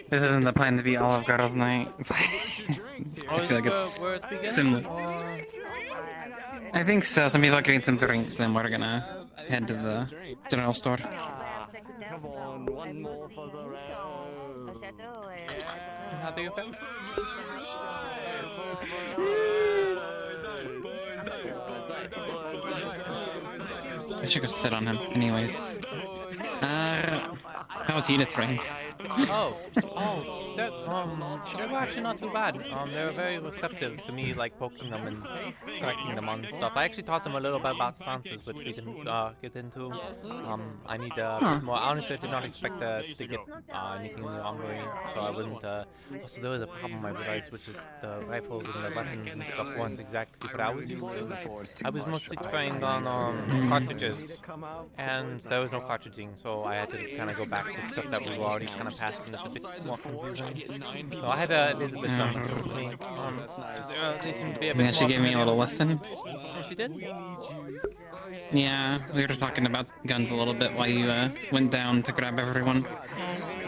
This isn't the plan to be Olive Girls night. I feel like it's similar. I think so. Some people are getting some drinks, then we're gonna head to the general store. Come on, one more for the road. How do you feel? I should go sit on him, anyways. How was he to train? Oh, They were actually not too bad. They were very receptive to me, like poking them and correcting them on stuff. I actually taught them a little bit about stances, which we didn't get into. I need a bit more. Honestly, I did not expect to get anything in the armory, so I wasn't. Also, there was a problem I realized, which is the rifles and the weapons and stuff weren't exactly what I was used to. I was mostly trained on cartridges, and there was no cartridging, so I had to kind of go back to stuff that we were already kind of past, and it's a bit more confusing. So I had Elizabeth assist me. They seem to be a bit Yeah, she more gave me a familiar. little lesson. Oh, she did? Yeah, we were talking about guns a little bit while you went down to grab everyone.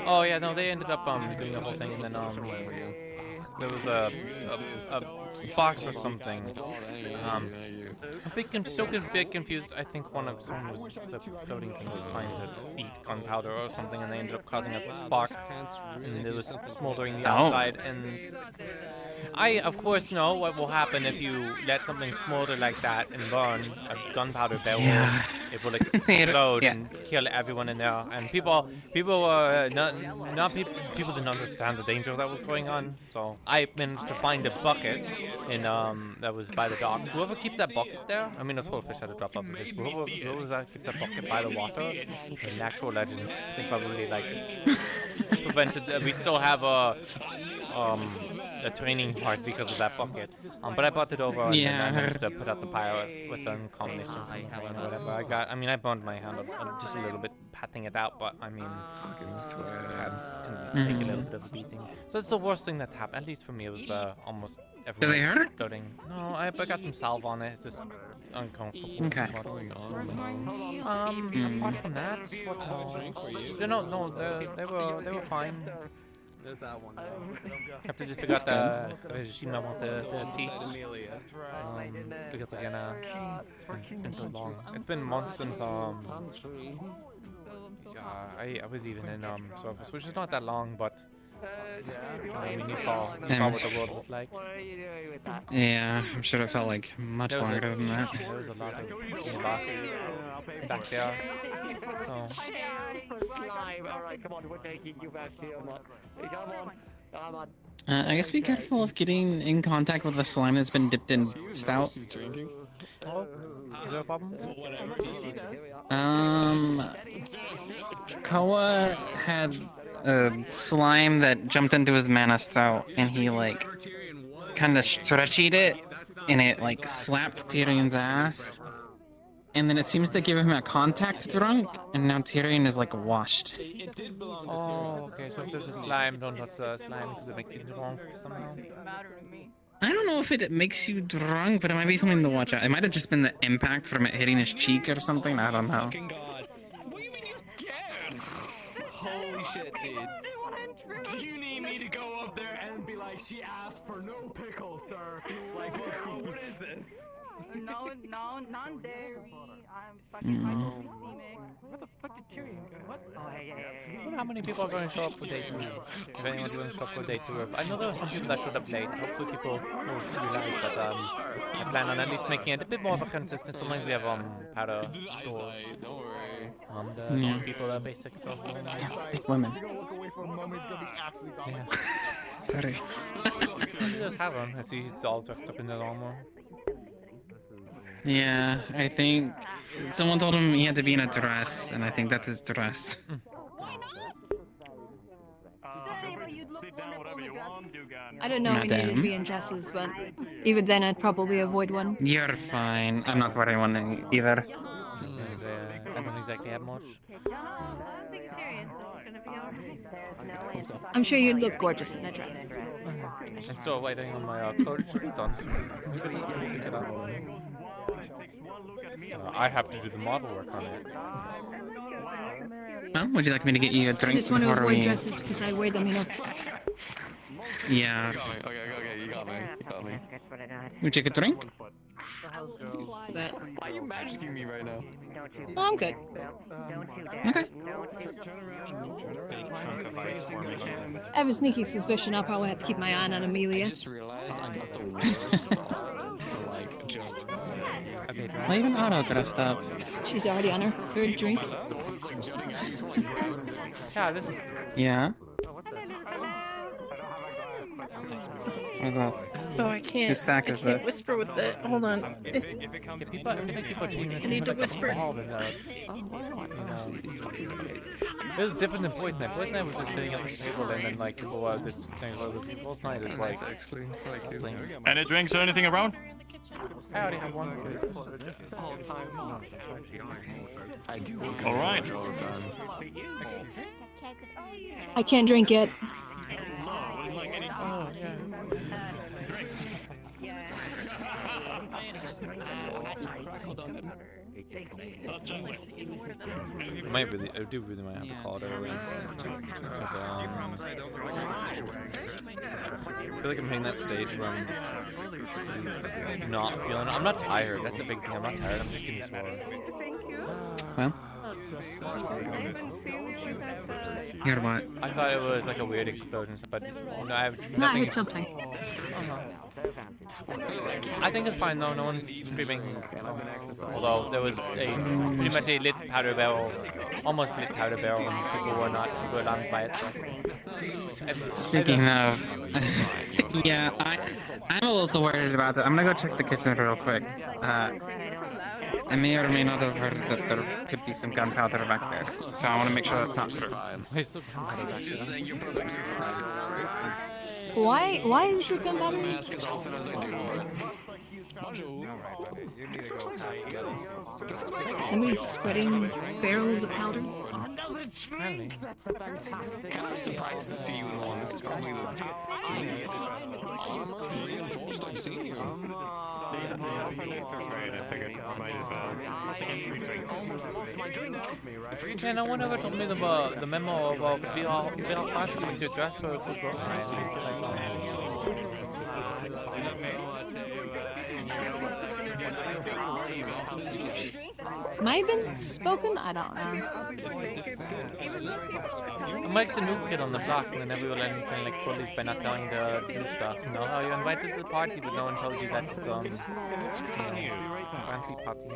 Oh yeah, no, they ended up doing the whole thing, and then there was a spark or something. Still a bit confused. I think someone was the floating thing was trying to eat gunpowder or something, and they ended up causing a spark, and it was smoldering the outside. And I, of course, know what will happen if you let something smolder like that and burn a gunpowder barrel. Yeah. It will explode and kill everyone in there. And people didn't understand the danger that was going on. So I managed to find a bucket in that was by the docks. Whoever keeps that bucket there, I mean, it's full of fish. I had to drop off the fish. Whoever keeps that bucket by the water, an actual legend. I think probably like prevented. We still have a training heart because of that bucket. But I brought it over and then I managed to put out the fire with the combination of something or whatever I got. I mean, I burned my hand up just a little bit patting it out, but I mean, these pads can take a little bit of a beating. So that's the worst thing that happened. At least for me, it was almost everyone they hurt? exploding. No, I got some salve on it. It's just uncomfortable. Okay. Apart from that, what else? No, they were fine. There's that one. I have to just figure out the regime I want to teach. Because again, it's been so long. It's been months since I was even in service, which is not that long, but I mean, you saw what the world was like. Yeah, I'm sure it felt like much longer than that. There was a lot of being lost back there. So. I guess be careful of getting in contact with the slime that's been dipped in stout. Oh, is there a problem? Koa had a slime that jumped into his mana stout, and he like kind of stretchied it, and it like slapped Tyrion's ass. And then it seems to give him a contact drunk, and now Tyrion is like washed. Oh, okay, so if there's a slime, don't touch the slime because it makes you drunk somehow. I don't know if it makes you drunk, but it might be something to watch out. It might have just been the impact from it hitting his cheek or something. I don't know. Holy shit, dude. Do you need me to go up there and be like, she asked for no pickles, sir? Like, what is this? No, non-dairy. I'm fucking Where the fuck did Tyrion go? What? Oh, hey. I wonder how many people are going to show up for day 2. If anyone's going to show up for day 2. I know there are some people that showed up late. Hopefully people will realize that I plan on at least making it a bit more of a consistent. Sometimes we have powder stores. Don't worry. Some people are basic, so Big women. Yeah. Sorry. There's Havon. I see he's all dressed up in his armor. Yeah, I think someone told him he had to be in a dress, and I think that's his dress. I don't know if we needed to be in dresses, but even then I'd probably avoid one. You're fine. I'm not wearing one either. I don't exactly have much. I'm sure you'd look gorgeous in a dress. I'm still waiting on my code to be done. Maybe to pick it up. I have to do the model work on it. Well, would you like me to get you a I drink just want to before avoid we... dresses because I wear them enough. Yeah. Okay, you got me. Would you like a drink? But Why are you magicking me right now? well, I'm good. Okay. I have a sneaky suspicion I'll probably have to keep my eye on Amelia. I just realized I got the worst card for like just. Well, even Otto dressed up. She's already on her 3rd drink. Yeah, this. Yeah. Oh, I can't. Whose sack I is can't this? whisper with it. Hold on. If you think people are treating this I need to like a whisper. ball, then that's, you know, it was different than boys' night. Boys' night was just sitting at this table and then like people were just saying other people's night is like nothing. Any drinks or anything around? I already have one. All right. I can't drink it. Oh, yeah. I do really might have to call it early. Because, I feel like I'm hitting that stage where I'm not feeling it. I'm not tired. That's the big thing. I'm not tired. I'm just getting sore. Well. You heard what? I thought it was like a weird explosion, but no, I have nothing. No, I heard something. I think it's fine though. No one's screaming. Although there was pretty much a lit powder barrel, almost lit powder barrel, and people were not super alarmed by it. So. Speaking of, yeah, I'm a little worried about it. I'm gonna go check the kitchen real quick. I may or may not have heard that there could be some gunpowder back there, so I want to make sure that's not true. Why is there gunpowder in the kitchen? Somebody spreading barrels of powder? Apparently. I'm surprised to see you in one. This is probably the reinforced I've seen you. Yeah, no one ever told me the memo about be all fancy with your dress for girls' night. Might have been spoken? I don't know. I'm like the new kid on the block, and then everyone kind of like bullies by not telling the new stuff. You know, oh, you're invited to the party, but no one tells you that it's fancy party.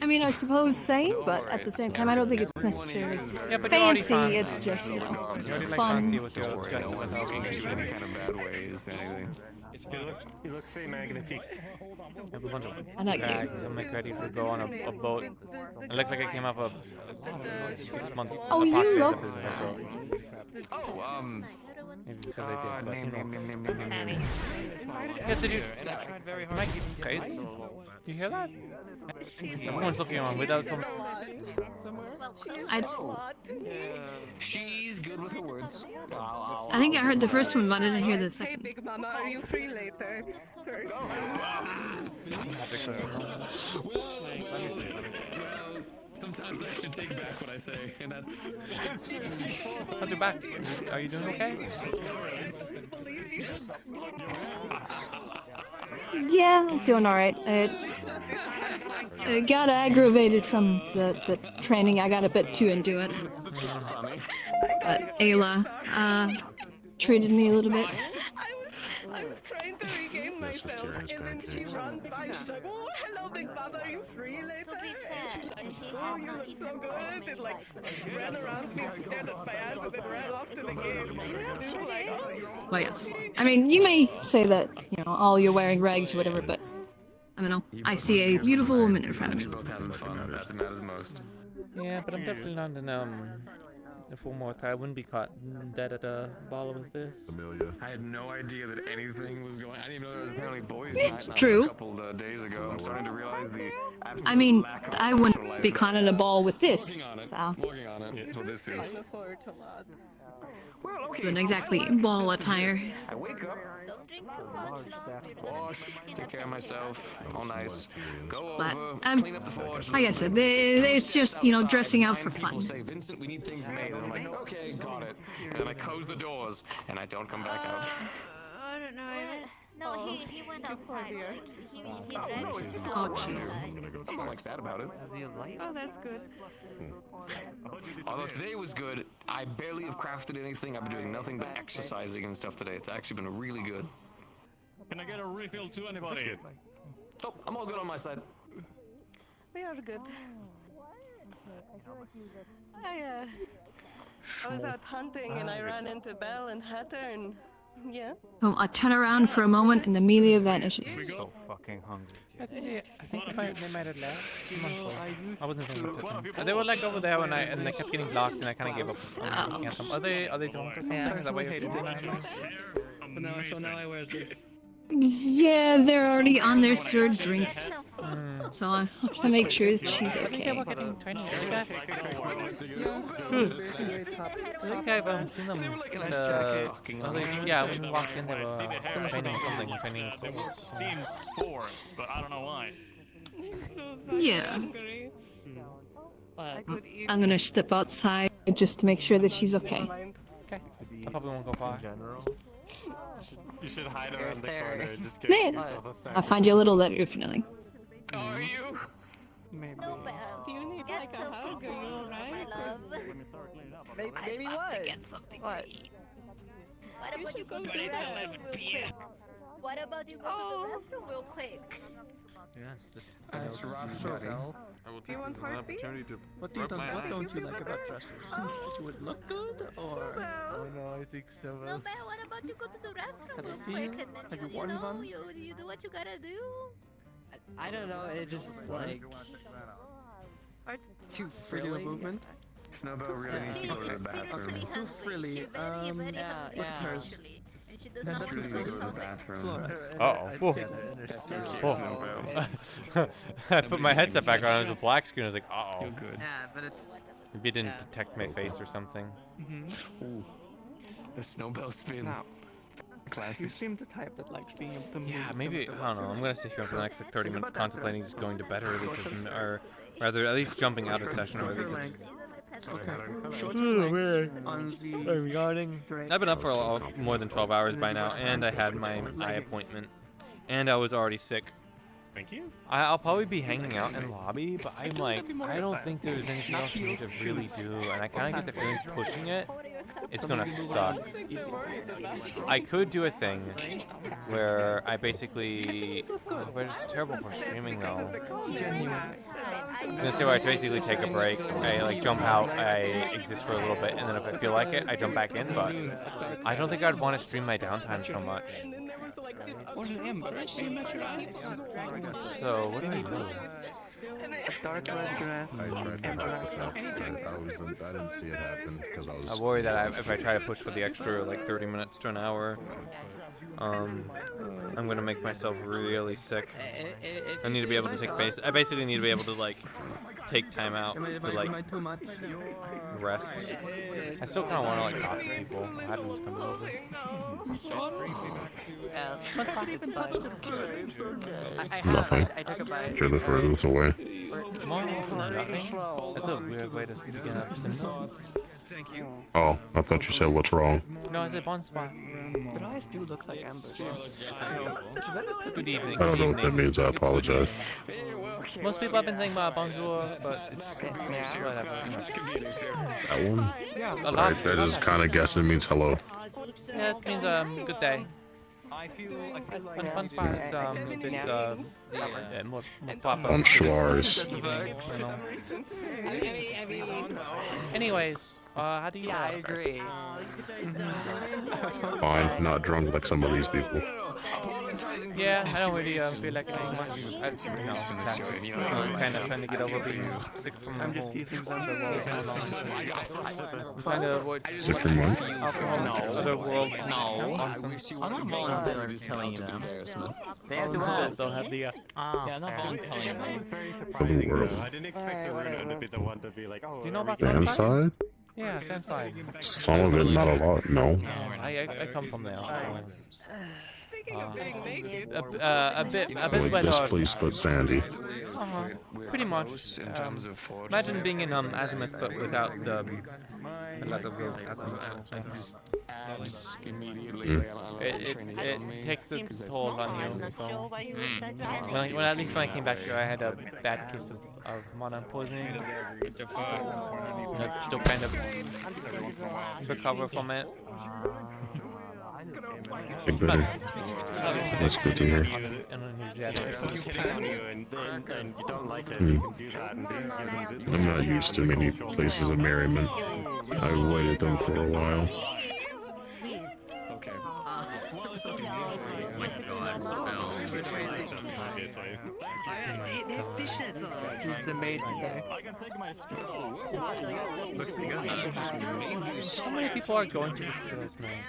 I mean, I suppose same, but at the same time, I don't think it's necessarily but you're already fancy. It's just, you know, you're already like fun. fancy with your dress and without Any kind of bad ways, anything. You look so magnifique. I have a bunch of I like bags. I'm like ready to go on a boat. I look like I came off a 6-month Oh, you look. Maybe because I did, but you know. Yeah, did you? Am I crazy? You hear that? Everyone's looking around without some. She's good with her words. I think I heard the first one, but I didn't hear the second. Hey, Big Mama, are you free later? Sometimes I should take back what I say, and that's. How's your back? Are you doing okay? Yeah, I'm doing alright. I got aggravated from the training. I got a bit too into it. But Ayla treated me a little bit. I was trying to regain myself, and then she runs by. She's like, "Oh, hello, Big Mama, are you free later?" And she's like, "Oh, you look so good," and like ran around me and stared at my ass, and then ran off to the game. Just like, "Oh, you're." Well, yes. I mean, you may say that, you know, all you're wearing rags or whatever, but I don't know. I see a beautiful woman in front of me. Both having fun. That matters most. Yeah, but I'm definitely not in a full mortar. I wouldn't be caught dead at a ball with this. I had no idea that anything was going. I didn't even know there was apparently boys' night True. a couple of days ago. I'm starting to realize the. I mean, I wouldn't be caught in a ball with this, so. Working on it. That's what this is. Isn't exactly ball attire. I wake up, wash, take care of myself, all nice. Go But, over, clean up the forge. like I said, it's just, you know, dressing out for People fun. say, Vincent, we need things made. And I'm like, okay, got it. And then I close the doors, and I don't come back out. I don't know. No, he went outside. Like, he no, it's just Oh, jeez. I'm not like sad about it. Oh, that's good. Although today was good, I barely have crafted anything. I've been doing nothing but exercising and stuff today. It's actually been really good. Can I get a refill to anybody? Oh, I'm all good on my side. We are good. I was out hunting and I ran into Belle and Hatter and yeah. I turn around for a moment and Amelia vanishes. So fucking hungry. I think they might have left. I'm not sure. I wasn't thinking about them. They were like over there when and they kept getting blocked and I kind of gave up on looking at them. Are they drunk or something? Is that why you're keeping an eye on them? So now I wear this. Yeah, they're already on their third drink. So I have to make sure that she's okay. I think I've seen them in the... Yeah, when we walked in, they were training something, training souls. Steam's spore, but I don't know why. Yeah. I'm gonna step outside just to make sure that she's okay. Okay. I probably won't go far. You should hide around the corner. Just Yeah. give yourself a snack. I'll find you a little later if you're nothing. Are you? Maybe. Do you need like a hug? Are you alright? Maybe what? What? What about you go to the restroom real quick? What about you go to the restroom real quick? Yes. That's rough. I will Do you want part B? What don't you like about dressers? That you would look good, or? Oh no, I think No, Stovos. man, what about you go to the restroom How do real you quick feel? and then Have you, you worn one? you do what you gotta do? I don't know. It just like it's too Freedom of frilly. movement? Snowbell really needs to go to the bathroom. Okay, too frilly. Yeah. hers. And she does That's not not too Really do go to the something. bathroom. I put my headset back on, it was a black screen, I was like, uh-oh. Good. Yeah, but it's. Maybe it didn't detect my face or something. Ooh. The snowbell spin. Now, Classic. you seem the type that likes being able to move. Yeah, maybe, I don't know, I'm gonna sit here for the next like 30 minutes contemplating just going to bed early, or rather, at least jumping out of session early, because... Oh man, I'm yawning. I've been up for more than 12 hours by now, and I had my eye appointment, and I was already sick. Thank you. I'll probably be hanging out in lobby, but I'm like, I don't think there's anything else for me to really do, and I kind of get the feeling pushing it, it's gonna suck. I could do a thing where I basically, but it's terrible for streaming though. I was gonna say where I basically take a break, I like jump out, I exist for a little bit, and then if I feel like it, I jump back in, but I don't think I'd want to stream my downtime so much. Or an ember, right? You met your eyes. So, what do I do? Dark red grass. I didn't see it happen because I was. I worry that if I try to push for the extra like 30 minutes to an hour, I'm gonna make myself really sick. I need to be able to take I basically need to be able to like take time out to like rest. I still kind of want to like talk to people. I haven't come over. Nothing. I took a bite. You're the furthest away. Nothing? That's a weird way to begin up symptoms. Oh, I thought you said what's wrong. No, I said bon spot. Your eyes do look like ambers. Good evening. I don't know what that means. I apologize. Most people have been saying bonjour, but it's whatever. That one? A lot. Right, that is kind of guessing means hello. Yeah, it means good day. Bon spot is a bit more proper. Bonsoirs. Anyways, how do you? Yeah, I agree. Fine, not drunk like some of these people. Yeah, I don't really feel like it too much. That's kind of trying to get over being sick from the whole I'm trying to avoid Sick from what? alcohol, other world nonsense. I'm not voluntarily telling you that. They have to They'll have the yeah, I'm not voluntarily telling I you. was very Other surprised. world. I didn't expect Durand to be the one to be like, oh. Do you know about The Sunside? inside? Yeah, Sunside. Some of it, not a lot. No. I come from there. Speaking of being naked. A bit Like better. this place, but sandy. Pretty much. Imagine being in Azimuth, but without a lot of the Azimuth. It takes a toll on you. So, when at least when I came back here, I had a bad case of mana poisoning. I still kind of recover from it. Big better. That's good to hear. And then janitor. If someone's hitting on you and you don't like it, Hmm. you can do that and do I'm not used to many places of merriment. I've avoided them for a while. Okay. Oh my god, Obviously. Who's the maid today? I can take my Looks pretty good. How many people are going to this girl's night?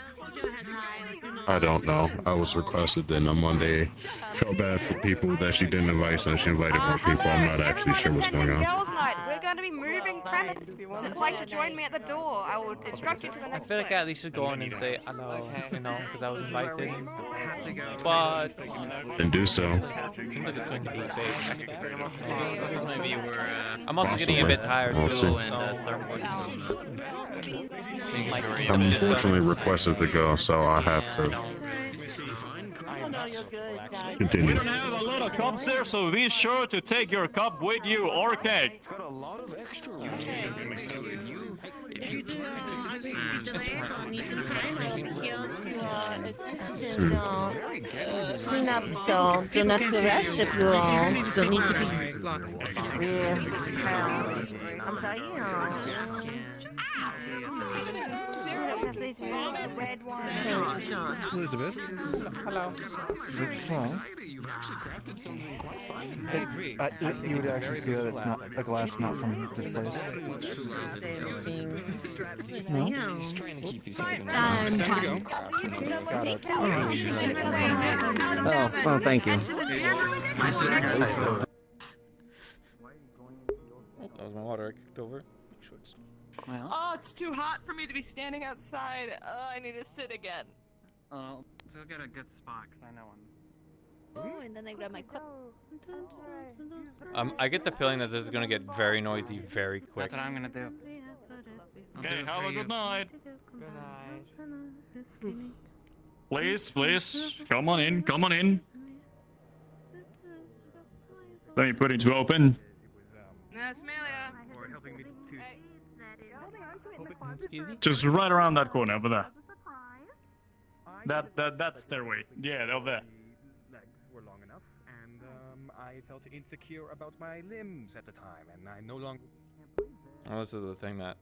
I don't know. I was requested then on Monday. Felt bad for people that she didn't invite, so she invited more people. I'm not actually sure what's going on. Girls' night. We're going to be moving premises. If you'd like to join me at the door, I will instruct you to the I next feel like I at least should go on and say hello, you know, because I was invited. But Then do so. seems like it's going to be big. This might be where I'm also getting a bit tired I'll too. see. and start working on the I'm unfortunately requested to go, so I have to continue. We don't have a lot of cups here, so be sure to take your cup with you or cake. Got a lot of extra Need some time over here to assist and clean up, so do not feel rest if you don't need to be. Yeah. I'm sorry. Elizabeth? Hello. You've actually crafted something quite fine. I agree. You would actually see that it's not a glass, not from this place. No? He's trying to keep you safe. Time to go. Got it. Oh, well, thank you. That was my water I kicked over. Make sure it's... Oh, it's too hot for me to be standing outside. I need to sit again. Oh, so get a good spot, because I know one. Oh, and then I grab my cup. I get the feeling that this is gonna get very noisy very quick. That's what I'm gonna do. Okay, have a good night. Good night. Please, please, come on in, come on in. Let me put it to open. Just right around that corner over there. That stairway. Yeah, over there. Legs were long enough, and I felt insecure about my limbs at the time, and I no longer. Oh, this is the thing that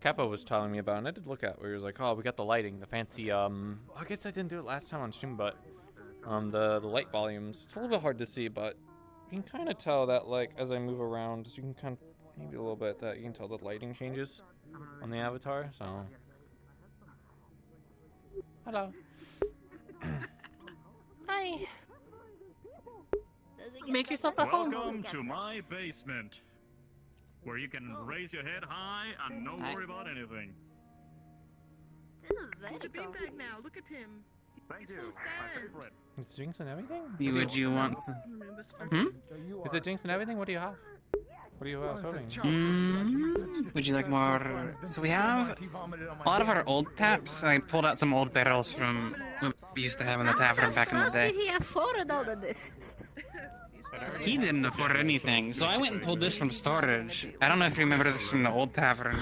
Kappa was telling me about, and I did look at where he was like, oh, we got the lighting, the fancy, I guess I didn't do it last time on stream, but, the light volumes, it's a little bit hard to see, but you can kind of tell that, like, as I move around, you can kind of, maybe a little bit, that you can tell the lighting changes on the avatar, so. Hello. Hi. Make yourself at home. Welcome to my basement, where you can raise your head high and no worry about anything. He's a beanbag now. Look at him. Thank you. It's Jinx and everything? Would you want some? Is it Jinx and everything? What do you have? What are you serving? Would you like more? So we have a lot of our old taps. I pulled out some old barrels from what we used to have in the tavern back in the day. Did he afford all of this? He didn't afford anything, so I went and pulled this from storage. I don't know if you remember this from the old tavern,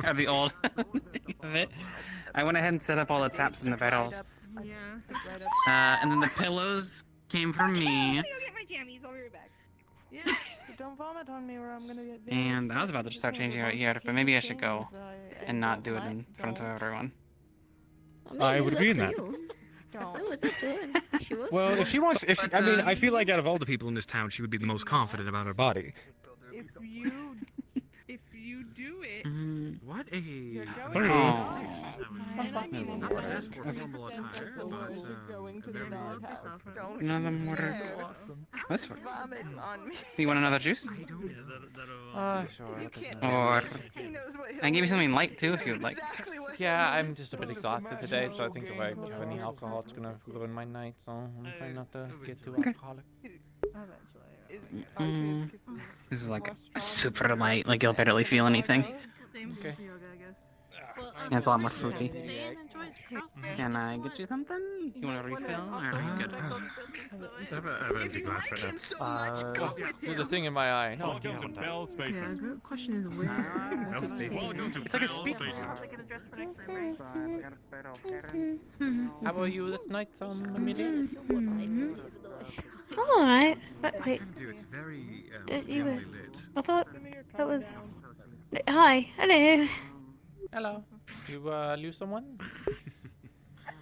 or the old of it. I went ahead and set up all the taps in the barrels. And then the pillows came from me. I'm gonna go get my jammies. I'll be right back. Yeah, so don't vomit on me or I'm gonna get. And I was about to start changing it here, but maybe I should go and not do it in front of everyone. I would agree in that. Well, if she wants, I mean, I feel like out of all the people in this town, she would be the most confident about her body. If you do it. What a... Not the best for formal attire, but Another more. This works. Vomit on me. You want another juice? Sure. Or I can give you something light too if you'd like. Yeah, I'm just a bit exhausted today, so I think if I have any alcohol, it's gonna ruin my night, so I'm trying not to get too alcoholic. This is like super light, like you'll barely feel anything. Okay. And it's a lot more fruity. Can I get you something? You want a refill, or are you good? I have an empty glass right now. There's a thing in my eye. No. Welcome to Bell's basement. The question is where. Bell's basement. Welcome to It's like a Bell's speaker. basement. How about you this night, Amelia? I'm alright. But wait, It's very you were. dimly lit. I thought that was. Hi, hello. Hello. You lose someone?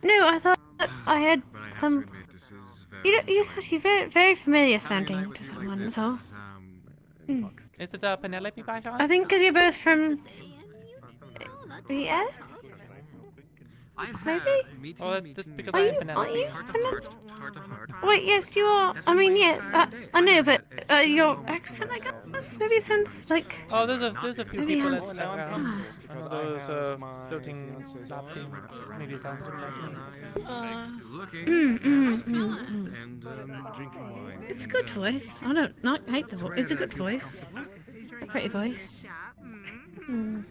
No, I thought I had But I have to some. admit, this is very. You're actually very, very familiar sounding to someone, so. Is it Penelope by chance? I think because you're both from. Yes? Maybe? Oh, that's because Are I you- am are Penelope. you Heart to heart, heart to heart. Wait, yes, you are. I mean, yes, I know, but your accent, I guess, maybe sounds like. Oh, there's a few Maybe people I'm- that's around. Those floating napkin. Maybe it sounds similar to me. Looking and drinking wine. It's a good voice. I don't not hate the voice. It's a good voice. Pretty voice. Mm.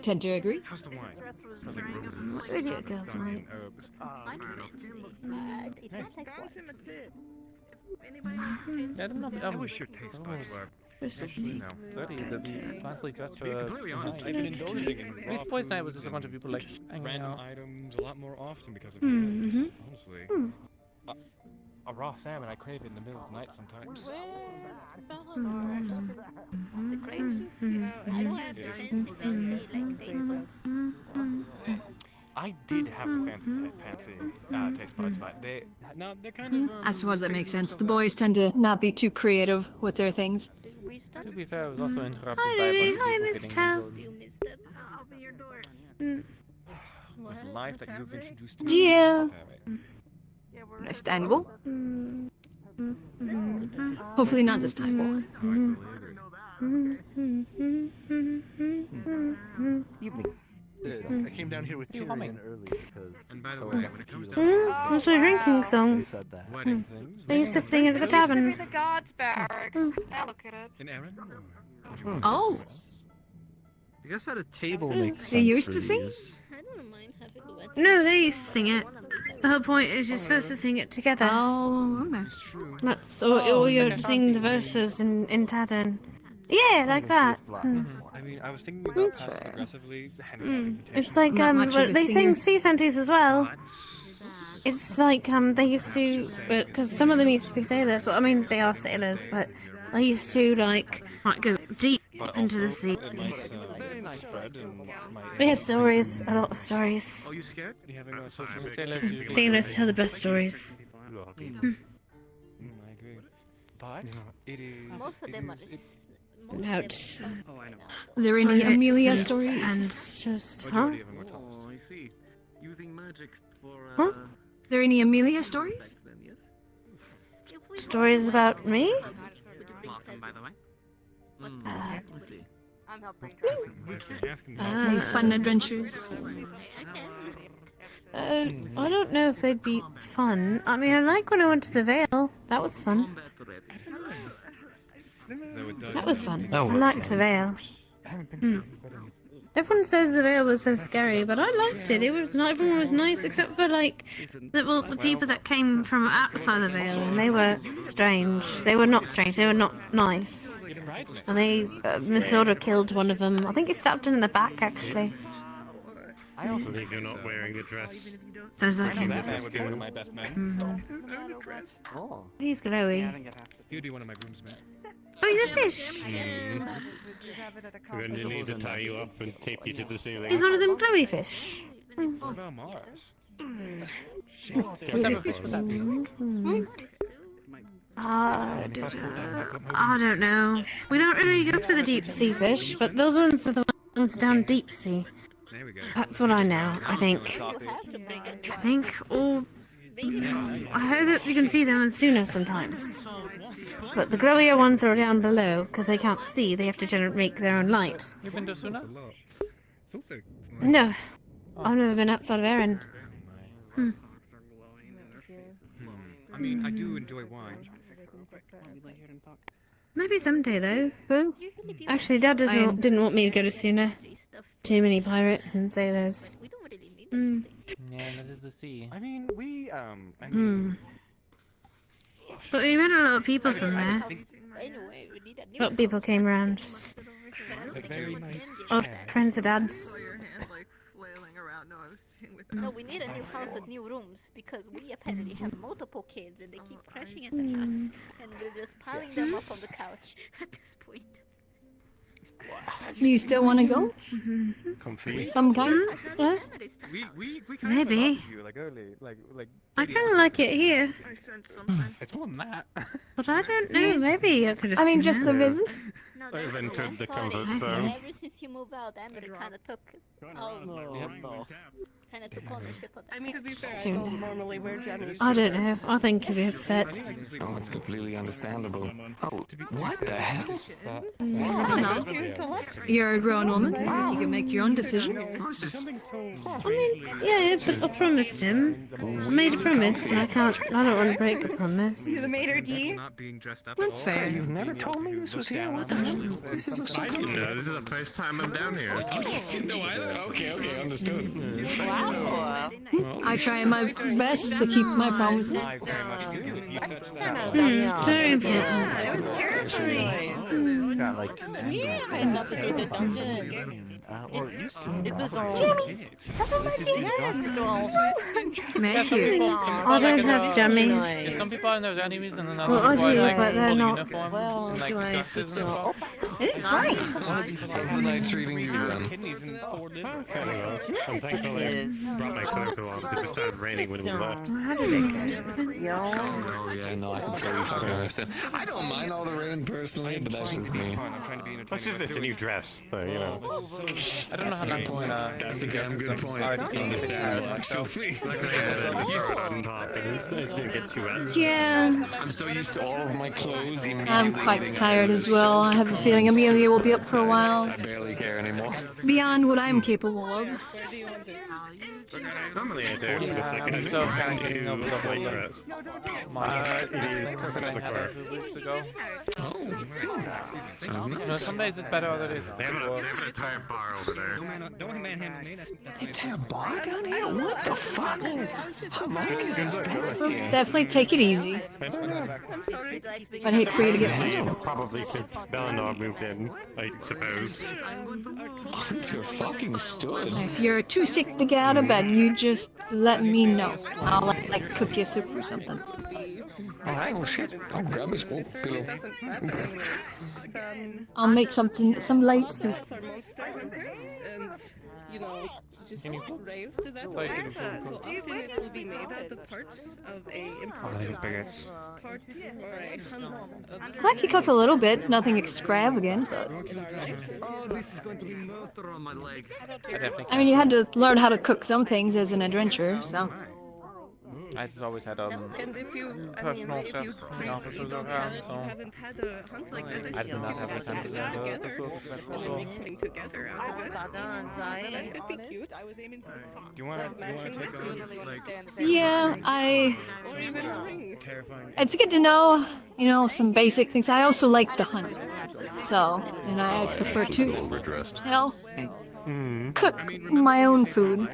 Tend to agree. How's the wine? Smells like roses. Idiot girls, right? Herbs. I don't know. I wish your taste buds were. Especially now. The fancy dress To for be a completely honest, night. I've been indulging in This boys' night was just a bunch of people like hanging random out. items a lot more often because of Mm-hmm. it. Honestly. A raw salmon, I crave it in the middle of the night sometimes. I did have the fancy taste buds, but they're kind of. I suppose that makes sense. The boys tend to not be too creative with their things. To be fair, I was also interrupted Hi, by a bunch Rudy. of Hi, people Miss getting Tal. injured. With life that you've introduced to me. Yeah. Understandable. Hopefully not this time. I came down here with Tyrion early because. And by the way, when it comes down Mm, What's a drinking song? wedding things, They used to sing it at the The taverns. guards barracks. Now look at it. an errand? Oh, I guess at a table makes sense. they used for to sing? these. No, they used to sing it. The whole point is you're supposed to sing it together. Oh, okay. It's true. That's or you're singing the verses in tavern. Yeah, like that. I mean, I was thinking about passive aggressively handing out invitations. It's like Not much of but a they singer. sing sea shanties as well. But It's like they used to, because some of them used to be sailors. Well, I mean they are sailors, but they used to like Go deep but into the also sea. it makes very nice bread and my. we have stories, a lot of stories. Oh, you scared? Are you having a social? Sailors usually Sailors tell the best stories. I agree. But it is. Most of it them is- About Oh, I know. Are there any pirates Amelia and- stories? And just Majority of them were tossed. Oh, I see. Using magic for Huh? There any Amelia stories? then, yes? Stories about me? Welcome, by the way. Let's see. I'm helping. Any fun adventures? I don't know if they'd be fun. I mean, I like when I went to the Vale. That was fun. That was fun. That I was liked fun. the Vale. Everyone says the Vale was so scary, but I liked it. It was not. Everyone was nice except for like the people that came from outside the Vale. and they were strange. They were not strange. They were not nice. And they Miss Order killed one of them. I think he stabbed him in the back actually. I also believe you're not wearing a dress. Sounds like I know him. that man would be one of my best men. Oh. He's glowy. He would be one of my groomsmen. Oh, he's a fish. We're going to need to tie you up and tape you to the ceiling. He's one of them glowy fish. What about Mars? I don't know. We don't really go for the deep sea fish, but those ones are the ones down deep sea. There we go. That's what I know. I think. Or I heard that you can see them in Suna sometimes. But the glowier ones are down below because they can't see. They have to make their own light. You've been to Suna? It's also. No, I've never been outside of Erin. I mean, I do enjoy wine. Maybe someday though. Who? Actually, Dad didn't want me to go to Suna. Too many pirates and sailors. Hmm. Yeah, that is the sea. I mean, But we met a lot of people from there. A lot of people came around. Oh, friends of Dad's. No, we need a new house with new rooms because we apparently have multiple kids and they keep crashing at the house and we're just piling them up on the couch at this point. Do you still want to go? Complete. Some kind? What? We Maybe. like early, like I kind of like it here. It's more than that. But I don't know. Maybe I could have I mean, seen just the it. visit? I've entered the Sorry, comfort zone. ever since you moved out, Amber kind of took ownership of that. I mean, to be fair, I Soon. don't normally wear January. I don't know. I think he'd be upset. Oh, it's completely understandable. Oh, what the hell is that? I don't know. You're a grown woman. I think you can make your own decision. I mean, yeah, but I promised him. I made a promise, and I don't want to break a promise. You're the maitre d'. Not being dressed up. That's fair. You've never told me this was here. What the hell? This is so No, this is the first time I'm down here. No, okay, understood. I try my best to keep my promises. It's very important. It was terrifying. Got like well, it used to. Matthew, I don't have dummies. Some people are in their enemies and then other Well, I people are do, like but they're full not. uniform. Well, and, like, do I? dresses and stuff. It's fine. How's the night treating you then? I'm thankfully brought my cloak along because it started raining when we left. How did it go? Oh yeah, no, I completely fucking understand. I don't mind all the rain personally, but that's just me. That's just it's a new dress, so you know. I don't know how Good point. That's a damn good point. I understand, actually. Yeah, I'm so used to all of my clothes immediately. I'm quite tired as well. I have a feeling Amelia will be up for a while. I barely care anymore. Beyond what I'm capable of. Normally I do. Yeah, I'm still kind of getting over the whole dress. it is coconut liqueur. A few weeks ago. Oh, sounds You know, nice. some days it's better, other days it's They have worse. an entire bar over there. Don't manhandle me. That's Entire bar down here? What the fuck? How long is this been here? Definitely take it easy. I'm sorry. I'd hate for you to get worse. Probably since Bellinor moved in, I suppose. You're fucking stood. If you're too sick to get out of bed, you just let me know. I'll like cook you soup or something. Alright, well shit. I'll grab his pillow. I'll make some light soup. Are monster hunters and, you know, just raised to that Place point. it in So often it will be made out of parts of a imported part or a hunt of I can cook a little bit, nothing extravagant, but Oh, this is going to be murder on my leg. I mean, you had to learn how to cook some things as an adventurer, so. I just always had and if you, I mean, personal if you chefs in the offices around, so haven't had a hunt like that, I did not have the time to learn how to cook, that's for and sure. mixing together out of it. That could be cute. I was aiming for Do you want to take on, like, Yeah, or even a ring. it's good to know, you know, some basic things. I also like to hunt, so, and I prefer to, you know, cook my own food.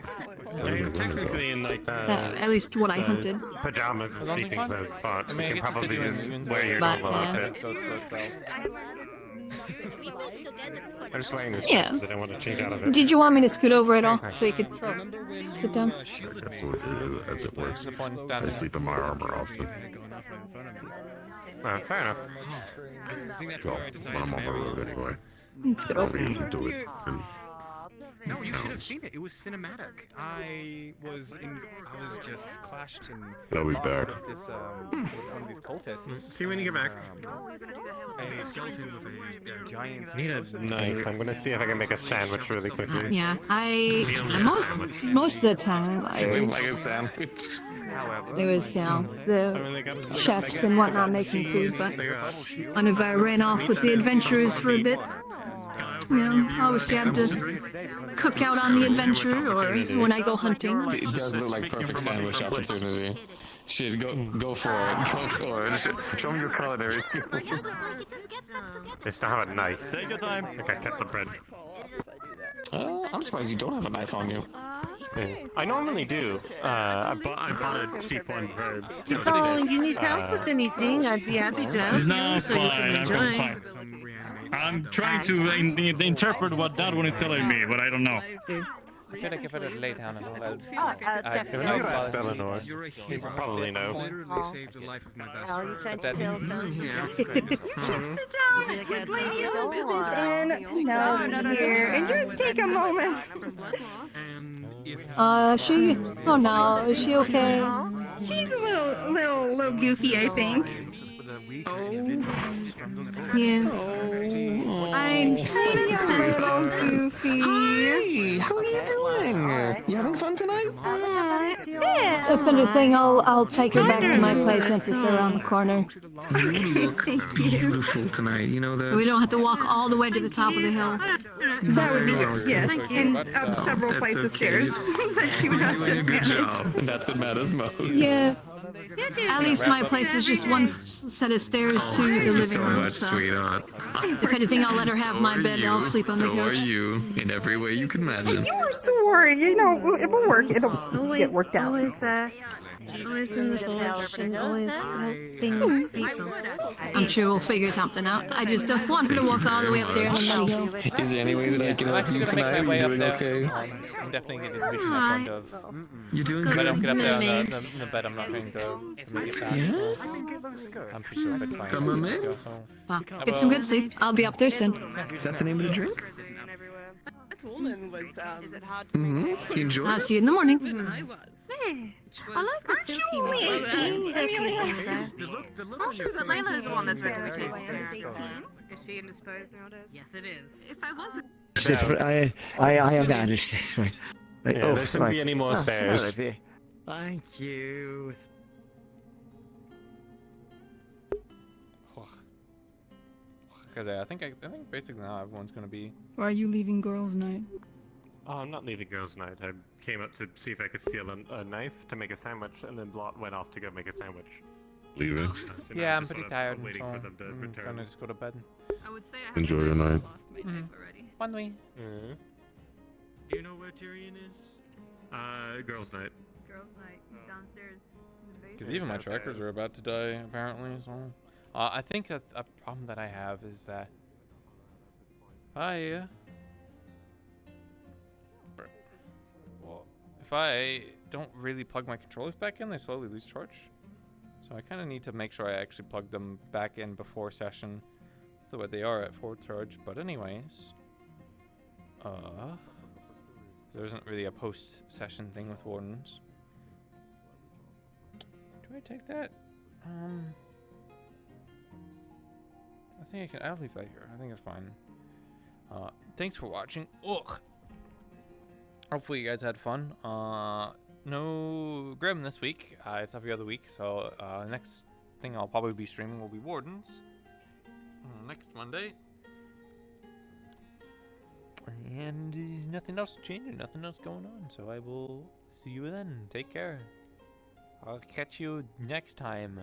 You're technically in like At least what I hunted. pajamas and sleeping clothes spots. I mean, You I can guess the probably city just is wear your But, normal yeah. outfit. Goes for itself. I'm just wearing this Yeah. dress because I don't want to change out of it. Did you want me to scoot over at all so you could sit down? As it works. The point is I down sleep in my armor often. Fair enough. Well, when I'm on the road anyway. Let's get I'll over. usually do it. No, you should have seen it. It was cinematic. I was just clashed in. I'll be back. This, with one of these cultists. See when you get back. A skeleton with a giant. Need a knife. I'm gonna see if I can make a sandwich really quickly. Yeah, most of the time I Like a was, sandwich. there was the chefs and whatnot making food, but whenever I ran off with the adventurers for a bit, obviously I have to cook out on the adventure or when I go hunting. It does look like perfect sandwich opportunity. Shit, go for it. Go for it. Show me your culinary skills. They still have a knife. Take your time. Okay, cut the bread. I'm surprised you don't have a knife on you. I normally do. I bought a cheap one for. If you need help with anything, I'd be happy to help No, you so you can enjoy. I'm trying to interpret what that one is telling me, but I don't know. I feel like if I were to lay down and all If you ask Eleanor, you probably know. Oh, you trying to tell them? You should sit down with Lady Elizabeth and Penelope here and just take a moment. She. Oh no, is she okay? She's a little goofy, I think. Yeah. I'm a little goofy. Hi, how are you doing? You having fun tonight? If anything, I'll take her back to my place since it's around the corner. You look beautiful tonight. You know that. We don't have to walk all the way to the top of the hill. That would be good, yes. And up several flights of stairs that she would have to Doing a good manage. job, and that's what matters most. Yeah. At least my place is just one set of stairs to the living so room. much, So sweetheart. if anything, I'll let her have my bed. I'll sleep on the So are couch. you, in every way you can imagine. You were so worried, you know, it will work. It'll get worked out. Always in the village and always helping people. I'm sure we'll figure something out. I just don't want her to walk all the way up there on the muddy hill. Is there any way that I can I'm help actually you gonna make tonight? my Are way you up doing there. okay? I'm definitely reaching that point of. You're doing If I good. don't get up there on the bed, I'm not going to make it back. Yeah? I'm pretty sure if it's fine. Come on, man. Well, get some good sleep. I'll be up there soon. Is that the name of the drink? That woman was, Is it hard Mm-hmm. You enjoy I'll it? see you in the morning. Hey, I like the silky one. I'm sure that Layla is the one that's meant to be taking care of. Is she indisposed nowadays? Yes, it is. If I wasn't. I have vanished. Right. Like, Yeah, there shouldn't be any more stairs. Thank you. Because I think basically now everyone's gonna be. Or are you leaving girls' night? Oh, I'm not leaving girls' night. I came up to see if I could steal a knife to make a sandwich, and then went off to go make a sandwich. Leaving. So now Yeah, I'm just pretty sort of tired. waiting So for them to I'm return. gonna just go to bed. I would say I Enjoy your night. lost my knife already. One way. Do you know where Tyrion is? Girls' night. Girls' night downstairs. Because even my trackers are about to die, apparently. So, I think a problem that I have is that if I don't really plug my controllers back in, they slowly lose charge. So I kind of need to make sure I actually plug them back in before session. That's the way they are at full charge. But anyways, there isn't really a post-session thing with Wardens. Do I take that? I think I can. I'll leave that here. I think it's fine. Thanks for watching. Ugh. Hopefully you guys had fun. No Grim this week. It's every other week. So next thing I'll probably be streaming will be Wardens next Monday. And nothing else changing. Nothing else going on. So I will see you then. Take care. I'll catch you next time.